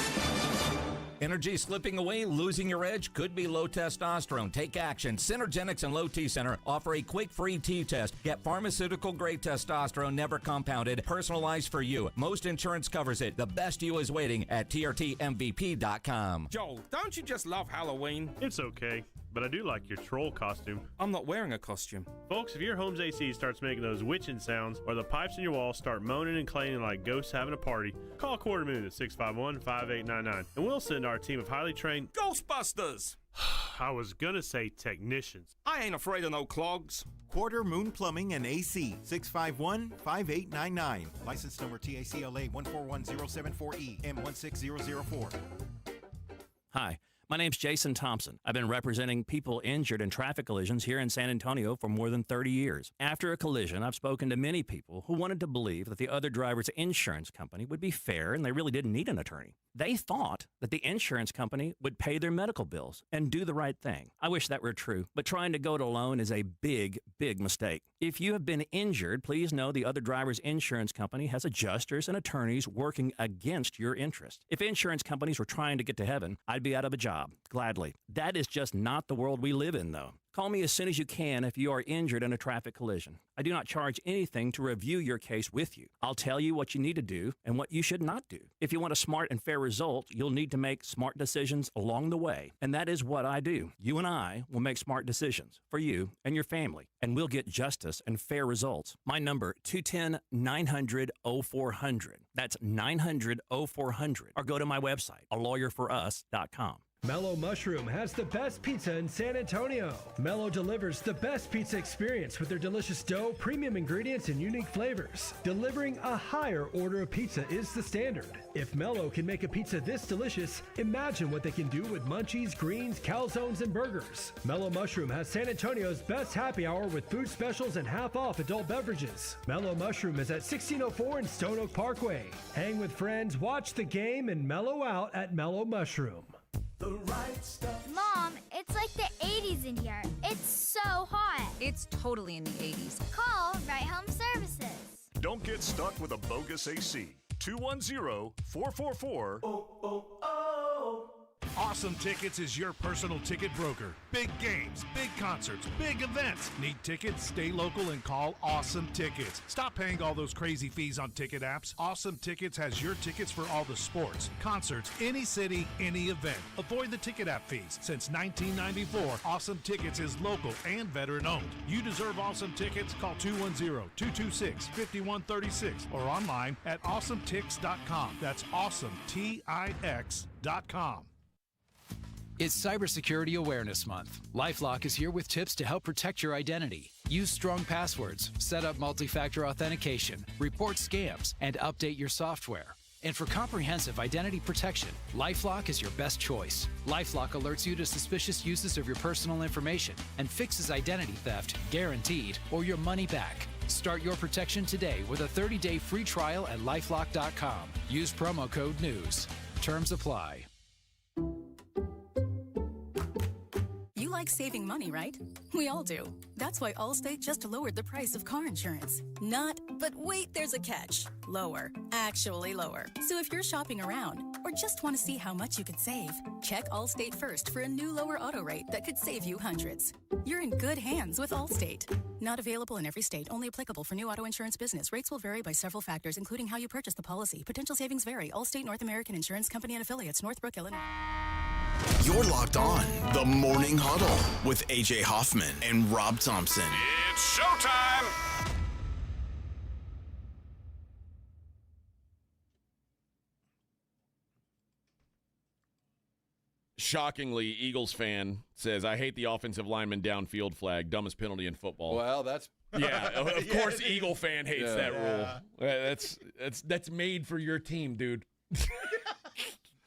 Energy slipping away, losing your edge? Could be low testosterone. Take action. Synergenics and Low T Center offer a quick free T-test. Get pharmaceutical-grade testosterone, never compounded, personalized for you. Most insurance covers it. The best you is waiting at trtmvp.com. Joel, don't you just love Halloween? It's okay, but I do like your troll costume. I'm not wearing a costume. Folks, if your home's AC starts making those witching sounds or the pipes in your wall start moaning and clanging like ghosts having a party, call Quarter Moon at 651-5899 and we'll send our team of highly trained Ghostbusters! I was gonna say technicians. I ain't afraid of no clogs. Quarter Moon Plumbing and AC, 651-5899. License number TACLA 141074E M16004. Hi. My name's Jason Thompson. I've been representing people injured in traffic collisions here in San Antonio for more than 30 years. After a collision, I've spoken to many people who wanted to believe that the other driver's insurance company would be fair and they really didn't need an attorney. They thought that the insurance company would pay their medical bills and do the right thing. I wish that were true, but trying to go it alone is a big, big mistake. If you have been injured, please know the other driver's insurance company has adjusters and attorneys working against your interest. If insurance companies were trying to get to heaven, I'd be out of a job, gladly. That is just not the world we live in, though. Call me as soon as you can if you are injured in a traffic collision. I do not charge anything to review your case with you. I'll tell you what you need to do and what you should not do. If you want a smart and fair result, you'll need to make smart decisions along the way. And that is what I do. You and I will make smart decisions for you and your family, and we'll get justice and fair results. My number, 210-900-0400. That's 900-0400. Or go to my website, alawyerforus.com. Mellow Mushroom has the best pizza in San Antonio. Mellow delivers the best pizza experience with their delicious dough, premium ingredients, and unique flavors. Delivering a higher order of pizza is the standard. If Mellow can make a pizza this delicious, imagine what they can do with munchies, greens, calzones, and burgers. Mellow Mushroom has San Antonio's best happy hour with food specials and half-off adult beverages. Mellow Mushroom is at 1604 in Stone Oak Parkway. Hang with friends, watch the game, and mellow out at Mellow Mushroom. The right stuff. Mom, it's like the 80s in here. It's so hot. It's totally in the 80s. Call Right Home Services. Don't get stuck with a bogus AC. 210-444. Awesome Tickets is your personal ticket broker. Big games, big concerts, big events. Need tickets? Stay local and call Awesome Tickets. Stop paying all those crazy fees on ticket apps. Awesome Tickets has your tickets for all the sports, concerts, any city, any event. Avoid the ticket app fees. Since 1994, Awesome Tickets is local and veteran-owned. You deserve Awesome Tickets. Call 210-226-5136 or online at awesometix.com. That's awesometix.com. It's Cybersecurity Awareness Month. LifeLock is here with tips to help protect your identity. Use strong passwords, set up multi-factor authentication, report scams, and update your software. And for comprehensive identity protection, LifeLock is your best choice. LifeLock alerts you to suspicious uses of your personal information and fixes identity theft, guaranteed, or your money back. Start your protection today with a 30-day free trial at LifeLock.com. Use promo code NEWS. Terms apply. You like saving money, right? We all do. That's why Allstate just lowered the price of car insurance. Not, but wait, there's a catch. Lower. Actually lower. So if you're shopping around or just want to see how much you could save, check Allstate first for a new lower auto rate that could save you hundreds. You're in good hands with Allstate. Not available in every state. Only applicable for new auto insurance business. Rates will vary by several factors, including how you purchase the policy. Potential savings vary. Allstate North American Insurance Company and Affiliates. Northbrook, Illinois. You're locked on the Morning Huddle with AJ Hoffman and Rob Thompson. It's showtime! Shockingly, Eagles fan says, I hate the offensive lineman downfield flag. Dumbest penalty in football. Well, that's... Yeah, of course Eagle fan hates that rule. That's made for your team, dude.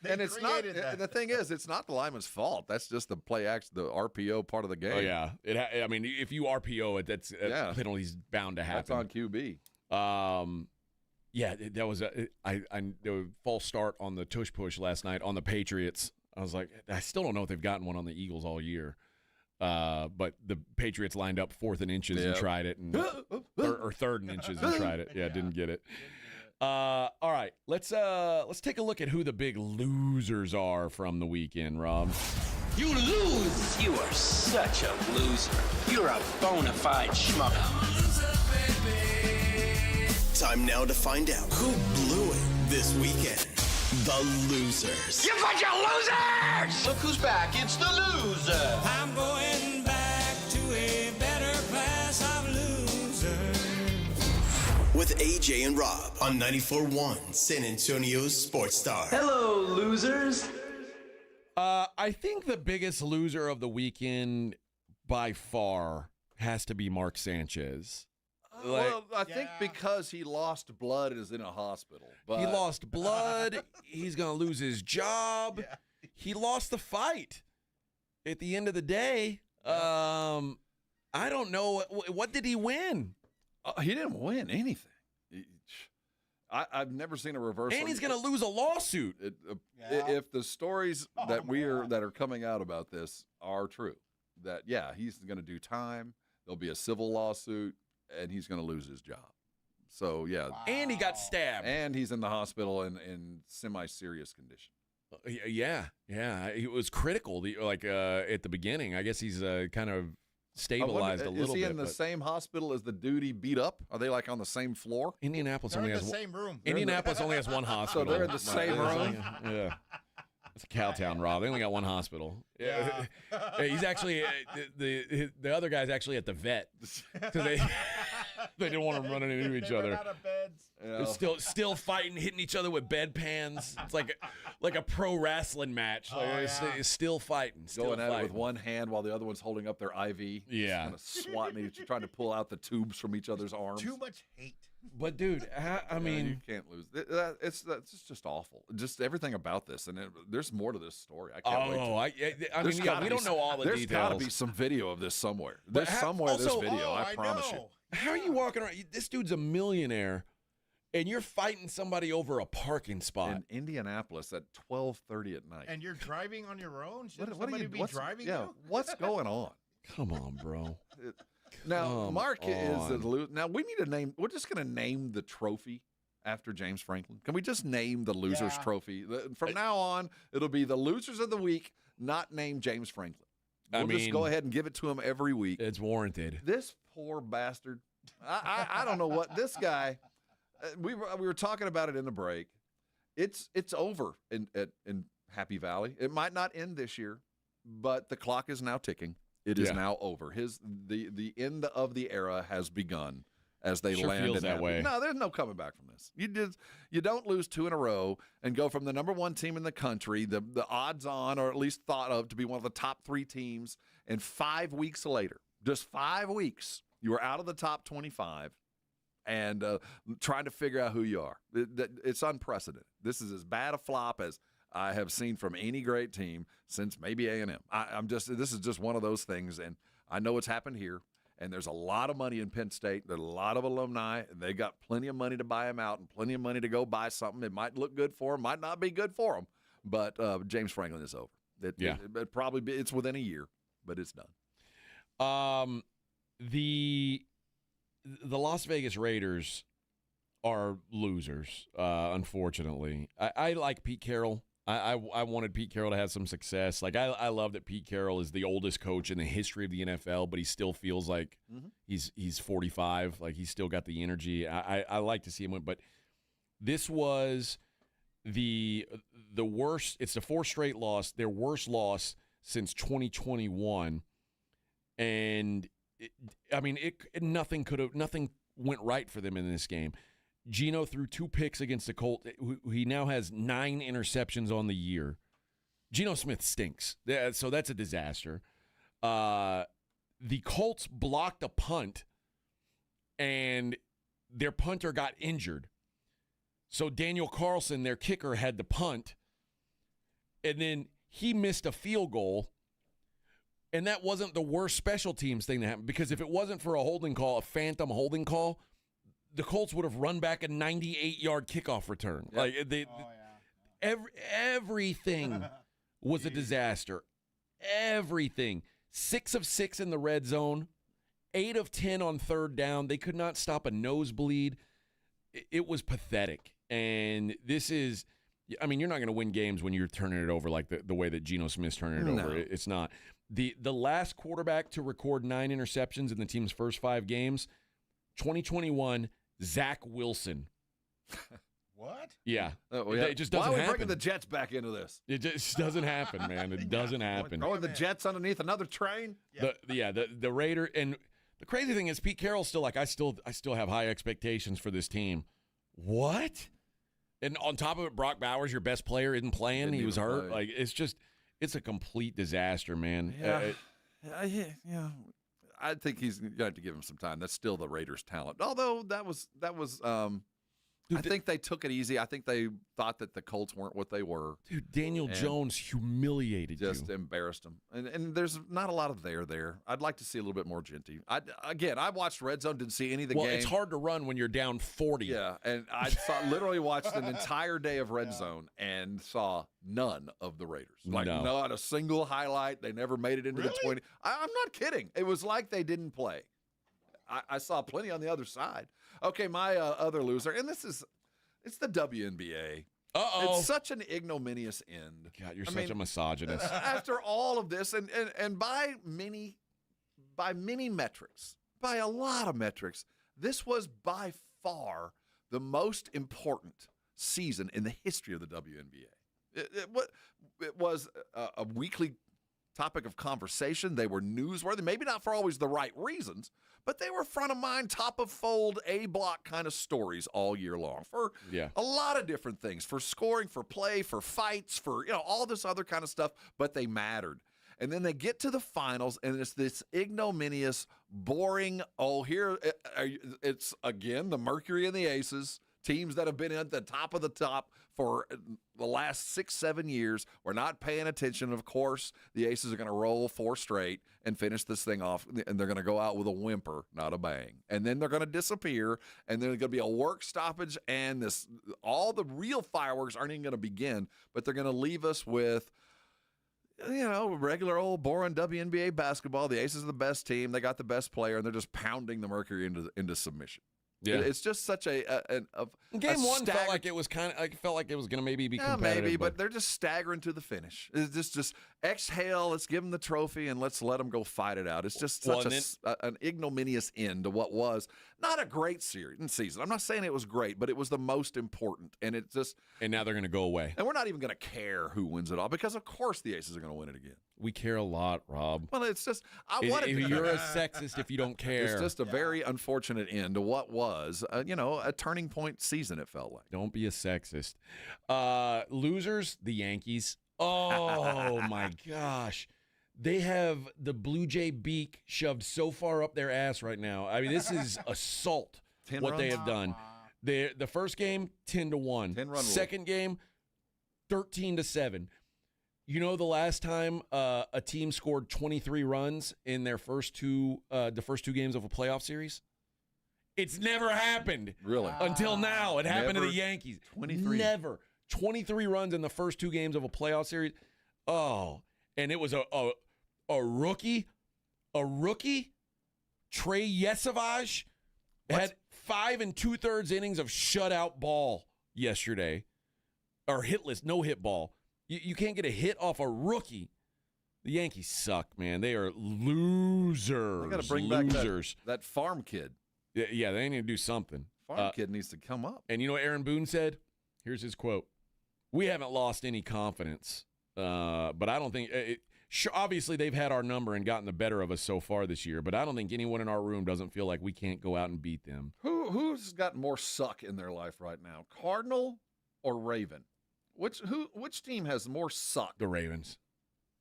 And it's not, the thing is, it's not the lineman's fault. That's just the play action, the RPO part of the game. Oh, yeah. I mean, if you RPO it, that's penalty's bound to happen. That's on QB. Yeah, that was the false start on the tush push last night on the Patriots. I was like, I still don't know if they've gotten one on the Eagles all year. But the Patriots lined up 4th and inches and tried it, and or 3rd and inches and tried it. Yeah, didn't get it. All right, let's take a look at who the big losers are from the weekend, Rob. You lose. You are such a loser. You're a bona fide schmuck. Time now to find out who blew it this weekend. The losers. You bunch of losers! Look who's back. It's the loser. I'm going back to a better class of losers. With AJ and Rob on 94.1 San Antonio's Sports Star. Hello, losers. I think the biggest loser of the weekend by far has to be Mark Sanchez. Well, I think because he lost blood and is in a hospital. But he lost blood. He's going to lose his job. he lost the fight at the end of the day. I don't know. What did he win? He didn't win anything. I've never seen a reversal. And he's going to lose a lawsuit. If the stories that are coming out about this are true, that he's going to do time. There'll be a civil lawsuit, and he's going to lose his job. So and he got stabbed, and he's in the hospital in semi-serious condition. It was critical. At the beginning, I guess he's kind of stabilized a little bit. Is he in the same hospital as the dude he beat up? Are they like on the same floor? Indianapolis They're only in has the same room. Indianapolis only has one hospital. So they're in the same room. Yeah. It's a Cowtown, Rob. They only got one hospital. Yeah. He's actually the other guy's actually at the vet because they didn't want them running into each other. Out of beds. They're still fighting, hitting each other with bedpans. It's like a pro wrestling match. It's still fighting, Going at it with one hand while the other one's holding up their IV. Yeah, kind of swatting each, trying to pull out the tubes from each other's arms. Too much hate. But dude, I mean, you can't lose. It's just awful. Just everything about this, and there's more to this story. I can't wait. I mean, we don't know all the details. There's got to be some video of this somewhere. There's somewhere this video. I promise you. How are you walking around? This dude's a millionaire, and you're fighting somebody over a parking spot in Indianapolis at 12:30 at night. And you're driving on your own? Shouldn't What somebody be driving you? What's going on? Come on, bro. Now, Mark is the loser. Now, we need to name. We're just going to name the trophy after James Franklin. Can we just name the Losers Trophy? From now on, it'll be the Losers of the Week, not named James Franklin. We'll just go ahead and give it to him every week. It's warranted. This poor bastard. I don't know what this guy. We were talking about it in the break. It's over in Happy Valley. It might not end this year, but the clock is now ticking. It is now over. The end of the era has begun as they land. Feels that way. No, there's no coming back from this. You don't lose 2 in a row and go from the number 1 team in the country, the odds on, or at least thought of, to be one of the top 3 teams, and 5 weeks later, just 5 weeks, you were out of the top 25 and trying to figure out who you are. It's unprecedented. This is as bad a flop as I have seen from any great team since maybe A&M. This is just one of those things, and I know it's happened here, and there's a lot of money in Penn State. There's a lot of alumni, and they got plenty of money to buy them out and plenty of money to go buy something. It might look good for them, might not be good for them, but James Franklin is over. It probably it's within a year, but it's done. The Las Vegas Raiders are losers, unfortunately. I like Pete Carroll. I wanted Pete Carroll to have some success. I love that Pete Carroll is the oldest coach in the history of the NFL, but he still feels like he's 45. Like he's still got the energy. I like to see him win, but this was the worst. It's the 4th straight loss, their worst loss since 2021, and nothing went right for them in this game. Geno threw 2 picks against the Colts. He now has 9 interceptions on the year. Geno Smith stinks, so that's a disaster. The Colts blocked a punt, and their punter got injured. So Daniel Carlson, their kicker, had to punt, and then he missed a field goal. And that wasn't the worst special teams thing that happened, because if it wasn't for a holding call, a phantom holding call, the Colts would have run back a 98-yard kickoff return. Yep. Everything was a disaster. Everything. 6 of 6 in the red zone, 8 of 10 on 3rd down. They could not stop a nosebleed. It was pathetic. And this is, you're not going to win games when you're turning it over like the way that Geno Smith's turning it over. It's not. The last quarterback to record 9 interceptions in the team's first 5 games, 2021, Zach Wilson. What? Yeah. It just doesn't happen. Why are we bringing the Jets back into this? It just doesn't happen, man. It doesn't happen. Throwing the Jets underneath another train? The Raider. And the crazy thing is Pete Carroll's still like, I still have high expectations for this team. What? And on top of it, Brock Bowers, your best player, isn't playing. He was hurt. Like, it's a complete disaster, man. Yeah. I think he's going to have to give him some time. That's still the Raiders' talent. Although that was I think they took it easy. I think they thought that the Colts weren't what they were. Dude, Daniel Jones humiliated just you. embarrassed them. And there's not a lot of there. I'd like to see a little bit more Genty. I watched Red Zone, didn't see any of the game. Well, it's hard to run when you're down 40. Yeah, and I literally watched an entire day of Red Zone and saw none of the Raiders. Not a single highlight. They never made it into the 20. I'm not kidding. It was like they didn't play. I saw plenty on the other side. Okay, my other loser, and it's the WNBA. Uh-oh. It's such an ignominious end. God, you're such a misogynist. After all of this, and by many metrics, by a lot of metrics, this was by far the most important season in the history of the WNBA. It was a weekly topic of conversation. They were newsworthy, maybe not for always the right reasons, but they were front of mind, top of fold, A-block kind of stories all year long for a lot of different things, for scoring, for play, for fights, for all this other kind of stuff, but they mattered. And then they get to the finals, and it's this ignominious, boring, it's, again, the Mercury and the Aces, teams that have been at the top of the top for the last 6-7 years. We're not paying attention. Of course, the Aces are going to roll 4 straight and finish this thing off, and they're going to go out with a whimper, not a bang. And then they're going to disappear, and there's going to be a work stoppage, and all the real fireworks aren't even going to begin, but they're going to leave us with regular old boring WNBA basketball. The Aces are the best team. They got the best player, and they're just pounding the Mercury into submission. Yeah, it's just such game one felt like it was going to maybe be competitive. Maybe, but they're just staggering to the finish. It's just exhale. Let's give them the trophy and let's let them go fight it out. It's just such an ignominious end to what was not a great season. I'm not saying it was great, but it was the most important. And now they're going to go away. And we're not even going to care who wins it all because of course the Aces are going to win it again. We care a lot, Rob. Well, it's just you're a sexist if you don't care. It's just a very unfortunate end to what was, a turning point season. It felt like. Don't be a sexist. Losers, the Yankees. Oh my gosh, they have the Blue Jay beak shoved so far up their ass right now. I mean, this is assault. What they have done. The first game 10-1. 10-run Second game 13-7. You know the last time a team scored 23 runs in their first two games of a playoff series? It's never happened. Really? Until now. It happened to the Yankees. 23. Never. 23 runs in the first 2 games of a playoff series. Oh, and it was a rookie, Trey Yesavage, had 5 2/3 innings of shutout ball yesterday. Or hitless, no hit ball. You can't get a hit off a rookie. The Yankees suck, man. They are losers. They got to bring back that farm kid. Yeah, they need to do something. Farm kid needs to come up. And you know what Aaron Boone said? Here's his quote. We haven't lost any confidence, but I don't think obviously they've had our number and gotten the better of us so far this year, but I don't think anyone in our room doesn't feel like we can't go out and beat them. Who's got more suck in their life right now, Cardinal or Raven? Which team has more suck? The Ravens.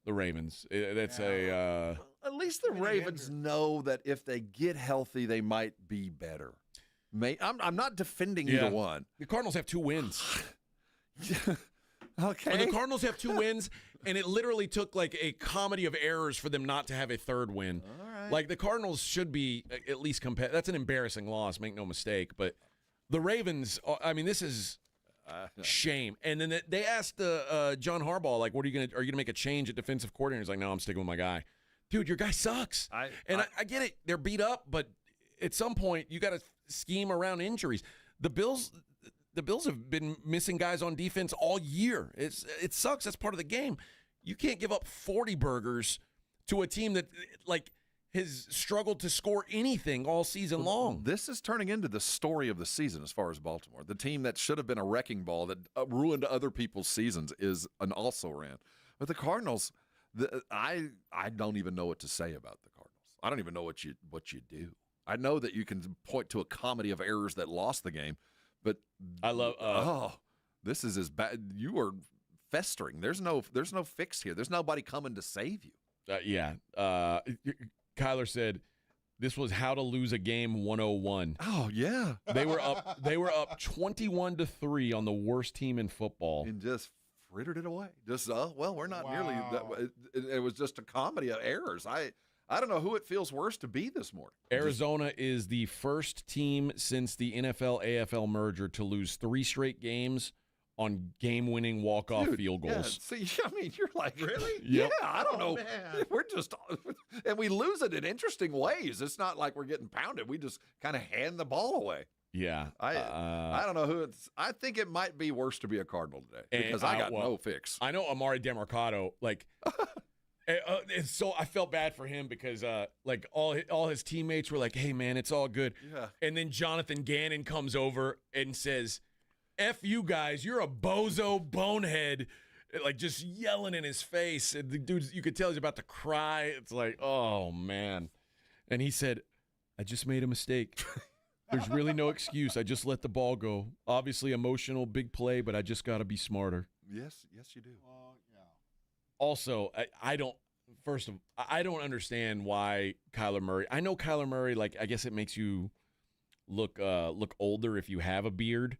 That's at least the Ravens know that if they get healthy, they might be better. I'm not defending either one. The Cardinals have 2 wins. Okay. And the Cardinals have 2 wins, and it literally took like a comedy of errors for them not to have a 3rd win. All right. Like the Cardinals should be at least competitive. That's an embarrassing loss, make no mistake. But the Ravens, I mean, this is shame. And then they asked John Harbaugh, like, are you gonna make a change at defensive coordinator? He's like, no, I'm sticking with my guy. Dude, your guy sucks. I get it. They're beat up, but at some point you got to scheme around injuries. The Bills have been missing guys on defense all year. It sucks. That's part of the game. You can't give up 40 burgers to a team that has struggled to score anything all season long. This is turning into the story of the season as far as Baltimore. The team that should have been a wrecking ball that ruined other people's seasons is an also-ran. But the Cardinals, I don't even know what to say about the Cardinals. I don't even know what you do. I know that you can point to a comedy of errors that lost the game, but I love. This is as bad. You are festering. There's no fix here. There's nobody coming to save you. Kyler said, This was How to Lose a Game 101. Oh, yeah. They were up 21-3 on the worst team in football. And just frittered it away. Just, we're not nearly that. It was just a comedy of errors. I don't know who it feels worse to be this morning. Arizona is the first team since the NFL-AFL merger to lose 3 straight games on game-winning walk-off field goals. Yeah, see, I mean, you're like, really? Yep. Yeah, I don't know. Man. We're just, and we lose it in interesting ways. It's not like we're getting pounded. We just kind of hand the ball away. Yeah. I don't know who it's. I think it might be worse to be a Cardinal today because I got no fix. I know Amari Demercado, like, so I felt bad for him because, like, all his teammates were like, "Hey, man, it's all good." Yeah. And then Jonathan Gannon comes over and says, "F you guys, you're a bozo bonehead," like just yelling in his face. And the dude, you could tell he's about to cry. It's like, oh man. And he said, "I just made a mistake. There's really no excuse. I just let the ball go. Obviously emotional, big play, but I just got to be smarter." Yes, you do. Also, I don't understand why Kyler Murray. I know Kyler Murray, like, I guess it makes you look older if you have a beard,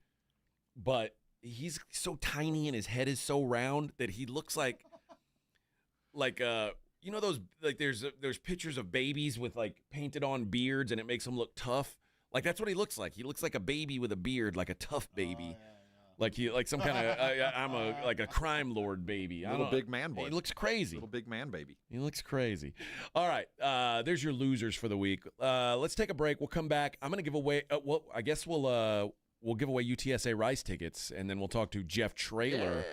but he's so tiny and his head is so round that he looks like you know those, like, there's pictures of babies with, like, painted on beards and it makes them look tough. Like, that's what he looks like. He looks like a baby with a beard, like a tough baby. Like some kind of I'm a crime lord baby. Little big man boy. He looks crazy. Little big man baby. He looks crazy. All right, there's your losers for the week. Let's take a break. We'll come back. I'm going to give away. I guess we'll give away UTSA Rice tickets, and then we'll talk to Jeff Traylor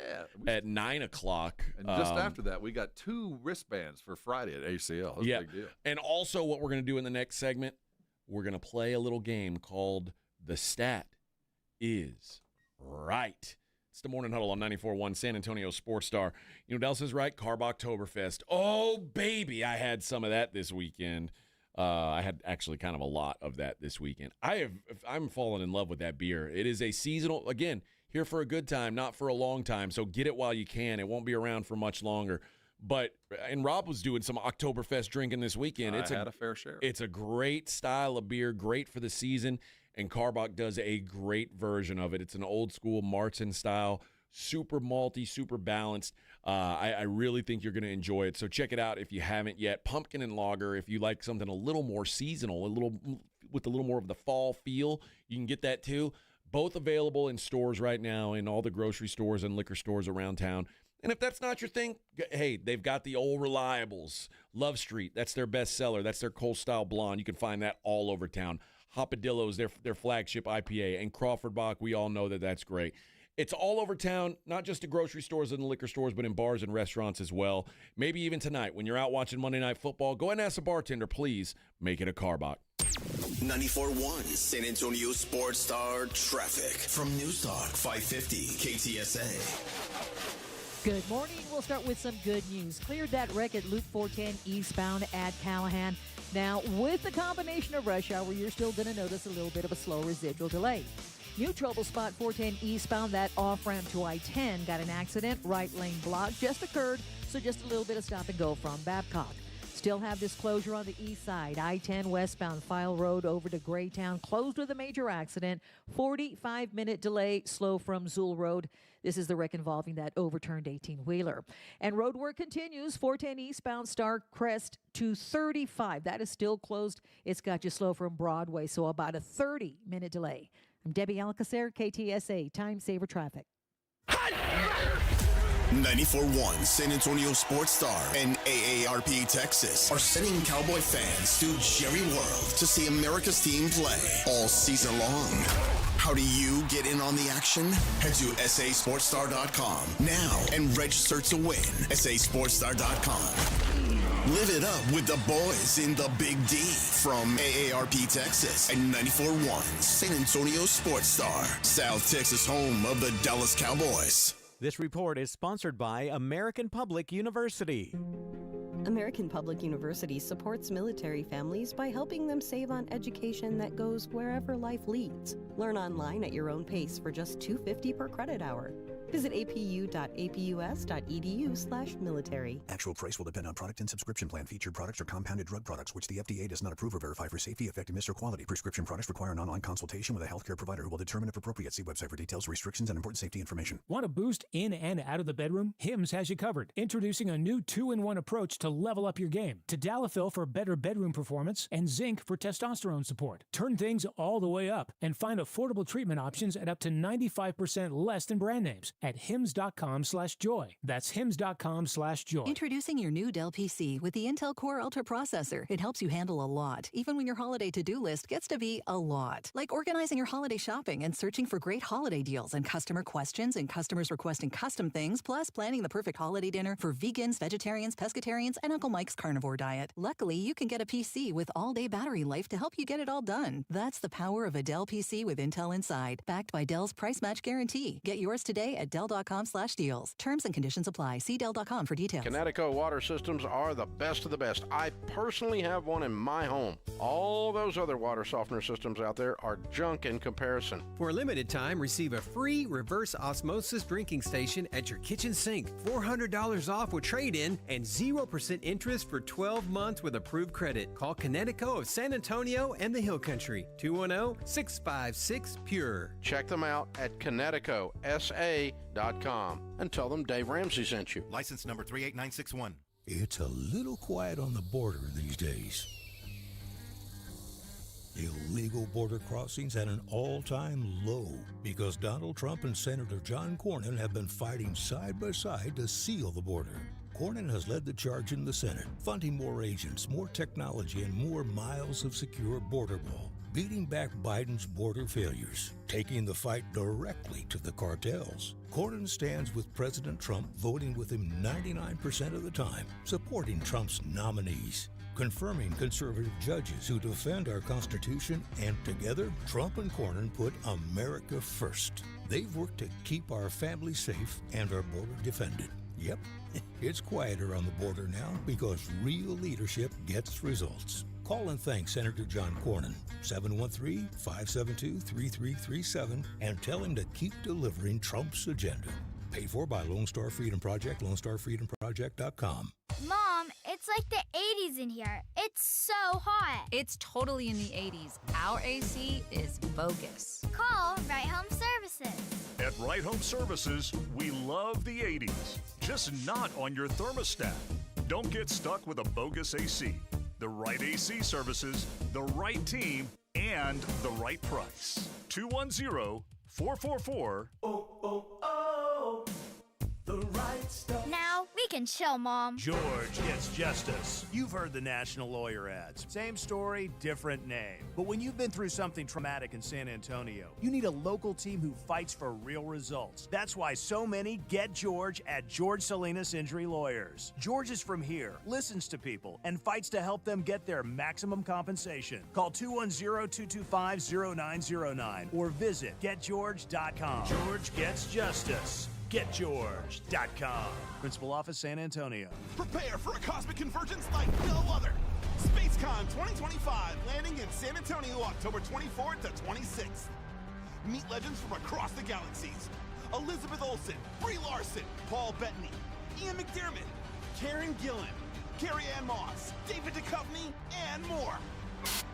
at 9:00. And just after that, we got 2 wristbands for Friday at ACL. That's a big deal. And also, what we're going to do in the next segment, we're going to play a little game called The Stat Is Right. It's the Morning Huddle on 94.1 San Antonio Sports Star. You know what else is right? Carb Oktoberfest. Oh, baby, I had some of that this weekend. I had actually kind of a lot of that this weekend. I'm falling in love with that beer. It is a seasonal, again, here for a good time, not for a long time. So get it while you can. It won't be around for much longer. And Rob was doing some Oktoberfest drinking this weekend. I had a fair share. It's a great style of beer, great for the season. And Carbach does a great version of it. It's an old school Martin style, super malty, super balanced. I really think you're going to enjoy it. So check it out if you haven't yet. Pumpkin and lager, if you like something a little more seasonal, with a little more of the fall feel, you can get that too. Both available in stores right now, in all the grocery stores and liquor stores around town. And if that's not your thing, hey, they've got the old reliables. Love Street, that's their best seller. That's their Cold Style Blonde. You can find that all over town. Hopadillo's their flagship IPA, and Crawford Bock, we all know that that's great. It's all over town, not just at grocery stores and the liquor stores, but in bars and restaurants as well. Maybe even tonight when you're out watching Monday Night Football, go ahead and ask the bartender, please make it a Carbach. 94.1 San Antonio Sports Star traffic from News Talk 550 KTSA. Good morning. We'll start with some good news. Cleared that wreck at Loop 410 eastbound at Callahan. Now, with the combination of rush hour, you're still going to notice a little bit of a slow residual delay. New trouble spot 410 eastbound, that off-ramp to I-10 got an accident. Right lane block just occurred, so just a little bit of stop and go from Babcock. Still have this closure on the east side. I-10 westbound File Road over to Graytown, closed with a major accident. 45-minute delay, slow from Zool Road. This is the wreck involving that overturned 18-wheeler. And road work continues. 410 eastbound Star Crest to 35. That is still closed. It's got you slow from Broadway, so about a 30-minute delay. I'm Debbie Alcacer, KTSA, Time Saver Traffic. 94.1 San Antonio Sports Star and AARP Texas are sending Cowboy fans to Jerry World to see America's team play all season long. How do you get in on the action? Head to sasportstar.com now and register to win. sasportstar.com. Live it up with the boys in the Big D from AARP Texas and 94.1 San Antonio Sports Star, South Texas home of the Dallas Cowboys. This report is sponsored by American Public University. American Public University supports military families by helping them save on education that goes wherever life leads. Learn online at your own pace for just $2.50 per credit hour. Visit apu.apus.edu/military. Actual price will depend on product and subscription plan. Featured products are compounded drug products, which the FDA does not approve or verify for safety, effectiveness, or quality. Prescription products require an online consultation with a healthcare provider who will determine if appropriate. See website for details, restrictions, and important safety information. Want a boost in and out of the bedroom? Hims has you covered. Introducing a new 2-in-1 approach to level up your game. Tadalafil for better bedroom performance and zinc for testosterone support. Turn things all the way up and find affordable treatment options at up to 95% less than brand names at hims.com/joy. That's hims.com/joy. Introducing your new Dell PC with the Intel Core Ultra processor. It helps you handle a lot, even when your holiday to-do list gets to be a lot. Like organizing your holiday shopping and searching for great holiday deals and customer questions and customers requesting custom things, plus planning the perfect holiday dinner for vegans, vegetarians, pescatarians, and Uncle Mike's carnivore diet. Luckily, you can get a PC with all-day battery life to help you get it all done. That's the power of a Dell PC with Intel inside, backed by Dell's price match guarantee. Get yours today at Dell.com/deals. Terms and conditions apply. See Dell.com for details. Connecticut water systems are the best of the best. I personally have one in my home. All those other water softener systems out there are junk in comparison. For a limited time, receive a free reverse osmosis drinking station at your kitchen sink. $400 off with trade-in and 0% interest for 12 months with approved credit. Call Connecticut of San Antonio and the Hill Country. 210-656-PURE. Check them out at ConnecticutSA.com and tell them Dave Ramsey sent you. License number 38961. It's a little quiet on the border these days. Illegal border crossings at an all-time low because Donald Trump and Senator John Cornyn have been fighting side by side to seal the border. Cornyn has led the charge in the Senate, funding more agents, more technology, and more miles of secure border wall, beating back Biden's border failures, taking the fight directly to the cartels. Cornyn stands with President Trump, voting with him 99% of the time, supporting Trump's nominees, confirming conservative judges who defend our Constitution, and together, Trump and Cornyn put America first. They've worked to keep our families safe and our border defended. Yep, it's quieter on the border now because real leadership gets results. Call and thank Senator John Cornyn, 713-572-3337, and tell him to keep delivering Trump's agenda. Paid for by Lone Star Freedom Project, LoneStarFreedomProject.com. Mom, it's like the 80s in here. It's so hot. It's totally in the 80s. Our AC is bogus. Call Right Home Services. At Right Home Services, we love the 80s, just not on your thermostat. Don't get stuck with a bogus AC. The right AC services, the right team, and the right price. 210-444. The right stuff. Now we can chill, Mom. George gets justice. You've heard the national lawyer ads. Same story, different name. But when you've been through something traumatic in San Antonio, you need a local team who fights for real results. That's why so many get George at George Salinas Injury Lawyers. George is from here, listens to people, and fights to help them get their maximum compensation. Call 210-225-0909 or visit getgeorge.com. George gets justice. GetGeorge.com. Principal Office, San Antonio. Prepare for a cosmic convergence like no other. SpaceCon 2025, landing in San Antonio October 24th to 26th. Meet legends from across the galaxies. Elizabeth Olsen, Brie Larson, Paul Bettany, Ian McDermott, Karen Gillan, Carrie Ann Moss, David Duchovny, and more.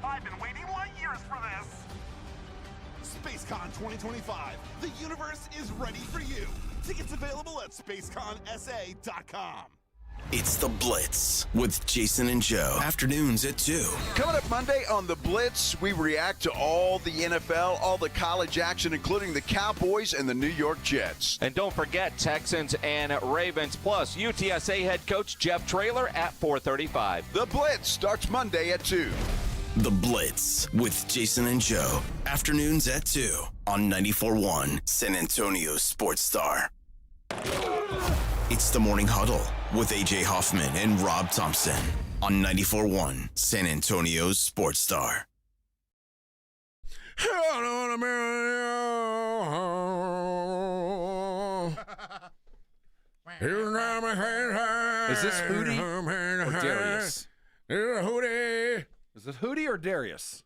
I've been waiting light years for this. SpaceCon 2025. The universe is ready for you. Tickets available at SpaceConSA.com. It's The Blitz with Jason and Joe. Afternoons at 2. Coming up Monday on The Blitz, we react to all the NFL, all the college action, including the Cowboys and the New York Jets. And don't forget Texans and Ravens, plus UTSA head coach Jeff Traylor at 4:35. The Blitz starts Monday at 2. The Blitz with Jason and Joe. Afternoons at 2 on 94.1 San Antonio Sports Star. It's the Morning Huddle with A.J. Hoffman and Rob Thompson on 94.1 San Antonio Sports Star. Is this Hootie or Darius? Hootie. Is it Hootie or Darius?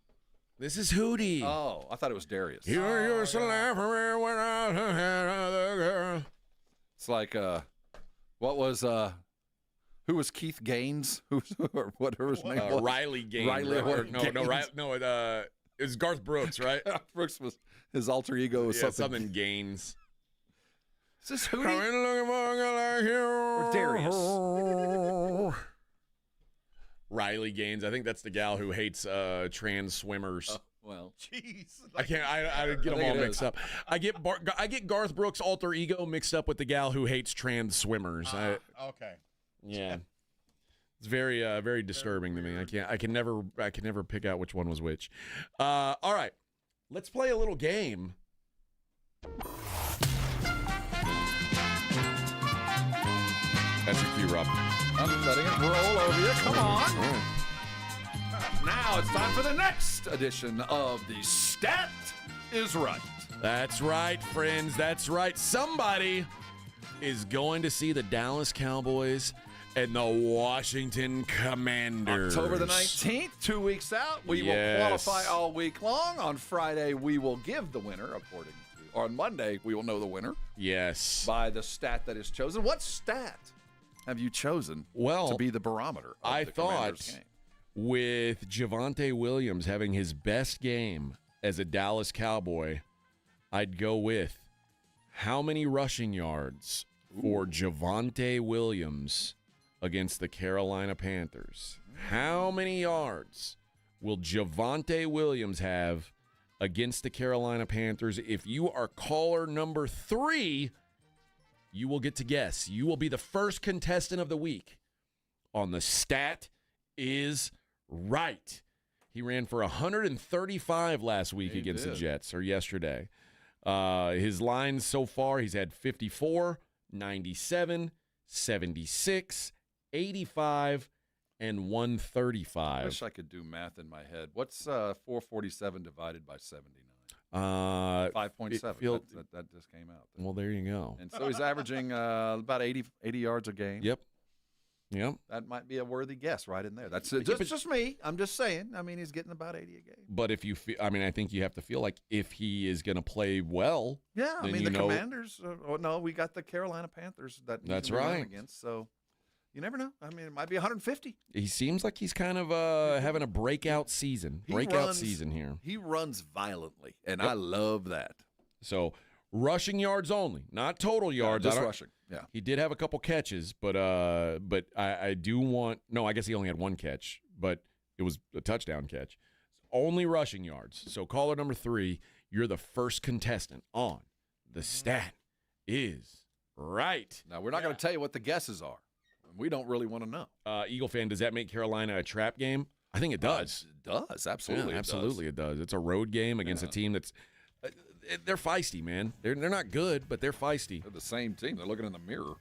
This is Hootie. Oh, I thought it was Darius. You used to laugh at me when I had other girl. It's like what was who was Keith Gaines? Or whatever his name was? Riley Gaines. Riley It was Garth Brooks, right? Brooks was his alter ego was something Gaines. Is this Hootie? Come in looking for a girl like you. Or Darius? Riley Gaines. I think that's the gal who hates trans swimmers. Oh, well, jeez. I can't. I get them all mixed up. I get Garth Brooks' alter ego mixed up with the gal who hates trans swimmers. Okay. Yeah, it's very very disturbing to me. I can never pick out which one was which. All right, let's play a little game. That's your cue, Rob. I'm letting it roll over you. Come on. Now it's time for the next edition of the Stat is Right. That's right, friends. That's right. Somebody is going to see the Dallas Cowboys and the Washington Commanders. October the 19th, 2 weeks out. We will qualify all week long. On Friday, we will give the winner, according to, or on Monday, we will know the winner. Yes. By the stat that is chosen. What stat have you chosen to be the barometer of I the thought Commanders game? With Javonte Williams having his best game as a Dallas Cowboy, I'd go with how many rushing yards for Javonte Williams against the Carolina Panthers? How many yards will Javonte Williams have against the Carolina Panthers? If you are caller number 3, you will get to guess. You will be the first contestant of the week on the Stat is Right. He ran for 135 last week against the Jets, or yesterday. His lines so far, he's had 54, 97, 76, 85, and 135. I wish I could do math in my head. What's 447 divided by 79? 5.7. That just came out. Well, there you go. And so he's averaging about 80 yards a game. Yep. That might be a worthy guess right in there. That's just me. I'm just saying. I mean, he's getting about 80 a game. But if you feel, I think you have to feel like if he is going to play well. Yeah, I mean, the Commanders. No, we got the Carolina Panthers that's right against. So you never know. I mean, it might be 150. He seems like he's kind of having a breakout season. Season here. He runs violently, and I love that. So rushing yards only, not total yards. Just rushing. Yeah. He did have a couple catches, but I do want – no, I guess he only had one catch, but it was a touchdown catch. Only rushing yards. So caller number 3, you're the first contestant on the Stat is Right. Now, we're not going to tell you what the guesses are. We don't really want to know. Eagle fan, does that make Carolina a trap game? I think it does. It does. Absolutely. Yeah, absolutely it does. It's a road game against a team that's they're feisty, man. They're not good, but they're feisty. They're the same team. They're looking in the mirror.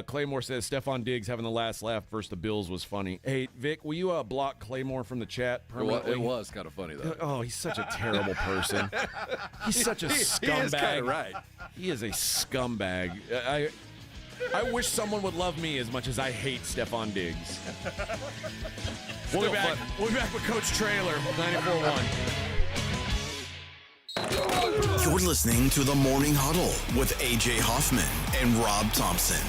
Claymore says Stephon Diggs having the last laugh versus the Bills was funny. Hey, Vic, will you block Claymore from the chat permanently? It was kind of funny, though. Oh, he's such a terrible person. He's such a scumbag. He is kind of right. He is a scumbag. I wish someone would love me as much as I hate Stephon Diggs. We'll be back with Coach Trailer, 94.1. You're listening to the Morning Huddle with A.J. Hoffman and Rob Thompson.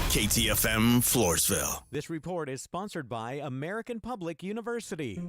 KTFM Floresville. This report is sponsored by American Public University.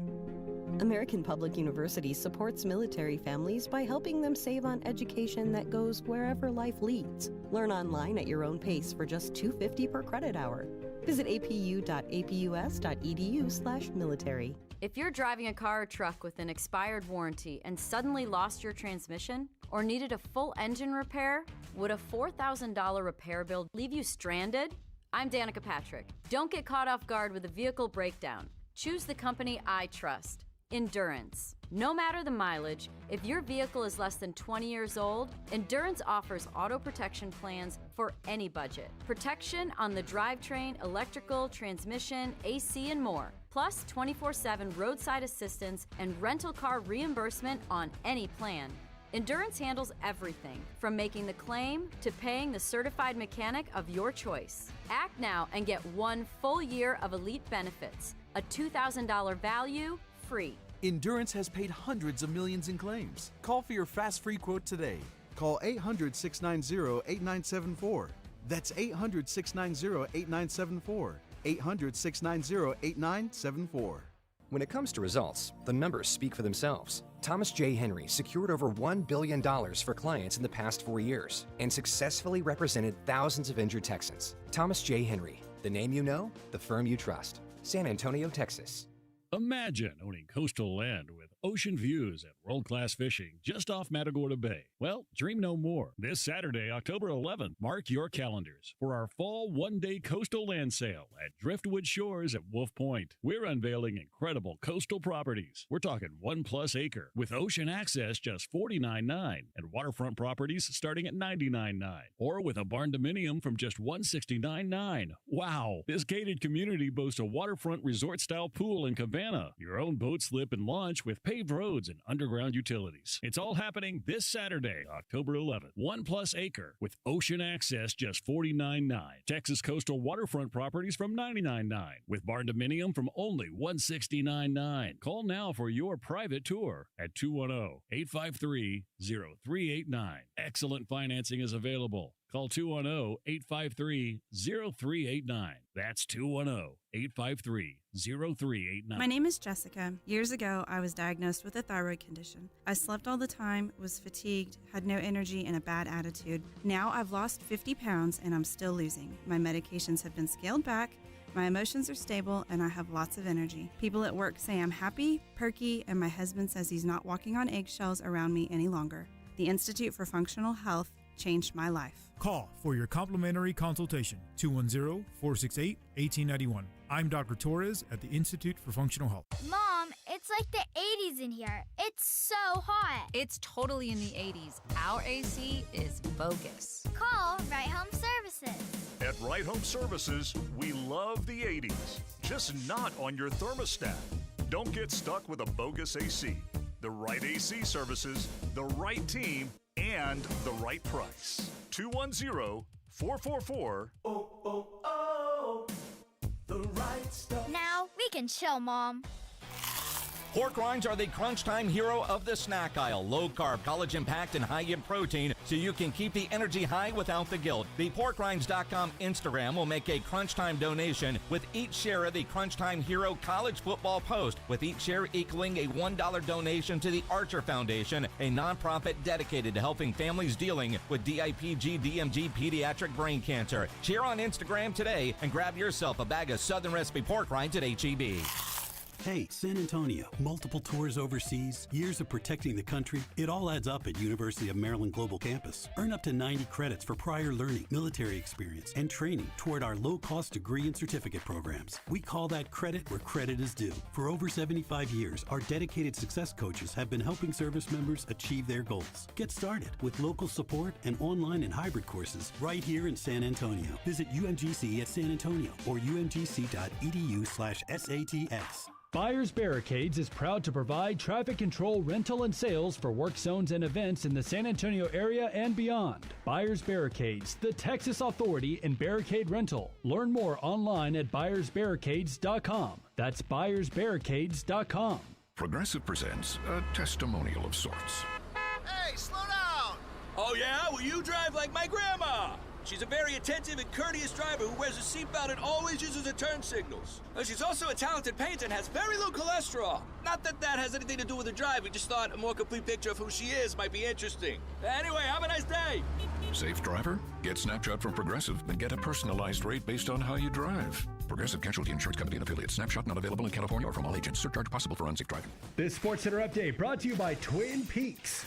American Public University supports military families by helping them save on education that goes wherever life leads. Learn online at your own pace for just $2.50 per credit hour. Visit apu.apus.edu/military. If you're driving a car or truck with an expired warranty and suddenly lost your transmission or needed a full engine repair, would a $4,000 repair bill leave you stranded? I'm Danica Patrick. Don't get caught off guard with a vehicle breakdown. Choose the company I trust, Endurance. No matter the mileage, if your vehicle is less than 20 years old, Endurance offers auto protection plans for any budget. Protection on the drivetrain, electrical, transmission, AC, and more. Plus 24/7 roadside assistance and rental car reimbursement on any plan. Endurance handles everything, from making the claim to paying the certified mechanic of your choice. Act now and get 1 full year of elite benefits, a $2,000 value, free. Endurance has paid hundreds of millions in claims. Call for your fast free quote today. Call 800-690-8974. That's 800-690-8974. 800-690-8974. When it comes to results, the numbers speak for themselves. Thomas J. Henry secured over $1 billion for clients in the past 4 years and successfully represented thousands of injured Texans. Thomas J. Henry, the name you know, the firm you trust. San Antonio, Texas. Imagine owning coastal land with ocean views and world-class fishing just off Matagorda Bay. Well, dream no more. This Saturday, October 11th, mark your calendars for our fall one-day coastal land sale at Driftwood Shores at Wolf Point. We're unveiling incredible coastal properties. We're talking 1+ acre with ocean access just $49.9 and waterfront properties starting at $99.9, or with a barn dominium from just $169.9. Wow! This gated community boasts a waterfront resort-style pool and cabana, your own boat slip and launch with paved roads and underground utilities. It's all happening this Saturday, October 11th. 1+ acre with ocean access just $49.9. Texas coastal waterfront properties from $99.9 with barn dominium from only $169.9. Call now for your private tour at 210-853-0389. Excellent financing is available. Call 210-853-0389. That's 210-853-0389. My name is Jessica. Years ago, I was diagnosed with a thyroid condition. I slept all the time, was fatigued, had no energy, and a bad attitude. Now I've lost 50 pounds and I'm still losing. My medications have been scaled back. My emotions are stable and I have lots of energy. People at work say I'm happy, perky, and my husband says he's not walking on eggshells around me any longer. The Institute for Functional Health changed my life. Call for your complimentary consultation, 210-468-1891. I'm Dr. Torres at the Institute for Functional Health. Mom, it's like the 80s in here. It's so hot. It's totally in the 80s. Our AC is bogus. Call Right Home Services. At Right Home Services, we love the 80s, just not on your thermostat. Don't get stuck with a bogus AC. The right AC services, the right team, and the right price. 210-444. The right stuff. Now we can chill, Mom. Pork rinds are the crunch time hero of the snack aisle. Low carb, college impact, and high in protein, so you can keep the energy high without the guilt. The PorkRinds.com Instagram will make a crunch time donation with each share of the Crunch Time Hero college football post, with each share equaling a $1 donation to the Archer Foundation, a nonprofit dedicated to helping families dealing with DIPG, DMG, pediatric brain cancer. Share on Instagram today and grab yourself a bag of Southern Recipe pork rinds at HEB. Hey, San Antonio, multiple tours overseas, years of protecting the country. It all adds up at University of Maryland Global Campus. Earn up to 90 credits for prior learning, military experience, and training toward our low-cost degree and certificate programs. We call that credit where credit is due. For over 75 years, our dedicated success coaches have been helping service members achieve their goals. Get started with local support and online and hybrid courses right here in San Antonio. Visit UMGC at San Antonio or umgc.edu/SATS. Buyers Barricades is proud to provide traffic control, rental, and sales for work zones and events in the San Antonio area and beyond. Buyers Barricades, the Texas authority in barricade rental. Learn more online at buyersbarricades.com. That's buyersbarricades.com. Progressive presents a testimonial of sorts. Hey, slow down! Oh yeah? Well, you drive like my grandma! She's a very attentive and courteous driver who wears a seatbelt and always uses her turn signals. She's also a talented painter and has very low cholesterol. Not that that has anything to do with her drive. We just thought a more complete picture of who she is might be interesting. Anyway, have a nice day. Safe driver? Get Snapshot from Progressive and get a personalized rate based on how you drive. Progressive Casualty Insurance Company and affiliates. Snapshot not available in California or from all agents. Surcharge possible for unsafe driving. This Sports Center update brought to you by Twin Peaks.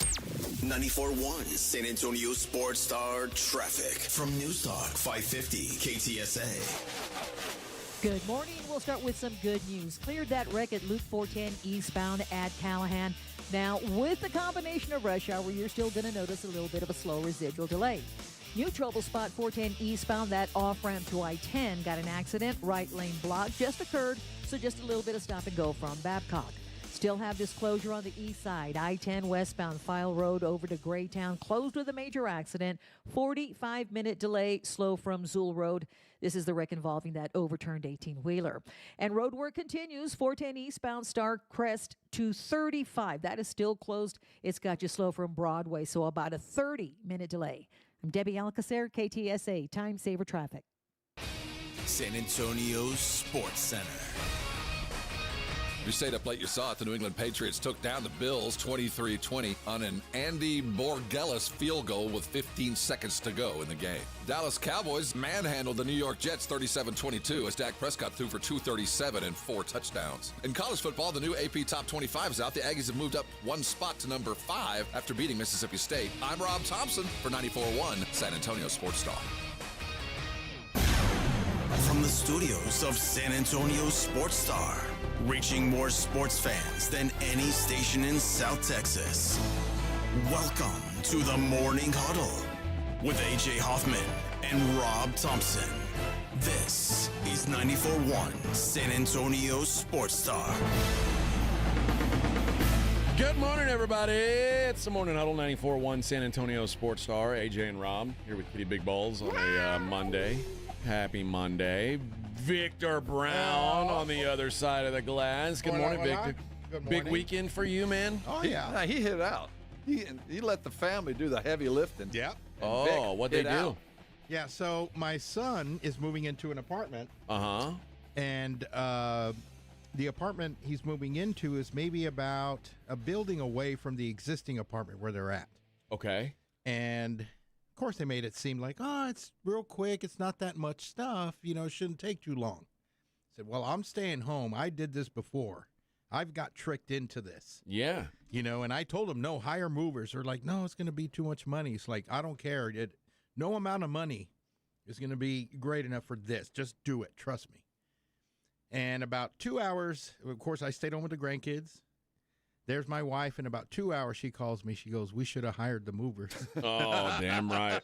94.1 San Antonio Sports Star traffic from News Talk 550 KTSA. Good morning. We'll start with some good news. Cleared that wreck at Loop 410 eastbound at Callahan. Now, with the combination of rush hour, you're still going to notice a little bit of a slow residual delay. New trouble spot 410 eastbound, that off-ramp to I-10 got an accident. Right lane block just occurred, so just a little bit of stop and go from Babcock. Still have this closure on the east side. I-10 westbound File Road over to Graytown, closed with a major accident. 45-minute delay, slow from Zool Road. This is the wreck involving that overturned 18-wheeler. And road work continues. 410 eastbound Star Crest to 35. That is still closed. It's got you slow from Broadway, so about a 30-minute delay. I'm Debbie Alcacer, KTSA, Time Saver Traffic. San Antonio's Sports Center. You stayed up late, you saw it. The New England Patriots took down the Bills 23-20 on an Andy Borgelis field goal with 15 seconds to go in the game. Dallas Cowboys manhandled the New York Jets 37-22 as Dak Prescott threw for 237 and 4 touchdowns. In college football, the new AP Top 25 is out. The Aggies have moved up one spot to number 5 after beating Mississippi State. I'm Rob Thompson for 94.1 San Antonio Sports Star. From the studios of San Antonio Sports Star, reaching more sports fans than any station in South Texas. Welcome to the Morning Huddle with AJ Hoffman and Rob Thompson. This is 94.1 San Antonio Sports Star. Good morning, everybody. It's the Morning Huddle, 94.1 San Antonio Sports Star. AJ and Rob here with Kitty Big Balls on a Monday. Happy Monday. Victor Brown on the other side of the glass. Good morning, Victor. Good morning. Big weekend for you, man. Oh, yeah. He hit out. He let the family do the heavy lifting. Yep. Oh, what'd they do? Out. Yeah, so my son is moving into an apartment. Uh-huh. And the apartment he's moving into is maybe about a building away from the existing apartment where they're at. Okay. And, of course, they made it seem like, oh, it's real quick. It's not that much stuff. You know, it shouldn't take too long. I said, well, I'm staying home. I did this before. I've got tricked into this. Yeah. You know, and I told them, no, hire movers. They're like, no, it's going to be too much money. It's like, I don't care. No amount of money is going to be great enough for this. Just do it. Trust me. And about 2 hours, of course, I stayed home with the grandkids. There's my wife. In about 2 hours, she calls me. She goes, we should have hired the movers. Oh, damn right.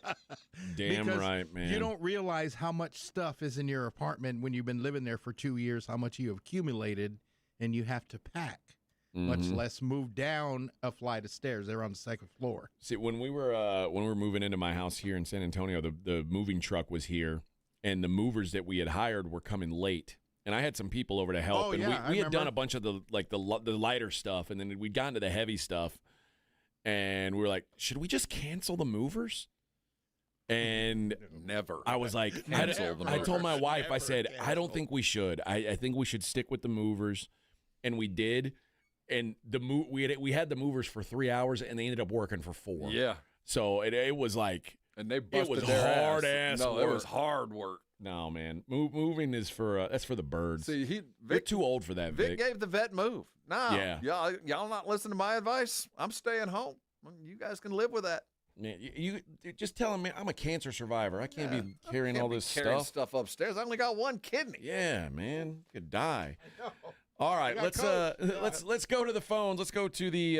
Damn because right, man. You don't realize how much stuff is in your apartment when you've been living there for 2 years, how much you have accumulated, and you have to pack, much less move down a flight of stairs. They're on the second floor. See, when we were moving into my house here in San Antonio, the moving truck was here, and the movers that we had hired were coming late. And I had some people over to help, and we had done a bunch of the lighter stuff, and then we'd gotten to the heavy stuff, and we were like, should we just cancel the movers? And never. I was like, I told my wife, I said, I don't think we should. I think we should stick with the movers, and we did. And we had the movers for 3 hours, and they ended up working for 4. Yeah. So it was like, and they busted it was their hard ass. No, work. it was hard work. No, man. Moving is that's for the birds. See, You're too old for that, Vic. Vic gave the vet move. Nah, yeah. y'all not listening to my advice. I'm staying home. You guys can live with that. Man, you just tell him, man, I'm a cancer survivor. I can't be carrying all this stuff upstairs. I only got one kidney. Yeah, man, you could die. All right, let's go to the phones. Let's go to the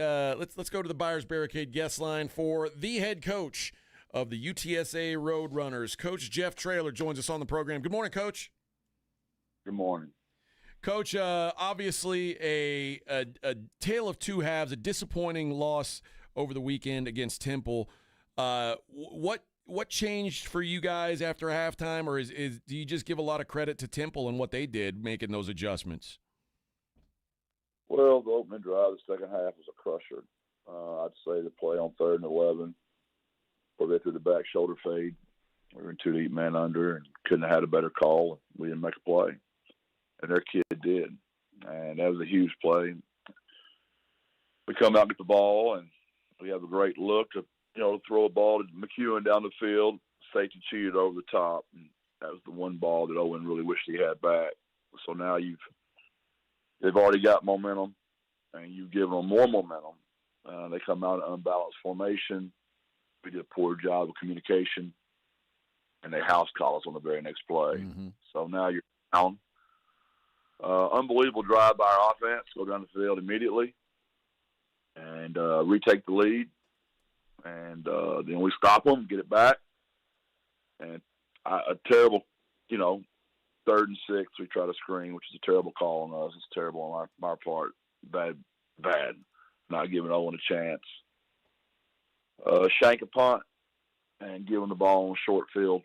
let's go to the Buyers Barricade guest line for the head coach of the UTSA Roadrunners. Coach Jeff Traylor joins us on the program. Good morning, Coach. Good morning. Coach, obviously a tale of two halves, a disappointing loss over the weekend against Temple. What changed for you guys after halftime, or do you just give a lot of credit to Temple and what they did making those adjustments? Well, the opening drive, the second half was a crusher. I'd say the play on 3rd and 11, where they threw the back shoulder fade. We were in 2 deep man under and couldn't have had a better call. We didn't make a play, and their kid did, and that was a huge play. We come out and get the ball, and we have a great look to throw a ball to McEwen down the field. Safety cheated over the top, and that was the one ball that Owen really wished he had back. So now they've already got momentum, and you've given them more momentum. They come out in unbalanced formation. We did a poor job of communication, and they house call us on the very next play. Mm-hmm. So now you're down. Unbelievable drive by our offense. Go down the field immediately and retake the lead. And then we stop them, get it back. And a terrible, 3rd and 6, we try to screen, which is a terrible call on us. It's terrible on our part. Bad. Not giving Owen a chance. Shank a punt and give him the ball on short field.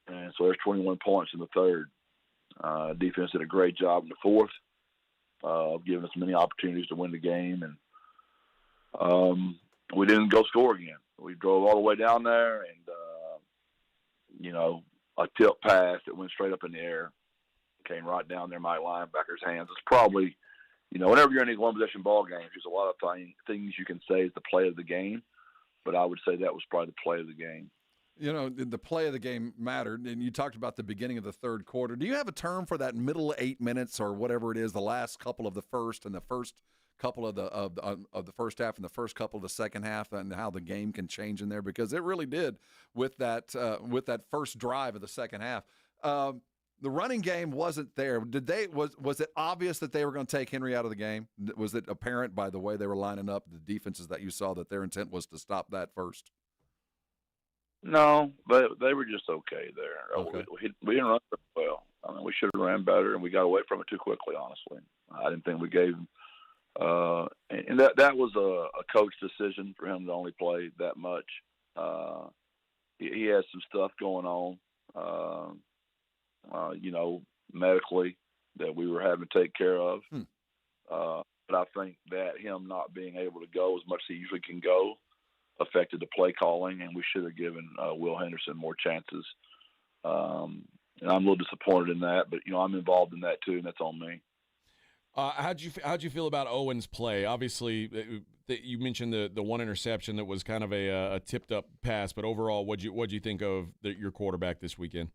And so there's 21 points in the 3rd. Defense did a great job in the 4th of giving us many opportunities to win the game. And we didn't go score again. We drove all the way down there, and a tip pass that went straight up in the air came right down there in my linebacker's hands. It's probably, whenever you're in these one-possession ball games, there's a lot of things you can say is the play of the game, but I would say that was probably the play of the game. The play of the game mattered, and you talked about the beginning of the third quarter. Do you have a term for that middle 8 minutes or whatever it is, the last couple of the first and the first couple of the first half and the first couple of the second half, and how the game can change in there? Because it really did with that first drive of the second half. The running game wasn't there. Was it obvious that they were going to take Henry out of the game? Was it apparent by the way they were lining up, the defenses that you saw, that their intent was to stop that first? No, but they were just okay there. Okay. We didn't run very well. I mean, we should have ran better, and we got away from it too quickly, honestly. I didn't think we gave them and that was a coach decision for him to only play that much. He has some stuff going on, medically that we were having to take care of. But I think that him not being able to go as much as he usually can go affected the play calling, and we should have given Will Henderson more chances. And I'm a little disappointed in that, but I'm involved in that too, and that's on me. How'd you feel about Owen's play? Obviously, you mentioned the one interception that was kind of a tipped up pass, but overall, what'd you think of your quarterback this weekend?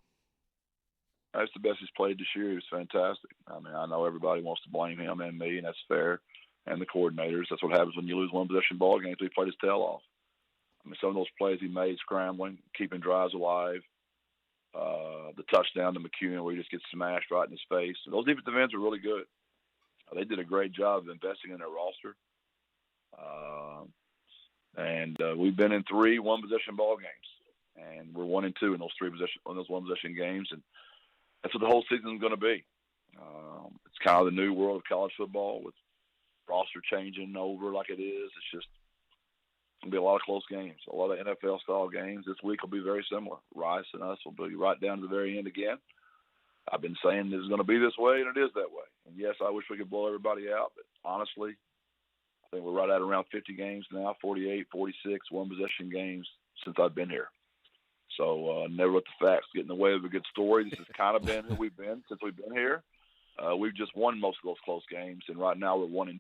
That's the best he's played this year. He was fantastic. I mean, I know everybody wants to blame him and me, and that's fair, and the coordinators. That's what happens when you lose one possession ball games. He played his tail off. I mean, some of those plays he made, scrambling, keeping drives alive, the touchdown to McEwen where he just gets smashed right in his face. And those defensive ends are really good. They did a great job of investing in their roster. And we've been in 3 one-possession ball games, and we're 1-2 in those one-possession games, and that's what the whole season is going to be. It's kind of the new world of college football with roster changing over like it is. It's just going to be a lot of close games, a lot of NFL-style games. This week will be very similar. Rice and us will be right down to the very end again. I've been saying this is going to be this way, and it is that way. And, yes, I wish we could blow everybody out, but honestly, I think we're right at around 50 games now, 48, 46 one-possession games since I've been here. So never let the facts get in the way of a good story. This has kind of been who we've been since we've been here. We've just won most of those close games, and right now we're 1-2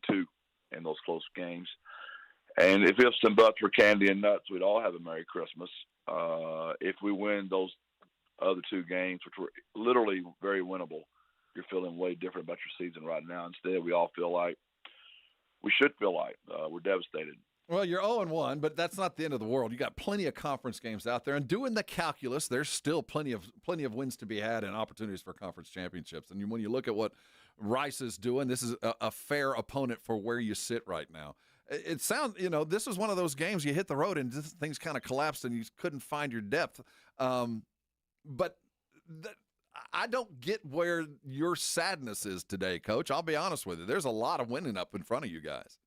in those close games. And if ifs and buts were candy and nuts, we'd all have a Merry Christmas. If we win those other 2 games, which were literally very winnable, you're feeling way different about your season right now. Instead, we should feel like we're devastated. Well, you're 0-1, but that's not the end of the world. You got plenty of conference games out there, and doing the calculus, there's still plenty of wins to be had and opportunities for conference championships. And when you look at what Rice is doing, this is a fair opponent for where you sit right now. It sounds, this was one of those games you hit the road and things kind of collapsed and you couldn't find your depth. But I don't get where your sadness is today, Coach. I'll be honest with you. There's a lot of winning up in front of you guys.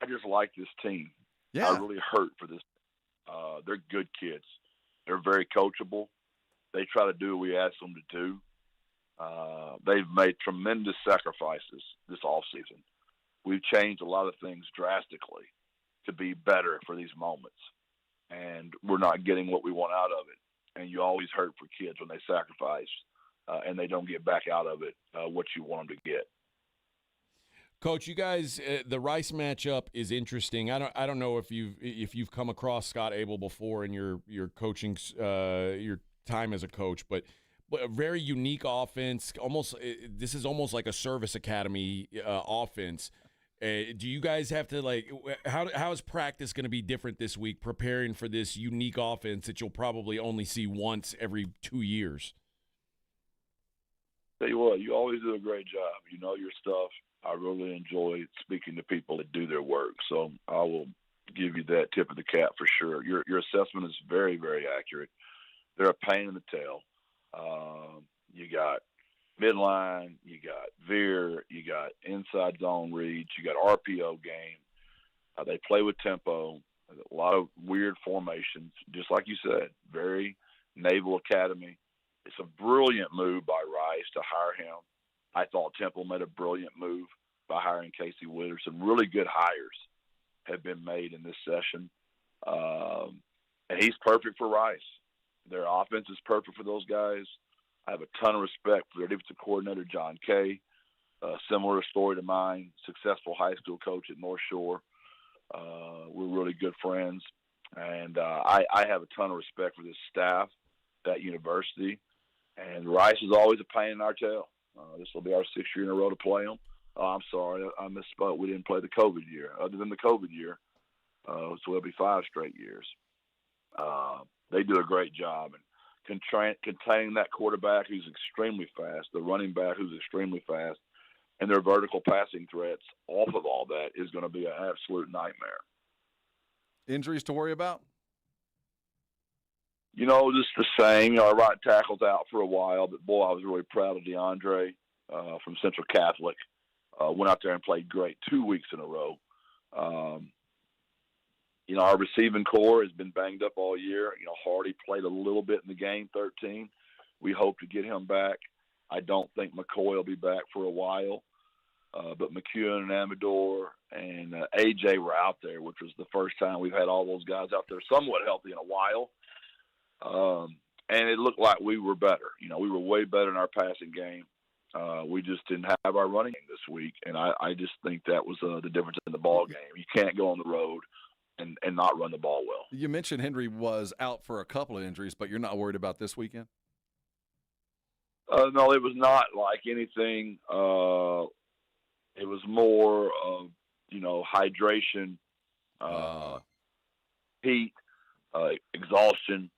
I just like this team. Yeah. I really hurt for this. They're good kids. They're very coachable. They try to do what we ask them to do. They've made tremendous sacrifices this offseason. We've changed a lot of things drastically to be better for these moments. And we're not getting what we want out of it. And you always hurt for kids when they sacrifice and they don't get back out of it what you want them to get. Coach, you guys, the Rice matchup is interesting. I don't know if you've come across Scott Abel before in your coaching your time as a coach, but a very unique offense. This is almost like a service academy offense. Do you guys have to how is practice going to be different this week, preparing for this unique offense that you'll probably only see once every 2 years? Tell you what, you always do a great job. You know your stuff. I really enjoy speaking to people that do their work. So I will give you that tip of the cap for sure. Your assessment is very, very accurate. They're a pain in the tail. You got midline, you got veer, you got inside zone reads, you got RPO game. They play with tempo, a lot of weird formations, just like you said, very Naval Academy. It's a brilliant move by Rice to hire him. I thought Temple made a brilliant move by hiring Casey Witter. Some really good hires have been made in this session. And he's perfect for Rice. Their offense is perfect for those guys. I have a ton of respect for their defensive coordinator, John Kay. Similar story to mine, successful high school coach at North Shore. We're really good friends. And I have a ton of respect for this staff, that university. And Rice is always a pain in our tail. This will be our 6th year in a row to play them. Oh, I'm sorry, I misspoke. We didn't play the COVID year. Other than the COVID year, so it'll be 5 straight years. They do a great job in containing that quarterback who's extremely fast, the running back who's extremely fast, and their vertical passing threats off of all that is going to be an absolute nightmare. Injuries to worry about? Just the same. Our right tackle's out for a while, but, boy, I was really proud of DeAndre from Central Catholic. Went out there and played great 2 weeks in a row. Our receiving core has been banged up all year. Hardy played a little bit in the game, 13. We hope to get him back. I don't think McCoy will be back for a while. But McEwen and Amador and AJ were out there, which was the first time we've had all those guys out there somewhat healthy in a while. And it looked like we were better. We were way better in our passing game. We just didn't have our running game this week. And I just think that was the difference in the ball game. You can't go on the road and not run the ball well. You mentioned Henry was out for a couple of injuries, but you're not worried about this weekend? No, it was not like anything. It was more of, hydration, heat, exhaustion.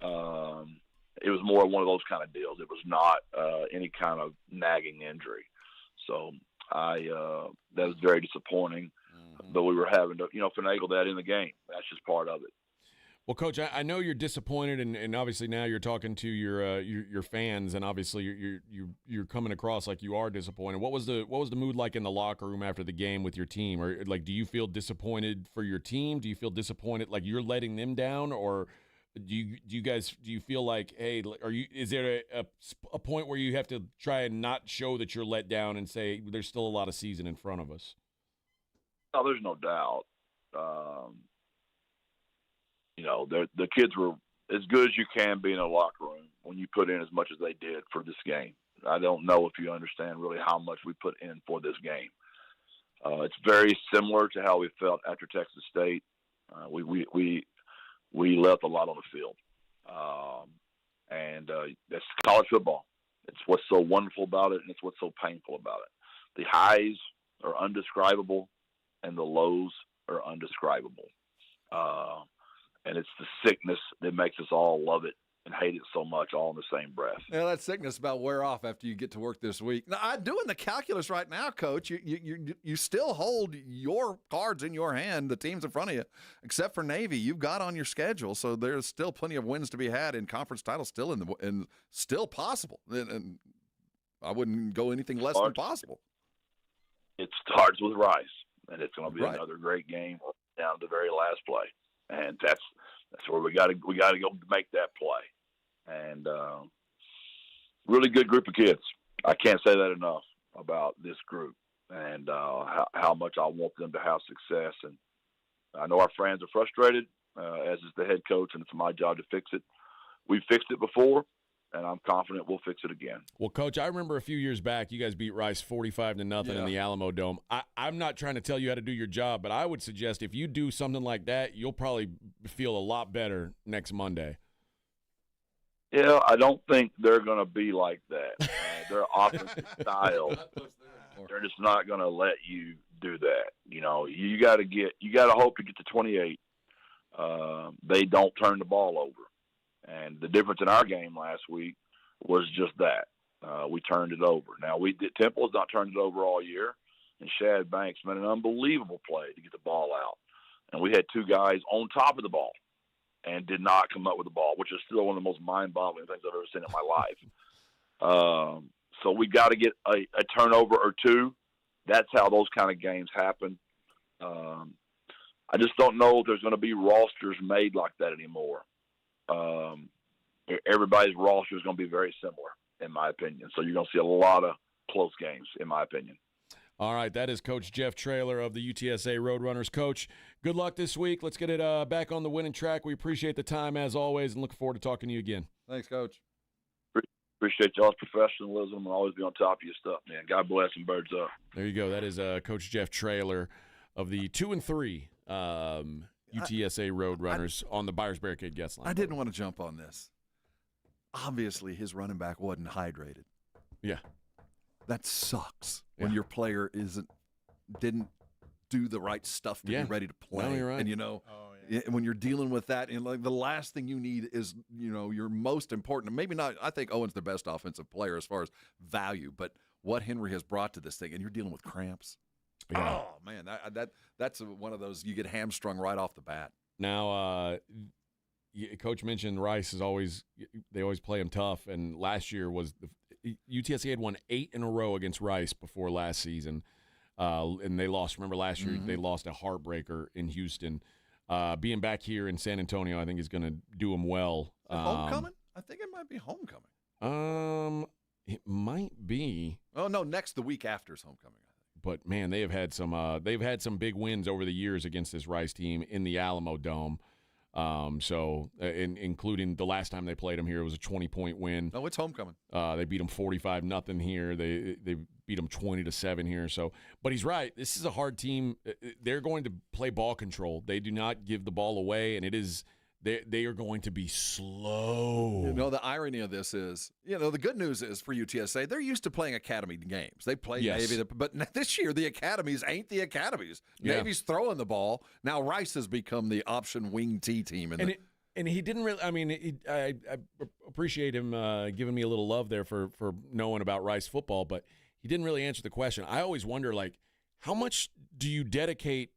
It was more one of those kind of deals. It was not any kind of nagging injury. So that was very disappointing. But we were having to, finagle that in the game. That's just part of it. Well, Coach, I know you're disappointed, and obviously now you're talking to your fans, and obviously you're coming across like you are disappointed. What was the mood like in the locker room after the game with your team? Or do you feel disappointed for your team? Do you feel disappointed like you're letting them down, or do you feel like, hey, is there a point where you have to try and not show that you're let down and say there's still a lot of season in front of us? No, there's no doubt. The kids were as good as you can be in a locker room when you put in as much as they did for this game. I don't know if you understand really how much we put in for this game. It's very similar to how we felt after Texas State. We left a lot on the field. And that's college football. It's what's so wonderful about it, and it's what's so painful about it. The highs are undescribable, and the lows are undescribable. And it's the sickness that makes us all love it and hate it so much all in the same breath. Yeah, that sickness about wear off after you get to work this week. Now, I'm doing the calculus right now, Coach. You still hold your cards in your hand, the teams in front of you, except for Navy. You've got on your schedule, so there's still plenty of wins to be had in conference titles still still possible. And I wouldn't go anything less than possible. It starts with Rice, and it's going to be another great game down to the very last play. And that's where we got to go make that play. And really good group of kids. I can't say that enough about this group and how much I want them to have success. And I know our fans are frustrated, as is the head coach, and it's my job to fix it. We've fixed it before, and I'm confident we'll fix it again. Well, Coach, I remember a few years back, you guys beat Rice 45-0 in the Alamo Dome. I'm not trying to tell you how to do your job, but I would suggest if you do something like that, you'll probably feel a lot better next Monday. Yeah, I don't think they're going to be like that. Their offensive style, they're just not going to let you do that. You got to hope to get to 28. They don't turn the ball over. And the difference in our game last week was just that. We turned it over. Now, Temple has not turned it over all year, and Shad Banks made an unbelievable play to get the ball out. And we had two guys on top of the ball and did not come up with the ball, which is still one of the most mind-boggling things I've ever seen in my life. So we got to get a turnover or two. That's how those kind of games happen. I just don't know if there's going to be rosters made like that anymore. Everybody's roster is going to be very similar, in my opinion. So you're going to see a lot of close games, in my opinion. All right, that is Coach Jeff Traylor of the UTSA Roadrunners. Coach, good luck this week. Let's get it back on the winning track. We appreciate the time as always and looking forward to talking to you again. Thanks, Coach. Appreciate y'all's professionalism and always be on top of your stuff, man. God bless and birds up. There you go. That is Coach Jeff Traylor of the 2-3 UTSA Roadrunners on the Byers Barricade guest line. I didn't want to jump on this. Obviously, his running back wasn't hydrated. Yeah. That sucks when your player didn't do the right stuff to be ready to play. No, you're right. And when you're dealing with that, and like the last thing you need is your most important. Maybe not. I think Owen's the best offensive player as far as value, but what Henry has brought to this thing, and you're dealing with cramps. Yeah. Oh man, that's one of those you get hamstrung right off the bat. Now, Coach mentioned Rice they always play him tough, and last year was UTSA had won 8 in a row against Rice before last season, and they lost. Remember last year they lost a heartbreaker in Houston. Being back here in San Antonio, I think is going to do them well. Homecoming? I think it might be homecoming. It might be. Oh no, the week after is homecoming. But man, they have had some big wins over the years against this Rice team in the Alamo Dome. Including the last time they played them here, it was a 20-point win. No, it's homecoming. They beat them 45-0 here. They beat them 20-7 here. So, but he's right. This is a hard team. They're going to play ball control. They do not give the ball away, and it is. They are going to be slow. The irony of this is, the good news is for UTSA, they're used to playing academy games. They play Navy, but this year the academies ain't the academies. Yeah. Navy's throwing the ball. Now Rice has become the option wing T team. And he didn't really. I mean, I appreciate him giving me a little love there for knowing about Rice football, but he didn't really answer the question. I always wonder, how much do you dedicate,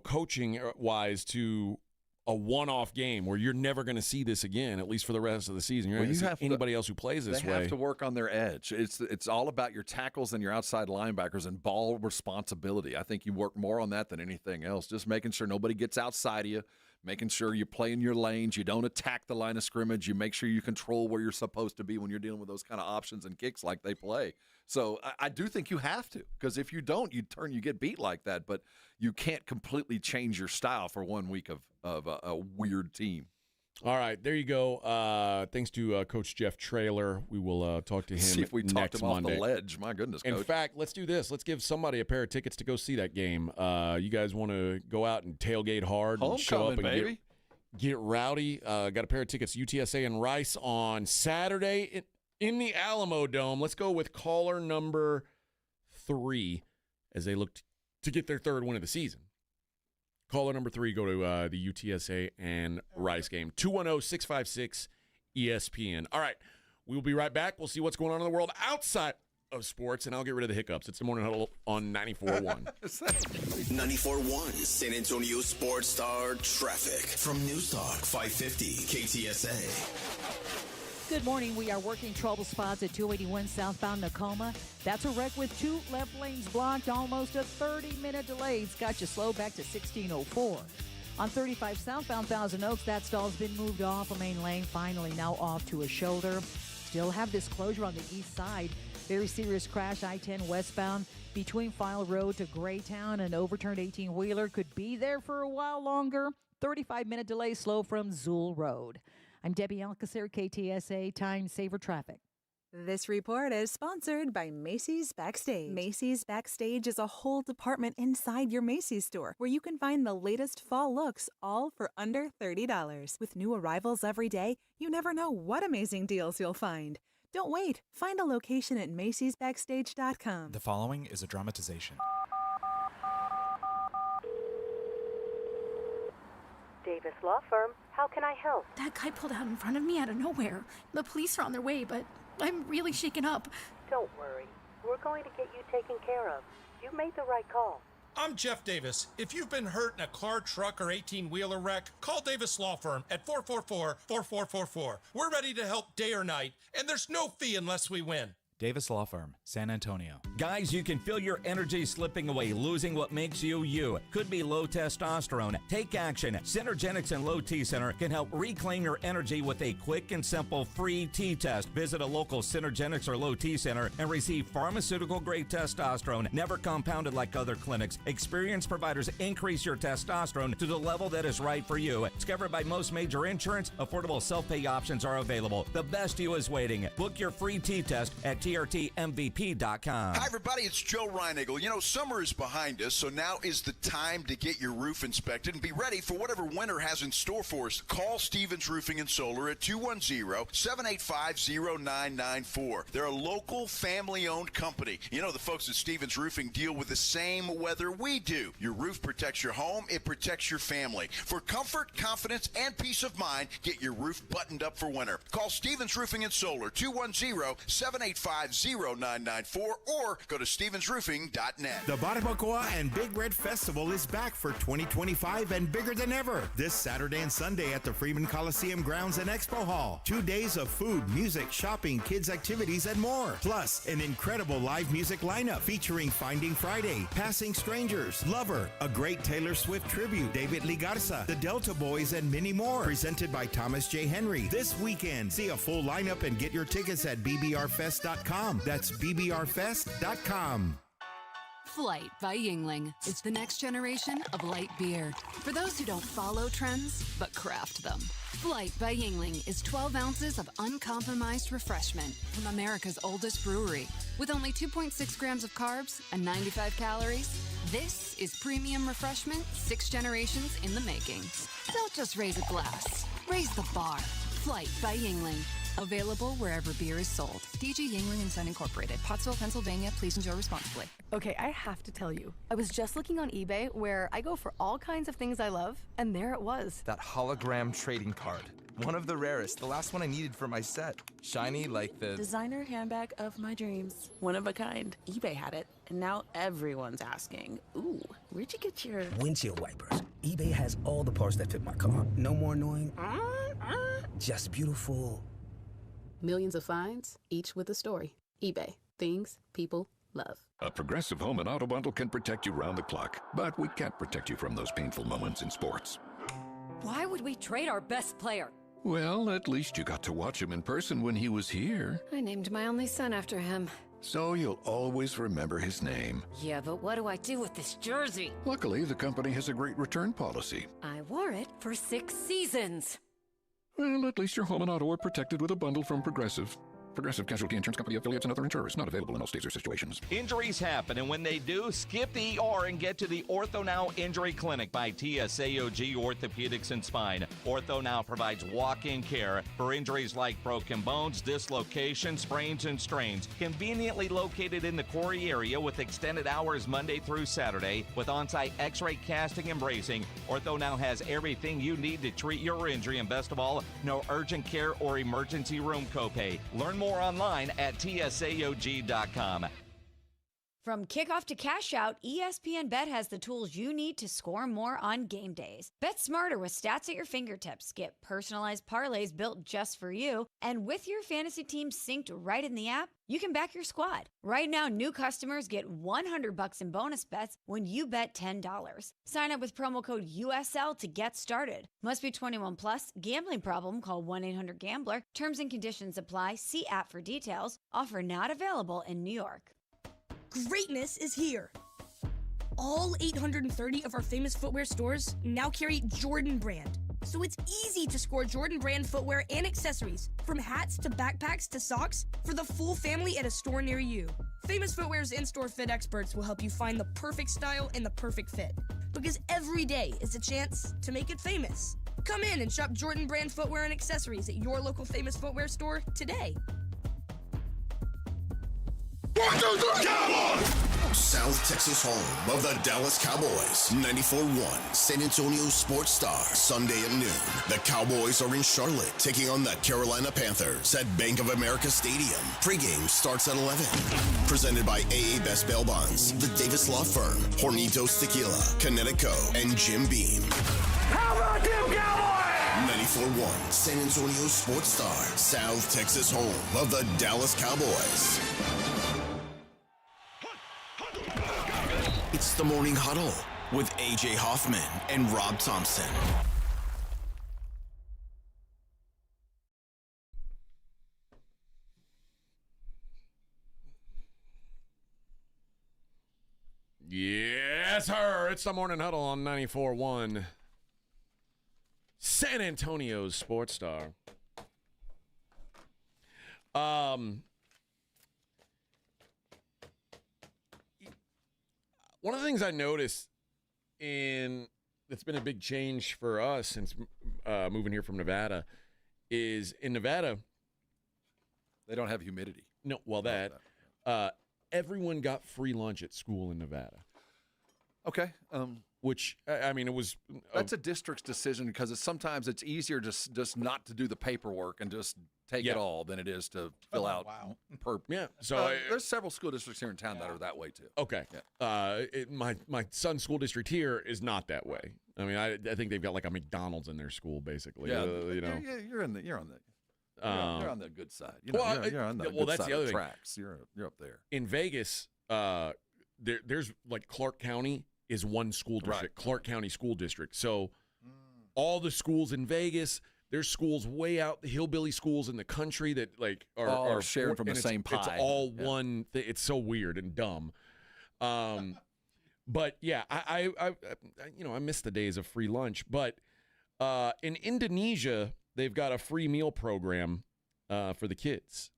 coaching wise to a one-off game where you're never going to see this again, at least for the rest of the season. You're not going to see anybody else who plays this way. They have to work on their edge. It's all about your tackles and your outside linebackers and ball responsibility. I think you work more on that than anything else, just making sure nobody gets outside of you, making sure you play in your lanes, you don't attack the line of scrimmage, you make sure you control where you're supposed to be when you're dealing with those kind of options and kicks like they play. So I do think you have to, because if you don't, you get beat like that. But you can't completely change your style for 1 week of a weird team. All right, there you go. Thanks to Coach Jeff Traylor. We will talk to him See if we next talked him Monday. Off the ledge. My goodness, Coach. In fact, let's do this. Let's give somebody a pair of tickets to go see that game. You guys want to go out and tailgate hard and show up and baby. Get rowdy? Got a pair of tickets, UTSA and Rice on Saturday in the Alamo Dome. Let's go with caller number 3 as they look to get their 3rd win of the season. Caller number 3, go to the UTSA and Rice game. 210-656-ESPN. All right, we'll be right back. We'll see what's going on in the world outside of sports, and I'll get rid of the hiccups. It's the Morning Huddle on 94.1. 94.1 San Antonio Sports Star Traffic from News Talk 550 KTSA. Good morning. We are working trouble spots at 281 southbound Tacoma. That's a wreck with 2 left lanes blocked. Almost a 30-minute delay. It's got you slow back to 1604. On 35 southbound Thousand Oaks, that stall's been moved off a main lane, finally now off to a shoulder. Still have this closure on the east side. Very serious crash, I-10 westbound between File Road to Graytown. An overturned 18-wheeler could be there for a while longer. 35-minute delay slow from Zool Road. I'm Debbie Alcacer, KTSA Time Saver Traffic. This report is sponsored by Macy's Backstage. Macy's Backstage is a whole department inside your Macy's store where you can find the latest fall looks, all for under $30. With new arrivals every day, you never know what amazing deals you'll find. Don't wait. Find a location at Macy'sBackstage.com. The following is a dramatization. Davis Law Firm, how can I help? That guy pulled out in front of me out of nowhere. The police are on their way, but I'm really shaken up. Don't worry. We're going to get you taken care of. You made the right call. I'm Jeff Davis. If you've been hurt in a car, truck, or 18-wheeler wreck, call Davis Law Firm at 444-4444. We're ready to help day or night, and there's no fee unless we win. Davis Law Firm, San Antonio. Guys, you can feel your energy slipping away, losing what makes you you. Could be low testosterone. Take action. Synergenics and Low T Center can help reclaim your energy with a quick and simple free T-test. Visit a local Synergenics or Low T Center and receive pharmaceutical-grade testosterone, never compounded like other clinics. Experienced providers increase your testosterone to the level that is right for you. Discovered by most major insurance, affordable self-pay options are available. The best you is waiting. Book your free T-test at trtmvp.com. Hi, everybody. It's Joe Reinigle. You know, summer is behind us, so now is the time to get your roof inspected and be ready for whatever winter has in store for us. Call Stevens Roofing and Solar at 210-785-0994. They're a local, family-owned company. You know, the folks at Stevens Roofing deal with the same weather we do. Your roof protects your home. It protects your family. For comfort, confidence, and peace of mind, get your roof buttoned up for winter. Call Stevens Roofing and Solar, 210-785-0994, or go to stevensroofing.net. The Barbacoa and Big Red Festival is back for 2025 and bigger than ever. This Saturday and Sunday at the Freeman Coliseum Grounds and Expo Hall. 2 days of food, music, shopping, kids' activities, and more. Plus, an incredible live music lineup featuring Finding Friday, Passing Strangers, Lover, a great Taylor Swift tribute, David Lee Garza, the Delta Boys, and many more. Presented by Thomas J. Henry. This weekend, see a full lineup and get your tickets at bbrfest.com. That's bbrfest.com. Flight by Yingling is the next generation of light beer. For those who don't follow trends, but craft them. Flight by Yingling is 12 ounces of uncompromised refreshment from America's oldest brewery. With only 2.6 grams of carbs and 95 calories, this is premium refreshment 6 generations in the making. Don't just raise a glass, raise the bar. Flight by Yingling. Available wherever beer is sold. DG Yingling & Son Incorporated, Pottsville, Pennsylvania. Please enjoy responsibly. Okay, I have to tell you, I was just looking on eBay where I go for all kinds of things I love, and there it was. That hologram trading card. One of the rarest, the last one I needed for my set. Shiny like the designer handbag of my dreams. One of a kind. eBay had it, and now everyone's asking, ooh, where'd you get your windshield wipers? eBay has all the parts that fit my car. No more annoying, just beautiful. Millions of finds, each with a story. eBay. Things people love. A Progressive Home and Auto Bundle can protect you round the clock, but we can't protect you from those painful moments in sports. Why would we trade our best player? Well, at least you got to watch him in person when he was here. I named my only son after him. So you'll always remember his name. Yeah, but what do I do with this jersey? Luckily, the company has a great return policy. I wore it for 6 seasons. Well, at least your home and auto are protected with a bundle from Progressive. Progressive Casualty Insurance Company affiliates and other insurers. Not available in all states or situations. Injuries happen, and when they do, skip the ER and get to the Ortho Now Injury Clinic by TSAOG Orthopedics and Spine. Ortho Now provides walk-in care for injuries like broken bones, dislocations, sprains, and strains. Conveniently located in the Quarry area with extended hours Monday through Saturday with on-site x-ray casting and bracing, Ortho Now has everything you need to treat your injury, and best of all, no urgent care or emergency room copay. Learn more online at tsaog.com. From kickoff to cash out, ESPN Bet has the tools you need to score more on game days. Bet smarter with stats at your fingertips. Get personalized parlays built just for you. And with your fantasy team synced right in the app, you can back your squad. Right now, new customers get $100 in bonus bets when you bet $10. Sign up with promo code USL to get started. Must be 21 plus. Gambling problem? Call 1-800-GAMBLER. Terms and conditions apply. See app for details. Offer not available in New York. Greatness is here. All 830 of our famous footwear stores now carry Jordan brand. So it's easy to score Jordan brand footwear and accessories, from hats to backpacks to socks, for the full family at a store near you. Famous Footwear's in-store fit experts will help you find the perfect style and the perfect fit. Because every day is a chance to make it famous. Come in and shop Jordan brand footwear and accessories at your local Famous Footwear store today. 1, 2, 3, Cowboys! South Texas home of the Dallas Cowboys. 94-1 San Antonio Sports Star. Sunday at noon. The Cowboys are in Charlotte taking on the Carolina Panthers at Bank of America Stadium. Pregame starts at 11. Presented by AA Best Bail Bonds, the Davis Law Firm, Hornitos Tequila, Connecticut, and Jim Beam. How about them Cowboys? 94-1 San Antonio Sports Star. South Texas home of the Dallas Cowboys. It's the Morning Huddle with AJ Hoffman and Rob Thompson. Yes, sir. It's the Morning Huddle on 94.1. San Antonio's Sports Star. One of the things I noticed it's been a big change for us since moving here from Nevada is in Nevada they don't have humidity. No, well everyone got free lunch at school in Nevada. Okay. Which, I mean, it was... That's a district's decision because sometimes it's easier just not to do the paperwork and just take it all than it is to fill out. Wow. So there's several school districts here in town that are that way too. Okay. Yeah. My son's school district here is not that way. I mean, I think they've got like a McDonald's in their school, basically. Yeah, you're on the good side. You're on the good that's side the other of the thing. tracks. You're up there. In Vegas, there's like Clark County is one school district, Clark County School District. So all the schools in Vegas, there's schools way out, the hillbilly schools in the country that like are sharing from the same pie. It's all one thing. It's so weird and dumb. But yeah, I miss the days of free lunch. But in Indonesia, they've got a free meal program for the kids.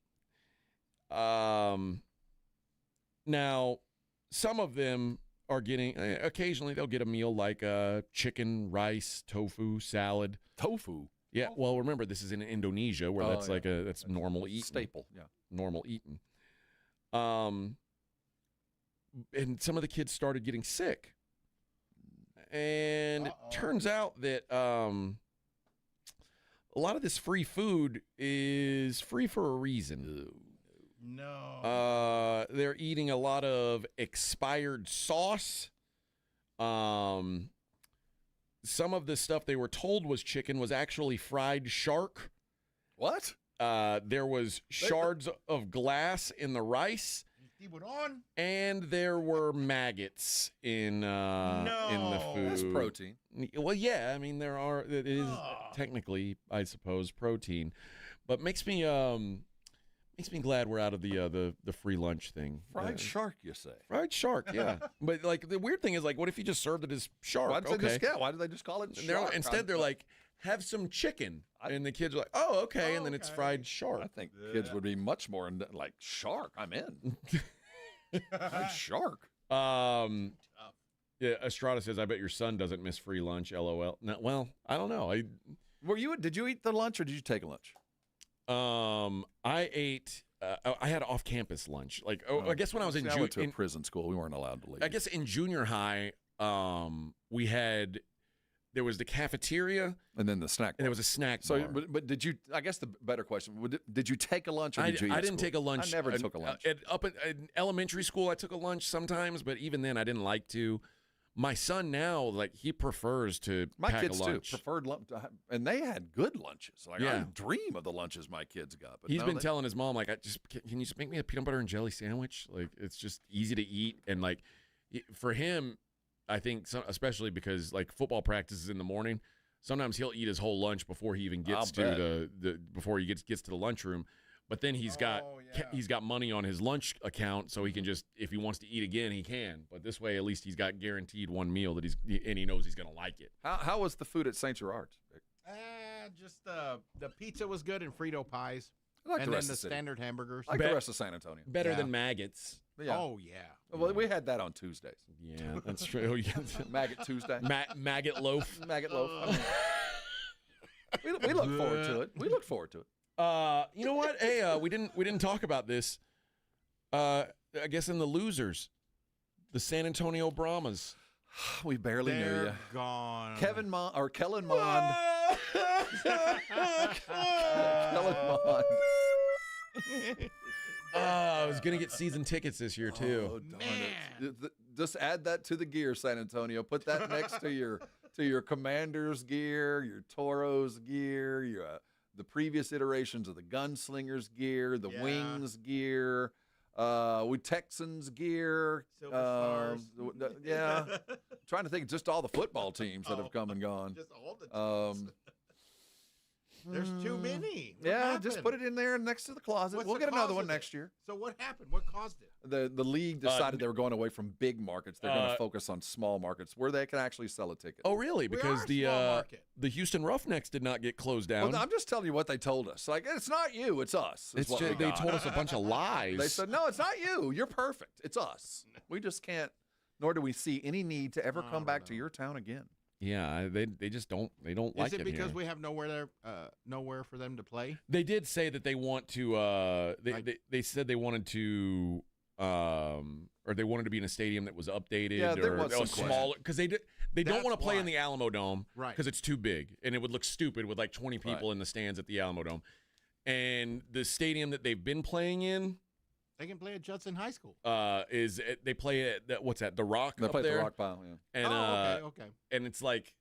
Now, some of them are getting, occasionally they'll get a meal like chicken, rice, tofu, salad. Tofu? Yeah, well, remember, this is in Indonesia where that's that's normal eating. Staple, yeah. Normal eating. And some of the kids started getting sick. And it turns out that a lot of this free food is free for a reason. No. They're eating a lot of expired sauce. Some of the stuff they were told was chicken was actually fried shark. What? There was shards of glass in the rice. And there were maggots in the food. That's protein. Well, yeah, I mean it is technically, I suppose, protein, but makes me glad we're out of the free lunch thing. Fried shark, you say? Fried shark, yeah. But like the weird thing is, like, what if you just served it as shark? Why did they just call it shark? Instead, they're like, have some chicken, and the kids are like, oh, okay, and then it's fried shark. I think kids would be much more like shark. I'm in. Fried shark. Yeah, Estrada says, I bet your son doesn't miss free lunch. LOL. No, well, I don't know. Did you eat the lunch or did you take a lunch? I ate. I had off-campus lunch. Like, I guess when I was in I went to a prison school, we weren't allowed to leave. I guess in junior high, we had. There was the cafeteria, and then the snack bar. And there was a snack bar. So, but did you? I guess the better question: did you take a lunch or did you eat? I didn't take a lunch. I never took a lunch. Up in elementary school, I took a lunch sometimes, but even then, I didn't like to. My son now, like, he prefers to pack kids a lunch. Too preferred lunch, and they had good lunches. Like I dream of the lunches my kids got. But he's been telling his mom, like, can you just make me a peanut butter and jelly sandwich? Like, it's just easy to eat, and like, for him, I think, especially because like football practice is in the morning. Sometimes he'll eat his whole lunch before he even gets to before he gets to the lunchroom. But then he's got money on his lunch account, so he can just, if he wants to eat again, he can. But this way, at least he's got guaranteed one meal that he knows he's going to like it. How was the food at St. Gerard's? Just the pizza was good and Frito pies. I like and the rest then of the standard hamburgers. I like the rest of San Antonio. Better than maggots. Yeah. Oh, yeah. Well, we had that on Tuesdays. Yeah, that's true. Maggot Tuesday. Maggot loaf. Maggot loaf. We look forward to it. We look forward to it. You know what? Hey, we didn't talk about this. I guess in the losers, the San Antonio Brahmas. We barely knew you. Gone. Kellen Mond. Kellen Mond. I was gonna get season tickets this year too. Oh, darn it. Just add that to the gear, San Antonio. Put that next to your Commanders gear, your Toros gear, your the previous iterations of the Gunslingers gear, the Wings gear, with Texans gear. Silver Stars. Yeah. Trying to think of just all the football teams that have come and gone. Just all the teams. There's too many. What Yeah, happened? just put it in there next to the closet. What's we'll the get another cause one of it? next year. So what happened? What caused it? The league decided they were going away from big markets. They're going to focus on small markets where they can actually sell a ticket. Oh, really? Because the Houston Roughnecks did not get closed down. Well, I'm just telling you what they told us. Like, it's not you, it's us. It's just, they told us a bunch of lies. They said, no, it's not you. You're perfect. It's us. We just can't, nor do we see any need to ever come back to your town again. Yeah, they just don't. They don't like it. Is it because here. we have nowhere for them to play? They did say that they want to. They said they wanted to, or they wanted to be in a stadium that was updated. Yeah, there or was some smaller because they don't want to play in the Alamo Dome, right? Because it's too big and it would look stupid with like 20 people in the stands at the Alamo Dome, and the stadium that they've been playing in. They can play at Judson High School. They play at what's that? The Rock. They up play there? at the Rock Pile. Yeah. And okay. And it's like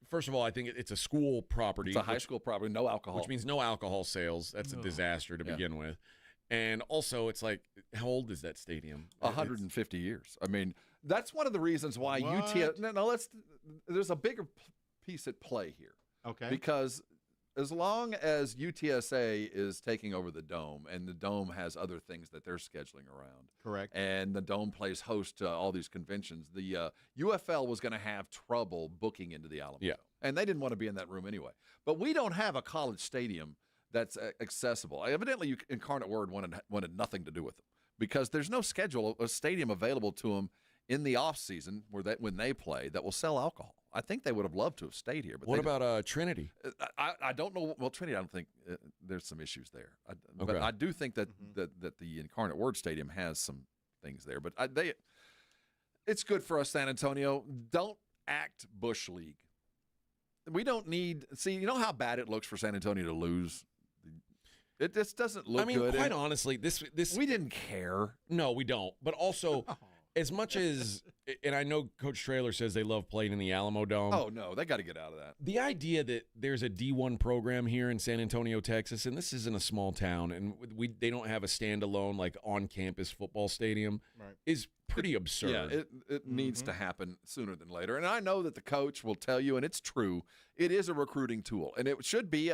first of all, I think it's a school property. It's a high school property, no alcohol, which means no alcohol sales. That's a disaster to begin with. And also, it's like, how old is that stadium? 150 years. I mean, that's one of the reasons why UTS. No, there's a bigger piece at play here. Okay. Because as long as UTSA is taking over the Dome, and the Dome has other things that they're scheduling around. Correct. And the Dome plays host to all these conventions, the UFL was going to have trouble booking into the Alamo Dome. And they didn't want to be in that room anyway. But we don't have a college stadium that's accessible. Evidently, Incarnate Word wanted nothing to do with them because there's no schedule, a stadium available to them in the off season when they play that will sell alcohol. I think they would have loved to have stayed here. But what about Trinity? I don't know. Well, Trinity, I don't think there's some issues there. But I do think that that the Incarnate Word Stadium has some things there. But it's good for us, San Antonio. Don't act Bush League. We don't need. See, you know how bad it looks for San Antonio to lose. It just doesn't look good. I mean, quite honestly, this we didn't care. No, we don't. But also. As much as, and I know Coach Traylor says they love playing in the Alamo Dome. Oh, no, they got to get out of that. The idea that there's a D1 program here in San Antonio, Texas, and this isn't a small town, and they don't have a standalone, like, on-campus football stadium is pretty absurd. Yeah, it needs to happen sooner than later. And I know that the coach will tell you, and it's true, it is a recruiting tool. And it should be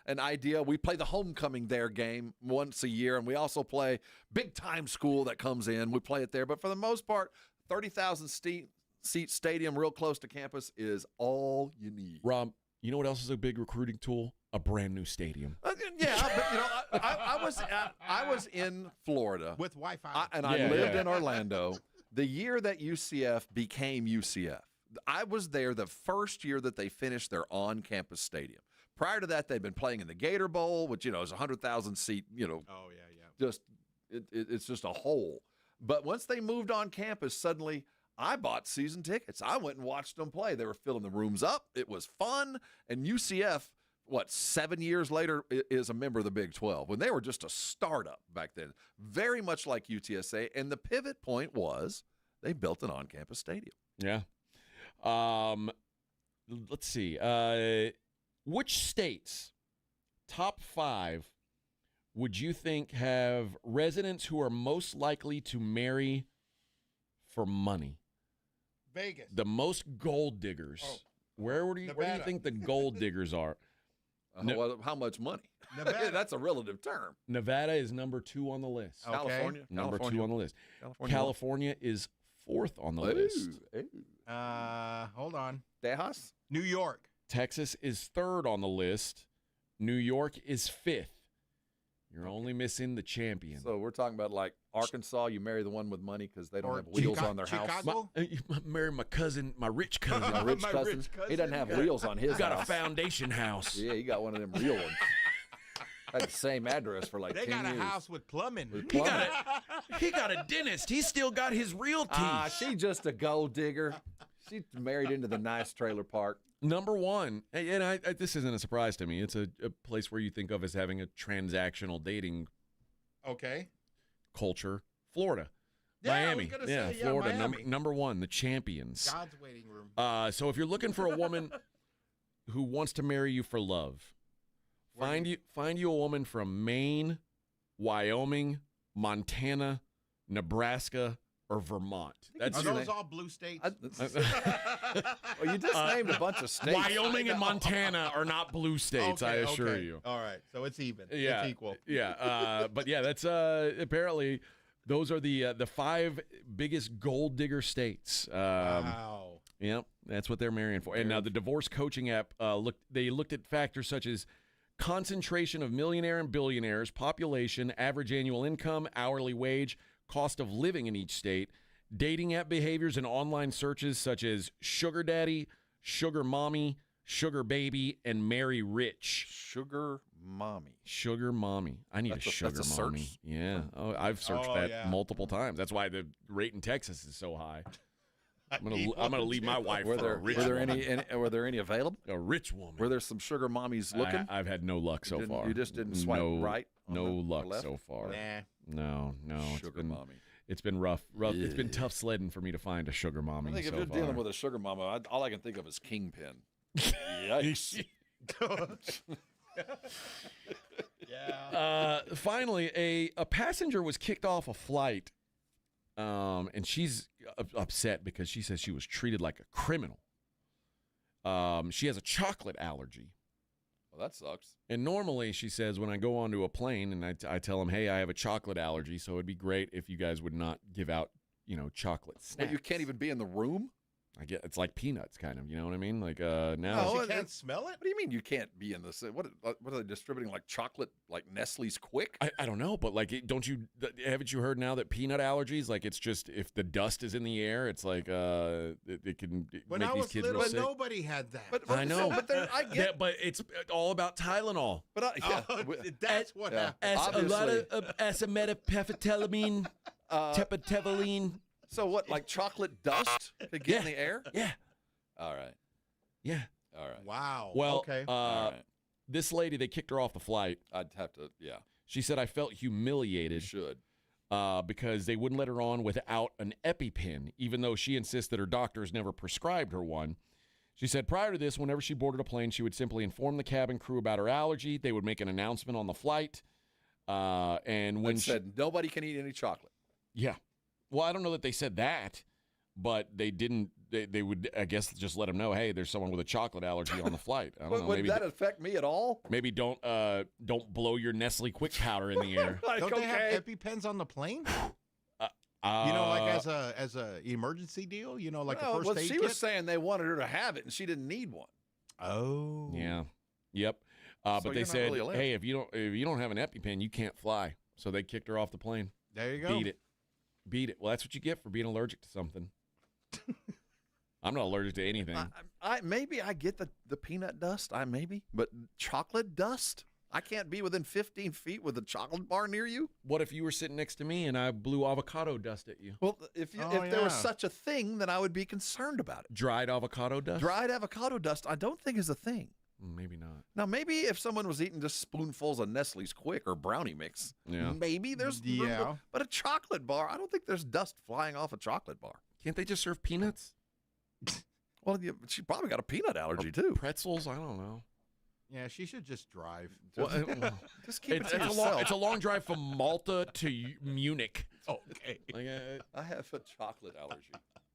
an idea. We play the homecoming there game once a year, and we also play big-time school that comes in. We play it there. But for the most part, 30,000 seat stadium real close to campus is all you need. Rob, you know what else is a big recruiting tool? A brand new stadium. Yeah, but you know, I was in Florida with Wi-Fi, and I lived in Orlando the year that UCF became UCF. I was there the first year that they finished their on-campus stadium. Prior to that, they'd been playing in the Gator Bowl, which is 100,000 seat. Oh yeah. Just it's just a hole. But once they moved on campus, suddenly I bought season tickets. I went and watched them play. They were filling the rooms up. It was fun. And UCF, 7 years later, is a member of the Big 12 when they were just a startup back then, very much like UTSA. And the pivot point was they built an on-campus stadium. Yeah. Let's see. Which states, top 5, would you think have residents who are most likely to marry for money? Vegas. The most gold diggers. Oh. Where do you think the gold diggers are? How much money? Nevada. That's a relative term. Nevada is number 2 on the list. Okay. California? Number 2 on the list. California is 4th on the list. Hold on. Tejas? New York. Texas is 3rd on the list. New York is 5th. You're only missing the champion. So we're talking about like Arkansas. You marry the one with money because they don't have wheels on their house. Marry my cousin, my rich cousin. My rich cousin. He doesn't have wheels on his house. Got a foundation house. Yeah, he got one of them real ones. Had the same address for like 10 years. They got a house with plumbing. He got a dentist. He still got his real teeth. She's just a gold digger. She married into the nice trailer park. Number 1, and I this isn't a surprise to me. It's a place where you think of as having a transactional dating culture. Florida. Miami. Florida. Miami. Number 1, the champions. God's waiting room. So if you're looking for a woman who wants to marry you for love, find you a woman from Maine, Wyoming, Montana, Nebraska, or Vermont. Are those all blue states? Well, you just named a bunch of states. Wyoming and Montana are not blue states, I assure you. All right, so it's even. Yeah, It's equal. Yeah, but yeah, that's apparently those are the 5 biggest gold digger states. Wow. Yep, that's what they're marrying for. And now the divorce coaching app looked at factors such as concentration of millionaire and billionaires, population, average annual income, hourly wage, cost of living in each state, dating app behaviors and online searches such as sugar daddy, sugar mommy, sugar baby, and marry rich. Sugar mommy. Sugar mommy. I need That's a sugar that's a mommy. search? Yeah. Oh, I've searched Oh, that yeah. multiple times. That's why the rate in Texas is so high. I'm need gonna one, leave too. my wife Were for there, a rich were there woman. were there any available? A rich woman. Were there some sugar mommies looking? I've had no luck so far. You just didn't swipe no, right on No the luck left? so far. Nah. No. Sugar mommy. It's been rough. It's been tough sledding for me to find a sugar mommy. I think if so you're far. dealing with a sugar mama, all I can think of is Kingpin. Yikes. Finally, a passenger was kicked off a flight, and she's upset because she says she was treated like a criminal. She has a chocolate allergy. Well, that sucks. And normally, she says, when I go onto a plane and I tell them, hey, I have a chocolate allergy, so it'd be great if you guys would not give out, chocolate snacks. But you can't even be in the room? I get it's like peanuts, kind of. You know what I mean? Like now, No, You can't smell it? What do you mean you can't be in this? What are they distributing? Like chocolate, like Nestle's Quick? I don't know, but like, haven't you heard now that peanut allergies, like it's just if the dust is in the air, it's like it can When make I these was kids little, real sick. nobody had that. But I know, but I get. but it's all about Tylenol. But That's what happened. A lot of acetaminophen, tetraethylamine. So what? Like chocolate dust could get in the air? Yeah. All right. Yeah. All right. Wow. Well, okay. All right. This lady, they kicked her off the flight. I'd have to. Yeah. She said, I felt humiliated. Should. Because they wouldn't let her on without an EpiPen, even though she insists that her doctors never prescribed her one. She said prior to this, whenever she boarded a plane, she would simply inform the cabin crew about her allergy. They would make an announcement on the flight. And when she said nobody can eat any chocolate. Yeah. Well, I don't know that they said that, but they didn't. They would, I guess, just let them know, hey, there's someone with a chocolate allergy on the flight. I don't know. Would Maybe that affect me at all? Maybe don't blow your Nestle Quick powder in the air. Like, Don't they have EpiPens on the plane? Like as a emergency deal? Like a first aid she kit? was saying they wanted her to have it, and she didn't need one. Oh. Yeah. Yep. So But they you're not said, really allergic. hey, if you don't have an EpiPen, you can't fly. So they kicked her off the plane. There you go. Beat it. Well, that's what you get for being allergic to something. I'm not allergic to anything. Maybe I get the peanut dust. But chocolate dust? I can't be within 15 feet with a chocolate bar near you. What if you were sitting next to me and I blew avocado dust at you? Well, if there was such a thing, then I would be concerned about it. Dried avocado dust? Dried avocado dust, I don't think is a thing. Maybe not. Now, maybe if someone was eating just spoonfuls of Nestle's Quick or Brownie Mix, maybe there's room. But a chocolate bar, I don't think there's dust flying off a chocolate bar. Can't they just serve peanuts? Well, she probably got a peanut allergy too. Pretzels? I don't know. Yeah, she should just drive. Just keep it to it's yourself. it's a long drive from Malta to Munich. Okay. Like, I have a chocolate allergy.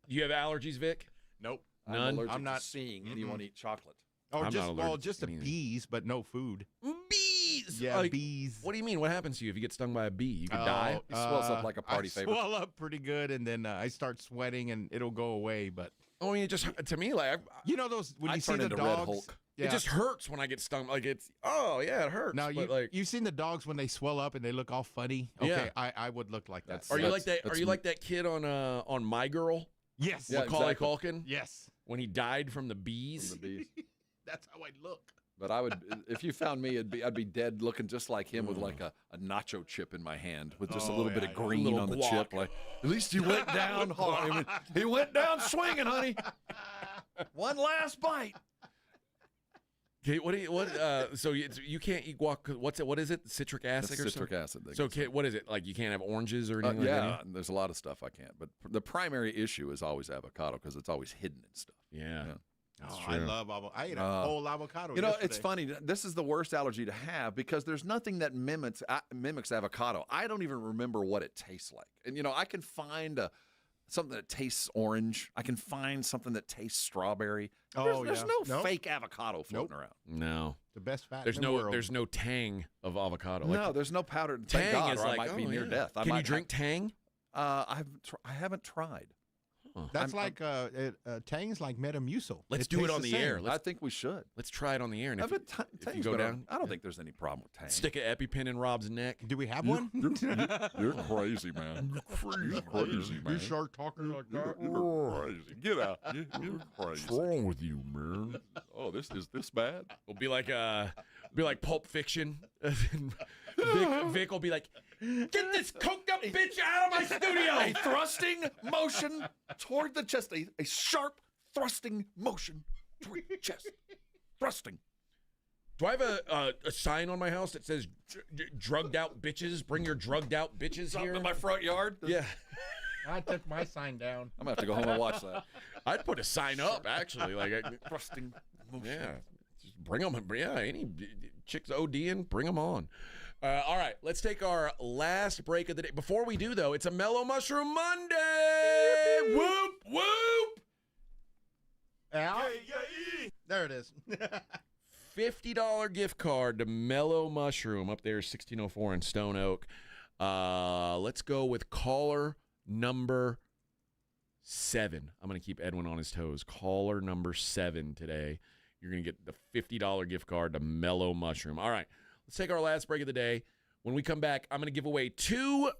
you have allergies, Vic? Nope. None? I'm allergic I'm not to seeing anyone eat chocolate. Or I'm not allergic just to the anything. bees, but no food. Bees! Yeah, Like, bees. What do you mean? What happens to you if you get stung by a bee? You could die? He swells up like a party I favorite. swell up pretty good, and then I start sweating, and it'll go away. But Oh, it just, to me, like, those when I you see turn the into Red dogs. Hulk. Yeah. it just hurts when I get stung. Like, it hurts. Now but you've seen the dogs when they swell up and they look all funny. Okay, Yeah. I would look like that. Are you like that? Are you like that kid on My Girl? Yes. Yeah, Macaulay exactly. Culkin? Yes. When he died from the bees? From the bees. That's how I look. But I would, if you found me, I'd be dead looking just like him with like a nacho chip in my hand with just a little bit of green Little on the guac. chip. Like, at least he went down hard. I mean, he went down swinging, honey. One last bite. Okay, so you can't eat guac. What is it? Citric acid That's or citric something? acid. So what is it? Like you can't have oranges or anything like yeah, that? there's a lot of stuff I can't. But the primary issue is always avocado because it's always hidden in stuff. Yeah. That's I true. love avocado. I ate a whole avocado. You know, yesterday. it's funny. This is the worst allergy to have because there's nothing that mimics avocado. I don't even remember what it tastes like. And, I can find something that tastes orange. I can find something that tastes strawberry. Oh, There's no fake avocado floating around. No. The best fat There's in the world. There's no tang of avocado. No, there's no powdered. Thank Tang God, is or I like, might be near death. Can you drink tang? I haven't tried. That's Tang's like Metamucil. Let's do it on the air. I think we should. Let's try it on the air. And if you Tang's go better. down, I don't think there's any problem with Tang. stick an EpiPen in Rob's neck. Do we have one? You're crazy, man. You're crazy, man. You start talking like that. You're crazy. Get out. You're crazy. What's wrong with you, man? Oh, this bad? It'll be like Pulp Fiction. Vic will be like, "Get this coked up bitch out of my studio!" A thrusting motion toward the chest. A sharp thrusting motion toward the chest. Thrusting. Do I have a sign on my house that says "drugged out bitches"? Bring your drugged out bitches Something here. in my front yard? Yeah. I took my sign down. I'm going to have to go home and watch that. I'd put a sign up, actually. Thrusting motion. Yeah. Just bring them. Yeah, any chicks ODing, bring them on. All right, let's take our last break of the day. Before we do, though, it's a Mellow Mushroom Monday. Whoop, whoop. There it is. $50 gift card to Mellow Mushroom up there, 1604 in Stone Oak. Let's go with caller number 7. I'm going to keep Edwin on his toes. Caller number 7 today. You're going to get the $50 gift card to Mellow Mushroom. All right, let's take our last break of the day. When we come back, I'm going to give away 2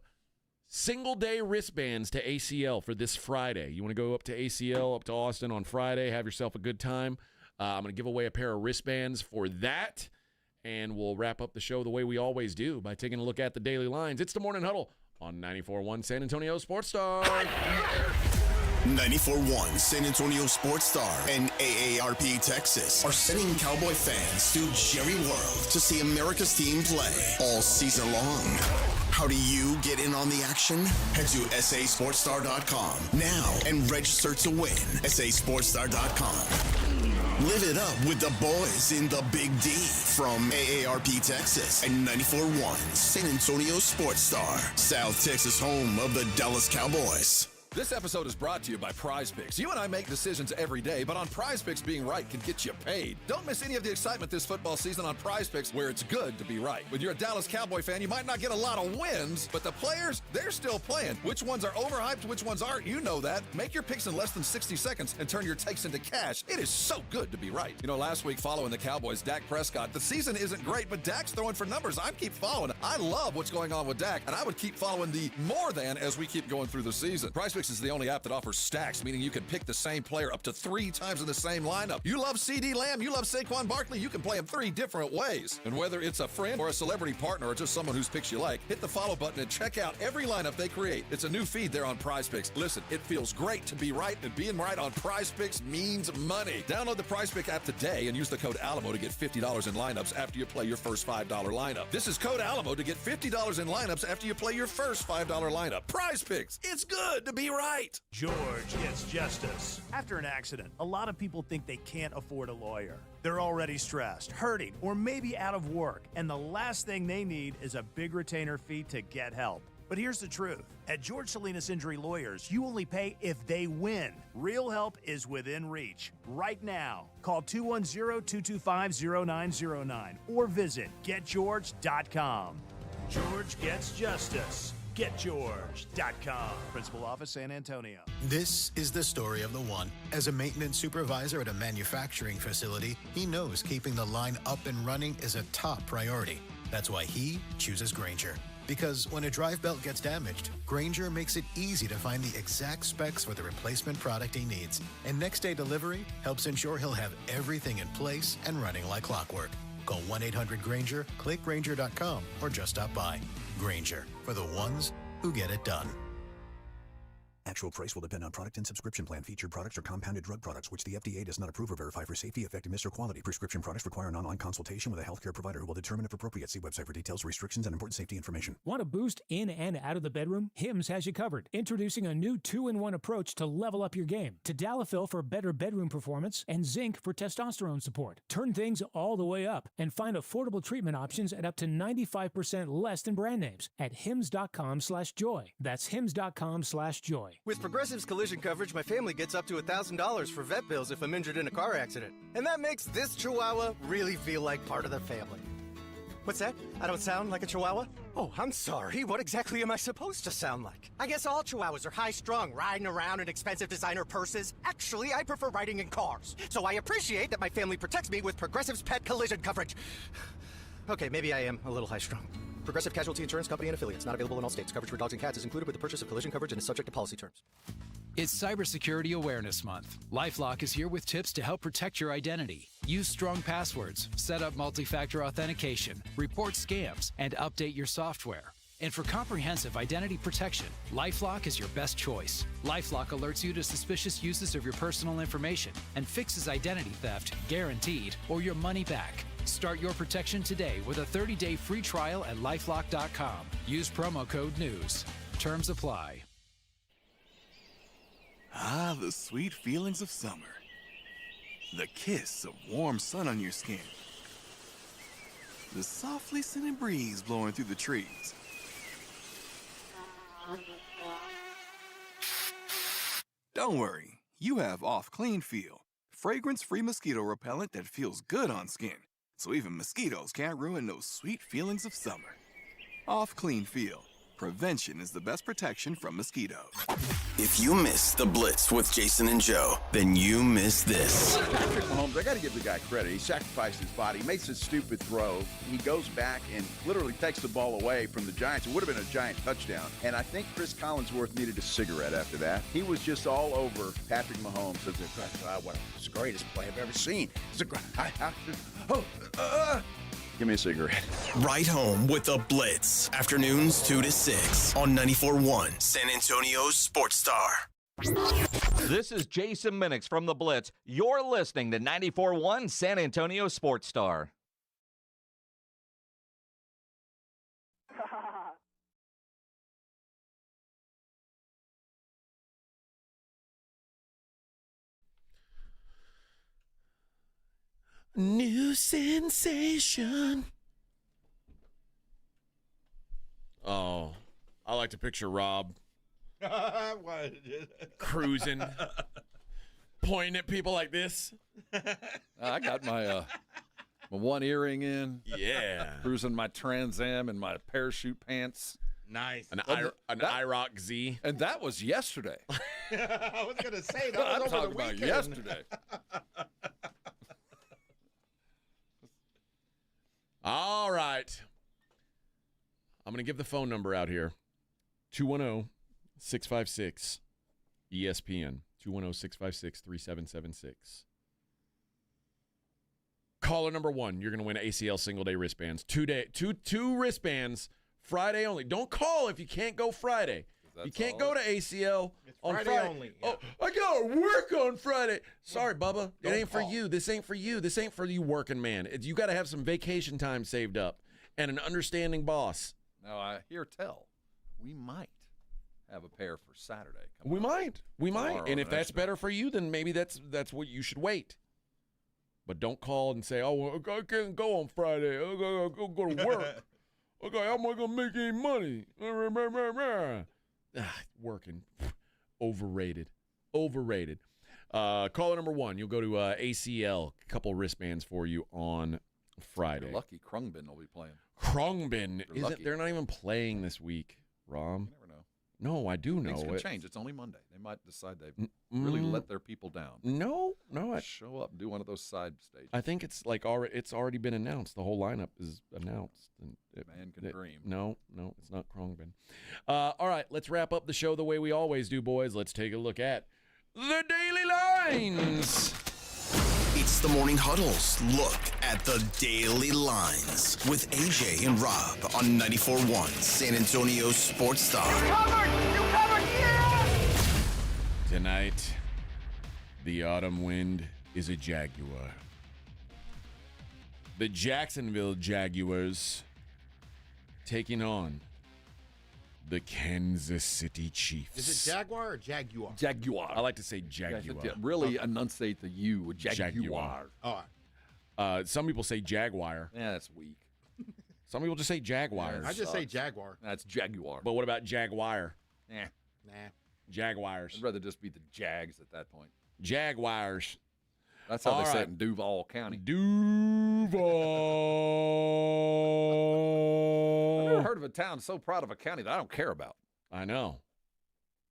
single-day wristbands to ACL for this Friday. You want to go up to ACL, up to Austin on Friday, have yourself a good time. I'm going to give away a pair of wristbands for that, and we'll wrap up the show the way we always do by taking a look at the daily lines. It's the Morning Huddle on 94.1 San Antonio Sports Star. 94.1 San Antonio Sports Star and AARP Texas are sending Cowboy fans to Jerry World to see America's team play all season long. How do you get in on the action? Head to sasportstar.com now and register to win. sasportstar.com. Live it up with the boys in the Big D from AARP Texas and 94.1 San Antonio Sports Star, South Texas home of the Dallas Cowboys. This episode is brought to you by Prize Picks. You and I make decisions every day, but on Prize Picks, being right can get you paid. Don't miss any of the excitement this football season on Prize Picks, where it's good to be right. When you're a Dallas Cowboy fan, you might not get a lot of wins, but the players, they're still playing. Which ones are overhyped, which ones aren't, you know that. Make your picks in less than 60 seconds and turn your takes into cash. It is so good to be right. You know, last week following the Cowboys, Dak Prescott, the season isn't great, but Dak's throwing for numbers. I keep following. I love what's going on with Dak, and I would keep following the more than as we keep going through the season. Prize Picks is the only app that offers stacks, meaning you can pick the same player up to 3 times in the same lineup. You love CeeDee Lamb, you love Saquon Barkley, you can play him 3 different ways. And whether it's a friend or a celebrity partner or just someone whose picks you like, hit the follow button and check out every lineup they create. It's a new feed there on Prize Picks. Listen, it feels great to be right, and being right on Prize Picks means money. Download the Prize Pick app today and use the code Alamo to get $50 in lineups after you play your first $5 lineup. This is code Alamo to get $50 in lineups after you play your first $5 lineup. Prize Picks. It's good to be right. George gets justice. After an accident, a lot of people think they can't afford a lawyer. They're already stressed, hurting, or maybe out of work, and the last thing they need is a big retainer fee to get help. But here's the truth. At George Salinas Injury Lawyers, you only pay if they win. Real help is within reach. Right now, call 210-225-0909 or visit getgeorge.com. George gets justice. GetGeorge.com. Principal Office, San Antonio. This is the story of the one. As a maintenance supervisor at a manufacturing facility, he knows keeping the line up and running is a top priority. That's why he chooses Grainger. Because when a drive belt gets damaged, Grainger makes it easy to find the exact specs for the replacement product he needs. And next day delivery helps ensure he'll have everything in place and running like clockwork. Call 1-800-GRAINGER, click Grainger.com, or just stop by. Grainger, for the ones who get it done. Actual price will depend on product and subscription plan. Featured products are compounded drug products, which the FDA does not approve or verify for safety, effectiveness, or quality. Prescription products require an online consultation with a healthcare provider who will determine if appropriate. See website for details, restrictions, and important safety information. Want to boost in and out of the bedroom? Hims has you covered. Introducing a new 2-in-1 approach to level up your game. Tadalafil for better bedroom performance and zinc for testosterone support. Turn things all the way up and find affordable treatment options at up to 95% less than brand names at hims.com/joy. That's hims.com/joy. With Progressive's collision coverage, my family gets up to $1,000 for vet bills if I'm injured in a car accident. And that makes this Chihuahua really feel like part of the family. What's that? I don't sound like a Chihuahua? Oh, I'm sorry. What exactly am I supposed to sound like? I guess all Chihuahuas are high-strung, riding around in expensive designer purses. Actually, I prefer riding in cars. So I appreciate that my family protects me with Progressive's pet collision coverage. Okay, maybe I am a little high-strung. Progressive Casualty Insurance Company and affiliates. Not available in all states. Coverage for dogs and cats is included with the purchase of collision coverage and is subject to policy terms. It's Cybersecurity Awareness Month. LifeLock is here with tips to help protect your identity. Use strong passwords, set up multi-factor authentication, report scams, and update your software. And for comprehensive identity protection, LifeLock is your best choice. LifeLock alerts you to suspicious uses of your personal information and fixes identity theft, guaranteed, or your money back. Start your protection today with a 30-day free trial at LifeLock.com. Use promo code NEWS. Terms apply. Ah, the sweet feelings of summer. The kiss of warm sun on your skin. The softly scented breeze blowing through the trees. Don't worry, you have Off Clean Feel, fragrance-free mosquito repellent that feels good on skin, so even mosquitoes can't ruin those sweet feelings of summer. Off Clean Feel. Prevention is the best protection from mosquitoes. If you missed the Blitz with Jason and Joe, then you missed this. Patrick Mahomes, I got to give the guy credit. He sacrificed his body, makes a stupid throw. He goes back and literally takes the ball away from the Giants. It would have been a giant touchdown. And I think Chris Collinsworth needed a cigarette after that. He was just all over Patrick Mahomes. It's the greatest play I've ever seen. It's Give me a cigarette. Right home with the Blitz. Afternoons 2 to 6 on 94.1 San Antonio's Sports Star. This is Jason Minix from the Blitz. You're listening to 94.1 San Antonio Sports Star. New sensation. Oh, I like to picture Rob cruising, pointing at people like this. I got my one earring in. Yeah. Cruising my Trans Am and my parachute pants. Nice. An IROC Z. And that was yesterday. I was going to say, that I'm was over talking the weekend. about yesterday. All right. I'm going to give the phone number out here. 210-656-ESPN. 210-656-3776. Caller number 1, you're going to win ACL single-day wristbands. Two wristbands, Friday only. Don't call if you can't go Friday. You can't go to ACL on Friday. Only. Yeah. Oh, I got to work on Friday. Sorry, Bubba. It ain't for you. This ain't for you. This ain't for you working man. You got to have some vacation time saved up and an understanding boss. Now, I hear tell, we might have a pair for Saturday. We might. And if that's better for you, then maybe that's what you should wait. But don't call and say, oh, I can't go on Friday. I got to go to work. Okay, how am I going to make any money? Working. Overrated. Caller number 1, you'll go to ACL, a couple wristbands for you on Friday. You're lucky Krungbin will be playing. Krungbin. They're not even playing this week, Rom. You never know. No, I do know. Things can change. It's only Monday. They might decide they really let their people down. No. Show up and do one of those side stages. I think it's it's already been announced. The whole lineup is announced. Man can dream. No, it's not Krungbin. All right, let's wrap up the show the way we always do, boys. Let's take a look at the Daily Lines. It's the Morning Huddle's look at the Daily Lines with AJ and Rob on 94.1 San Antonio Sports Star. You covered, yeah! Tonight, the autumn wind is a Jaguar. The Jacksonville Jaguars taking on the Kansas City Chiefs. Is it Jaguar or Jaguar? Jaguar. I like to say Jaguar. Really enunciate the U. Jaguar. All right. Some people say Jaguar. Yeah, that's weak. Some people just say Jaguars. I just say Jaguar. That's Jaguar. But what about Jaguar? Nah. Jaguars. I'd rather just be the Jags at that point. Jaguars. That's how All they say right. it in Duval County. Duval. I've never heard of a town so proud of a county that I don't care about. I know.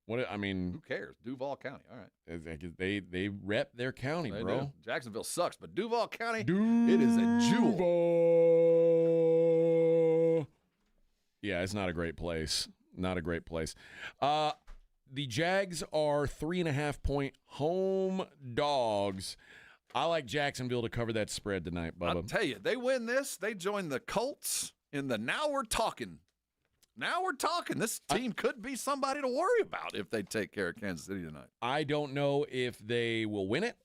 Who cares? Duval County. All right. They rep their county, They bro. do. Jacksonville sucks, but Duval County, Duval. it is a jewel. Yeah, it's not a great place. Not a great place. The Jags are 3.5-point home dogs. I like Jacksonville to cover that spread tonight, Bubba. I'll tell you, they win this, they join the Colts in the Now We're Talking. Now we're talking. This team could be somebody to worry about if they take care of Kansas City tonight. I don't know if they will win it,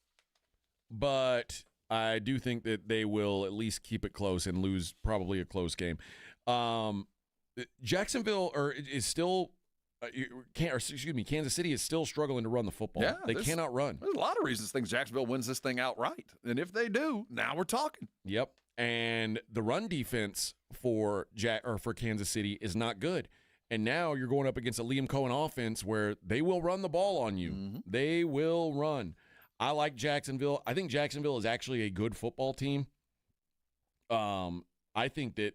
but I do think that they will at least keep it close and lose probably a close game. Jacksonville is still Kansas City is still struggling to run the football. Yeah, they cannot run. There's a lot of reasons Jacksonville wins this thing outright. And if they do, now we're talking. Yep. And the run defense for Kansas City is not good. And now you're going up against a Liam Cohen offense where they will run the ball on you. Mm-hmm. They will run. I like Jacksonville. I think Jacksonville is actually a good football team. I think that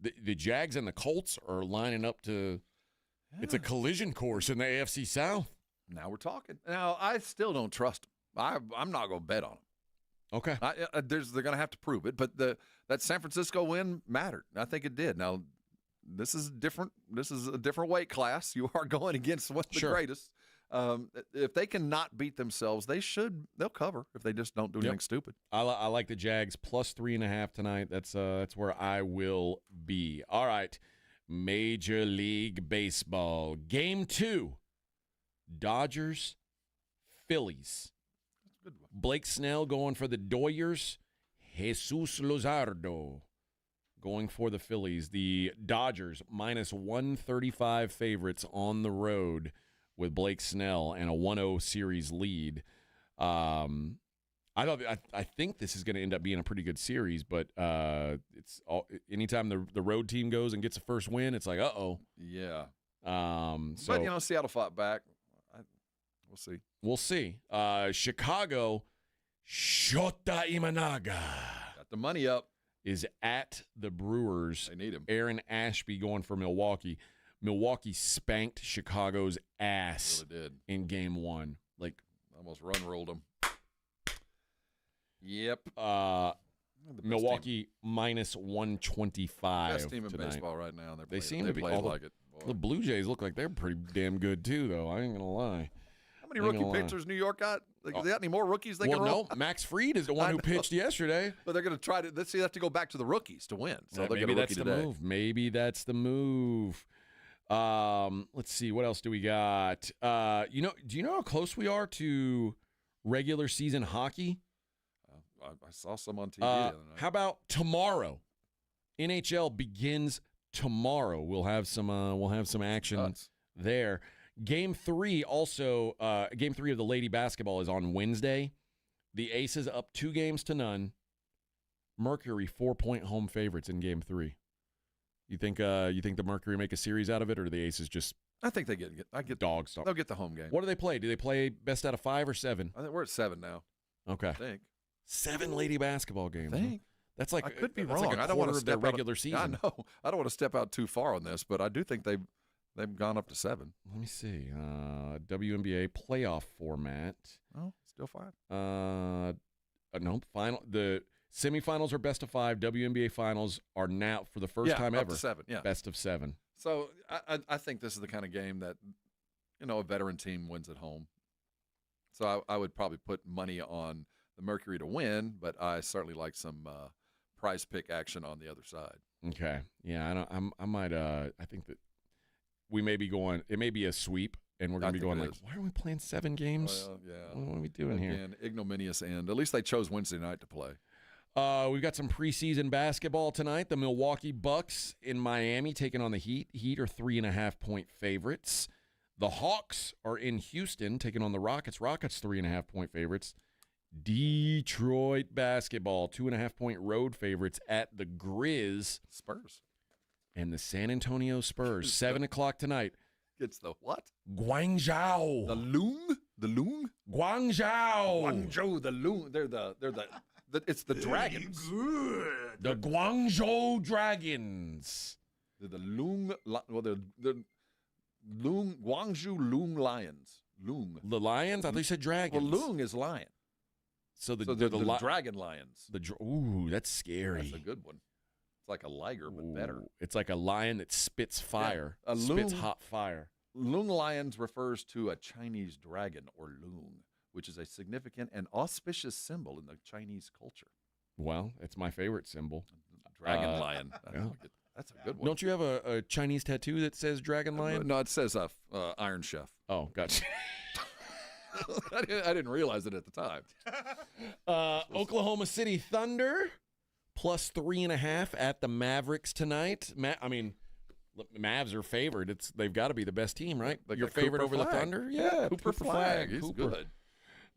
the Jags and the Colts are lining up to it's a collision course in the AFC South. Now we're talking. Now, I still don't trust them. I'm not going to bet on them. Okay. They're going to have to prove it, but that San Francisco win mattered. I think it did. Now, this is different. This is a different weight class. You are going against one of the greatest. If they cannot beat themselves, they'll cover if they just don't do anything stupid. I like the Jags plus 3.5 tonight. That's where I will be. All right. Major League Baseball. Game 2. Dodgers, Phillies. Blake Snell going for the Doyers. Jesus Luzardo going for the Phillies. The Dodgers minus 135 favorites on the road with Blake Snell and a 1-0 series lead. I think this is going to end up being a pretty good series, but it's anytime the road team goes and gets a first win, it's like, uh-oh. Yeah. But, Seattle fought back. We'll see. We'll see. Chicago, Shota Imanaga. Got the money up. Is at the Brewers. They need him. Aaron Ashby going for Milwaukee. Milwaukee spanked Chicago's ass really did. In Game 1. Like almost run-rolled them. Yep. Milwaukee minus 125 Best team in tonight. baseball right now. They seem to be. Play like it. Boy. The Blue Jays look like they're pretty damn good too, though. I ain't gonna lie. How many rookie pitchers New York got? They got any more rookies they can roll? No, Max Fried is the one who pitched yesterday. But they're going to try to. Let's see, they have to go back to the rookies to win. So they'll maybe get a that's rookie the today. move. Maybe that's the move. Let's see, what else do we got? Do you know how close we are to regular season hockey? I saw some on TV the other night. How about tomorrow? NHL begins tomorrow. We'll have some action there. Game 3 also. Game 3 of the lady basketball is on Wednesday. The Aces up 2-0. Mercury 4-point home favorites in Game 3. You think the Mercury make a series out of it, or the Aces just? I think they get dog stomp. They'll get the home game. What do they play? Do they play best out of 5 or 7? I think we're at 7 now. Okay. I think 7 lady basketball games. I think. That's like I could be that's wrong. Like I don't want to their step regular out, season. I know. I don't want to step out too far on this, but I do think they've gone up to 7. Let me see. WNBA playoff format. Oh, still 5. No, final. The semifinals are best of 5. WNBA finals are now for the first time up ever. To 7. Yeah, best of 7. So I think this is the kind of game that a veteran team wins at home. So I would probably put money on the Mercury to win, but I certainly like some prize pick action on the other side. Okay. Yeah, I might. I think that we may be going. It may be a sweep, and we're going to be going like, why are we playing 7 games? Well, yeah. What are we doing here? Again, ignominious end. At least they chose Wednesday night to play. We've got some preseason basketball tonight. The Milwaukee Bucks in Miami taking on the Heat. Heat are 3.5-point favorites. The Hawks are in Houston taking on the Rockets. Rockets 3.5-point favorites. Detroit basketball 2.5-point road favorites at the Grizz. Spurs. And the San Antonio Spurs 7 o'clock tonight. It's the what? Guangzhou. The Loong? The Loong? Guangzhou. Guangzhou, the Loong. It's the dragons. The Guangzhou Dragons. They're the Loong. Well, they're Loong. Guangzhou Loong Lions. Loong. The lions? I thought you said dragons. Well, Loong is lion. So they're the dragon lions. Ooh, that's scary. That's a good one. It's like a liger, but better. It's like a lion that spits fire. Yeah. Spits hot fire. Loong lions refers to a Chinese dragon, or loong, which is a significant and auspicious symbol in the Chinese culture. Well, it's my favorite symbol. Dragon lion. Yeah. That's a good one. Don't you have a Chinese tattoo that says dragon lion? No, it says Iron Chef. Oh, gotcha. I didn't realize it at the time. Oklahoma City Thunder plus 3.5 at the Mavericks tonight. Mavs are favored. They've got to be the best team, right? You're favored over the Thunder? Yeah, Cooper Flag. He's good.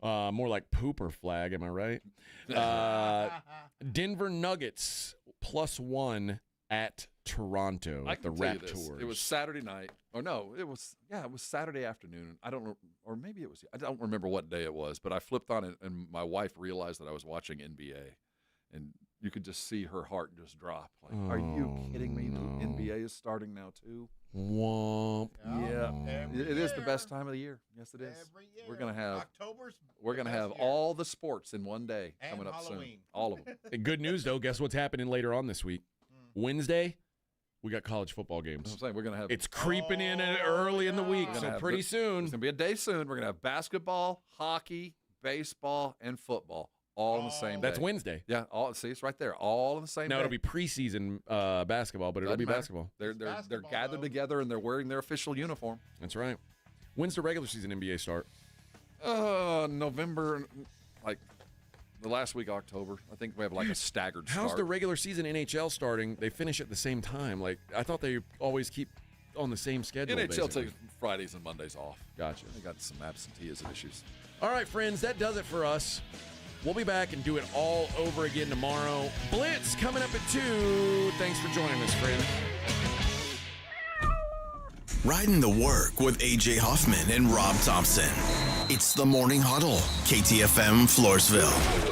More like Pooper Flag, am I right? Denver Nuggets plus 1 at Toronto at the Raptors. It was Saturday night. Or no, it was Saturday afternoon. I don't know, or maybe it was. I don't remember what day it was, but I flipped on it, and my wife realized that I was watching NBA, and you could just see her heart just drop. Like, are you kidding me? The NBA is starting now too. Womp. Yeah, it is the best time of the year. Yes, it is. We're gonna have all the sports in one day coming up soon. All of them. And good news though. Guess what's happening later on this week? Wednesday, we got college football games. I'm saying we're gonna have. It's creeping in early in the week, so pretty soon. It's gonna be a day soon. We're gonna have basketball, hockey, baseball, and football all on the same day. That's Wednesday. Yeah. See, it's right there. All on the same day. Now it'll be preseason basketball, but it'll be basketball. They're gathered together and they're wearing their official uniform. That's right. When's the regular season NBA start? November, like the last week of October. I think we have like a staggered start. How's the regular season NHL starting? They finish at the same time. Like I thought they always keep on the same schedule. NHL takes Fridays and Mondays off. Gotcha. They got some absenteeism issues. All right, friends, that does it for us. We'll be back and do it all over again tomorrow. Blitz coming up at 2. Thanks for joining us, friend. Riding the work with A.J. Hoffman and Rob Thompson. It's the Morning Huddle, KTFM Floresville.